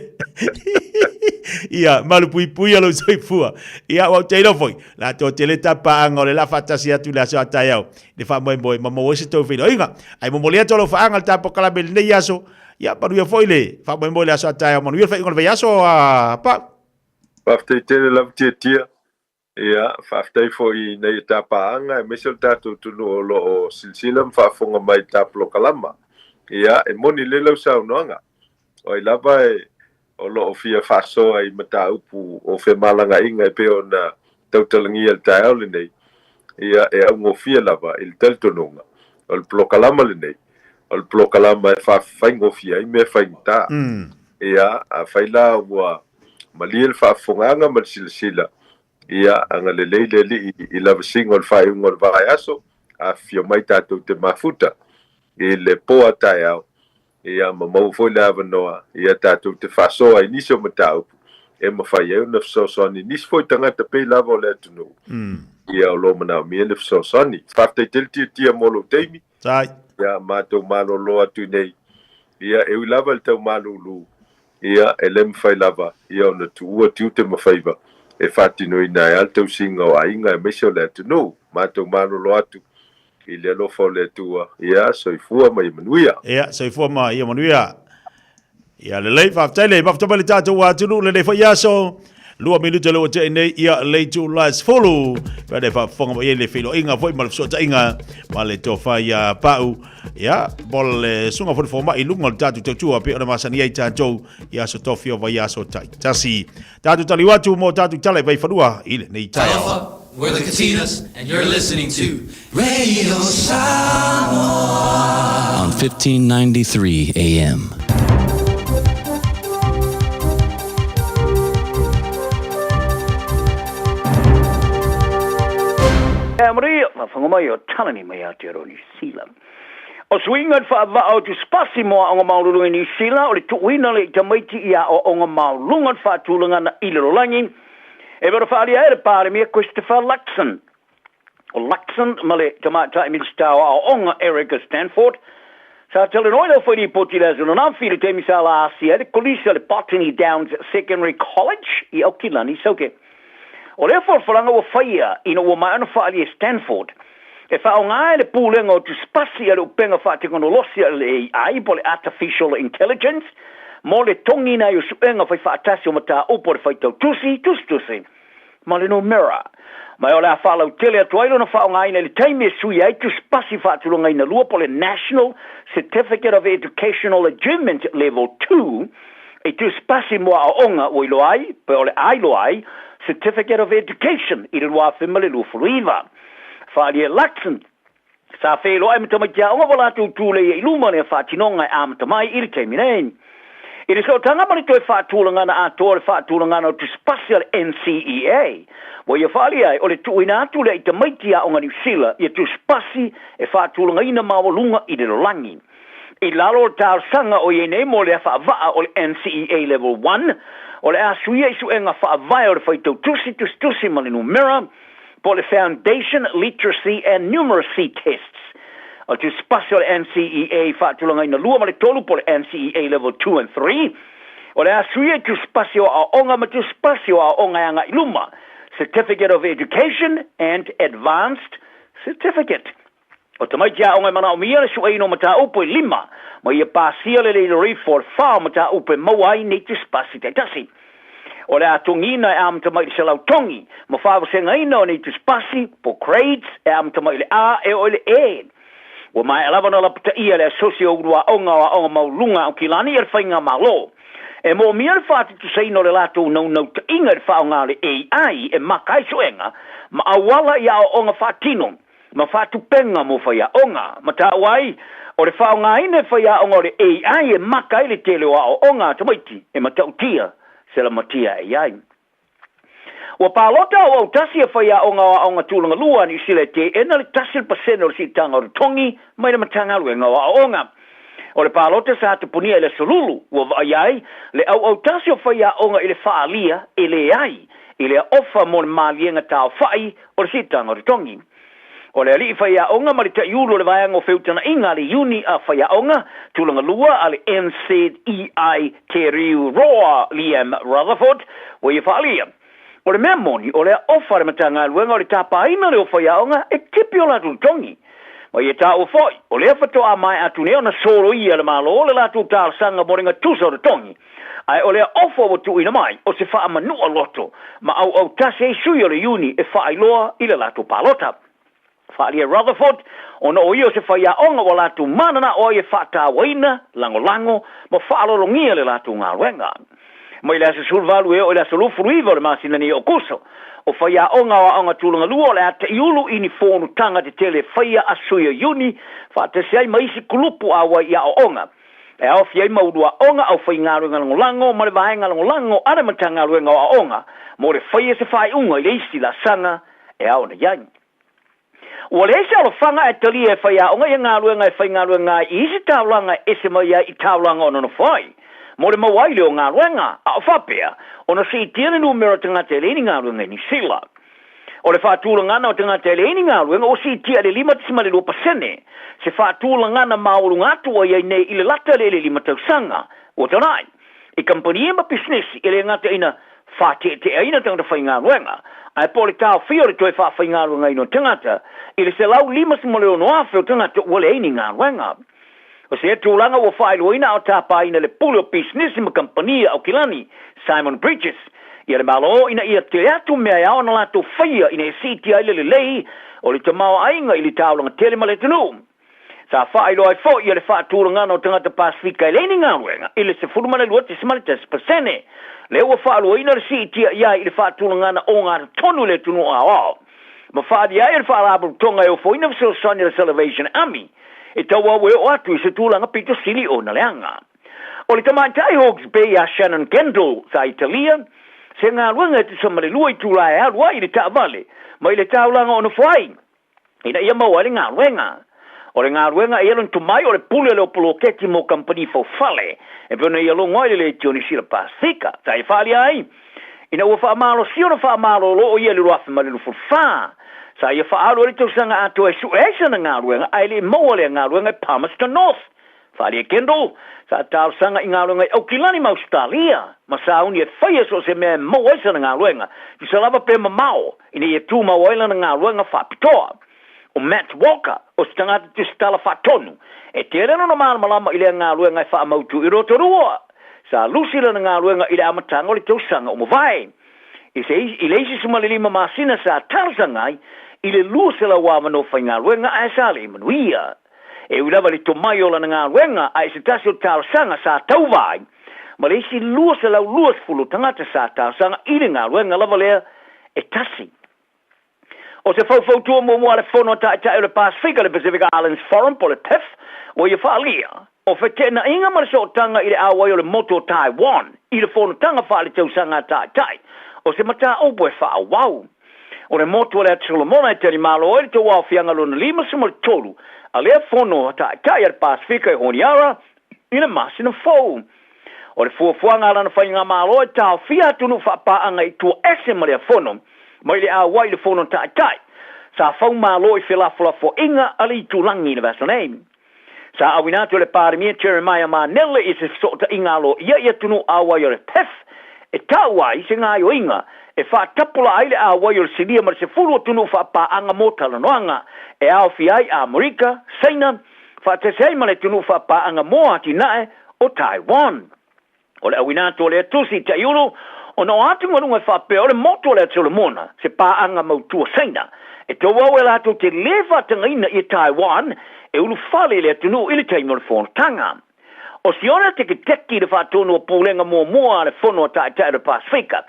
ia malu pui alo soifua ia wa te lo foi la to tele tapa anga le la fatasi atu la so tai au le fa mo mo se to filo inga ai mo le to lo fa anga tapo kala bel nei aso ia paru ia foi le fa mo le aso tai au mo ia fa ingol ve aso pa te tele la tia ia faaftai foi nei tapaanga e mesel tatou tunu o loo silsila mafaafoga mai tapolokalama ia e moni le lau saunoaga o ai lava o loo fia faasoa i mataupu o femalagaʻiga e pe ona tautalagia le taeao lenei ia e augofia lava i le talitonuga o le polokalama lenei o le polokalama e faafaigofia ai mea faigatā ia afai la ua malia le faafogaga ma le silasila ia anga le i lava singa o le whaiunga o le vai aso a fia mai tātou te mafuta i le poa tai au ia ma mau foi le avanoa ia tātou te whasoa i nisi o mataupu e ma whai au na whasoani nisi foi tangata pei lava o le atunu ia o lo manao mia le whasoani whaftai tel tia molo teimi ia mātou malo lo atu nei ia e ui lava le tau malo lu ia e le mwhai lava ia o na tuua tiu te mawhaiva e fatino ina e alto singa o ainga e mesio le atunu matou malolo atu i le alofa o le atua ia soifua mai manuia ia soifua mai ia manuia ia le lei faaftai le mafutama le tatou atunu le lei fai aso Lua minuta leo te nei ia le tu lies follow. Pede fa fonga mo ele filo inga foi mal so ta inga male to fa ya pau. Ya bol sunga fo forma ilunga tatu te tua pe ona masani ai tatou ya so tofio va ya so tai. Tasi tatu taliwatu mo tatu tale vai fanua ile nei tai. We're the Katinas, and you're listening to Radio Samoa on 1593 AM. Maria, ma fango mai o talani mai a te New Zealand. O swinga fa va o tu spasi mo o maulunga i New Zealand o le tuina le tamaiti ia o maulunga fa tulunga na Ilolangi. E vera fa alia e pare mi Christopher Luxon. O Luxon male tamata i minstau o onga Erica Stanford. Sa tele noi lo foi poti la zona na fili te misala asia de colisa le Botany Downs Secondary College i Okilani soke. O le forfalanga o faia ina o mai ana faali Stanford. E fa onga le pulenga o tu spasi ale upenga fa teknolosia le AI pole artificial intelligence. Mo le tongi na yo suenga fai fa atasi o mata upo le fai tau tusi. Ma le no mera. Mai o le afala o tele atuailo na fa onga ina le taime sui ai tu spasi fa atulunga ina lua pole National Certificate of Educational Achievement Level 2. E tu spasi mo a onga o ilo ai, pe o le ailo ai, Certificate of Education i le lua whimale lu furuiva. Whaali e Luxon. Sa whelo ai mtamatia onga wala tu tūle i lumane whātinonga e amatamai i le teimineen. I le so tanga mani toi whātūlangana a tōre whātūlangana o tu spasial NCEA. Wa ia whaali ai o le tuina atule i tamaitia onga New Zealand i tu spasi e whātūlanga ina mawalunga i le rolangi. I lalo tāo sanga o iene mo le whaavaa o le NCEA Level 1. O le asuia isu e ngā whaavai o le whaitau tusi mali numera po le Foundation Literacy and Numeracy Tests. O tu spasi o le NCEA whaatulanga ina lua mali tolu po le NCEA Level 2 and 3. O le asuia tu spasi o a onga ma tu spasi o a onga anga iluma. Certificate of Education and Advanced Certificate. O tamaitia onga mana o mia le suaino mata upo i lima. Ma ia pasia le le for fa mata upo mawai ni tu spasi te tasi. O le atungina e am tamai se lau tongi. Ma fa se ngaina o ni tu spasi po grades e am tamai le A e o le E. Wa mai alava na la pata ia le socio ua onga maulunga o kilani e whainga malo. E mo mia le whāti tu seino le lato nau ta inga le whaonga le AI e makai soenga. Ma awala ia o onga whātino. Ma fatu penga mo faya onga mata wai o le faunga ine faya onga le AI e maka ile tele wa onga tamaiti e mata utia sela matia AI wa palota o tasi faya onga tulunga lua ni sile te ena le tasi percent o si tanga o tongi mai le matanga luenga wa onga o le palota sa te punia le solulu wa AI le au tasi faya onga ile faalia ile AI ile ofa mo malienga tau fai o si tanga o tongi. O le ali whaia onga marita iulu le vaiango whiutana inga le uni a whaia onga tulanga lua a le NZEI te riu roa Liam Rutherford o i whaalia. O le mea moni o le ofa le matanga luenga o le tapaina le o whaia onga e tipi o latu tongi. O i ta o foi o le whato a mai atu neo na soro ia le malo o le latu tal sanga moringa tusa o le tongi. Ai o le ofa o tu ina mai o se wha manua loto ma au tase sui o le uni e wha iloa i le latu palota. Whaalia Rutherford, o no io se whaia onga o latu manana o e whata waina, lango, ma whaalolongia le latu ngā ruenga. Mo i lasa sulvalu e o lasa lufuruiva le masina ni o kuso. O whaia onga o onga tulunga lua o le ata iulu ini whonu tanga te tele whaia asuia uni, whata seai maisi kulupu awa ia o onga. E au fiai maudua onga au whai ngā ruenga lango, ma le vaenga lango, ana matanga ruenga o onga, mo le whaia se whai unga i le isi la sanga e au na yangi. O le se alo fanga e tali e whaia o ngai ngā luenga e whai ngā luenga i isi tāulanga e se mai i tāulanga o nono whai. Mo le mawai leo ngā luenga a o whapea o na si tiana numero tanga te leini ngā luenga ni sila. O le whātūlanga na o tanga te leini ngā luenga o si tia le 5% se whātūlanga na maulunga atua i nei i le lata le 5 tausanga o tanai. I kampani e ma business i le ngata ina whāte te aina tanga te whai ngā luenga. Ai pole tau fiore toi fa whaingaru ngai no tangata, ili se lau limas mo leo no awheo tangata wale eini ngā ruenga. O se tūlanga wa whailoina o tāpaina le pulo business ma kampania au kilani, Simon Bridges, Ia le malo ina ia te atu mea ia ona lato whaia ina e siti ai le lei o le tamao ainga i le taulanga tele ma le tunu. Sa wha ilo ai fo ia le wha tūranga no tangata Pasifika i leini ngā ruenga i le se furumana lua te simale te spasene. Le ua wha alua ina le siti ia i le wha tūranga na o ngā tonu le tunu a o. Ma wha di ai le wha alabu tonga e o fo ina viso Sonia le Salvation Army. E taua ue o atu i se tūranga Peter Sili o na leanga. O le tamaitai Hawke's Bay a Shannon Kendall sa Italia, se ngā ruenga te samale lua i tūrai alua i le taavale, ma i le taulanga o na fuai. Ina ia maua le ngā ruenga. O le ngā ruenga i alon tumai o le pule le opoloketi mo company fo fale, e pena i alon ngoi le tioni sila Pasifika, ta i whali ai. Ina ua whaamalo si o na whaamalo lo o ia le ruafi ma le lufurfa. Sa ia whaalo le tausanga ato e suesa na ngā ruenga, ai le maua le ngā ruenga i Palmerston North. Whali e kendo, sa tau sanga i ngā ruenga i Aukilani ma Australia. Ma sa uni e whaia so se mea mawaisa na ngā ruenga. Ki sa lava pe mamao, ina i e tū mawaila na ngā ruenga whapitoa. O Matt Walker, o se tangata te stala whatonu. E te reno na mana malama i le ngā ruenga i whaamautu i Rotorua. Sa lusila na ngā ruenga i le amatanga o le tau sanga o mawai. I le isi sumale lima masina sa talsangai, i le lusila wamano whai ngā ruenga a sale i manuia. E ulawa le tomai o lana ngā ruenga a isi tasi o tausanga sa tauvai. Ma le isi luasa lau luas fulu tangata sa tausanga i le ngā ruenga lava lea e tasi. O se fau tua mua le whono ta o le Pasifika le Pacific Islands Forum po le PEF o ia whaalia. O whetena inga mara so tanga i le awai o le moto Taiwan i le whono tanga whaale tausanga tai. O se mata opo e whaawau. O le moto le Solomona e teri malo o le te wau fianga lona lima sumar tolu. A lea whono tai ar Pasifika e Honiara i le masina fau. O le fuafuanga lana whainga malo e tau fia tunu whapaanga i tua ese ma lea whono. Mai le awai le whono tai. Sa whau malo i whilafula fo inga ali tulangi na vasa name. Sa awinato le parimia Jeremiah Manella i se sota inga lo ia tunu awai o le PEF. E tauai se ngā o inga. E wha tapula ai le awai o le silia mar se fulu tunu whapaanga motala noanga. E au fiai a Amerika, Saina, wha te sei ma le tunu whapaanga moa ti nae o Taiwan. O le awinato le tusi te iulu, o no atu ngonunga whape o le moto le Solomona, se paanga mautua Saina. E tō wawe lato te lewa tangaina i Taiwan, e ulu whale le tunu ili teimo le whonotanga. O si ona te teki le whātono o pōlenga mua le whono o tai le Pasifika.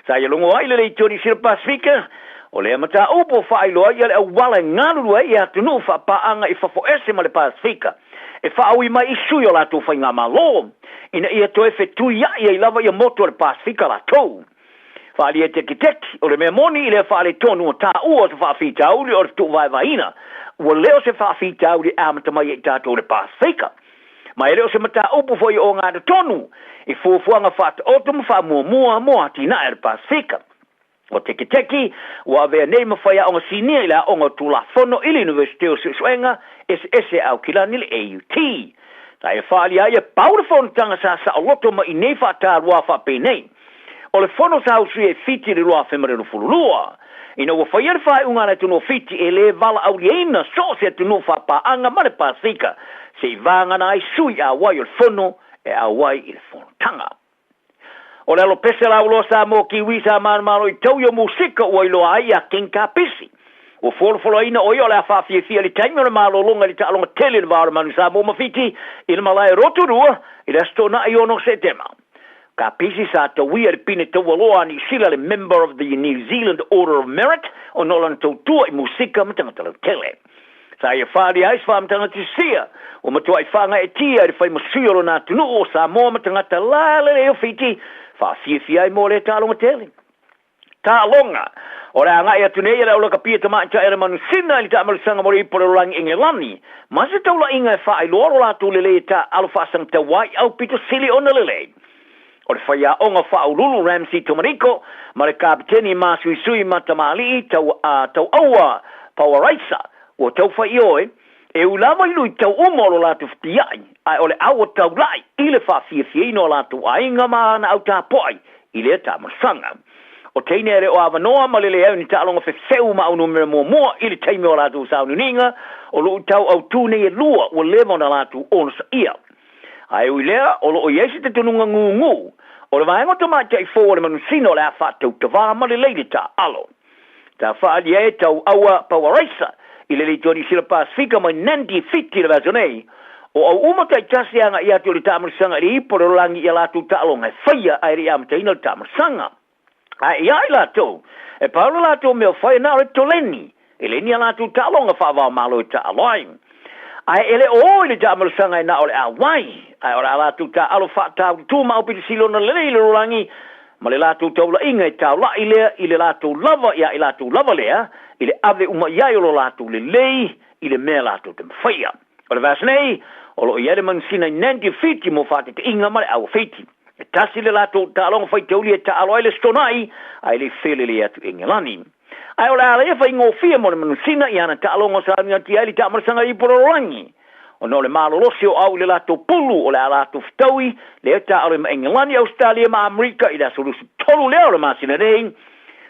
Sa ia longo ai le tori sila Pasifika, o le amata upo whaailoa ia le awala ngalurua i atunu whapaanga i whafo ese ma le Pasifika. E whaaui mai i sui o lato whainga malo. Ina ia to e whetu ia i lava i moto le Pasifika lato. Whaali e teki o le mea moni i le whaale tonu o tā ua se whaafita uli o le tu vai vaina. Ua leo se whaafita uli amata mai i tātou le Pasifika. Ma e leo se mata upu foi o ngā de tonu. I fuafuanga whaata otumu wha mua tina e le Pasifika. O teki, ua vea nei mawhaia o ngā sinia ila o ngā tula whono ili University o Suenga ese au kila nile AUT. Ta e whaali ai e paura whono tanga sa o loto ma i nei whaata rua whape nei. O le whono sa usui e fiti le rua whemare no fulurua. Ina ua whaia le whae ungana tuno fiti e le vala au lieina so se tuno whapa anga ma le Pasifika. Se i vangana ai sui a wai o le whono e a wai i le whono tanga. O le alo pese la ulo sa mo kiwi sa manamano i tau yo musika ua ilo ai a King Kapisi. O folo ina o i o le a whawhiawhia li tainga le malo longa li ta alonga tele le vara manu sa mo mawhiti i le malai roturua i le astona i ono se tema. Kapisi sa tawia le pine tawaloa ni sila le member of the New Zealand Order of Merit o nolan tautua i musika matangata lau tele. Sa ia whaari ais whaamtanga te sia, o matua i whaanga e tia i whai masuiolo nā tunu o sa moa matangata lale leo whiti, whaafia i mo le tālonga tele. Tā longa, o rea ngai atu nei rea ulaka pia tamaita ere manu sina ili ta amarisanga mori ipore rolangi Ingelani, masa taula inga e whaai loro lātu lele ta alo whaasang te wai au pito sili o na lele. O le whaia onga whaululu Ramsey Tomariko, ma le kapiteni Masui Sui Matamali tau aua Pawaraisa, o tau whai oe, e ulama ilu i tau umolo lātu ftiai, ai ole awa tau lai, i le whawhiawhia ino lātu ainga maana au tā poai, i le tā masanga. O teine ere o awanoa ma lele au ni ta alonga whewheu ma au numere mua, i le teime o lātu saununinga, o lu tau au tūne e lua, o lewa na lātu ono sa ia. Ai ui lea, o lo o iesi te tununga ngungu, O le vaenga to mai tai fo le manusino le fa tau te va ma le leile ta alo. Ta fa ali e tau aua Poweraisa i le Tony Sila Pasifika mai Nandi Fiti le vazonei. O au umata i tasi anga i atu le tamarsanga i iporo langi i latu ta alo ngai whaia ai ri amata ina le tamarsanga. Ai ai latu. E paula latu meo whaia na re toleni. E le ni latu ta alo ngai whaava malo i ta aloai. Ai ele o le tamarsanga i na ole awai. Ai ora latu ta alo whaata tu mau piti silo na lele rolangi. Ma le latu taula inga i tau la i le latu lava ia i latu lava lea. I le ave uma iai o lo latu le lei i le mea latu te mwhaia. O le vasnei, o lo iere mansina i Nandi Fiti mo whate te inga mare au Fiti. E tasi le latu ta alonga whai te uli e ta aloa le stonai, ai le whele le atu ingelani. Ai o le ala e whai ngofia mo le mansina i ana ta alonga sa amia ti ai li ta amarasanga i pororangi. O no le malolosi o au le latu pulu o le latu ftaui, le ta aloa ma ingelani Australia ma Amerika i la solusi tolu leo le masina rei,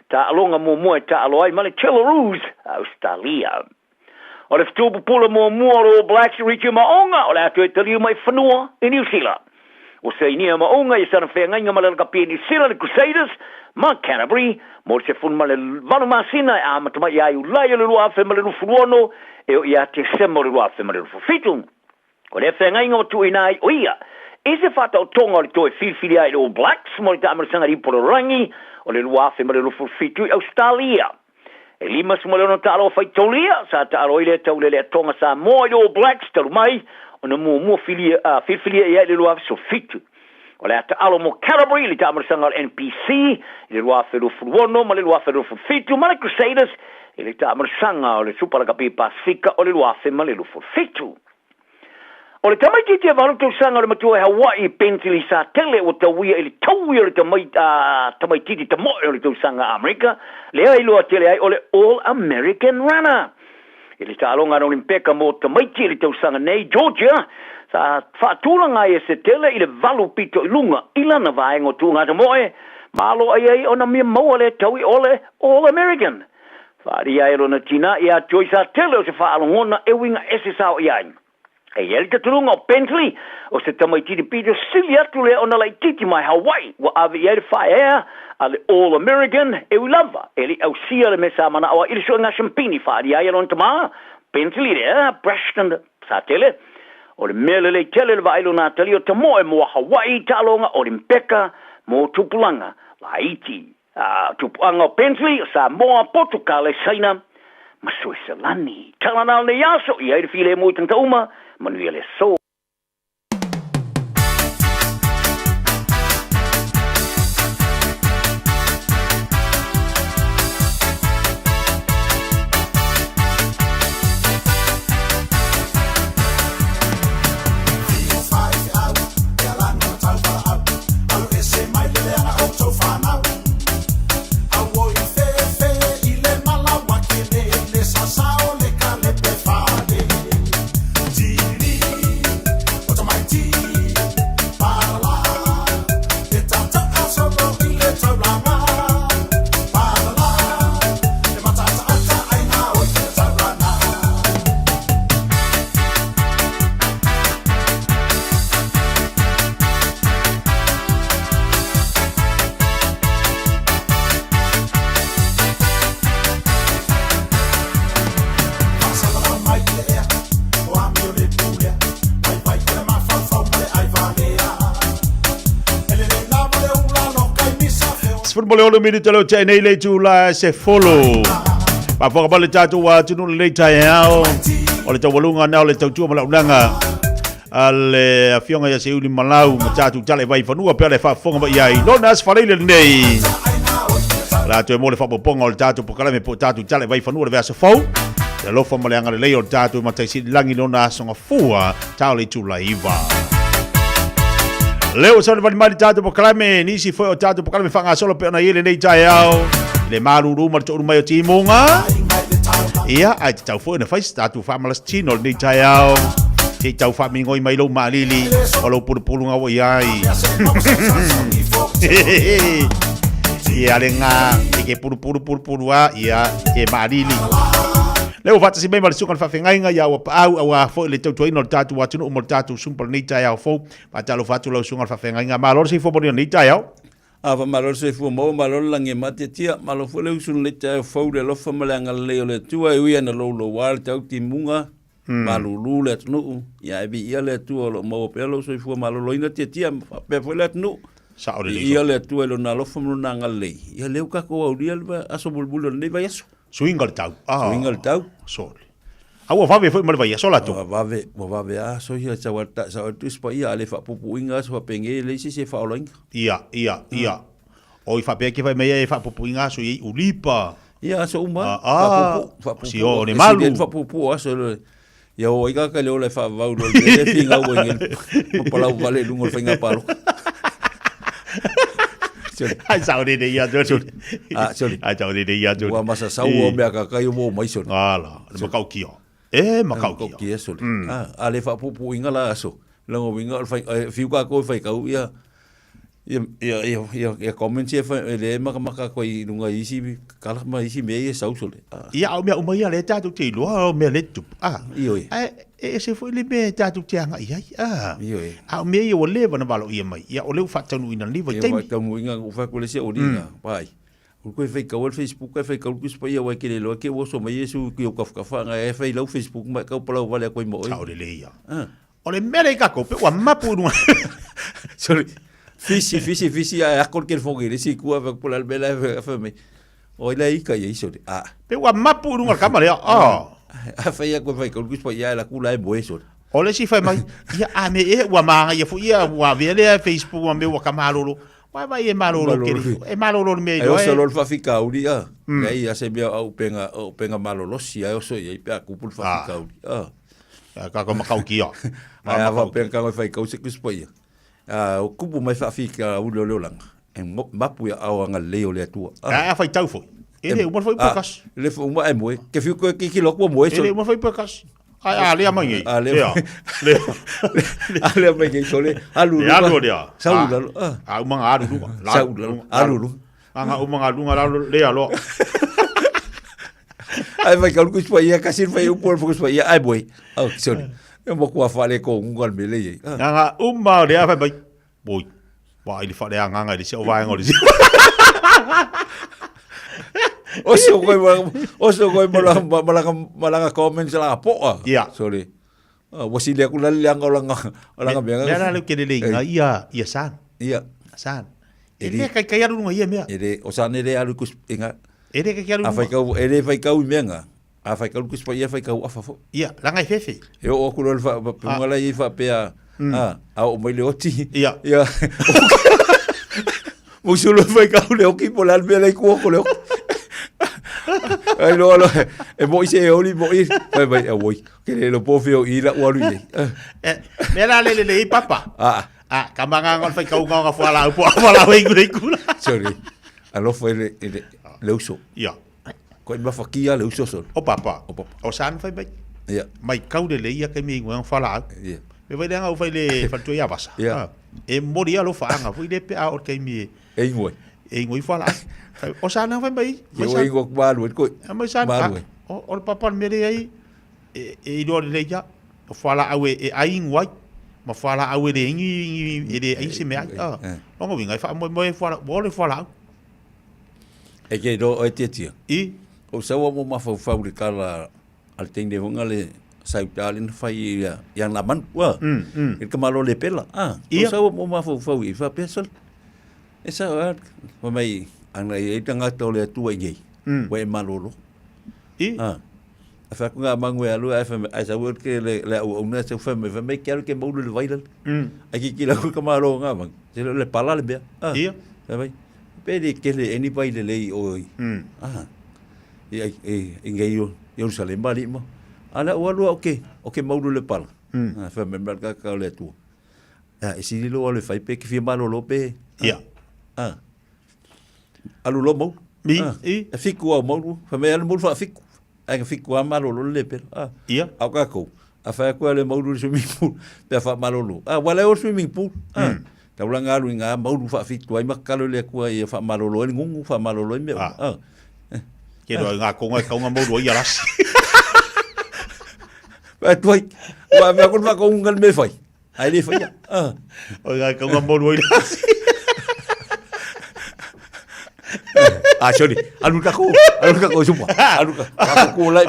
ta alonga mua e ta aloa i male Belarus, Australia. O le ftupu pula mua o Blacks Ricky Maonga o le atu e taliu mai whanua i New Zealand. O se inia Maonga i sana whengainga ma le kapia New Zealand Crusaders ma Canterbury mo se fun ma le vanu masina e amatama i ai ulai le lua afe ma le lufuruono e o ia te semo le lua afe ma le lufufitu. O le whengainga o tu inai o ia. E se fata o tonga o le toe filfili ai le All Blacks mo le ta amarasanga riporo rangi o le lua afe ma le lufufitu i Australia. E lima sumaleono talo fai tolia, sa talo ile tau le tonga sa mo i All Blacks talu mai, o na mua filfilia i le lua so fitu. O le ata alo mo Canterbury, li ta amarasanga al NPC, le lua fe lufuruono, ma le lua fe lufufitu, ma le Crusaders, li ta amarasanga o le Superakapi Pasifika, o le lua fe ma le lufufitu. O le tamaiti te valuto sanga o le matua e Hawaii pentili sa tele o tawia ili tawia le tamaiti te moe o le tau sanga Amerika, le ai loa tele ai o le All American Runner. Ili ta alonga no limpeka mo tamaiti ili tau sanga nei Georgia, sa whaatulanga e se tele ili valu pito ilunga ilana vaengo tunga te moe, malo ai o na mia maua le tawi o le All American. Whaari ai rona tina i a tui sa tele o se whaalongona e winga ese sao i ai. E ele te turunga o Bentley, o se tamaiti pito sili atu le ona lai titi mai Hawaii, wa avi ele whaea a le All American e ulava, ele au sia le mesa mana awa ili so nga champini whaari ai alon tama, Bentley le, Preston, sa tele, o le mele le tele le vailo na tali o tamoe mo Hawaii talonga o Rimpeka mo Tupulanga, Laiti, Tupulanga o Bentley, sa moa Portugal e Saina, ma Switzerlandi, talanao ne yaso, i aere file mo tanta uma, Manuele So. Mole ole mini talo te nei le tu la se follow. Pa fo ba le tatu wa tunu le tai ao. O le tawalunga na o le tautua mala unanga. Ale afionga ya se uli malau ma tatu tale vai fanua pe le fa fonga ba iai. No nas fa le nei. La tu mo le fa ponga o le tatu po kala me po tatu tale vai fanua le vasa fo. Le lo fa male anga le o tatu ma tai si langi no na songa fua tale tu la iva. Leo sa le mali tatu po kalame nisi foi o tatu po kalame fanga solo pe ona ile nei tai ao le malu ru mar tu mai o timonga ia ai tau foi na fai tatu fa malas chino nei tai ao te tau fa mingo i mai lo malili o lo purpulunga wo iai ia lenga ke purpurua ia e malili Le o fata si mai malisunga le whawhengainga ia ua paau au a fo le tautuaina o le tatu watunu o mo le tatu sumpal ni tai au fo pa talo fatu lau sunga le whawhengainga ma lor si fo mori ni tai au Ava malor se fu mo malor lange mate tia malo fu le usun le tai fo le lo fa malanga le le tua ia na lo wal tau ti munga malulu le tnu ia bi ia le tua lo mo pelo so fu malolo ina tia pe fo le tnu sa o le ia le tua lo na lo fa malanga le ia le ka ko au dia aso bulbul le vai aso swinga le tau swinga le tau so Au vave foi mal vai sola to. Vave so ia sa tu spa ia le fa pupu inga so penge le si se fa loing. Ia. O fa pe que vai meia fa pupu inga so i ulipa. Ia so uma. Fa pupu. Si o ne malu. Fa pupu so ia o iga ka le fa va lo le finga o ngel. Mo pala vale lungo finga palo. Ai sao de ia jo. Sorry. Ai sao de ia jo. Wa masa sau o me ka kai mo mai so. Ala, mo kau kio. Macau kia so. Ale fa pupu inga la so. Lango winga fa fiu ka ko fa ka ia. Ia comment ia fa le maka ko i lunga isi kala ma isi me ia sau so le. Ia o me o mai le tatu te lo o me le tu. Io. Se foi le me tatu te anga ia. Io. A me ia o le bana balo ia mai. Ia o le fa tanu ina liva tem. Ia tanu inga o fa ko le se o dinga. Pai. O koe fai kau Facebook, koe fai kau kuspa ia wai kere loa, ke woso mai esu ki o kafkafa, nga e fai lau Facebook, mai kau palau wale a koe mo oi. Tau le leia. O le mere kako, pe wa mapu nua. Sorry. Fisi, a akon kere fongi, resi kua wak pula almela e fai me. O ila ika ia iso de. Pe wa mapu nua kama lea. A fai a koe fai kau kuspa ia la kula e mo eso. O le si fai mai, ia a me e wa maanga, ia fu ia wa vele a Facebook, wa me wa kamalolo. Vai e malolo kiri. E malolo me yo. Ai o lo fa fica uri a. Ai a se me au penga malolo si ai o so ia pe a kupul fa fica uri. Ka ko makau ki a. Ai a va penga ko fa kau se kuspa ia. O kupu mai fa fica uri lo lang. E mapu ia au anga leo le tua. A fa tau fo. Ele uma foi pocas. Le fo uma e moe. Que fico que kilo ko moe so. Ele uma foi pocas. Ale a mãe. Ale a mãe que sole. Alu. Alu dia. Saúde. Ah, uma alu. Saúde. Alu. Anga uma alu ngalo le alo. Ai vai que o cuspa ia casir vai o porco cuspa ia ai boi. Oh, sorry. Eu vou com a fale com um gol mele. Anga uma dia vai boi. Boi. Vai ele fale anga ele se vai ngol. Oso koi malanga comments la po. Sorry. Wasi le kula liang olanga benga. Ya le kele le ia san. Ia san. Ele kai alu ngai mea. Ele o san ele alu kus inga. Ele kai alu. Ele vai kau menga. A vai kau kus pa ia vai kau afafo. Ia langa fefe. Eu o kulo fa pungala i fa pe a o mai le oti. Ia. Mo solo vai kau le oki polar be le ku ko le. Ai lo e mo se oli mo i vai oi que lo pofio i la walu i me la le papa kamanga ngol fai kau nga fala o ingre kula sorry alo foi le uso ia ko ba fakia le uso so o papa o san fai bai ia mai kau de le ia ke mi ngwa fala ia me vai nga o fai le fatu ia basa e moria lo fa nga foi de pe a o ke mi e ngoi fala o sana vai bai eu igo balu ko mas sana o papa me ai e do le ya o fala awe e ai ngoi ma fala awe de ngi e ai se me o ngo vinga fa mo fala bo le fala e que do o tia e o sa mo ma fa fabricar al ten de vongale sautalin fai yang laman wa e que malo le pela o sa mo ma fa pesol esa va mai ana e tanga tole tu e we malolo fa ku nga mangwe alu ai sa word ke le o na se fa me quero que mo le vaidal aqui que la ku kamaro nga bang se le pala le be vai pede que le any pai le o e ngeio Jerusalem bali mo ala o alu okay mo le pala fa me marca ka le tu e si lo le fai pe que fi malolo pe alu lo mo e fiku o mo fa me al mo fa fiku ai fiku a malolo le per au ka ko a fa ko le mo lu swimming pool pe fa malolo wala o swimming pool ta ulanga lu nga mo lu fa fiku ai makalo le ko ai fa malolo ngungu fa malolo me ke do nga ko nga mo lu ia las Ba toi. Wa me ko ko ngal me fai. Ai le fai. O ga ka ngam mo ila. Sorry. Anu ka ko supa. Anu ka ko lai.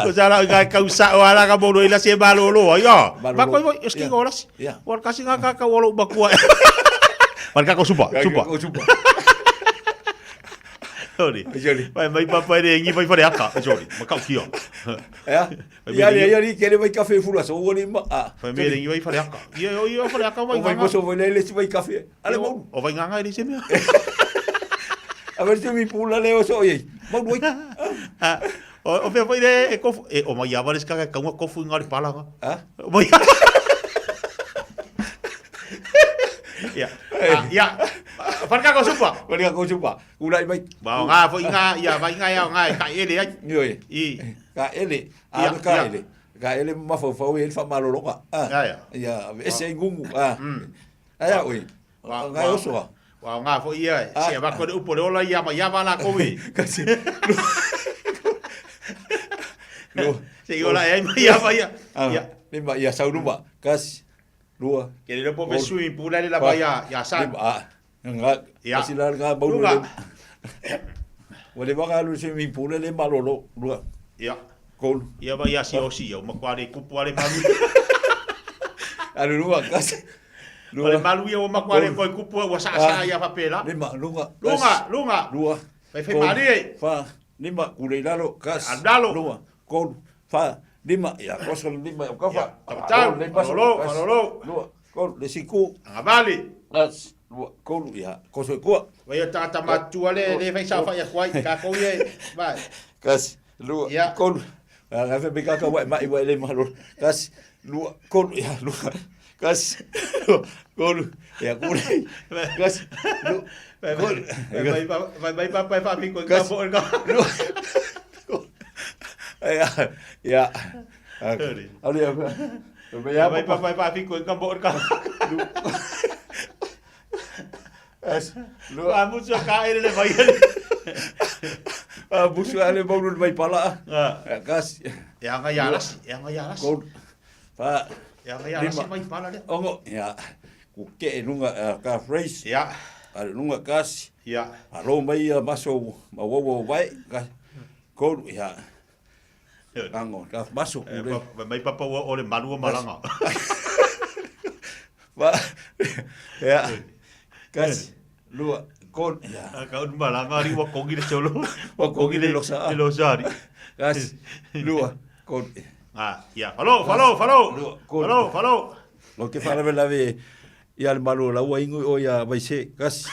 Ko sala ga ka usa wala ka mo ila se balolo ya. Ba ko mo eski golas. War kasi nga ka walo bakwa. War ka ko supa. Sorry. Mai papa ni ngi vai fare aka. Sorry. Ma ka kio. Ya ni kele vai café fula so woni ma. Fa me ngi vai fare aka. Yo fare aka vai. Vai mo so vai le vai café. Ale mo. O vai nganga ni se me. A ver se mi pula leo so ye. Mau doi. O fe foi de kofu o mai ava les ka ka kofu ngari pala ga. Mai. Ya. Farka ko supa. Ulai mai. Ba nga foi nga ya vai nga ya nga ka ele ai. Yoi. Ka ele. Ka ele. Ka ele ma fo ele fa malo loka. Ya. Ese ngungu. Aya oi. Nga yo so. Wa nga fo ia se ba ko upo le ola ia ma ia va la kovi. Kasi. No. Se ola ia va ia. Ya. Nimba ia saurumba. Kasi. Lua. Que le po sui pula le la vaya ya sa. Nga. Kasi la nga bau. Wale ba lu se mi pula le malolo. Lua. Ya. Kol. Ia va ia si o si o ma kwale kupu ale malu. Ale lua kasi. Lua malu ia o ma kwale ko kupu wa sa ia papela. Lima lunga. Lua. Vai fe mari. Fa lima kuleilalo kas. Andalo. Lua. Kol. Fa lima ya kosa lima ya kafa. Falolo. Lua. Kol le siku. Ngavali. As. Lua. Kol ya kosa ku. Vai tata matu le vai sa fa ya kwai ka ko ye. Vai. Kas. Lua. Kol. Ave bika ka wa mai wa le malo. Kas. Lua. Kol ya lua. Kas. Kol. Ya kul. Kas. Vai pa pico ka bo ka. Ya. Ali ya. Vai pa pico ka bo ka. As. Lu amuso ka ele le vai. Busu ale mau lu vai pala. Kas. Ya nga yalas. Kol. Pa ya yalas mai pala le. Ongo ya. Ku ke nunga ka phrase. Ya. Ale nunga kas. Ya. Alo mai maso mawo vai ka. Kol ya. Ango ka maso ku le. Mai papa o le malu malanga. Va. Ya. Kas. Lua kol ya. Ka un malanga ri wa kongi le solo. Wa kongi le losa. Le losari. Kas. Lua kol. Ya. Falo. Lo que fala ve la ve ya el malo la wa ingo o ya vai se kas.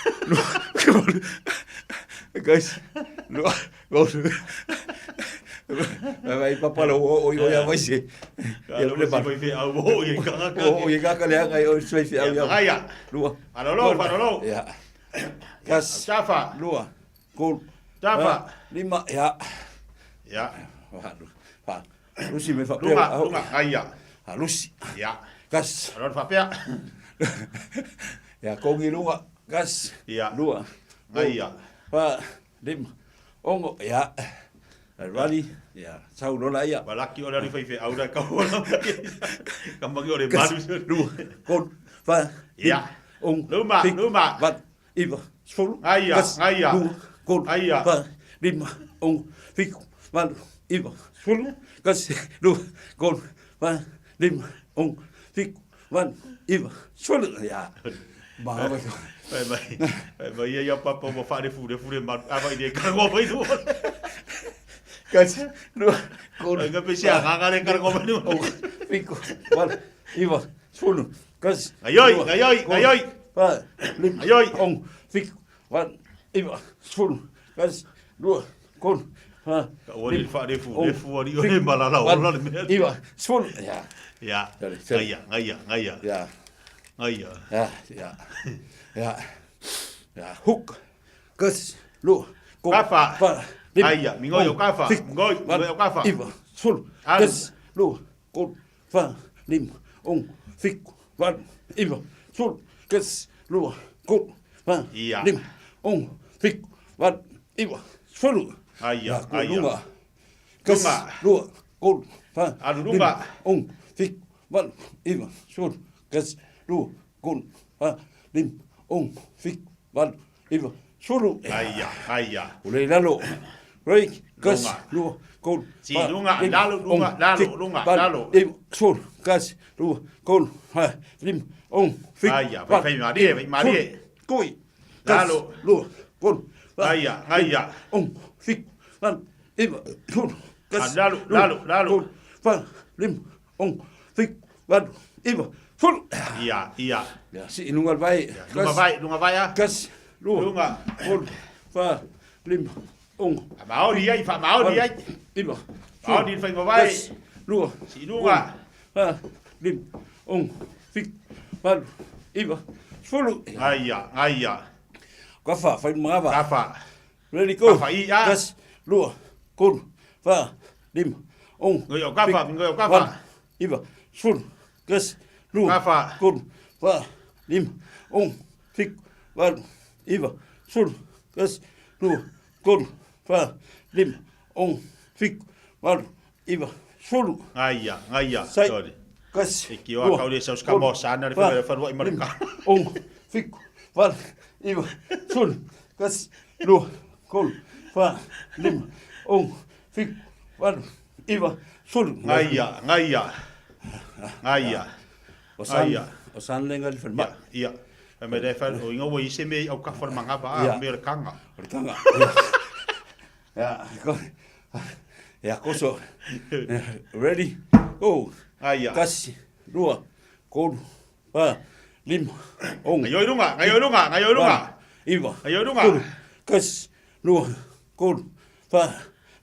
Kas. Lua kol. Vai papa lo o ya vai se. Ya le vai fe au o ye ka. O le nga o sai fe au ya. Ya. Lua. Falolo. Ya. Kas. Chafa. Lua. Kol. Chafa. Lima ya. Ya. Pa. Lusi me fa. Lunga. Aya. Lusi. Ya. Kas. Alor fa pea. Ya kongi lunga. Kas. Ya. Lua. Aya. Pa. Lima. Ongo ya. Rally ya. Sau no la ya. Balaki ora ni fe aura ka ora. Kambangi ore malu. Lua. Kol. Pa. Ya. Luma. Wat. Iva. Spul. Aya. Lua. Kol. Aya. Pa. Lima. Ongo. Fik. Wat. Iva. Spul. Kas. Lua. Kol. Pa. Lima. Ongo. Fik. Wat. Iva. Spul. Ya. Ba. Vai ia papa mo fa de fure ma ava ide ka go vai do. Kas. Lua. Kol. Nga pesi nga le ka go vai do. Fik. Wat. Iva. Spul. Kas. Ayoi. Pa. Lima. Ongo. Fik. Wat. Iva. Spul. Kas. Lua. Kol. Pa. Ori fa de fu ori o malala o la me. Iva. Spul. Ya. Ya. Ngaya. Ya. Ngaya. Ya. Hook. Kas. Lu. Kafa. Pa. Aya. Mingoyo kafa. Mingoyo kafa. Iva. Spul. Kas. Lu. Kol. Pa. Lim. Fik. Wat. Iva. Spul. Kas. Lu. Kol. Pa. Lim. Fik. Wat. Iva. Spul. Aya. Kas. Lu. kol, fa. Alulunga. Ong, fik, wal, iwa, sul, kas, lu, kol, fa, lim, ong, fik, wal, iwa, sulu. Aia. Ule lalo. Rei, kas, lu, kol. Si lunga, lalo. Iwa, sul, kas, lu, kol, fa, lim, ong, fik. Aia, vai Marie. Koi. Lalo. Lu, kol. Aia. Ong, fik, wal, iwa, sul. Lalo. Fa, lim, ong, fik, wal, iwa, sul. Ia. Ya, si lunga vai. Lunga vai a. Kas, lunga, kol, fa, lim, ong. Maori ai. Iwa. Maori fai vai. Lunga. Si lunga. Fa, lim, ong, fik, wal, iwa, sul. Aia. Kafa, fai mava. Kafa. Ready go. Kafa ia. Kas, lunga, kol, fa, lim, ong. Ngoyo kafa. Iwa, sul, kas, lunga, Kafa. kol, fa, lim, ong, fik, wal, iwa, sul, kas, lunga, kol, fa, lim, ong, fik, wal, iwa, sul. Aia. Sorry. Kas. Iki o kau le saus kamo sana re fa i marka. Ong, fik, wal, iwa, sul, kas, lunga, kol, fa, lim, ong, fik, wal, iwa, sul. Aia. Osan lenga li ferma. Ia. Me de fa o inga wo ise me au ka for manga ba me kanga. Ya, koso. Ready? Go. Aia. Kas, lua, kol, fa, lim, ong. Ngayo lunga. Iwa. Ngayo lunga. Kas, lua, kol, fa,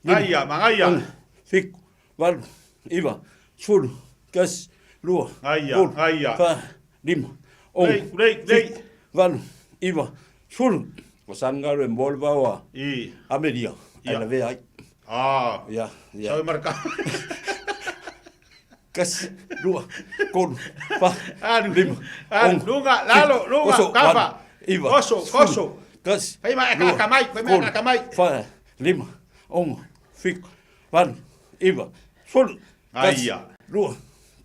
lim. Aia. Fik, wal, iwa, sul, kas, lua, kol, fa, lim, ong. Lei. Wal, iwa, sul. Osan ngaro embolva wa. Ameria. Ana ve ai. Ya. Sao marka. Kas, lua, kol, fa, lim, ong. Lunga, lalo, kafa. Iwa. Koso. Kas. Hei mai kamai. Fa, lim, ong, fik, wal, iwa, sul. Aia. Lua,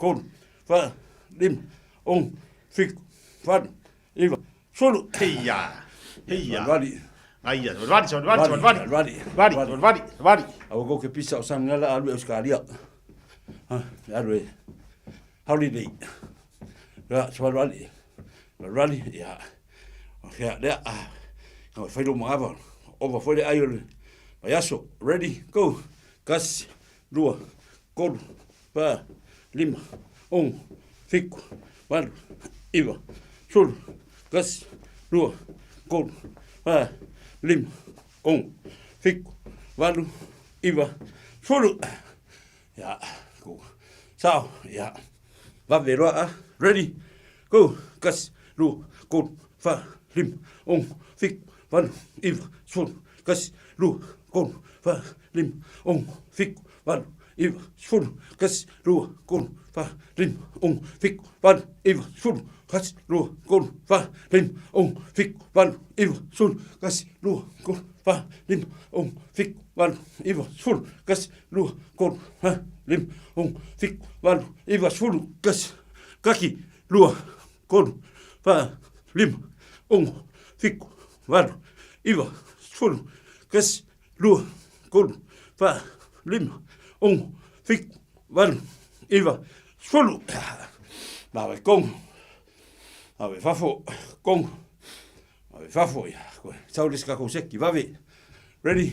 kol, fa, lim, ong, fik, wal, iwa, sul. Heia. Wali. Aia, wali. Au go ke pisa o san ngala alu euskaria. Alu holiday. Ya, wali. Ya. Ya, there. Ka fai lo mava. Over for the ayol. Ayaso, ready, go. Kas, lua, kol, fa, lim, ong, fik, wal, iwa, sul, kas, lua, kol, fa, lim, ong, fik, wal, iwa, sul. Ya, go. Sao, ya. Va veroa, ready, go. Kas, lua, kol, fa, lim, ong, fik, wal, iwa, sul, kas, lua, kol, fa, lim, ong, fik, wal, iwa, sul, kas, lua, kol, fa, lim, ong, fik, wal, iwa, sul, kas, lua, kol, fa, lim, ong, fik, wal, iwa, sul, kas, lua, kol, fa, lim, ong, fik, wal, iwa, sul, kas, lua, kol, fa, lim, ong, fik, wal, iwa, sul, kas, kaki, lua, kol, fa, lim, ong, fik, wal, iwa, sul, kas, lua, kol, fa, lim, ong, fik, wal, iwa, sul. Mawe kong. Mawe fafo, kong. Mawe fafo, ya. Saulis ka konseki, wawe. Ready?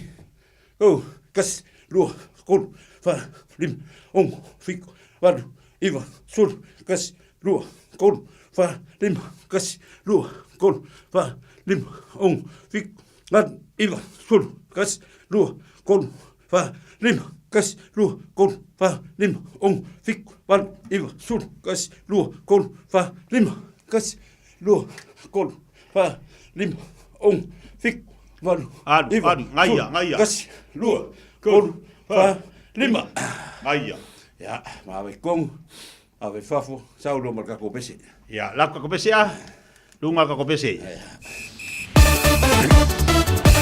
Go. Kas, lua, kol, fa, lim, ong, fik, wal, iwa, sul, kas, lua, kol, fa, lim, kas, lua, kol, fa, lim, ong, fik, wal, iwa, sul, kas, lua, kol, fa, lim, kas, lua, kol, fa, lim, ong, fik, wal, iwa, sul, kas, lua, kol, fa, lim, kas, lua, kol, fa, lim, ong, fik, wal, iwa, ngaya. kas, lua, kol, fa, lima. Ngaya. Ya, mawe kong, mawe fafo, saulo marka ko pesi. Ya, lako ko pesi ah. Lunga ko pesi.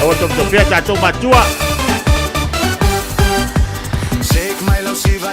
Awo to pia ta to matua. Zeg mij lo si va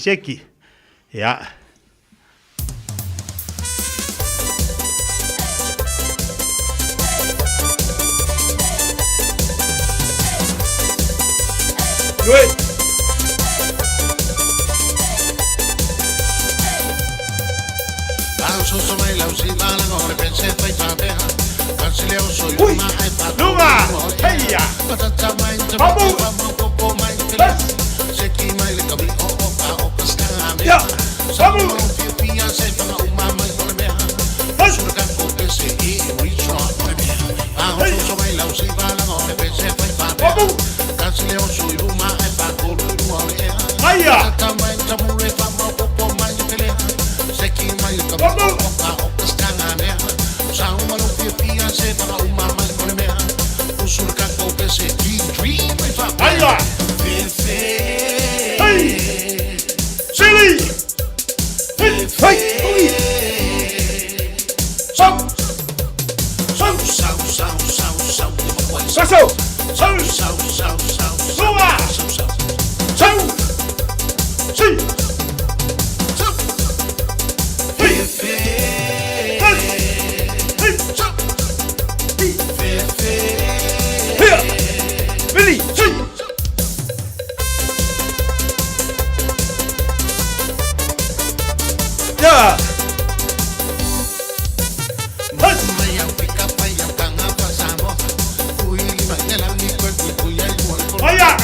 Seki. Ja. Doei. Lunga. Heia. Babu. Ja, vamos! Vamos!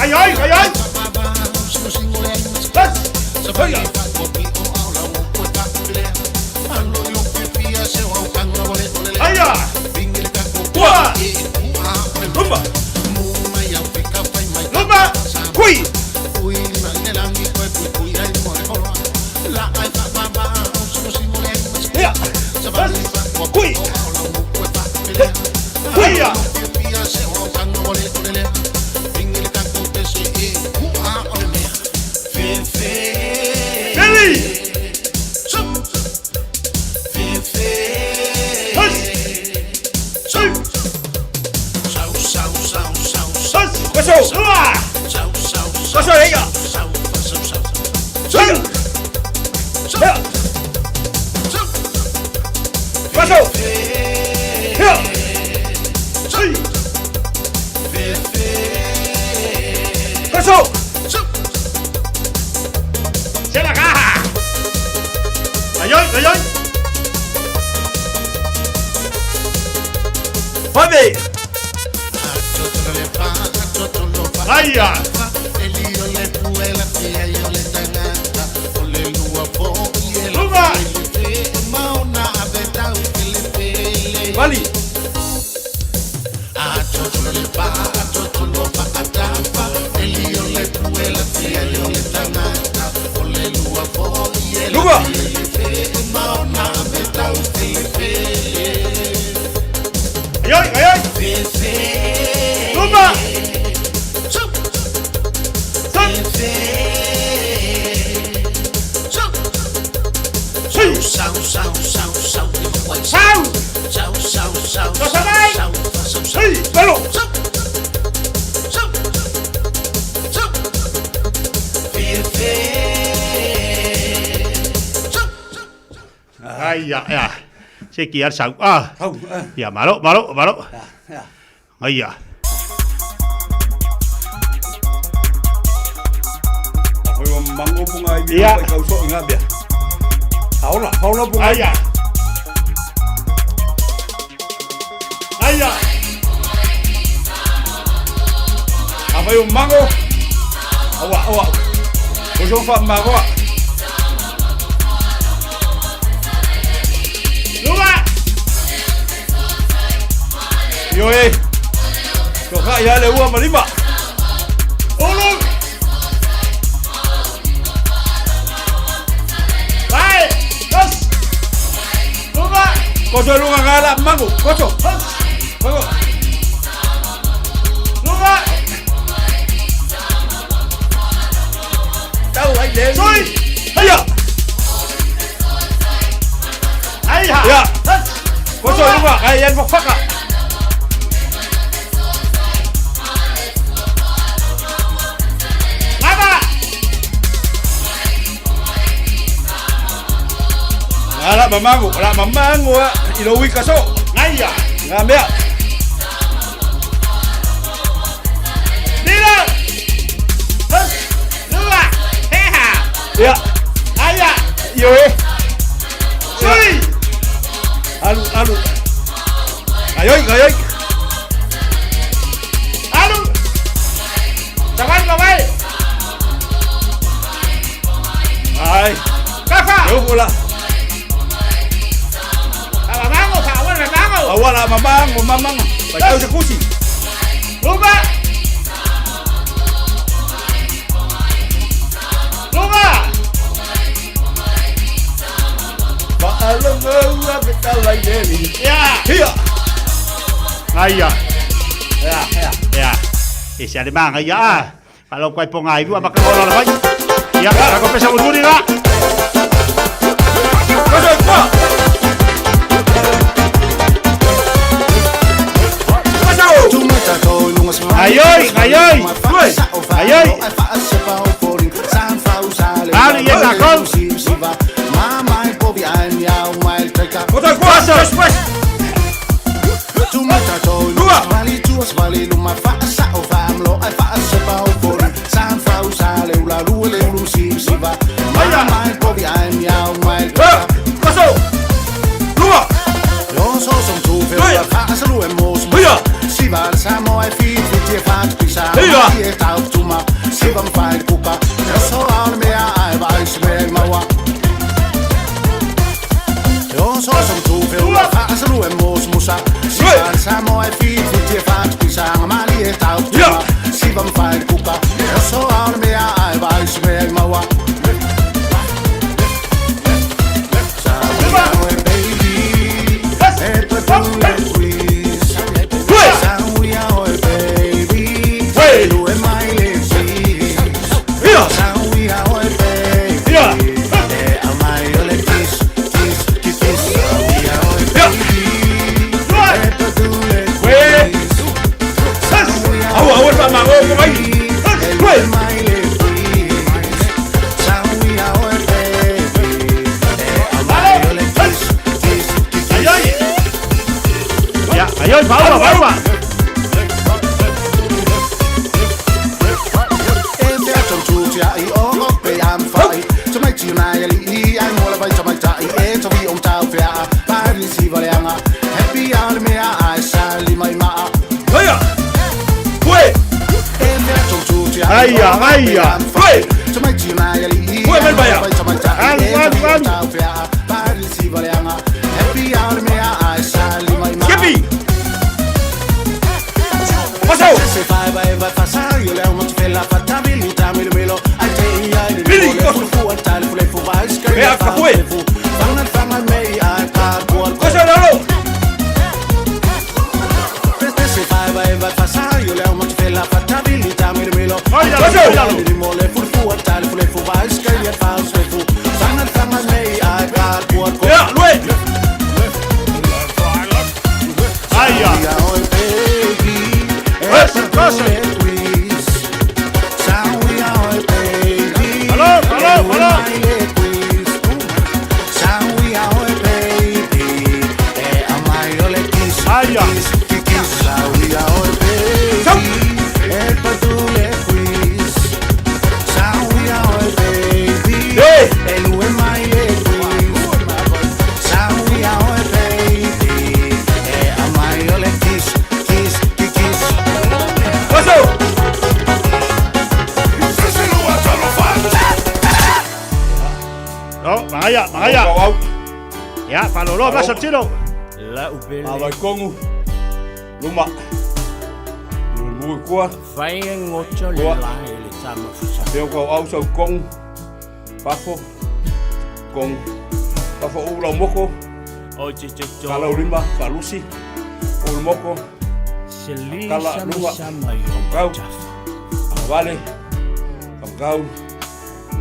Ai ai ai ai. Aya. Ua. Lumba. Lumba. Kui. Ya. Kui. Kuya. Billy. Pasó ella. Pasó. Pasó. Se la caja. Ayoy, ayoy. Fabi. Vaya. Luga. Vali. Luga. Ayoy, ayoy. Luga. Ai ya ya. Sekian sang ya malo. Ai ya. Ako yung mango bunga ibig Iya. ko ikaw so nga biya. Haula bunga. Ai ya. Ai ya. Apa yung mango? Awa. Kusong fa mango. Luga. Yo Toka ya le ua malima. Ulung. Vai. Dos. Luga. Koso lunga ngala mango. Koso. Mango. Luga. Tao ai le. Soi. Haya. Haya. Ya. Koso lunga kaya yan fakfaka. Ala mamango ilo wika so. Ngaya. Ngamia. Dila. Luga. Heha. Ya. Ngaya. Yo Sui. Alu. Ayoy. Alu. Takan ka bay. Ai. Kafa. Yo pula. Awala mamango. Ikaw sa kusi. Luga. Paalam nga betalay deli. Ya. Hiya. Ngaya. Ya. Isi ada mang ngaya. Kalau kau pun ngai dua bakal orang lain. Ya, aku pesa unduri lah. Koso pa. Ayoy. Ali ya takon. Sivan Samoa feet with your fat pisa. Here out to my Sivan fine cooker. Just so on me, I buy smell my Yo so some two feel fast and most musa. Sivan Samoa feet with your fat pisa. Here out to my Sivan fine cooker. Just so on me, I buy smell my Ayun, bawa. Ayah. Woi. Woi, berbaya. Skippy. Masuk. Billy. Biar kau. Masuk dulu. Maya. Ya, palolo masuk sini. La ubele. Awai kongu. Luma. Luma kuah. Fai ngocho le lai le sama susah. Dia kau au sau kong. Pafo. Kong. Pafo ulang moko. Oh cicik. Kalau lima kalusi. Ulang moko. Seli sama kau. Vale. Kau.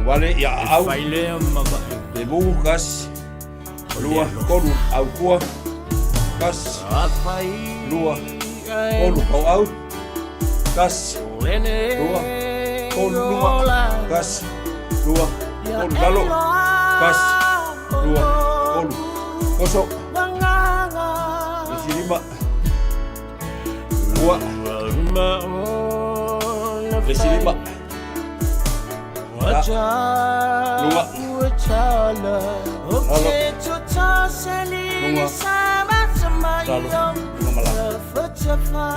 Vale ya au. Faile mabai. Debu kas. Lua koru au kua. Kas. Lua koru kau au. Kas. Lua koru lua. Kas. Lua koru galo. Kas. Lua koru. Kosok. Isi lima. Lua. Isi lima. Lua.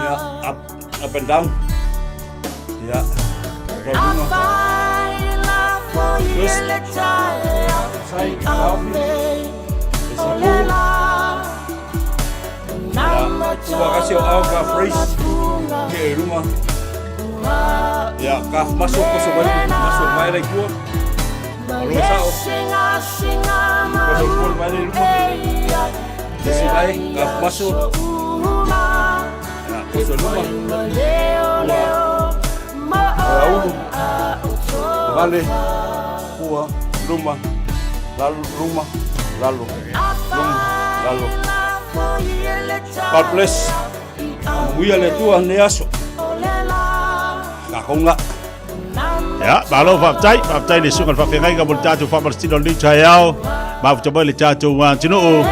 Ya, up and down. Ya. Terus. Saya Terima kasih Alka Freeze di rumah. Ya, kaf masuk ke sebelah masuk main lagi gua. Kalau sao. Masuk pun main di rumah. Di sini kaf masuk. Ya, masuk rumah. Lalu, balik, gua rumah, lalu rumah, lalu. God bless. Muya le tua ne aso. Kakonga. Ya, balo faptai le sungal fafengai ka bultatu fa marstino li chayao. Ma futabai le tatu wa tinu.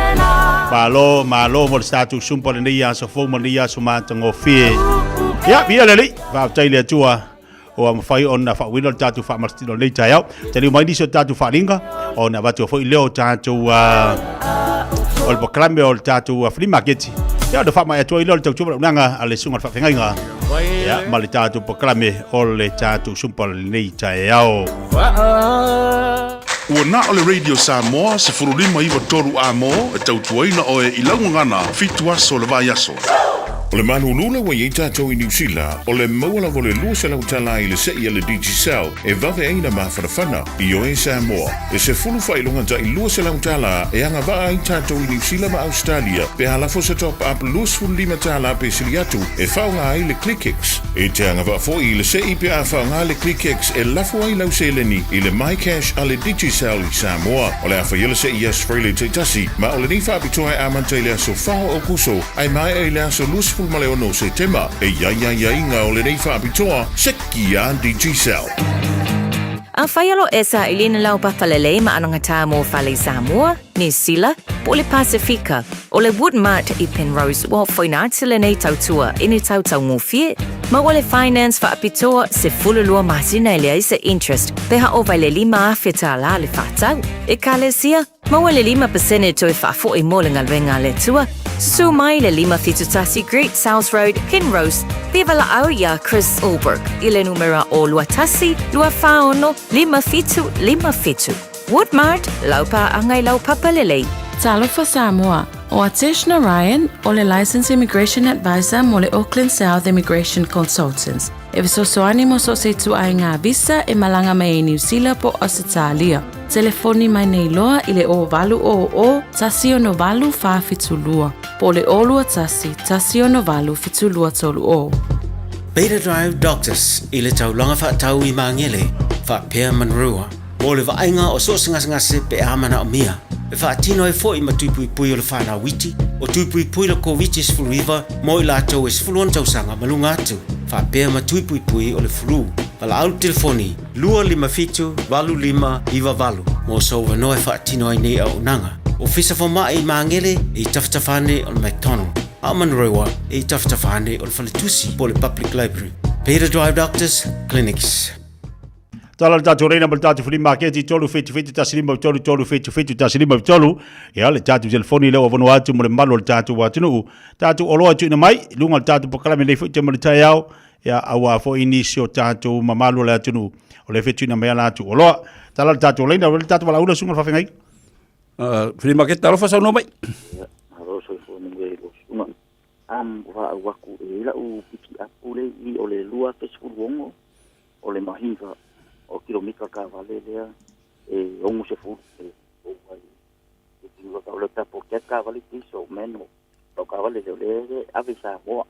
Balo malo mol statu sumpo le ya so fo mol ya so ma tango fie. Ya, bia le li faptai le tua. O am fai on na fa winol tatu fa marstino li chayao. Tani mai di so tatu fa linga. O na batu fo leo tatu ol proclame ol tatu free market Ya de fa mai to ilo tau chupa nanga ale sunga fa fenga. Ya mali tatu proklame ole tatu sumpa nei tai ao. Ua na o le Radio Samoa se furulima iwa toru a mo e tau tuaina o e ilaungangana fitu aso le vai aso. O le manunula wa i tātou I New Zealand, o le maua lava le lua se lau tala I le sei le Digicel, e vave aina mawhanawhana I o e Samoa. E se fulu whailunga ta I lua se lau tala e anga waa I tātou I New Zealand ma Australia, pe halafo se top up luas fulu lima tala pe siliatu, e whaunga ai le ClickX. E te anga waa fo I le sei pe a whaunga le ClickX e lafo ai lau seleni I le MyCash a le Digicel I Samoa. O le awha yele sei Australia te tasi, ma o le ni whaapitoa e amantaile aso whao o kuso, ai mai e le aso luas male ono se tema e ia inga o le nei whaapitoa seki a Digicel. Ang whaialo esa I lina lau papalelei ma anong hata mo whale Samoa, ni Sila, po le Pasifika, o le Woodmart I Penrose wa whainatile nei tautua ini tautau ngufie, ma wale finance whaapitoa se fululua masina ele aise interest, peha o vai le 5 awhita la le whatau. E kalesia, ma wale 5% to e whaafo I mo le ngalwenga le tua, su mai le 5 fitutasi Great South Road, Penrose, Bevala au ia Chris Ulberg, ile numera o luatasi, lua whaono, 5 fitu. Woodmart, laupa angai lau papalelei. Talofa Samoa, o Atishna Ryan, o le Licensed Immigration Advisor mo le Auckland South Immigration Consultants. E visosoani mo so se tu ai ngā visa e malanga mai New Zealand po Australia. Telefoni mai nei loa I le o valu o tasi ono valu wha fitulua. Po le olua tasi ono valu fitulua tolu o. Beta Drive Doctors I le taulanga whaatau I mangele, whaapea manrua. O le vaenga o so ngase pe amana o mia. E whaatino e fo I matuipui o le whana witi, o tuipui le COVID sfuluiva, mo I lātou e sfuluan tausanga malunga atu. Whaapea matuipui o le flu. Pala au telefoni, 255-25 mo so wanoe whaatino ai nei au nanga. O fisa whamai I mangele I taftafane o le McDonald. A manrewa I taftafane o le Whaletusi po le Public Library. Beta Drive Doctors Clinics. Tala le tatu reina mal tatu fuli maketi tolu fiti tasilima tolu fiti tasilima tolu ya le tatu telefoni le wavonu atu mo le malo le tatu watunu tatu oloa tu ina mai lunga le tatu pokalame le fiti mo le tayao ya awa fo inisio tatu mamalo le atunu o le fiti na mea la atu oloa tala le tatu reina le tatu wala ula sunga whawhengai fuli maketi talo fasa uno mai Haroso fo nungue lo sunga wa waku e la u piki apule I o le lua festival wongo o le mahiva o kilomita ka vale lea e ongu se fu e o vai e tinga ka le tapo ke ka vale piso meno o ka vale le avisa mo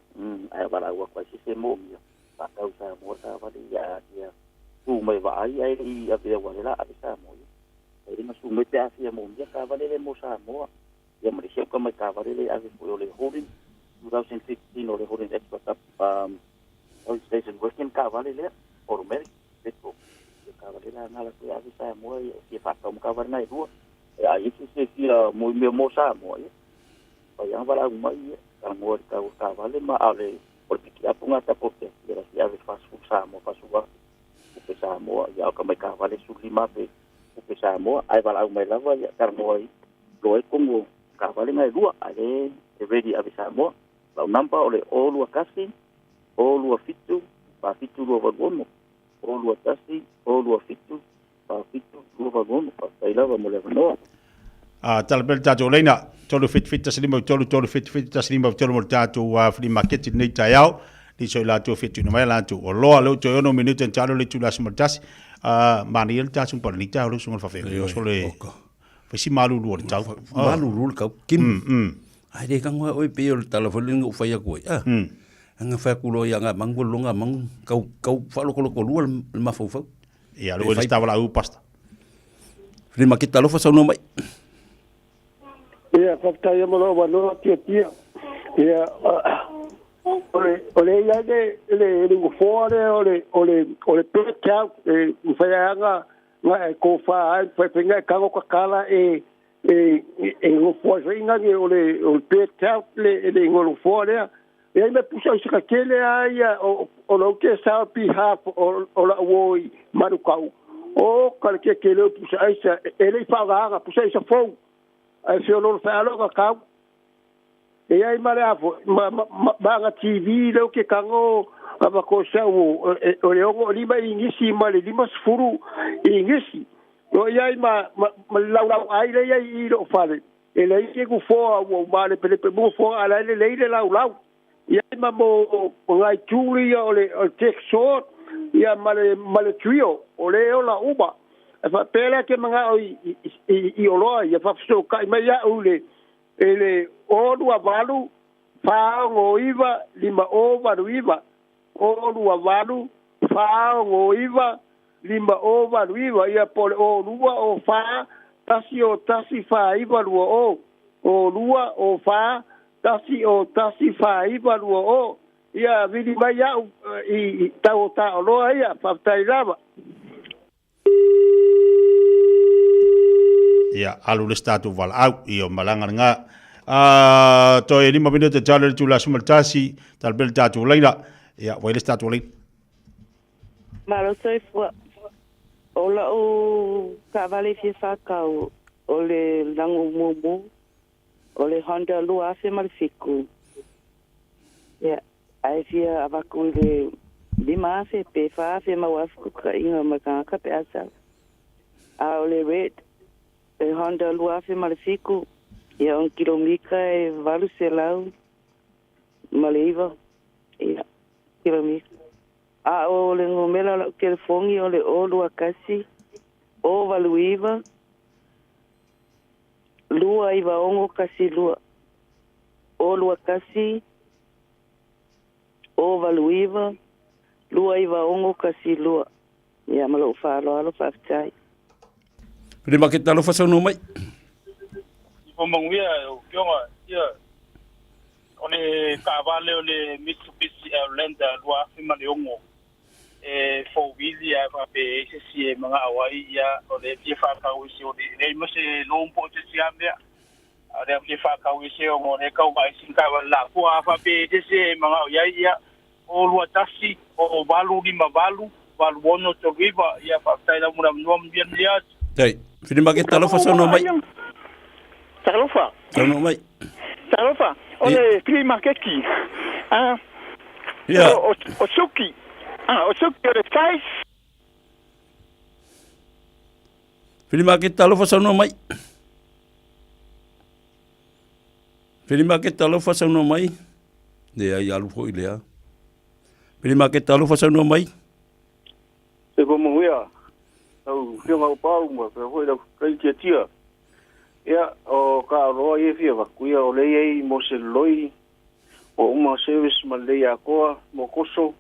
ai vara wa kwa se mo mia pa ka usa mo ta vale ya tu mai vai ai I avia vale la avisa mo e ma su me te afia mo mia ka vale le mo sa mo ya mo se ka mai ka vale le ave o le holding 2015 o le holding expert up station working ka vale le or mer petro kavarela ngala ku avisa mo e fa ka mo kavarna I rua e ai se tira mo mo sa mo e pa yang bala mo e ka mo ka vale ma ale porque ki apunga ta porque era si ave fa su sa mo fa su wa ku sa mo ya ka mai ka vale su lima pe ku sa mo ai bala mo la va ya ka mo e lo e como ka vale ngai rua ale e ready avisa mo la namba ole o lua kasi o lua fitu pa fitu lo va gomo o lua tasi, o lua fitu, pa fitu, lua vagono, pa tailava mo le vanoa. Tala pele tātou leina, tolu fiti tasilima tolu fiti tasilima tolu mo tātou fili maketi nei taiao, ni so lātou fitu na mai lātou o loa leo toi ono minuta en tālo le tu lasi mo tasi, mani ele tātou mpara ni tāo leo sunga whawhenga, so le whesi malu lua le tau. Malu lua le kau, kim. Ai de kangwa oi pe o le talafolinga u whai a koe, anga fa kulo ya nga mangulunga mang kau falo kolo kolo le mafau ia lo le stava la u pasta fri makita lo fa no mai ia fa ta ya mo wa no tia ia ole ya le fore ole peka u fa ya nga ko fa fa pinga ka ko kala e ngo fo inga ole peka le ngo fore e me puxa se aquele aí o lo que sabe ha o la woi marukau o cara que ele puxa ele fala puxa isso fogo aí se eu não falo ka e ai mare afo ma TV lo ke kango aba ko sa o le ongo lima ingisi ma le lima sfuru ingisi o ai ma lau ai le ai I lo fale e le ke ku fo o ma le pele mo fo ala le lau ai ma mo ngai tuli o le texo ia ma le trio o le o la uba e fa pele ke manga o I olo ia fa so kai ma ia ule ele o lua valu fa ngo iva lima o valu iva o lua valu fa ngo iva lima o valu iva ia pole o lua o fa tasi fa iva lua o lua o fa tasi fa iva lua o ia vidi mai au I tau ta o loa ia fa tai lava ia alu le statu val au I o malanga nga to e 5 minuto tale tu la sumaltasi tal bel tatu leila ia wa le statu leila malo soi fo ola o cavale fi fa kau o le lango mumu o le Honda lua fe malfiku ia ai fia avaku le lima fe pe fa fe mawafu ka inga makanga pe asa a o le red e Honda lua fe malfiku ia on kilomika e valu selau maleiva ia kilomika a o le ngomela la telefongi o le o lua kasi o valuiva lua iva ongo kasi lua o lua kasi o valuiva lua iva ongo kasi lua ia malo fa alo fa tai prima ke talo fa sono mai o manguia o kionga ia one cavale o le Mitsubishi Outlander lua fima le ongo e four wheel ia fa pe se manga awai ia o le fa ka o se o le mo se no po se sia me a le fa ka o se o mo le ka o mai sin ka la ko fa pe se manga ia o lua tasi o valu lima valu ono to riva ia fa tai la mo no bien dia dai prima ke talo fa sono mai Talofa. Talofa. Ole prima keki. Ja. Osuki. Osuki o le tais. Prima ke talofa sono mai. Prima ke talofa sono mai. De ai alu foi lea. Prima ke talofa sono mai. Se como ia. Au, o pau, mas foi da kai tia. Ia o ka roa e fia va kuia o le ei mo se loi o uma service ma le ia koa mo koso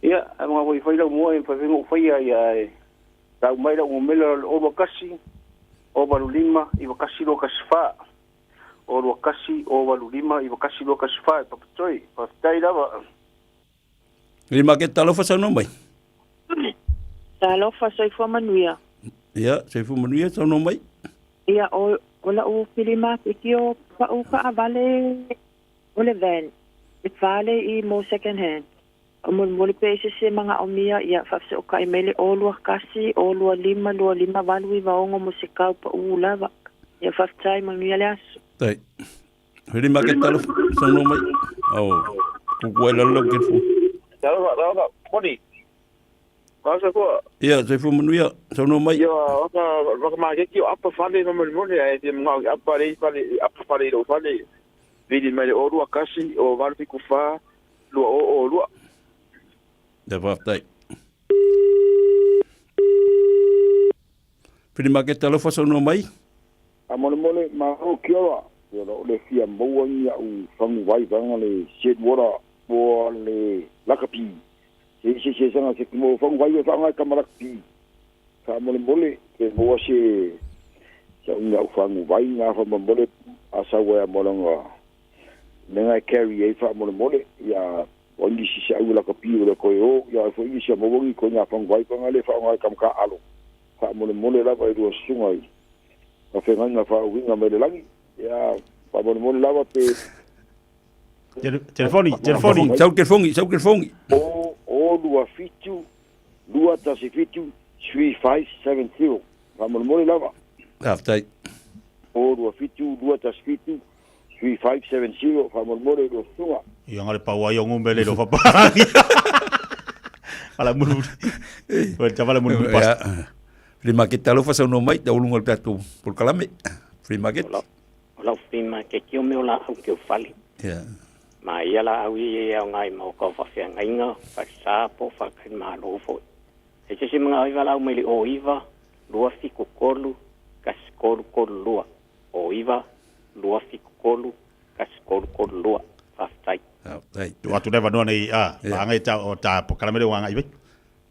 ia ma voi fai la mo e fa vengo fai ia ta mai la umela o bakasi o balulima I bakasi lo kasfa o lo kasi o balulima I bakasi lo kasfa pa toi pa tai lava Lima ke talo fa sono mai talo fa soi fo manuia ia se fu manuia sono mai ia o la o pilima ki o pa o ka vale o le van e vale I mo second hand o mo le pese se manga o mia ia fa se o ka mele o lua kasi o lua lima valu I va ongo mo se ka pa o lava ia fa tai manga le aso tai hiri ma ke talo sono mai au ku kuela lo ke fu talo body Cosa ko? Ia, se fu manuia, sono mai. Ia, o ma ke ki apa fale no mo ai te nga apa fale do fale. Vidi mai o lua kasi o valfi ku fa lua o lua. De vartai. Prima ke talo fa sono mai. A mole ma o kioa. Ia le fia mo ia u fangu vai vanga le shit water o le lakapi. Se sanga se mo fong vai fanga kamera pi ka mole ke mo se sa unga fangu vai nga fa mole asa wa molonga nenga carry e fa mole ya ongi si sa ula ka pi le ko yo ya fo ngi se mo ngi ko nya fong vai fanga le fa nga kam ka alo fa mole la vai do sungai ka fe nga fa winga me le langi ya fa mole la va pe telefoni sau telefoni o lua fitu lua tasi fitu 3570 fa mole lava aftai o lua fitu lua tasi fitu 3570 whamormore o sunga. Ia ngare pau ai o ngumele lo whaparangi. Ala muru. Wai tavala muru pasta. Free market talo fa no mai da ulunga tatu por kalame. Free market. Ola free market kio me ola au kio fali. Yeah. Ma ia la au ia ngai mo ko fa fia ngainga fa sa po fa kan ma lo fo. E se mga iwa la mai o iva lua fiku kolu kas kolu kolu lua. O iva lua fiku kolu kas kolu kolu lua. Fa tai. Right. Tu atu never know nei ngai ta o ta po kalame wa ngai.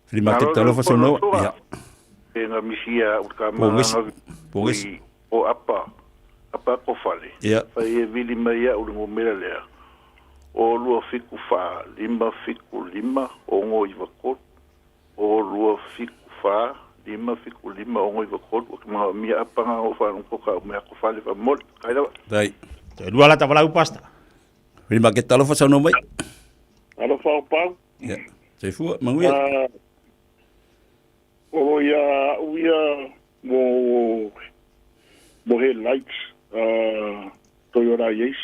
Free market talo fa no. Yeah. E nga misia ukama o apa ko fale. Yeah. Fa e vili mai o ngo mera lea. O lua fiku fa lima fiku lima o ngo iwa kot. O lua fiku fa lima fiku lima o ngo iwa kot. O kama mia apa nga o fa nko ka mea ko fale fa mol. Kaila. Right. Te lua la ta vala pasta. Free market talo fa no mai. Alo fa pau. Yeah. Te fu manguia. Uia mo he lights Toyota Yes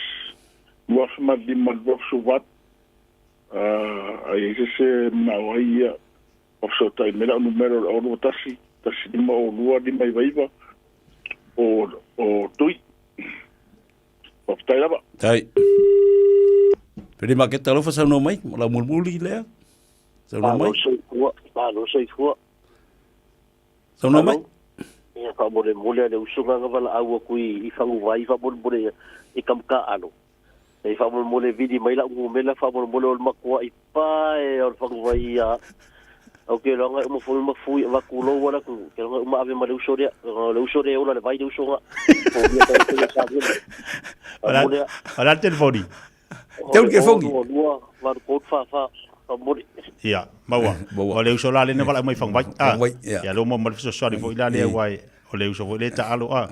luas di madbok subat ai se na ia of so tai mera numero o tasi di mo lua di mai vaiva o tui of tai lava tai Free market talo fa no mai la mulmuli le sa no mai no sei fu sa no mai ia ka mo le le usunga nga wala au kui I fangu vai fa mo I kamka ano e fa mo le vidi mai la ngumela fa mo le makua I pa e o fangu vai ia o ke longa mo fo mo fui va kulo wala ku ke longa ma ave ma le usoria ola le vai de usunga o ia ta te sa bien ala telefoni teu ke fongi va ko fa Ia, maua. O le uso la le ne wala mai fang vai. Ia lo mo so sorry fo ila le wai o le uso le ta alo a.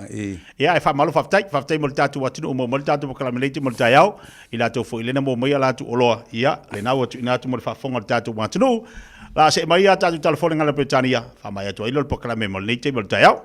Ia e fa malo fa tai mo tatu watu mo tatu kala melete mo taiao ila to fo ile na mo mai ala tu oloa. Ia, le na watu ina tu mo fa fonga tatu watu la se mai ata tu telefone ngala Britania. Fa mai to ilo po kala me mo lete mo taiao.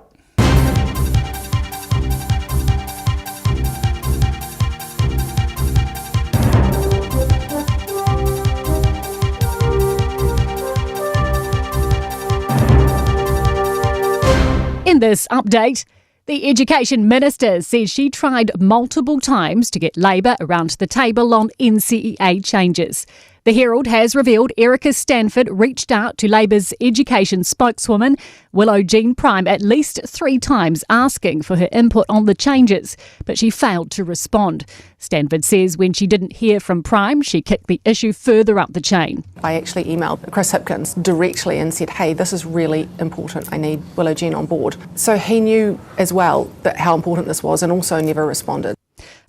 In this update, the Education Minister says she tried multiple times to get Labor around the table on NCEA changes. The Herald has revealed Erica Stanford reached out to Labor's education spokeswoman, Willow Jean Prime, at least 3 times asking for her input on the changes, but she failed to respond. Stanford says when she didn't hear from Prime, she kicked the issue further up the chain. I actually emailed Chris Hipkins directly and said, hey, this is really important. I need Willow Jean on board. So he knew as well that how important this was and also never responded.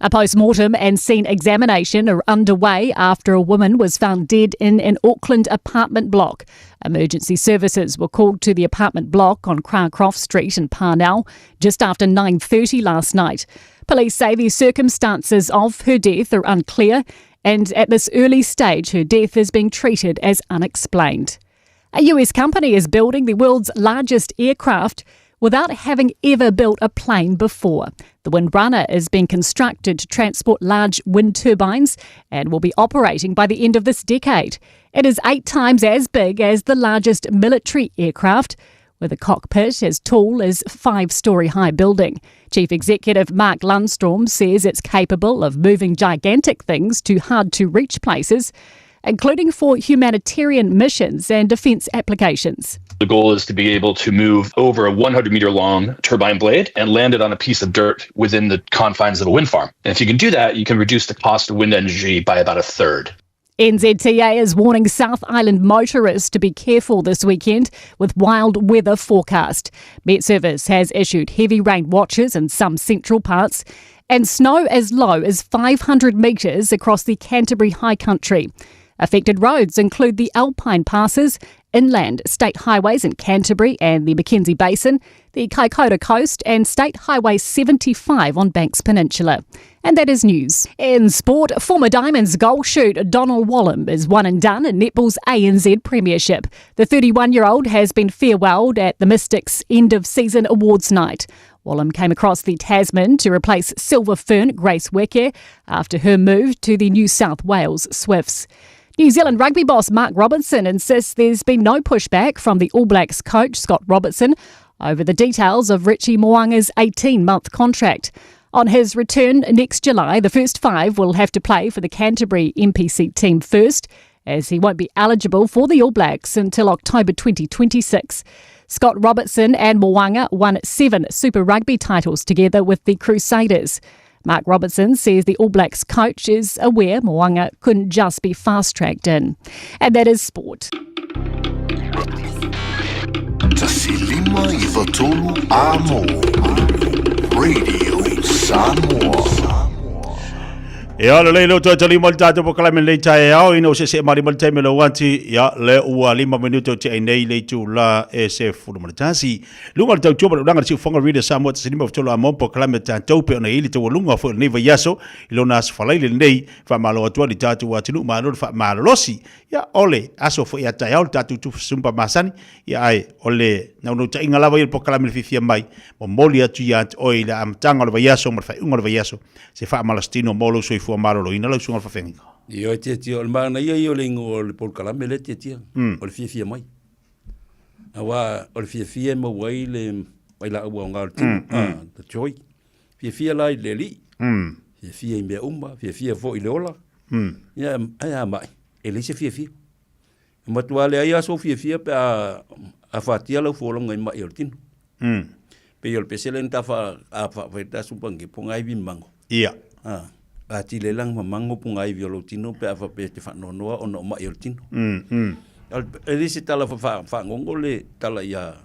A post-mortem and scene examination are underway after a woman was found dead in an Auckland apartment block. Emergency services were called to the apartment block on Crowcroft Street in Parnell just after 9:30 last night. Police say the circumstances of her death are unclear, and at this early stage her death is being treated as unexplained. A US company is building the world's largest aircraft without having ever built a plane before. The Windrunner is being constructed to transport large wind turbines and will be operating by the end of this decade. It is 8 times as big as the largest military aircraft, with a cockpit as tall as 5-storey high building. Chief Executive Mark Lundstrom says it's capable of moving gigantic things to hard-to-reach places, including for humanitarian missions and defence applications. The goal is to be able to move over a 100-meter long turbine blade and land it on a piece of dirt within the confines of a wind farm. And if you can do that, you can reduce the cost of wind energy by about 1/3. NZTA is warning South Island motorists to be careful this weekend with wild weather forecast. Met Service has issued heavy rain watches in some central parts and snow as low as 500 metres across the Canterbury High Country. Affected roads include the Alpine Passes inland state highways in Canterbury and the Mackenzie Basin, the Kaikoura Coast and State Highway 75 on Banks Peninsula. And that is news. In sport, former Diamonds goal shoot Donald Wallum is one and done in netball's ANZ Premiership. The 31-year-old has been farewelled at the Mystics' end-of-season awards night. Wallum came across the Tasman to replace Silver Fern Grace Weke after her move to the New South Wales Swifts. New Zealand rugby boss Mark Robertson insists there's been no pushback from the All Blacks coach Scott Robertson over the details of Richie Mo'unga's 18-month contract. On his return next July, the first 5 will have to play for the Canterbury NPC team first, as he won't be eligible for the All Blacks until October 2026. Scott Robertson and Mo'unga won 7 Super Rugby titles together with the Crusaders. Mark Robertson says the All Blacks coach is aware Mo'unga couldn't just be fast-tracked in. And that is sport. Tasilima i Watolu Amo Radio Samoa. E ala leilo to tali mal tata po kala men le tai ao ino se mari mal tai melo wanti ya le ua 5 minuto te nei le tu la e se fu mal tasi lunga tau tu mal langa si fonga reader Samoa se nima tolo amo po kala men tata pe ona ili to lunga fo nei va yaso ilona as falai le nei fa malo atu di tatu wa tinu malo fa malo losi ya ole aso fo ya tai ao tatu tu sumpa masani ya ai ole na no tai ngala va po kala men fifia mai mo moli atu ya oila am tanga le va yaso mo fa unga le va yaso se fa malastino molo so fu marolo ina la sunga fa fenga io ti o ma na io le ngo le pol kala mele ti o le fia mai awa o le fia mo wai le wai la o nga ti the joy fia la le li fia me umba fia fo ile ola ya ai mai ele se fia ma tu ale ai so fia pe a fatia lo fo lo ngai mai o tin pe yo pe selenta fa a fa ta supangi pongai bimbango ia ati le lang mamango pungai violotino pe afa pe te fa no ono ma yoltino elisi tala fa ngongole tala ya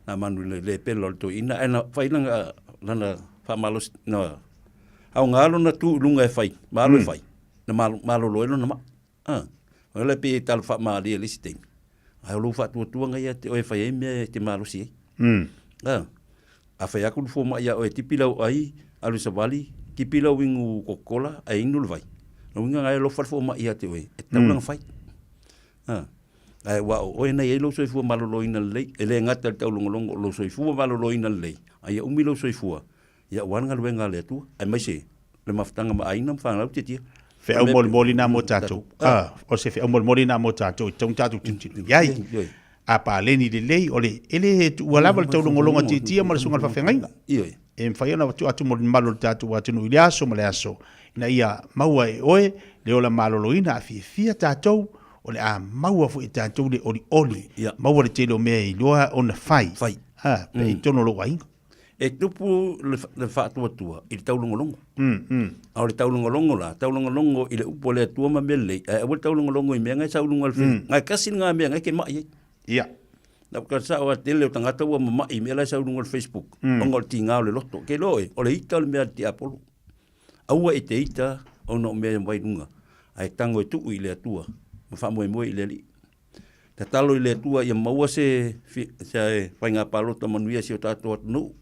na manu le pelo to ina ana fa ina lana fa malos no au ngalo na tu lunga fai malo fai na malo lo no ma ole pe tal fa mali elisi te ai lu fa tu ngai te o fa me te malo si afa ya ku fo ma ya o tipila ai alu sabali ki pila wingu kokola ai nul vai no winga ngai lo fo ma ia te we e tau lang fai ai wa o ina ye lo so fu malo lo ina le ele ngata tau longo lo so fu malo lo ina le ai umi lo so fu ya wan ngal wenga le tu ai mai se le maftanga ma ai nam fa la ti fe au mol na motato o se fe au mol na motato tong tatu tin yai a pa leni le lei ole ele tu wala bal tau longo ti ma sunga fa fenga e fai ona tu atu malo tatu atu no iliaso ma le aso ina ia maua e oe le ola maloloina a fia tatou o le a maua fu i tatou le oli maua le telo mea i loa ona fai pe i tono lo wainga e tupu le whātua i le taulongolongo au le taulongolongo la taulongolongo i le upo le atua ma mele e le taulongolongo i mea ngai saulungo al fin ngai kasi ngā mea ngai ke mai ia na ka sa o tele o tangata wa mama i mela sa ngol Facebook ngol tinga o le loto ke loe o le ita le mea ti apolo au e te ita o no mea vai dunga ai tango e tu i le atua ma fa mo i le li ta talo i le atua ia maua se fai ngā palota manuia si o tato atu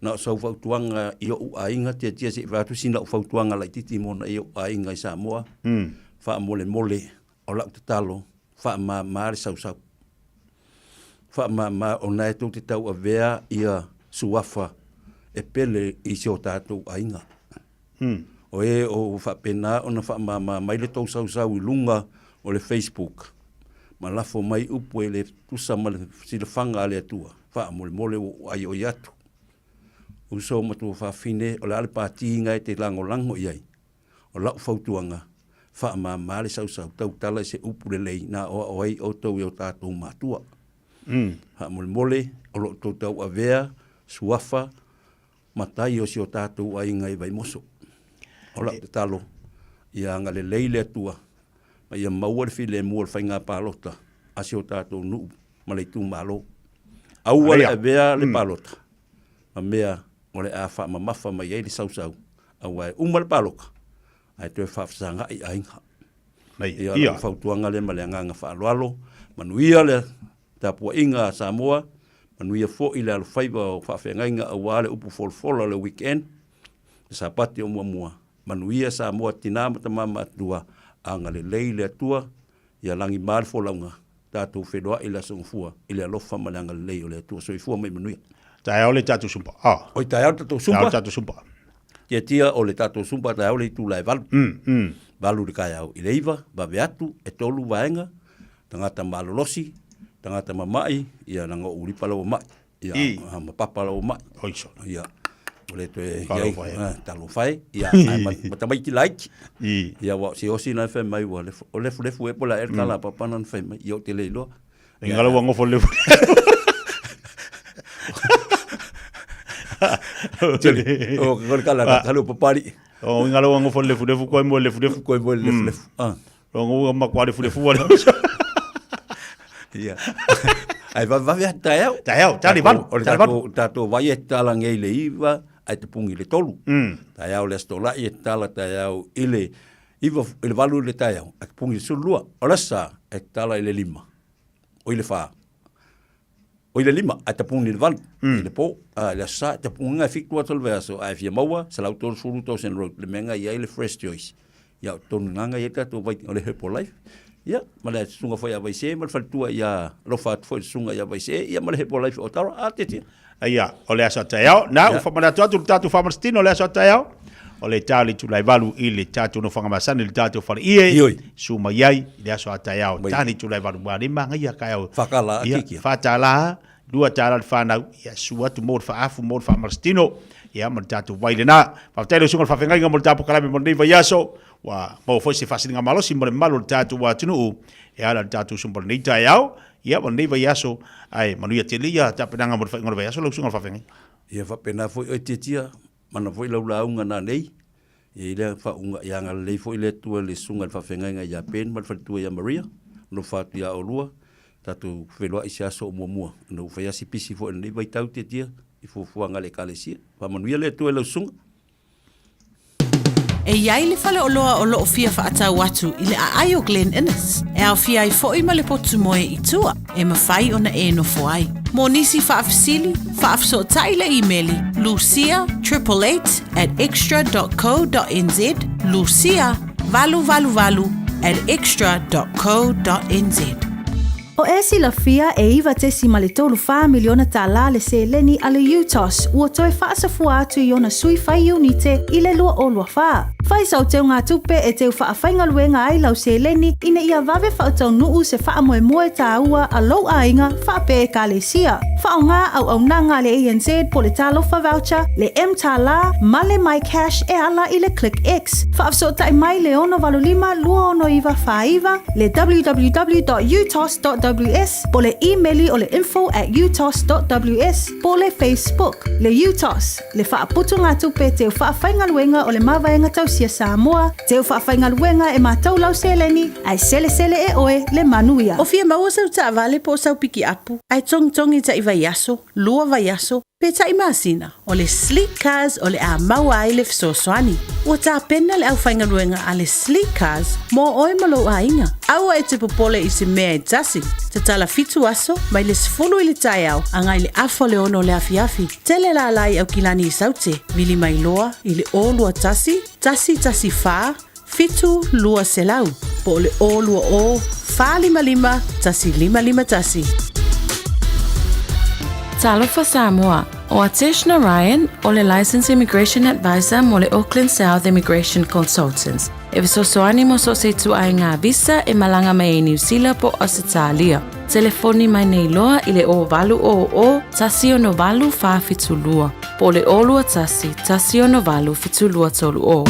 na sau fautuanga i o ainga tia se vatu sina o fautuanga lai titi mona i o ainga i Samoa fa mole o la talo fa ma sau fa ma ona tu te tau avea ia suafa e pele i se o tatou ainga o e o fa pena ona fa ma mai le tau sau i lunga o le Facebook ma lafo mai upu e le tusa ma le silafanga ale atua fa mole o ai o iatu uso matu fa fine o le ale patinga e te lango iai o lau fautuanga fa ma le sau tau tala se upu le lei na o ai o tau i o tatou matua ha mole o lo tau avea suafa matai o si o tatou ai ngai vai moso o la talo ia ngale leile tua ma ia maua file mo fa nga palota a si o tatou nu ma le tu malo au le avea le palota ma mea o le afa ma mafa ma ia le sau au ai umal paloka ai te fa sanga ai ai ia fautuanga le male nga fa alo manuia le tapua inga Samoa, manuia fo i le alfaiva o whawhengainga a wale upu folfola le weekend, sa pati o mua. Manuia Samoa tina matamama atua, anga le leile atua, ia langi marfo launga, tātou whenua i la songfua, i le alofa malanga le lei o le atua, so i fua mai manuia. Tai au le tātou sumpa. Oi tai au tātou sumpa? Tai au tātou sumpa. Tia o le tātou sumpa, tai au le itu lai valu. Valu le kai au i leiva, bawe atu, e tolu vaenga, tangata malolosi, tangata mamai, ia nanga uripa lau mai, ia mapapa lau mai. Oiso. Ia, ole toe talo fai, ia matamai ki laiki. Ia wa si osi na whai mai wa, o lefu e pola e tala papana na whai mai, ia o te leilo. Engala wa ngofo lefu. O kore kala talo papari. O ingalo wa ngofo lefu koe mo lefu. Koe mo lefu. O ngu makwa lefu wale. Ia. Ai va tai au. Tai au, tari van. O tato vai e tala ngei le iwa, ai te pungi le tolu. Tai au le stola i e tala tai au ile iwa ile valu le tai au. Ai te pungi le sulua. O lasa e tala ile lima. O ile faa. O ile lima, ai te pungi le valu. Ile po, le sa, te pungi ngai fiktua tol verso, ai fia maua, sa lau tolu suru Tosen Road, le menga i le Fresh Choice. Ia tonu nanga i tato vai, o le Hepo Life. Ia, male sunga foi a vai se, mal faltua ia rofa foi sunga ia vai se, ia male Hepo Life o taro, a te. Ia, o le asa taiao, na u famana tatu famastino le asa taiao. O le tali tu lai valu i le tatu no whangamasani le tatu whare ie, suma iai, le aso taiao, tani tu lai valu mani manga ia kai au. Whakala a kikia. Whatala, dua tala whanau, ia sua tu mōr whaafu, mōr whamarastino, ia mani tatu waile na, whawtailo sunga whawhengainga mo le tapu kalame mo neiva iaso, wa mo foi se fasilinga malosi mo le malo le tatu wa tunu, ia la tatu sumpa le neita iau, ia mo neiva iaso, ai manuia te lia, tapenanga mo le whainga le iaso, lau sunga whawhengainga. Ia whapena foi o titia, mana foi lau launga na nei, ia ile whaunga ianga lei foi le tua le sunga whawhengainga ia pen, mal whatua ia Maria, no whatu ia olua, tatu whelua isi aso o mua, no whaiasi pisi foi nei vai tau titia, i fufuanga le kalesia, whamanuia le tua lau sunga. E iai le fale o loa o loo fia whaatau atu i le a aio Glen Innes. E au fia i fo ima le potu moe i tua, e mawhai ona e no foai. Mo nisi whaafisili, whaafso tai le e-maili, lucia888@extra.co.nz, lucia valu@extra.co.nz. O e sila fia e iwa te si ma le tolu wha miliona ta la le se leni ale UTOS ua toe whaasafua atu i ona sui whai unite i le lua o lua wha. Whai sau teo ngā tupe e teo wha whainga luenga ai lau se leni ina ia vave wha tau nuu se wha moe moe ta ua a lau ainga wha pe e ka le sia. Wha o ngā au nanga le ANZ po le talofa voucher, le M ta la, ma le My Cash e ala i le Click X. Wha afso tai mai le ono valulima lua ono iwa wha iwa, le www.utos.ws, po le e-maili o le info@utos.ws, po le Facebook, le UTOS, le wha putu ngā tupe teo wha whainga luenga o le mawaenga tau sia Samoa, teo whaafaiga luenga e mātou lau seleni, ai sele e oe le manuia. O fia maua sau ta vale po sau piki apu, ai tongi ta iwa yaso, lua va yaso, pe ta imasina, o le Sleek Cars o le a maua ai le fisosoani. Ua ta pena le au whainga luenga a le Sleek Cars, mo oe malo a inga. Aua e te popole i se mea e tasi, te tala fitu aso, mai le sifulu i le tai au, angai le afo le ono le afi. Tele la lai au kilani i saute, vili mai loa, i le o lua tasi fa, fitu lua selau, po le o lua o, fa lima, tasi lima tasi. Talofa Samoa, o Ateshna Ryan, o le Licensed Immigration Advisor mo le Auckland South Immigration Consultants. E visosoani mo so se tu ai ngā visa e malanga mai e New Zealand po Australia. Telefoni mai nei loa i le o valu o, tasi o no valu fa fitulua. Po le o lua tasi o no valu fitulua tolu o.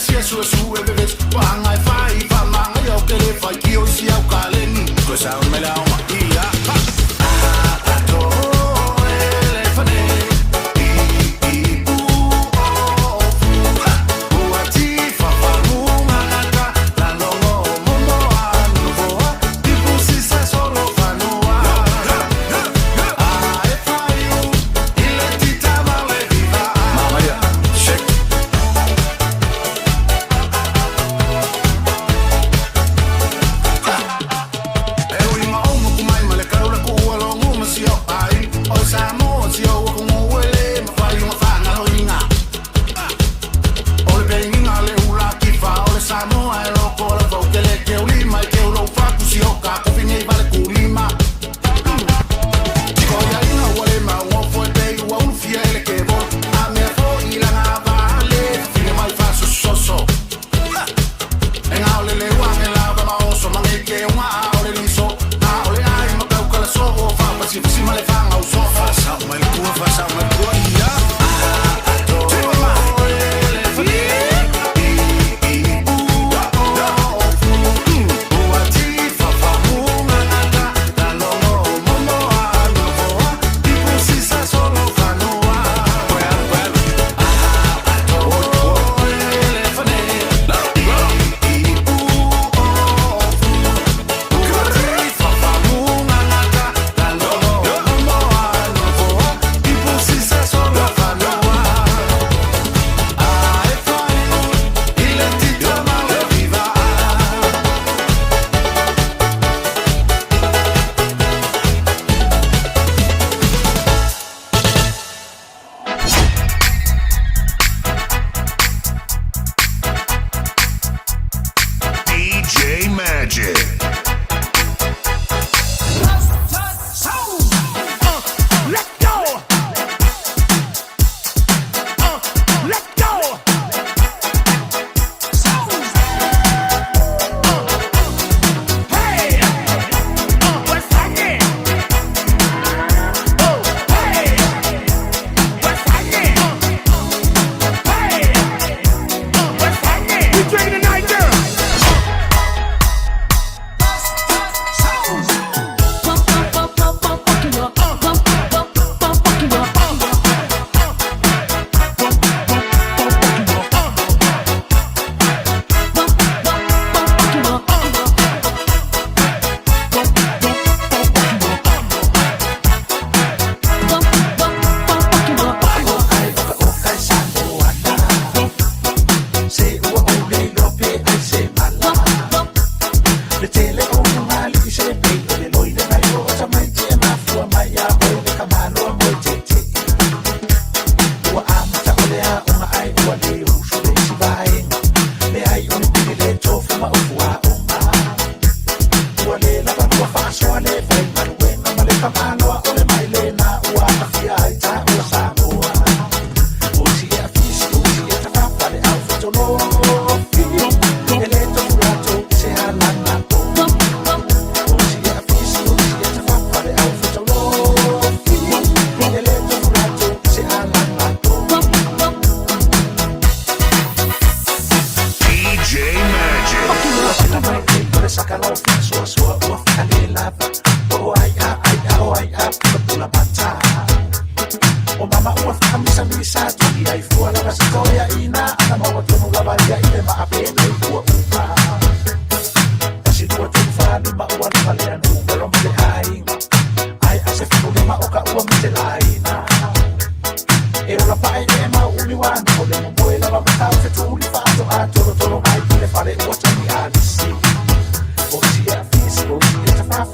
si su su e bebes wang ai fai fa manga yo ke le fai kio si au kaleni ko sa me la ma ia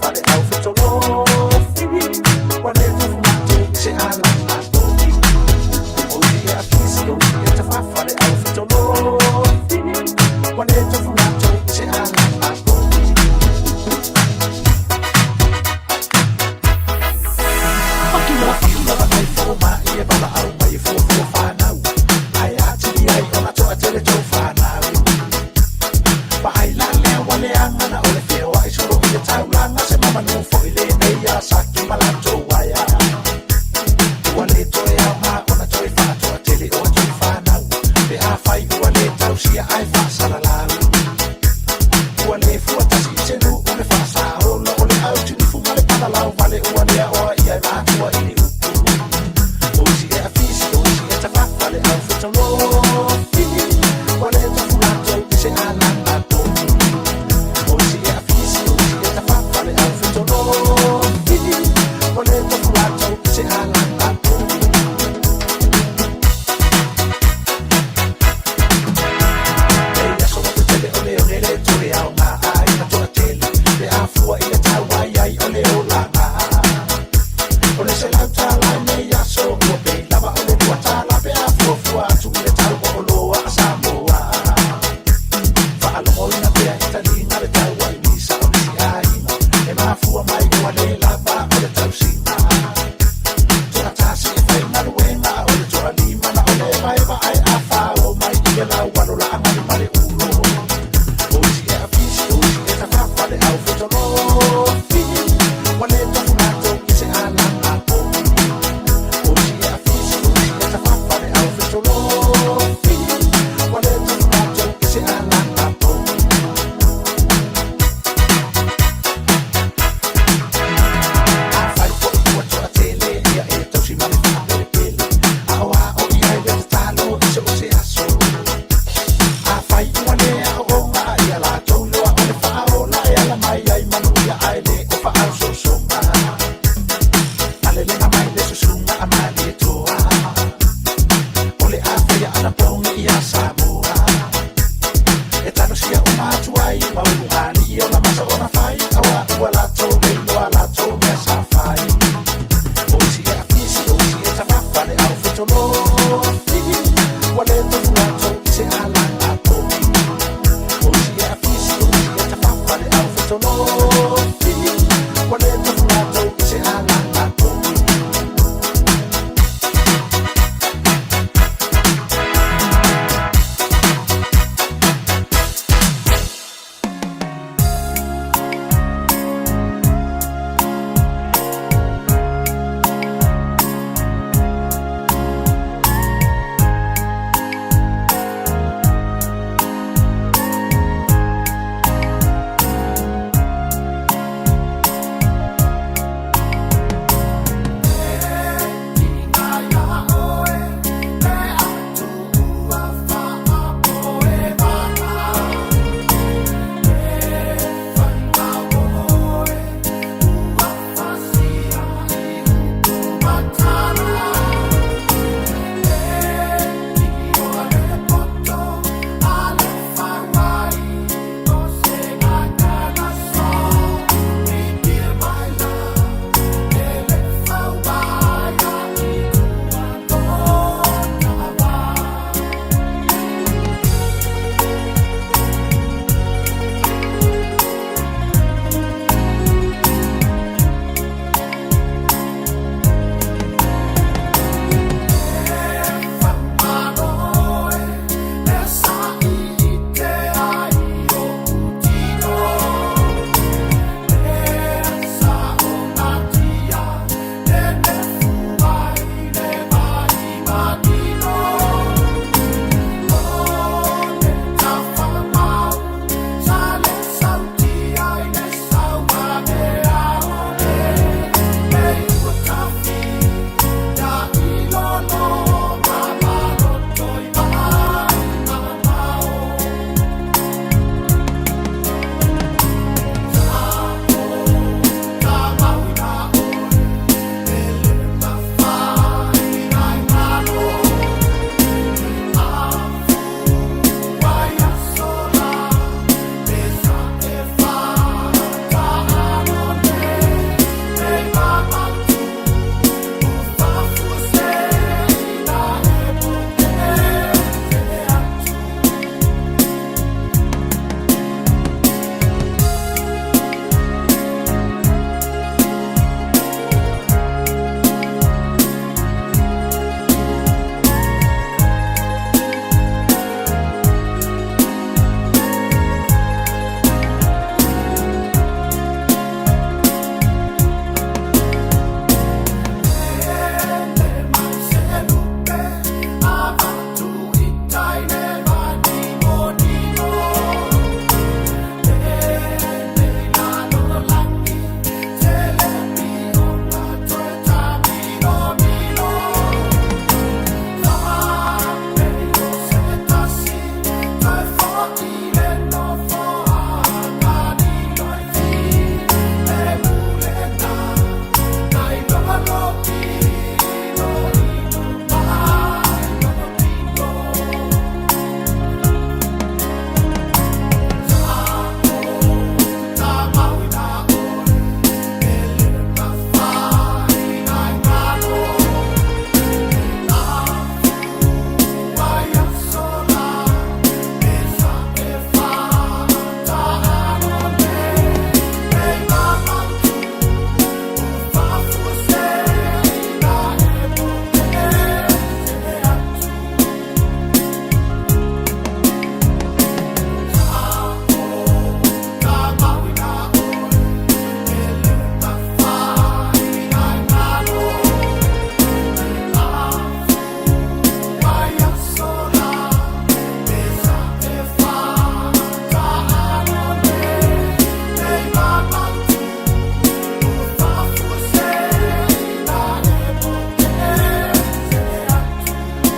Fare outfit alone.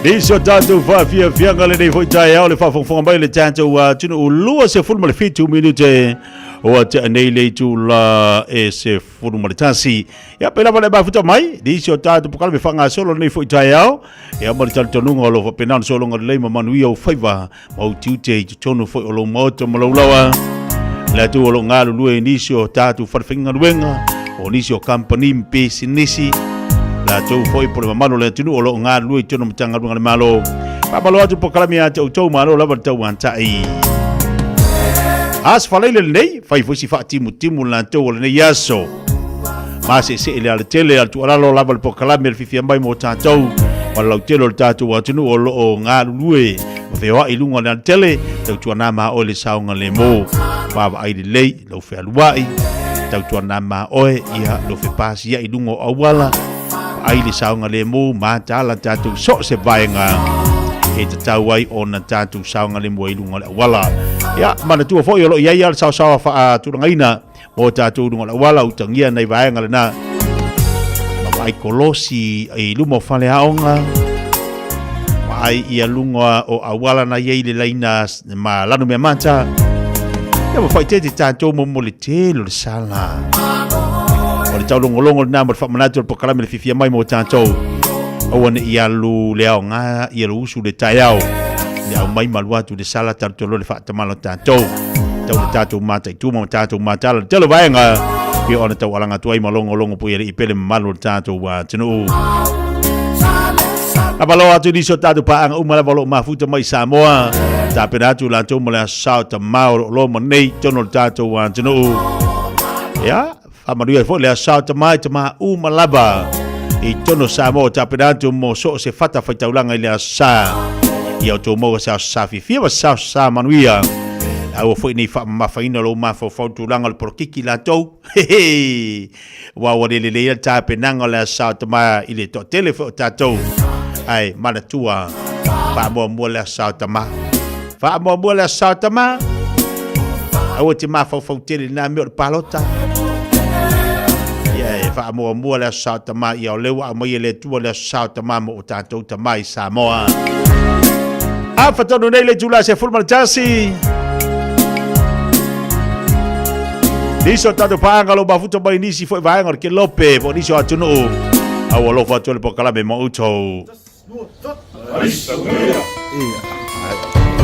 Diso tātou whawhia le nei whaitai au le whawhongwhonga mai le tātou tunu o lua se fulma le fitu minute o te anei le tu la e se fulma le tasi. Ia pela wale mafuta mai, diso tātou pokala me whanga solo nei whaitai au. Ia mali tala tonunga o lo whapenana solo ngā leima manuia o whaiva mau tiute i tonu whai o lo maota malaulawa. Le tu o lo ngā lulue nisio tātou whawhinga ruenga o nisio company mpesi nisi. La tau foi por mamalo le tinu o lo ngā lui tonu matanga runga le malo. Papalo atu po kalami a tau malo lava tau antai. As falaile le nei, fai fusi fa timu la tau o le nei yaso. Mase se ele ale tele atu alalo lava le po kalami le fifi ambai mo tātou. Walau telo le tātou atinu o lo o ngā lui. Mawheoa ilunga le tele, tau tuana maa o le saunga le mo. Wawa aile lei, lau fe aluai. Tau tuana maa oe, ia lo fe pasi ia ilunga o awala. Ai le saunga le mo matala tatu so se vaenga e te tau ai ona tatu saunga le mo ilunga le wala ya mana tu fo yo ia ia sa fa tu ngaina o tatu lunga le wala utangia nei vaenga le na mai kolosi e lumo fale aonga ai ia lunga o awala na ye le laina ma lanu me mata ya fa te tatu mo le telo le sala. O le tau longolongo le nāma le whamanatu le pokalame le fifia mai mo tātou. Awane i alu le ao ngā, i alu usu le tai au. Le au mai maluatu le sala tarutolo le whaatamalo tātou. Tau le tātou mātai tūma mo tātou mātala le telo vaenga. Pia ona tau alanga tuai malongolongo pui ele i pele malu le tātou wa tinu. Napalo atu niso tātou paanga umala valo mafuta mai Samoa. Tāpena atu la tau male a sao ta mauro lo manei tono le tātou wa tinu. Ya. Amaria fo le asau te mai umalaba i tono Samoa tapenatu mo so se fata faitaulanga i le asa i au tō moa sa fifia wa sa manuia au fo ni fa mafaina lo mafo fautulanga le porkiki la tau wa wa le le tapenanga le asau te mai i le to telefo tatou ai manatua fa mo le asau te mai fa mo le asau te mai au te mafo fautele na me o palota fa mo le sa tama ia le wa mo le tu le sa tama mo tātou tamai Samoa a fatonu nei le tula se formal tasi niso tātou paanga lo bafuta mai nisi foi vaenga ke lope po niso atunu au lo fa tu le pokalame mo uto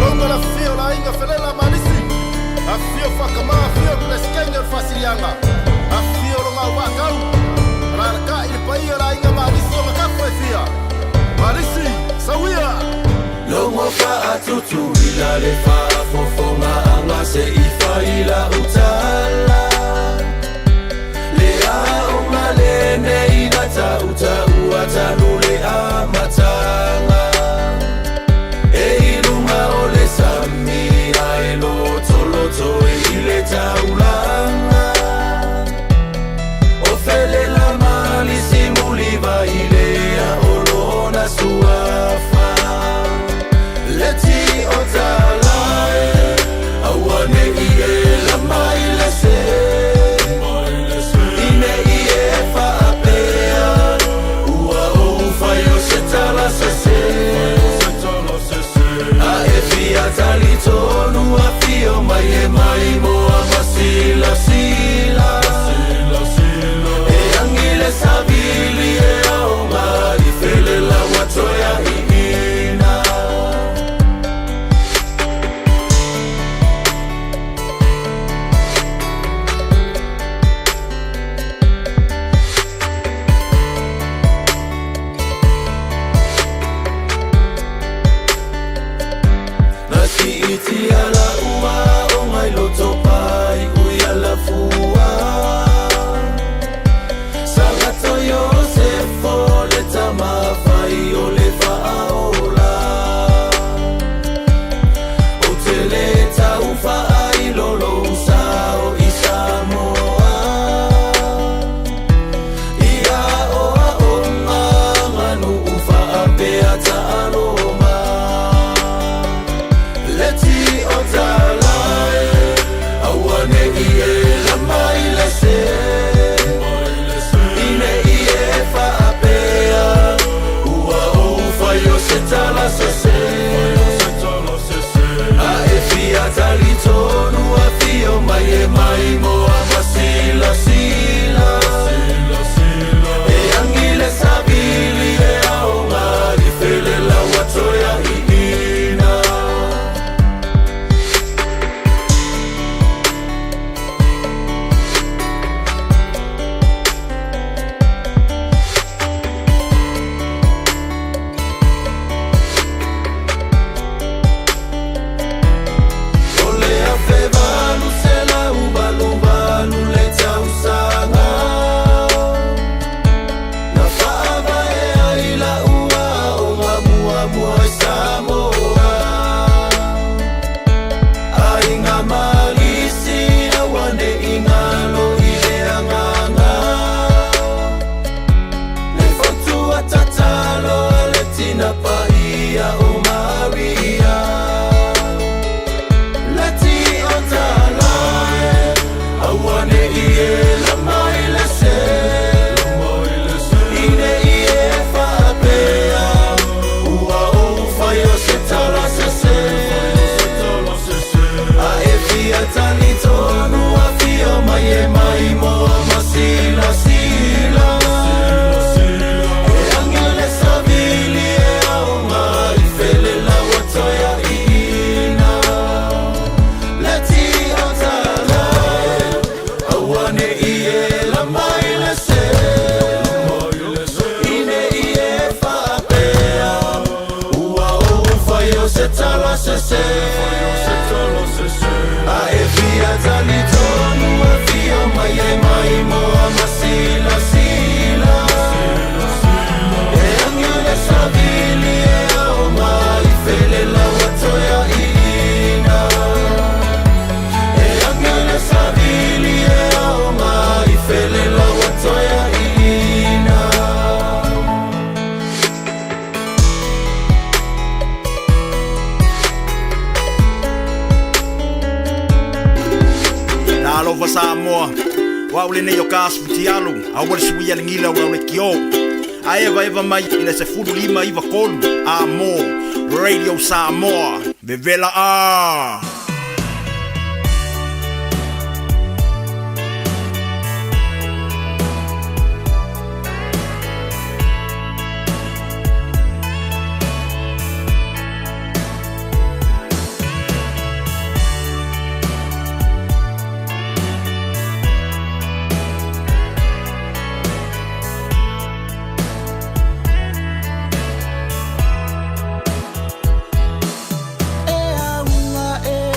longa la fio la inga felela malisi a fio fakama fio le skenger fasilianga a fio lo ma wakau Rarka il pai la inga mariso la kafa fia Marisi sawia Lo mo fa atutu ila le fa fofonga anga se ifa ila utala Le a umale ne inata uta uata nule amatanga E ilunga ole samira elo toloto e ile taulanga Ofele la ilea olona suafa leti otala se tolo se a e fia tali tonu a fia mai e mai mo a masila sila e angela savili e o mai fele la watoya ina e angela savili e o mai fele la watoya ina Alova Samoa wa ule ne yokas futialu awal suia ngila wa ule kio aeva eva mai ina se fudu lima iva kolu amo Radio Samoa bevela e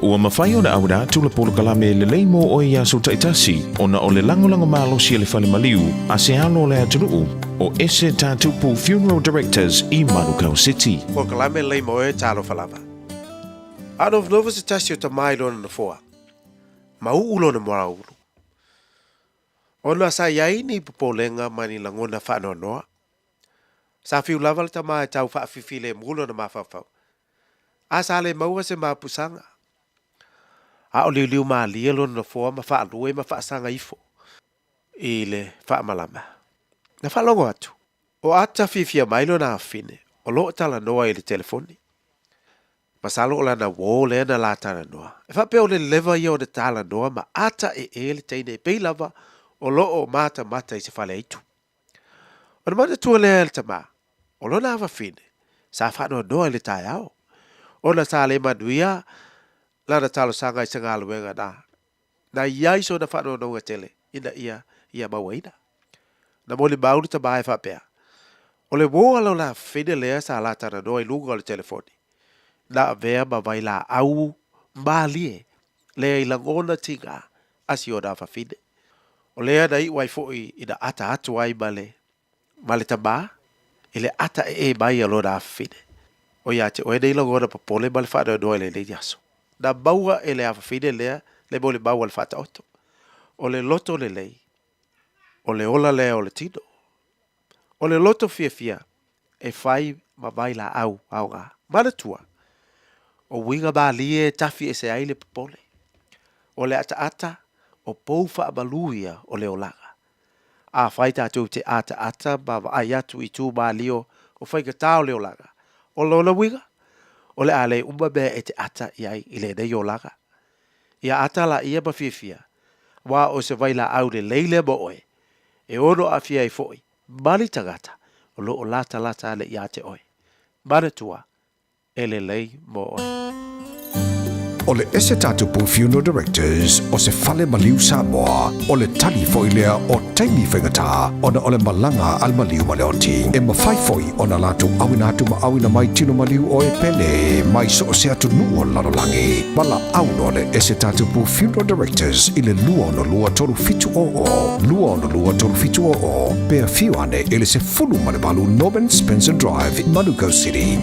Ua mawhai o na awada tula polo kalame le leimo o ia so taitasi o na o le langolango malosi e le whale maliu a se alo le atunuu o ese tātupu Funeral Directors i Manukau City. Polo kalame le leimo e talo falava. Ano vnova se tasi o tamai lona na foa. Mau ulo na mora ulu. Ona sa iai ni popolenga mani langona whanoa noa. Sa fiu lava le tamai tau whaafifi le mulo na mawhawhau. A sa le maua se mapusanga. A o liu maa lia lona na foa ma wha alue ma wha sanga ifo. I le wha malama. Na wha longo atu. O ata fifia mailo na afine. O loo tala noa i le telefoni. Masalo o lana wō lea na la tala noa. E wha peo le leva ia o le tala noa ma ata e le teine e pei lava o loo o mata i se whale itu. O na mana tua lea le tama. O lona awa fine. Sa wha noa le tai ao. O na sa le manuia lana talo sanga i sanga aluenga na. Na iai so na whanau nonga tele. Ina ia mawaina. Na mo le maunu ta mai whapea. O le wō alo la whine lea sa la tana noa i lunga o le telefoni. Na vea ma vai la au mbaalie. Lea i langona tinga asi o na whawhine. O lea na i wai fōi ina ata atu ai ma le tama. Ile ata e mai alo na whawhine. O ia te oe nei langona papole ma le whanau noa i le leini aso. Na maua e le awhawhine lea, le mo le maua le whata oto. O le loto le lei. O le ola lea o le tino. O le loto fia e whai ma mai la au ngā. Mana tua. O winga ma lie tafi e se aile papole. O le ata o pou wha amaluia o le olaga. A whai tātou te ata ma ai atu i tū ma lio o whai ka tāo le olaga. O lona winga. O le ale umba mea e te ata iai i le nei o laga. Ia ata la ia ma fia. Wa o se vai la au le leile mo oe. E ono a fia i foi. Mani tangata. O lo o lata le ia te oe. Mana tua. E le lei mo oe. O le ese tātupu Funeral Directors o se whale maliu Samoa o le tali foilea o taimi whengata o na o le malanga al maliu maleoti e mawhai foi o na latu awina atu ma awina mai tino maliu o e pene mai so o se atu nuo lanolangi mala auno le ese tātupu Funeral Directors i le lua no lua toru fitu o pea fiu ane e le se fulu malebalu Norman Spencer Drive in Manukau City.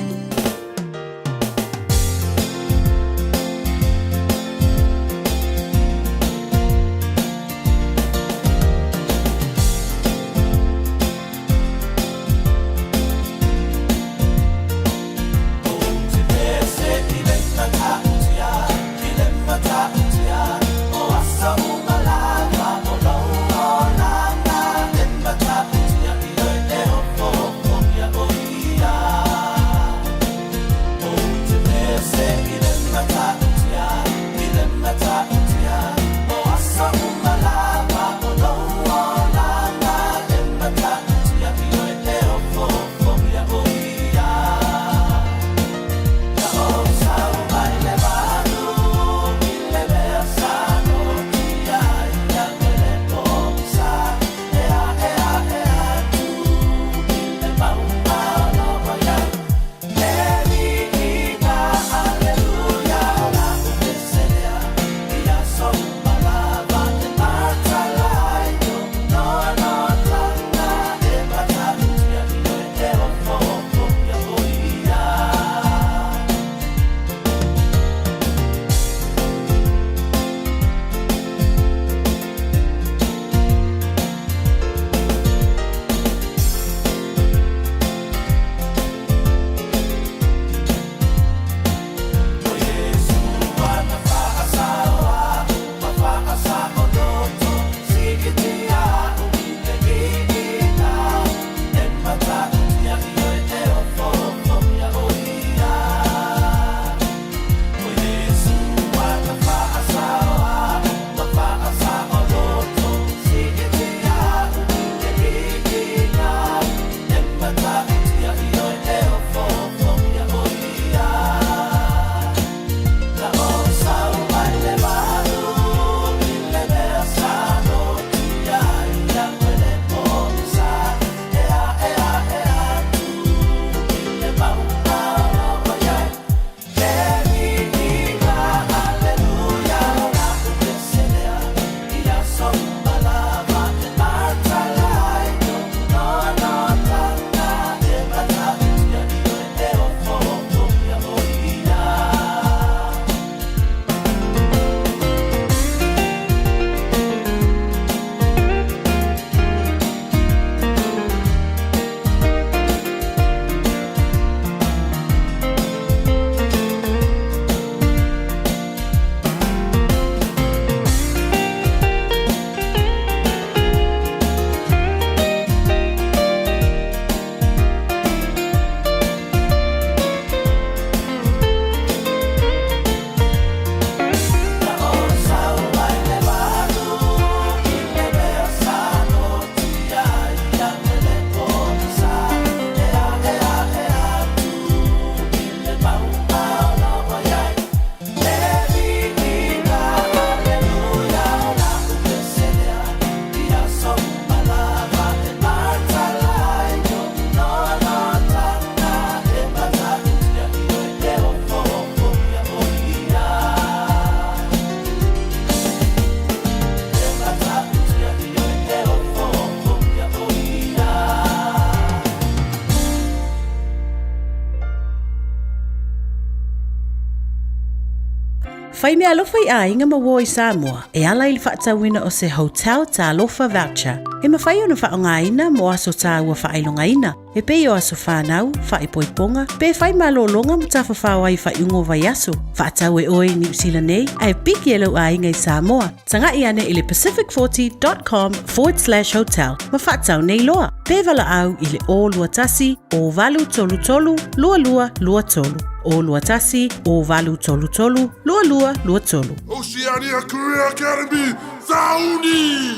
Whai mea alofa I a inga maua I Samoa, e ala I le whaatawina o se hotel ta alofa voucher. E mawhai ona whaongaina mo aso ta ua whailongaina. E pei o aso whanau, whaipoiponga, pe whai malolonga mo ta whawhawa I whaiungo vai aso. Whaatau e oi New Zealand nei, ai piki e lau a inga I Samoa. Tanga I ane I le pacific40.com/hotel. Ma whaatau nei loa. Pe vala au I le o lua tasi, o valu tolu tolu, lua lua lua tolu. O lua tasi, o valu tolu tolu, lua lua lua tolu. Oceania Career Academy, Sauni!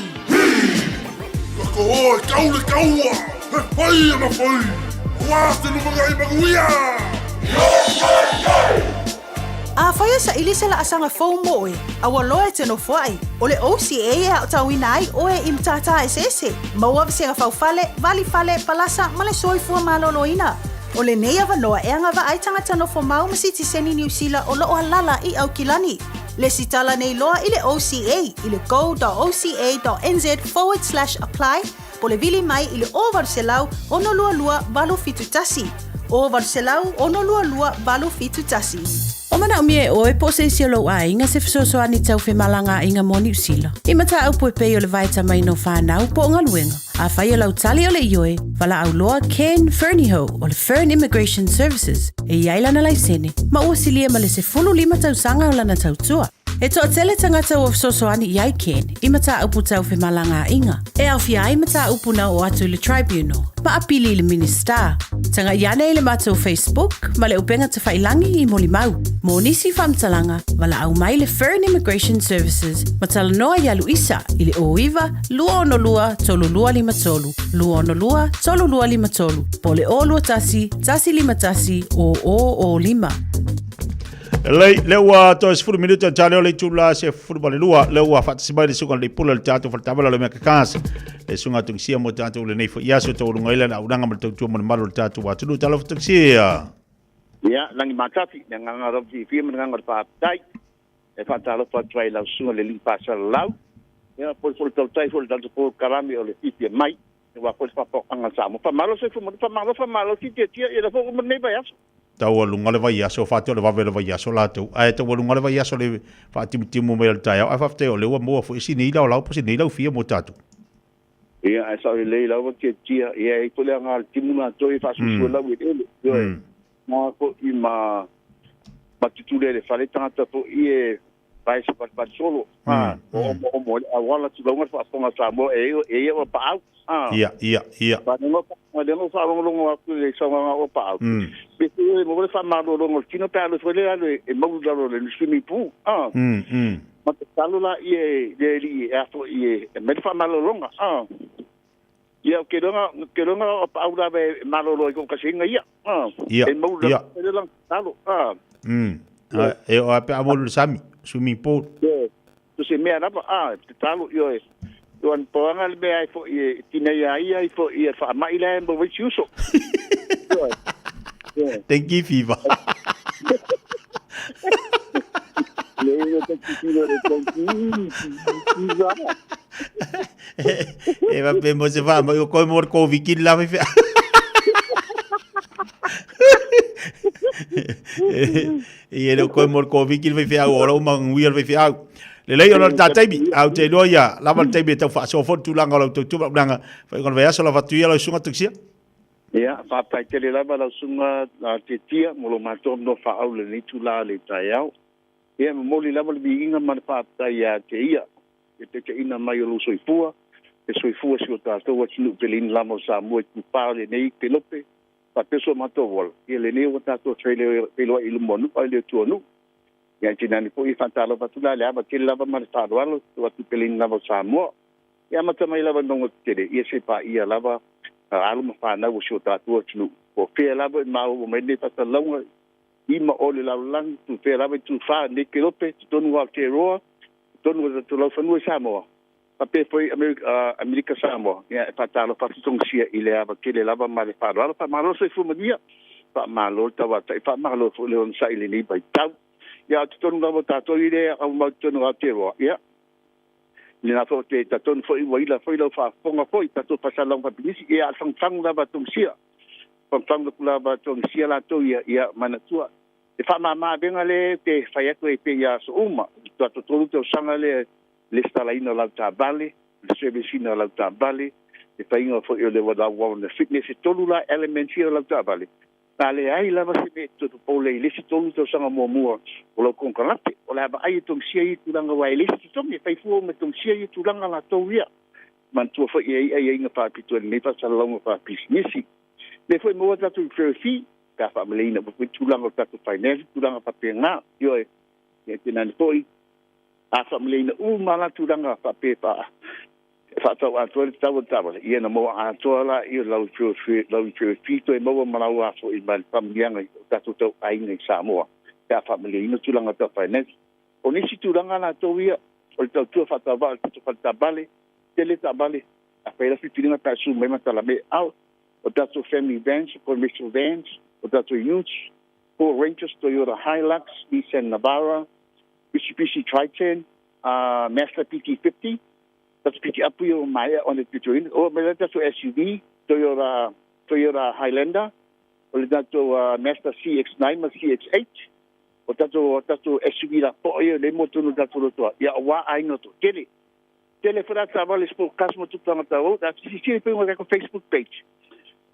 Kako hoa, kaule kaua! He whai ana whai! Wāste lumaga I maguia! A whaia sa ili la asanga fau moe, a waloe te no whai. O le OCA e au tauina ai oe I mtata e sese. Maua visenga fau fale, vali fale, palasa, male soifua maloloina. O le nei awanoa e anga wa ai tangata no whamau masiti seni New Zealand o loo halala I au kilani. Le sitala nei loa I le OCA, I le go.oca.nz/apply, po le vili mai I le o varselau ono lua lua balu fitutasi. O varselau ono lua lua balu fitutasi. O mana o mie oe po se isi lo a inga se fisoso ani tau whemalanga inga mo New Zealand. I mata au po pei o le vaita mai no whanau po ngā luenga. A whai o lau tali o le ioe, wala au loa Ken Ferniho o le Fern Immigration Services. E iailana lai sene, ma ua silia ma le se 15 tau sanga o lana tau tua. E toa tele tangata o fisoso ani iai Ken, I mata upu tau whemalanga inga. E au fia I mata upu na o atu le tribunal, ma apili le minister. Tanga iane I le mata o Facebook, ma le upenga te whailangi I moli mau. Mo nisi whamtalanga, wala au mai le Fern Immigration Services, ma tala noa ia Luisa, I le oiva, lua ono lua, tolu lua lima tolu, lua ono lua, tolu lua lima tolu, po le o lua tasi, tasi lima tasi, o lima. Lei lewa to es furu minuto tale le tula se furu bale lua lewa fa sibai le sunga le pula le tato fa tabala le mekakasa le sunga tungsia mo tato le nei fo yaso to lunga ile na uranga mo tu mo malo le tato wa tu talo tungsia ya langi matafi nganga robi fi nganga pa tai e fa talo fa trai la sunga le limpa sa lau ya por to tai fo tanto por karami o le tipi mai e wa por fa po anga sa mo fa malo se fa malo ti ti e la fo mo nei ba yaso tau lunga le vai aso fa te le va le vai aso la tu ai tau lunga le vai aso le fa timu me le tai ai fa te o le mo fo si nei la po si nei la fia mo tatu ia ai sa le la o ke tia ia I tole nga timu na toi fa su la we ele ma ko I ma tutule le fale tanta po I vai se pa solo o mo a wala tu longa fa ponga sa mo e o pa au ia pa no fa longa aku le sa o pa au pe mo le fa ma longa tino pa le fole ale e mo dalo le sumi pu ma te talo la I le a fo I me fa ma longa ia ke longa o pa au la be ma lo ko ka singa ia e mo le lang talo e o pe amol sami sumi po tu se me ana te talo yo e don poanga le ai fo I tina ia fo I fa mai le mo vi uso thank you Viva e va pe mo se va mo ko mor ko vikil la me e ele ko mor ko vikil me fe agora o man wiel me fe au le lei ona ta taibi au te loia la va taibi te fa so fo tu langa lo tu langa fa kon vea so la va tu ia lo sunga tuxia ia fa pa te le la la sunga te tia mo lo mato no fa au le ni tu la le tai au ia mo li la mo bi inga man fa ta ia te ia te ina mai lo soifua e soifua si o ta to wa tinu pelin la mo sa mo tu pa le nei te lope pa peso mato vol ia le nei o ta to trailer pelo I mo nu pa le tu nu ia tinani po I fantalo pa tu la le ba ke la ba mar ta walo tu tu pelin la mo sa mo ia mata mai la ba no te ia se pa ia la ba alu ma fa na wo si o ta to tinu o fe la ba ma o me ne ta longa I ma o le la lang tu fe la ba tu fa ne ke lope tu no wa te roa tonu tu lo fanu Samoa pape foi America Samoa ia patalo patong sia ile aba kele lava male faro pa malo se fu madia pa malo tawa pa malo fu le on sa ile ni bai tau ia tonu lava tato ile au ma tonu atero ia ni na fo te tonu foi waila foi lo fa ponga foi tato pasalong pa pinisi ia sang lava tung sia pang lava tung sia la to ia mana tua e whamama benga le te whaiako e pe ia so uma. Tua totolu te usanga le stalaina lau tā bale, le servicina lau tā bale, e whainga fo i o le wadau na fitness e tolu la elementi lau tā bale. Nā le ai lava se me tutu pole i lesi tolu te usanga mua o lau konkalate. O le haba ai tong sia i tulanga wa e lesi tongi, e whaifua me tong sia i tulanga la tau ia. Man tua fo i ai inga whapitua ni nepa sa launga whapisi nisi. Le fo i mua tatu i whewhi, ka whamaleina, po tulanga tatu finance, tulanga pape ngā, ioe, e tenani poi, a whamaleina mala tulanga pape pa, whatau atua le tau tawa, ia na moa atua la, ia lau whewhi, to e moa malau aso i mani whamaleanga, tatu tau ainga i Samoa, ka whamaleina tulanga tau finance. O nisi tulanga na tau ia, o le tau tua whatabale, tatu whatabale, tele tabale, a whaira whipiringa tāsu mai matala me au, o tatu family vans, commercial vans, o tatu youths, Ford Rangers, Toyota Hilux, Nissan Navara, Mitsubishi Triton, Mazda PT50, tatu PT apu o Maya on the Twitter, o me tatu SUV, Toyota Highlander, o le tatu Mazda CX-9 ma CX-8, o tatu SUV la po ia le motono tatu rotoa, ia wa ainga to, tele fora trabalho podcast mo tutanga tau, da se pe mo Facebook page.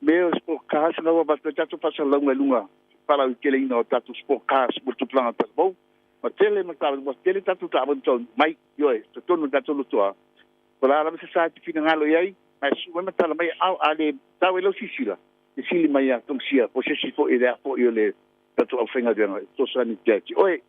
Meu podcast não vai bater tatu passa lunga para o que ele não tatu podcast mo tutanga tau. Mas tele mo tatu tau então, mai ioe, to no tatu lutua. Para a se sa te finangalo iai, mas o me tala mai au ale tau elo sisila. E sili mai a tongsia, o se si fo idea fo iole tatu au fenga dena, to sani tete. Oe,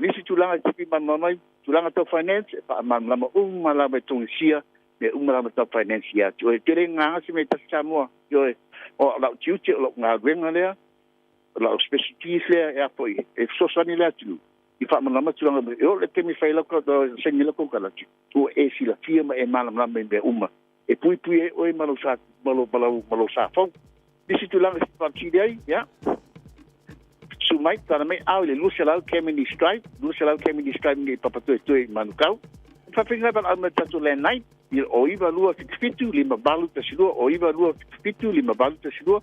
nisi tulanga tipi mamai tulanga tau finance, pa lama malama tongsia, me malama tau finance ia. Oe, tere nganga se me tasi Samoa, oe, o lau tiute, o lau ngā ruenga lea, o lau specialties lea, ea poi, e sosani lea tulu. I wha malama tulanga, e o le temi whailaka, sengi lako kalaki. O e sila fia ma e malama me uma. E pui e oe malo sa fau. Nisi tulanga si partide ai, ya. Sumai, tana mai au le lusalau Kemini Stripe nge papatoe manukau. Whawhinga pa au me tatu le nai, i o iwa lua fitu lima balu tasilua, o iwa lua fitu lima balu tasilua,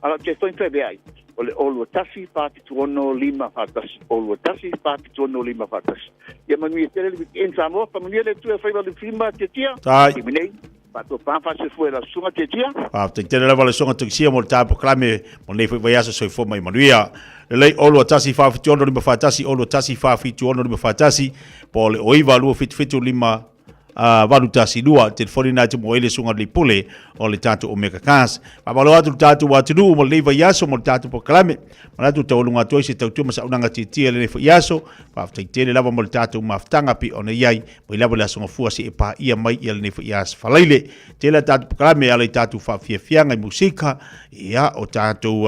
ala te whainwhai beai. O le olua tasi, pāpitu ono lima whatasi. Olua tasi, pāpitu ono lima whatasi. Ia manui e tere li en Samoa, pamunia le tue whaiwa le whima te tia. Tai. I minei. Pato pampa se foi la sunga te tia. Te tere la vale sunga te sia mo le tāpo klame, mo nei whai asa soi fo mai manuia. Lei olo tasi fa fitu ono lima fatasi, olo tasi fa fitu ono lima fatasi, po le oiva lua fitu lima valu tasi lua, telefoni na te mo ele sunga li pule, o le tatu o meka kas. Papalo atu tatu watu lu, mo le iwa yaso, mo le tatu po kalame, manatu ta olunga toi se tau tuma sa unanga titia le nefo yaso, pa ftai tele lava mo le tatu maftanga pi ona iai, mo ilava le asonga fua se e pa ia mai ia le nefo yaso falaile. Tele tatu po kalame, ala i tatu fa fia fianga i musika, ia o tatu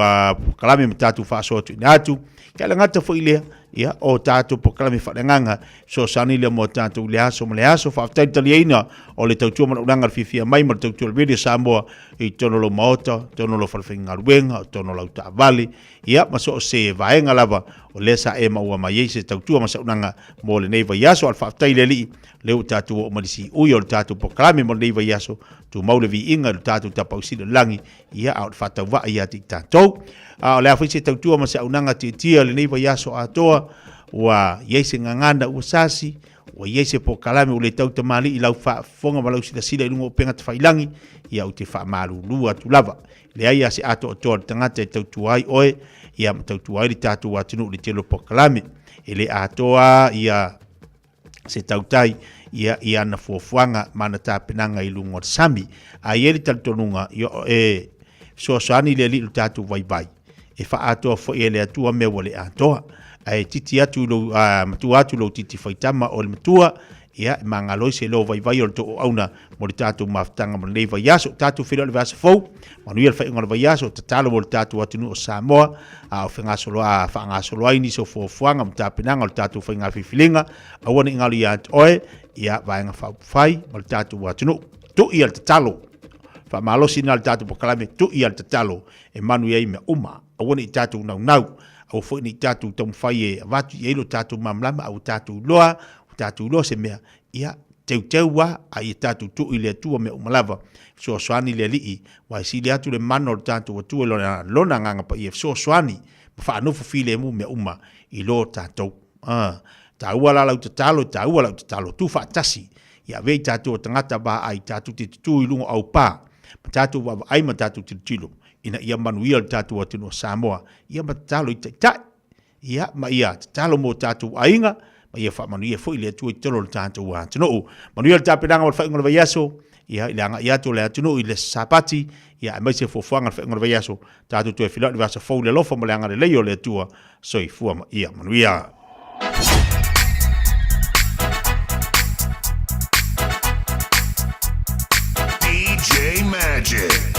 kalame, mo tatu fa sotu inatu, kia le ngata fo ilea, ia o tatu po kalame whanenganga, so sani le mo tatu le aso fa ftai taliaina, o le tautua mana unanga fia mai, mo le tautua le video Samoa, i tono lo maota, tono lo falwhinga ruenga, tono lo ta vale, ia maso o se vaenga lava, o lesa e maua mai se tautua masa unanga, mo le neiva yaso, al faftai le li, leo tatu o marisi ui o le tatu po kalame mo le neiva yaso, tu maule vi inga le tatu tapausina langi, ia au le fatau wa ia ti tatou, o le afai se tautua masa unanga tia le neiva yaso atoa, wa yeise nganganda usasi, wa yeise po kalame o le tau tamali i lau fonga ma lau sila i lungo penga te whailangi, ia o te whaamaru lua tu lava. Le aia se ato o toa tangata e tautuai oe, ia tautuai li tatu watinu li telo po kalame. E le atoa ia se tautai, ia na fuafuanga mana tā penanga i lungo sami. A ieri taltonunga, soasani le li tatu vai vai. E wha atoa fo e le atua me wale atoa. Ai titi atu lo matua atu lo titi faitama o le matua ia mangaloi se lo vai vai o to auna mo le tatu maftanga mo le vai yaso tatu filo le vas fo manuel fa ngol vai yaso tatalo mo le tatu atu no Samoa a fenga solo a fanga solo ai ni so fo fuanga mo tapinanga o tatu fa nga filinga a wona ngali ya oe ia vai nga fa fai mo le tatu atu no to ia tatalo fa malo sinal tatu po kalame to ia tatalo e manuel me uma a wona i tatu nau au fo ni tatu tom faie vatu yelo tatu mamlama au tatu loa se mea ia teu wa ai tatu tu ile tu me umalava so swani le li wa si le atu le mano tatu tu lona nganga pa ia so swani whaanofo file mu mea uma I lo tātou. Tā ua la lau te talo, tu whaatasi. Ia vei tātou tangata ba ai tātou te tutu I lungo au pā. Ma tātou wa ai ma tātou te tilo. Ina ia manuia le tātou atino Samoa. Ia ma talo I tai. Ia ma ia talo mo tātou ainga. Ma ia wha manuia fo I le atu I tolo le tātou wa atino. Manuia le tāpenanga wal whainga le vaiaso. Ia ile anga ia to le atino I le sapati. Ia mai se fofuanga le whainga le vaiaso. Tātou tu e whilau le vasa fau le lofa mo le anga le leio le atua. So I fua ma ia manuia. DJ Magic.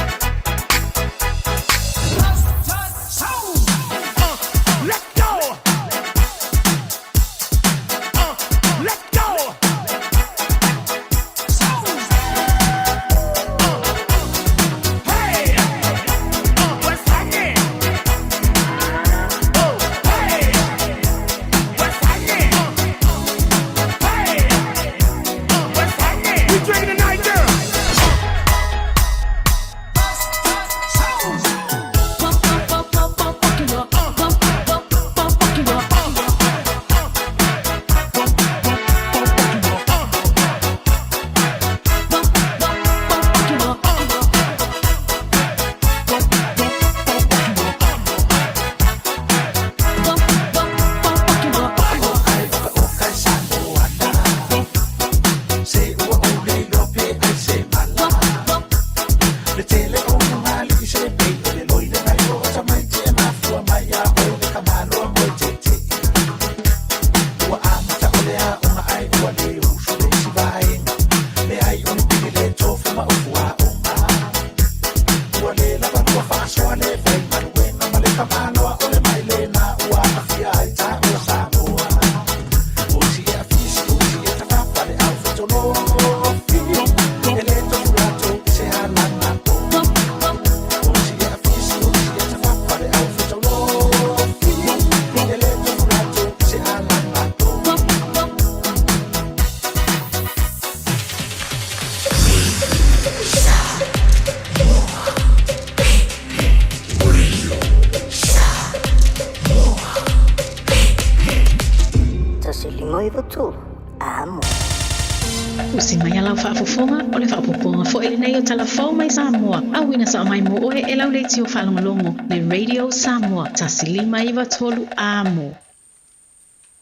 Tio Falongolongo le Radio Samoa tasilima iwa tolu amo.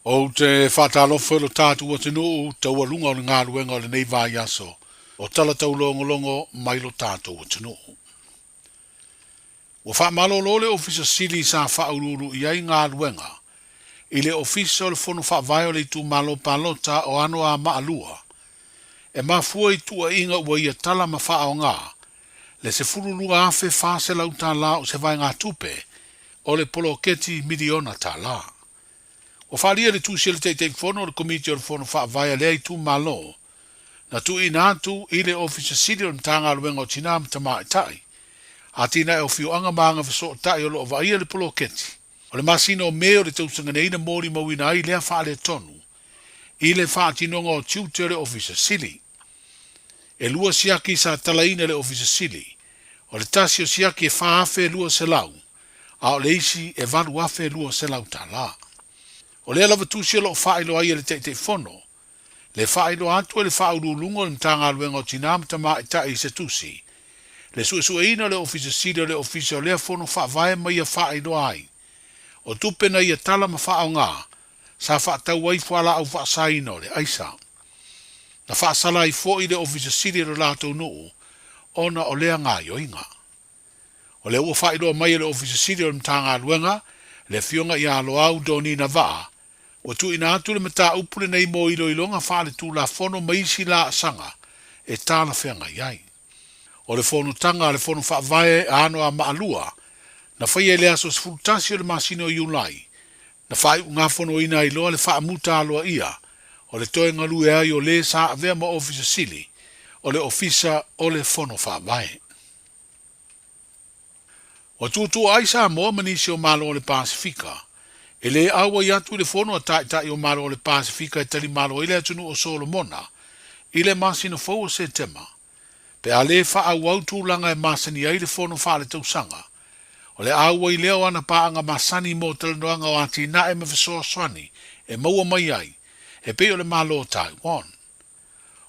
O te whaatalofa lo tātu o te nuu taua lunga o le ngā ruenga o le nei vāiaso o tala tau longo mai lo tātu o te nuu. Wa whaamalo lo le ofisa sili sa whaururu I ai ngā ruenga I le ofisa o le fono whaavai o le tu malo palota o ano a maalua e mafua I tua inga ua ia tala ma wha o ngā le se furulua afe fase lau tā la o se vai ngā tupe o le polo keti miliona tā la. O whalia le tūsia le teitei fono o le komiti o le fono whaavai a lea I tu malo na tu ina atu I le ofisa sili o mtanga aluenga o tina mtama itai a tina e o fiu anga maanga fiso o tai o lo o vaia le polo keti. O le masina o meo le tausanga neina mori mawina ai lea wha le tonu I le wha tinonga o tiutere ofisa sili. E lua siaki sa talaina le ofisa sili. O le tasi o siaki e whaafe lua se lau. A o le isi e valu afe lua se lau ta la. O le alawa tusi lo whailo ai le te fono. Le whailo atu e le whaulu lungo le mtanga aluenga o tinam tama ita I se tusi. Le sue ina le ofisa sili o le ofisa o lea fono whaavae mai a whailo ai. O tupena ia tala ma whaao ngā. Sa whaatau wai whala au whaasaina o le aisa. Na whaasala I fo I le ofisa sili o lato nuu, ona o lea ngā yoinga. O le ua whailoa mai le ofisa sili o mtanga aluenga, le fionga I alo au doni na waa, o tu ina atu le mata upule nei mo ilo ilonga whaale tu la fono maisi la asanga, e tāna whenga iai. O le fono tanga le fono whaavae ano a maalua, na whaia le aso sfultasi o le masino Iulai, na whai ngā fono ina iloa le wha amuta aloa ia, o le toe ngalu e ai o le sa avea ma ofisa sili, o le ofisa o le fono whaavae. O tutu ai sa moa manisi o malo o le Pasifika, e le awa I atu le fono a tai o malo o le Pasifika e tali malo I le atunu o Solomona, I le masino fau o Setema, pe a le wha au au tūlanga e masani ai le fono wha le tausanga, O le aua I leo ana paanga masani mo talanoanga o atina e mawhisoa swani, e maua mai ai, e pe o le malo Taiwan.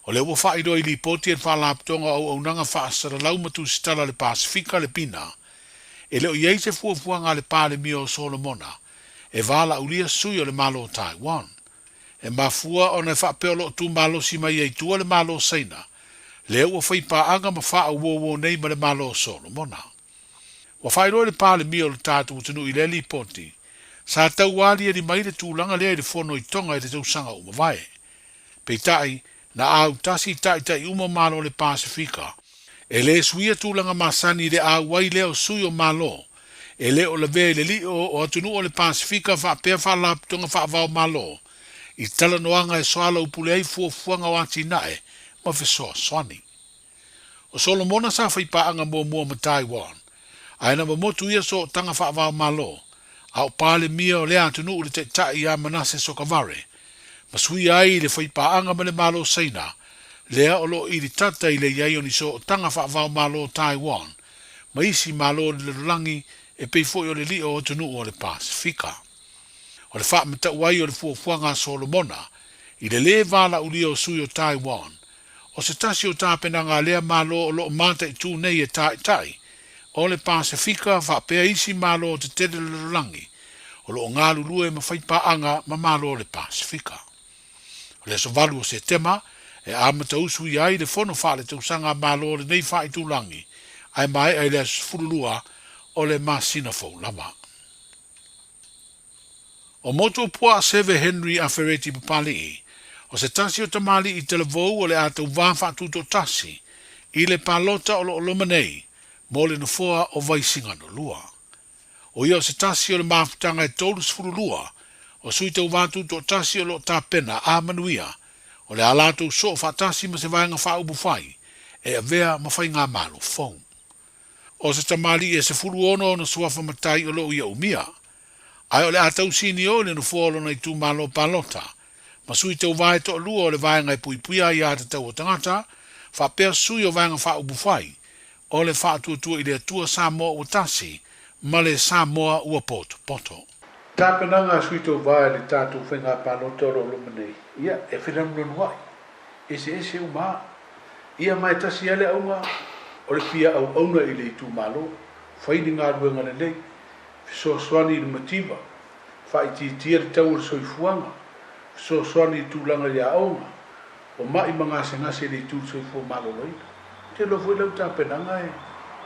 O le ua whaidoi li poti en whalaptonga au nanga whaasara lau matu sitala le Pasifika le Pina, e leo iei se fuafuanga le pale mio o Solomona, e vala ulia sui o le malo Taiwan. E mafua o ne whapeolo tu malo si mai ei tua le malo Seina, leo ua whaipaanga ma wha uowo nei ma le malo Solomona. Wa whaidoi le pale mio le tātu utinu I le li poti, sa tau wali e di mai le tūlanga lea I le whono I tonga e te tausanga umawai. Peitai, na au tasi tai uma malo le Pasifika, e le suia tūlanga masani le au wai leo sui o malo, e le o le ve le li o atunu o le Pasifika wha pia wha laptonga wha vau malo, I tala noanga e soala upulei fuafuanga wati nae, ma whesoa swani. O Solomona sa whaipaanga mua ma Taiwan, aina mamotu ia so tanga wha vau malo, au pale mia o le atunu o le te tai a Manase Sokavare, ma sui ai le whaipaanga ma le malo Seina, lea o lo I li tata I le iai o ni so tanga wha vau malo Taiwan, ma isi malo le langi e peifoi o le li o atunu o le Pasifika. O le wha mta uai o le fuafuanga Solomona, I le vala uli o sui o Taiwan, o se tasi o tāpenanga lea malo o lo mata I tū nei e tai, o le Pasifika wha pea isi malo o te tere le langi, o lo ngā lulue ma whaipaanga ma malo o le Pasifika. O le so valu o se tema, e amata usu I ai le fono wha le tausanga malo o le nei wha I tū langi, ai mai ai le furulua o le masina fau lama. O moto pua Seve Henry a Ferretti Papali, o se tasi o tamali I televou o le atau wafa tuto tasi, I le palota o lo lomanei, mo le nofoa o vaisinga no lua. O ia o se tasi o le mafutanga e tolus furulua, o sui tau watu to tasi o lo tapena a manuia, o le alato so fatasi ma se vaenga fa ubu fai, e a vea ma fai ngā malo fong. O se tamali e se furu ono na suafa matai o lo ia umia, ai o le atau sini o le no folo na I tu malo palota, ma sui tau vai to lua o le vaenga I puipuia I ata tau o tangata, fa pea sui o vaenga fa ubu fai, o le fa tuatua I le atua Samoa ua tasi, ma le Samoa ua poto. Tāpenanga sui tau vai le tātou whenga palota o lo lumanei, ia e whiramrun wai, ese uma, ia mai tasi ale aunga, o le pia au auna I le tu malo, whaini ngā ruenga le lei, so swani I mativa, whai tia le tau o soifuanga, so swani I tūlanga le aonga, o mai mga ngase le tū soifua malo loina. Te lo fui lau tāpenanga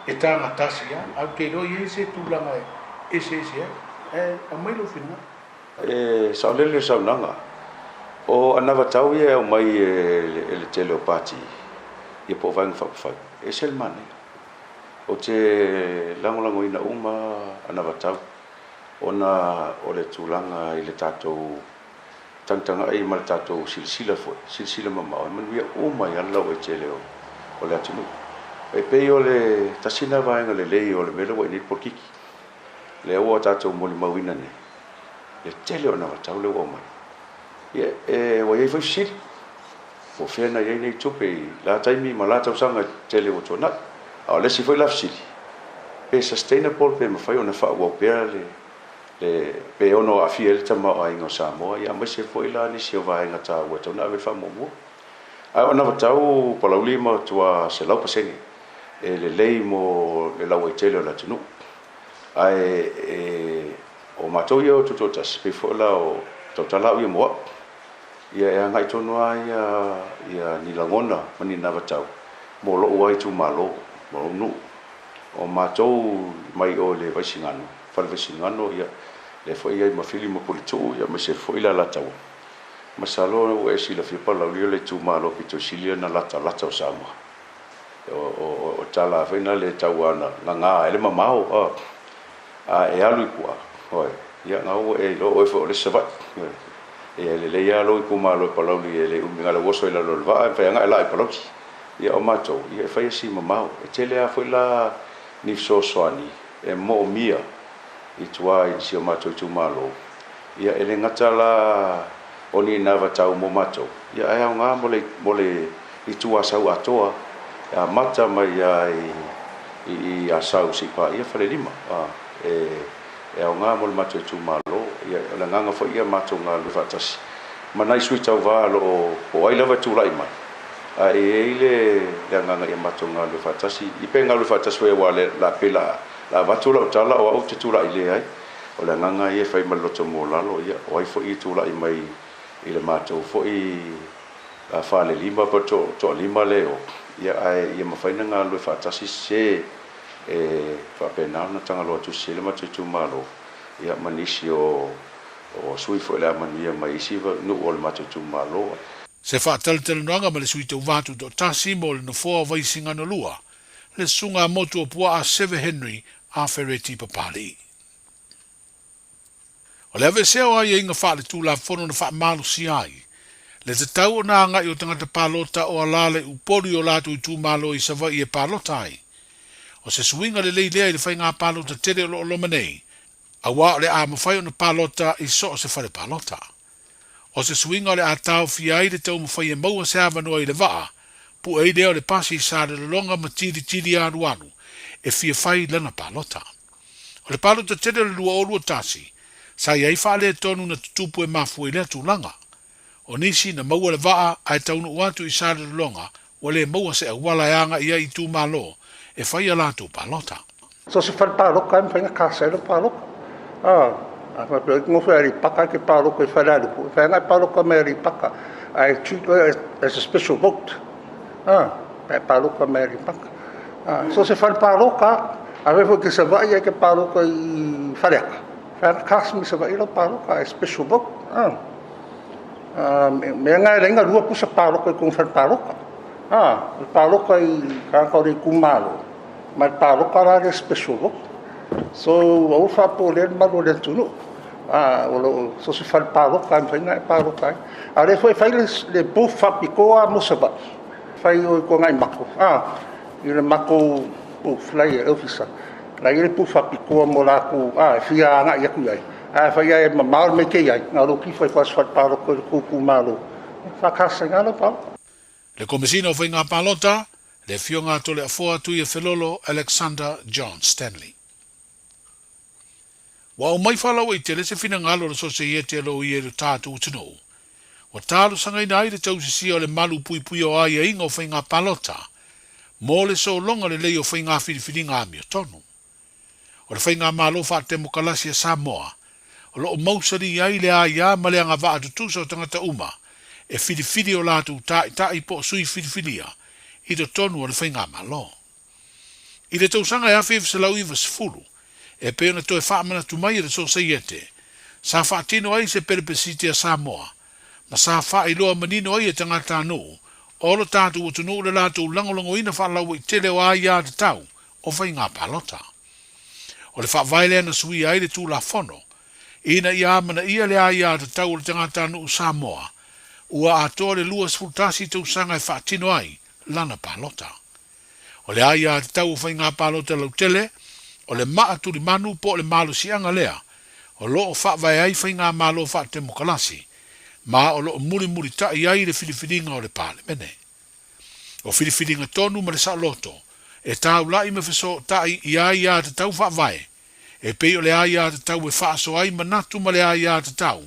e tānga tasi ya, au kei roi e se tūlanga ese a mai lo whina. Sa lele sa unanga, o anawa tau ia o mai le tele o pati, ia po vang whakawhau, e sel mane. O te langolango ina uma anawa tau, ona o le tūlanga I le tātou tangtanga ai ma le tātou silsila mamao, manuia uma I alau e tele o le atunu. E pei o le tasina vaenga le lei o le mele wa init porkiki. Le o tātou moli mawina ne. Le tele o anawa tau le o mai. E wa iei fai siri. O whiana iei nei tupe la taimi ma la tausanga tele o tōna. A o lesi fai laf siri. Pe sustainable pe mawhai o na wha ua pēra le pe ono a fiel tama o ingo Samoa. Ia mai se fai la nisi o vaenga tā ua tōna awe wha momo. A o nawa tau palauli ma tua se lau paseni. E le lei mo le lau e tele o la tunu. Ai o matou ia o tutotas pe fo la o totala ia mo. Ia e ngai tonu ia ni langona mani na vatau. Mo lo wai tu malo mo nu. O matou mai o le vaisingano. Fal vaisingano ia le foi ia ma fili mo politu ia ma se foi la tau. Masalo e si la fipa la le tu malo pito silia na lata o Samoa. O tala fina le tauana nga ele mamao e alu kua oi ia ngau e lo o fo le savat e le ia lo ku malo palauli e le uminga le woso ila lo va fa nga la paloti ia o mato ia fa si mamao e tele a foi la ni so soani e mo mia I tua I si o mato tu malo ia ele ngata la oni na va tau mo mato ia ai nga mole I tua sau atoa a mata mai ai I asau si pa ia fale lima e au ngā mo le matua tu malo ia la nganga fo ia matua ngā le fatasi mana i sui tau va lo o ai lava tu lai mai a ele le nganga ia matua ngā le fatasi i pe ngā le fatasi e wa le la pela la vatu la tala o au te tu lai le ai o le nganga ia fai maloto mo lalo ia o ai fo i tu lai mai i le matua fo i a fa le lima pa to lima leo ia ai ia mafaina ngā le fatasi se fa pena na tanga lo tu sele ma tu malo ia manisi o sui fo la mania mai si va no ol ma tu malo se fa tal nanga ma le sui te vatu do tasi mo le no fo vai singa no lua le sunga motu o pua a 7 Henry a fereti papali o le ave se o ai inga fa le tu la fono na fa malu si ai le te tau na nga i o tangata palota o alale upori o latu i tu malo i sava i e palota ai o se suinga le leilea i le whai ngā palota tere o lo manei, a wā le a mawhai o na palota i so o se whare palota. O se suinga le a tau fia i le tau mawhai e maua se avanoa i le waa, pu e leo le pasi i sa le longa ma tiri anu anu, e fia whai lana palota. O le palota tere le lua olua tasi, sa iai wha le tonu na tutupu e mafu i lea tūlanga. O nisi na maua le waa ai taunu uatu i sa le longa, o le maua se a wala yanga ia i tū malo, e fai ala tu palota. So se fai paloka e mwhainga kāsero paloka. A ma ngofu e ripaka ke paloka e fai alupu. E fai ngai paloka me ripaka. I treat it as a special vote. E paloka me ripaka. So se fai paloka, a vefo ke se vai e ke paloka i whareaka. Fai ngai kāsero se vai ilo paloka e special vote. Me ngai renga rua pusa paloka e kong fai paloka. Il paloka i kākore kumalo. Ma il paloka la re special vote. So, au fa po le malo le tunu. So se fa il paloka, mi fai ngai paloka. A le foi fai le bufa pikoa musaba. Fai o ko ngai mako. I le mako o flai e ofisa. La i le bufa pikoa mo la ku, fia ngai aku ai. Fai ai mamau me ke ai. Nga lo ki fai pas fa il paloka ko kumalo. Fa kasa ngalo paloka. Le komisina o whainga palota, le fionga tole a foa tui e whelolo Alexander John Stanley. Wa o mai whalau i te le se whina ngalo na so se ie te alo i e le tātu utino. Wa tālu sanga ina ai le tau si o le malu pui pui o ai e inga o whainga palota, mo le so longa le lei o whainga whiriwhiri ngā mi o tonu. O le whainga malo wha te mokalasi a Samoa, o lo o mausari ai le a ia maleanga wa atutusa o tangata uma, e whiriwhiri o lātu tai po sui whiriwhiria, i to tonu o le whainga malo. I le tausanga e awhi se lau iwa sifuru, e peona toe whaamana tumai e le so seiete, sa whaatino ai se perepesiti a Samoa, ma sa whaailoa manino ai e tangata anō, o lo tātu o tunu le lātu langolongo ina whaalau i tele o ai a te tau, o whainga palota. O le whaavaile ana sui ai le tū la fono, ina i amana ia le ai a te tau o le tangata anō Samoa, ua atoa le lua sfutasi tau sanga e whaatino ai, lana palota. O le aia te tau whai ngā palota lau tele, o le maa turi manu po le malo sianga lea, o lo o whaavai ai whai ngā malo wha te mokalasi, ma o lo o muri tai ai le whiriwhiringa o le pāle mene. O whiriwhiringa tonu ma le sa loto, e tau lai me wheso tai i aia te tau whaavai, e pei o le aia te tau e whaaso ai manatu ma le aia te tau,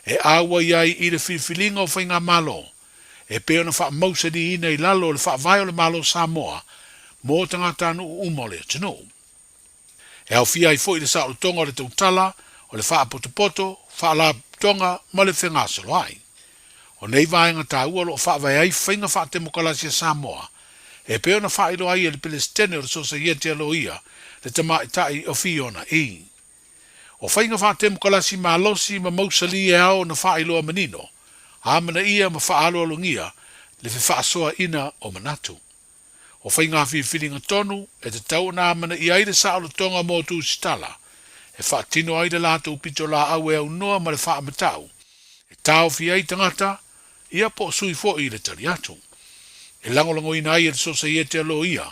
e awa iai i le whiriwhiringa o whainga malo, e peo na wha mausari ina i lalo le wha vai o le malo Samoa, mō tangata anu umole tino. E au fia i fo i le sa o le tonga o le tautala, o le wha potopoto, wha la tonga, ma le whenga solo ai. O nei vaenga tā ua lo wha vai ai whainga wha te mokalasi a Samoa, e peo na wha ilo ai e le Palestine o le sosa iete alo ia, le tama i tai o fiona i. O whainga wha te mokalasi ma losi ma mausali e ao na wha iloa manino, amana ia ma wha alo alongia, le wha soa ina o manatu. O whainga whiwhiringa tonu, e te tau na amana i aire sa alo tonga mō tū stala, e wha tino aire lātou pito la au e au noa ma le wha amatau, e tau fi ai tangata, ia po sui fo i le tari atu. E langolango ina ai e sosa iete alo ia,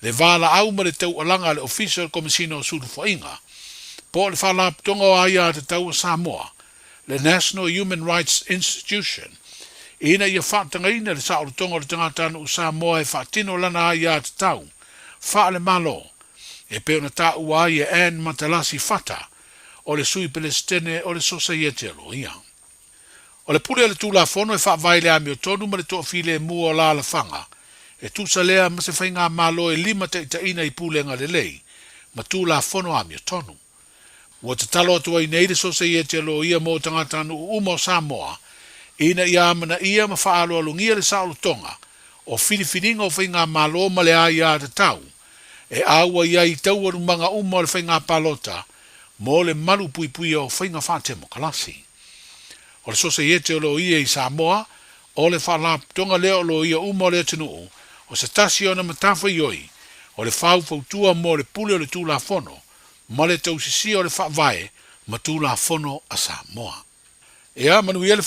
le wala au ma le tau alanga le official komisina o suru whainga, po le whala tonga o aia te tau Samoa, le National Human Rights Institution, ina ia whaatanga ina le sao le tonga le tangata anu Samoa e whaatino lana aia te tau, wha le malo, E pe ona ta ua e en matalasi fata o le sui Palestine o le Society Aloia. O le pule le tulafono e whaavai le ami o tonu ma le to'afile mua o la alafanga. E tusa lea ma se whainga malo e lima te itaina I pulenga le lei, ma tulafono ami o tonu. Ua te talo atua I nei le Society Aloia mo tangata anu uma o Samoa, ina ia amana ia ma whaalo alungia le Saulo Tonga, o whiniwhininga o whainga malo ma le a ia te tau, e aua ia I tau anu manga uma o le whainga palota, mo le malu pui pui o whainga whaatemo kalasi. O le Society Aloia I Samoa, o le whala tonga leo Aloia uma o le atunuu, o se tasi ona matafa ioi, o le whau fautua mo le pule o le tulafono, ma le tausisi o le whaavae, ma tulafono a Samoa. E a manuia le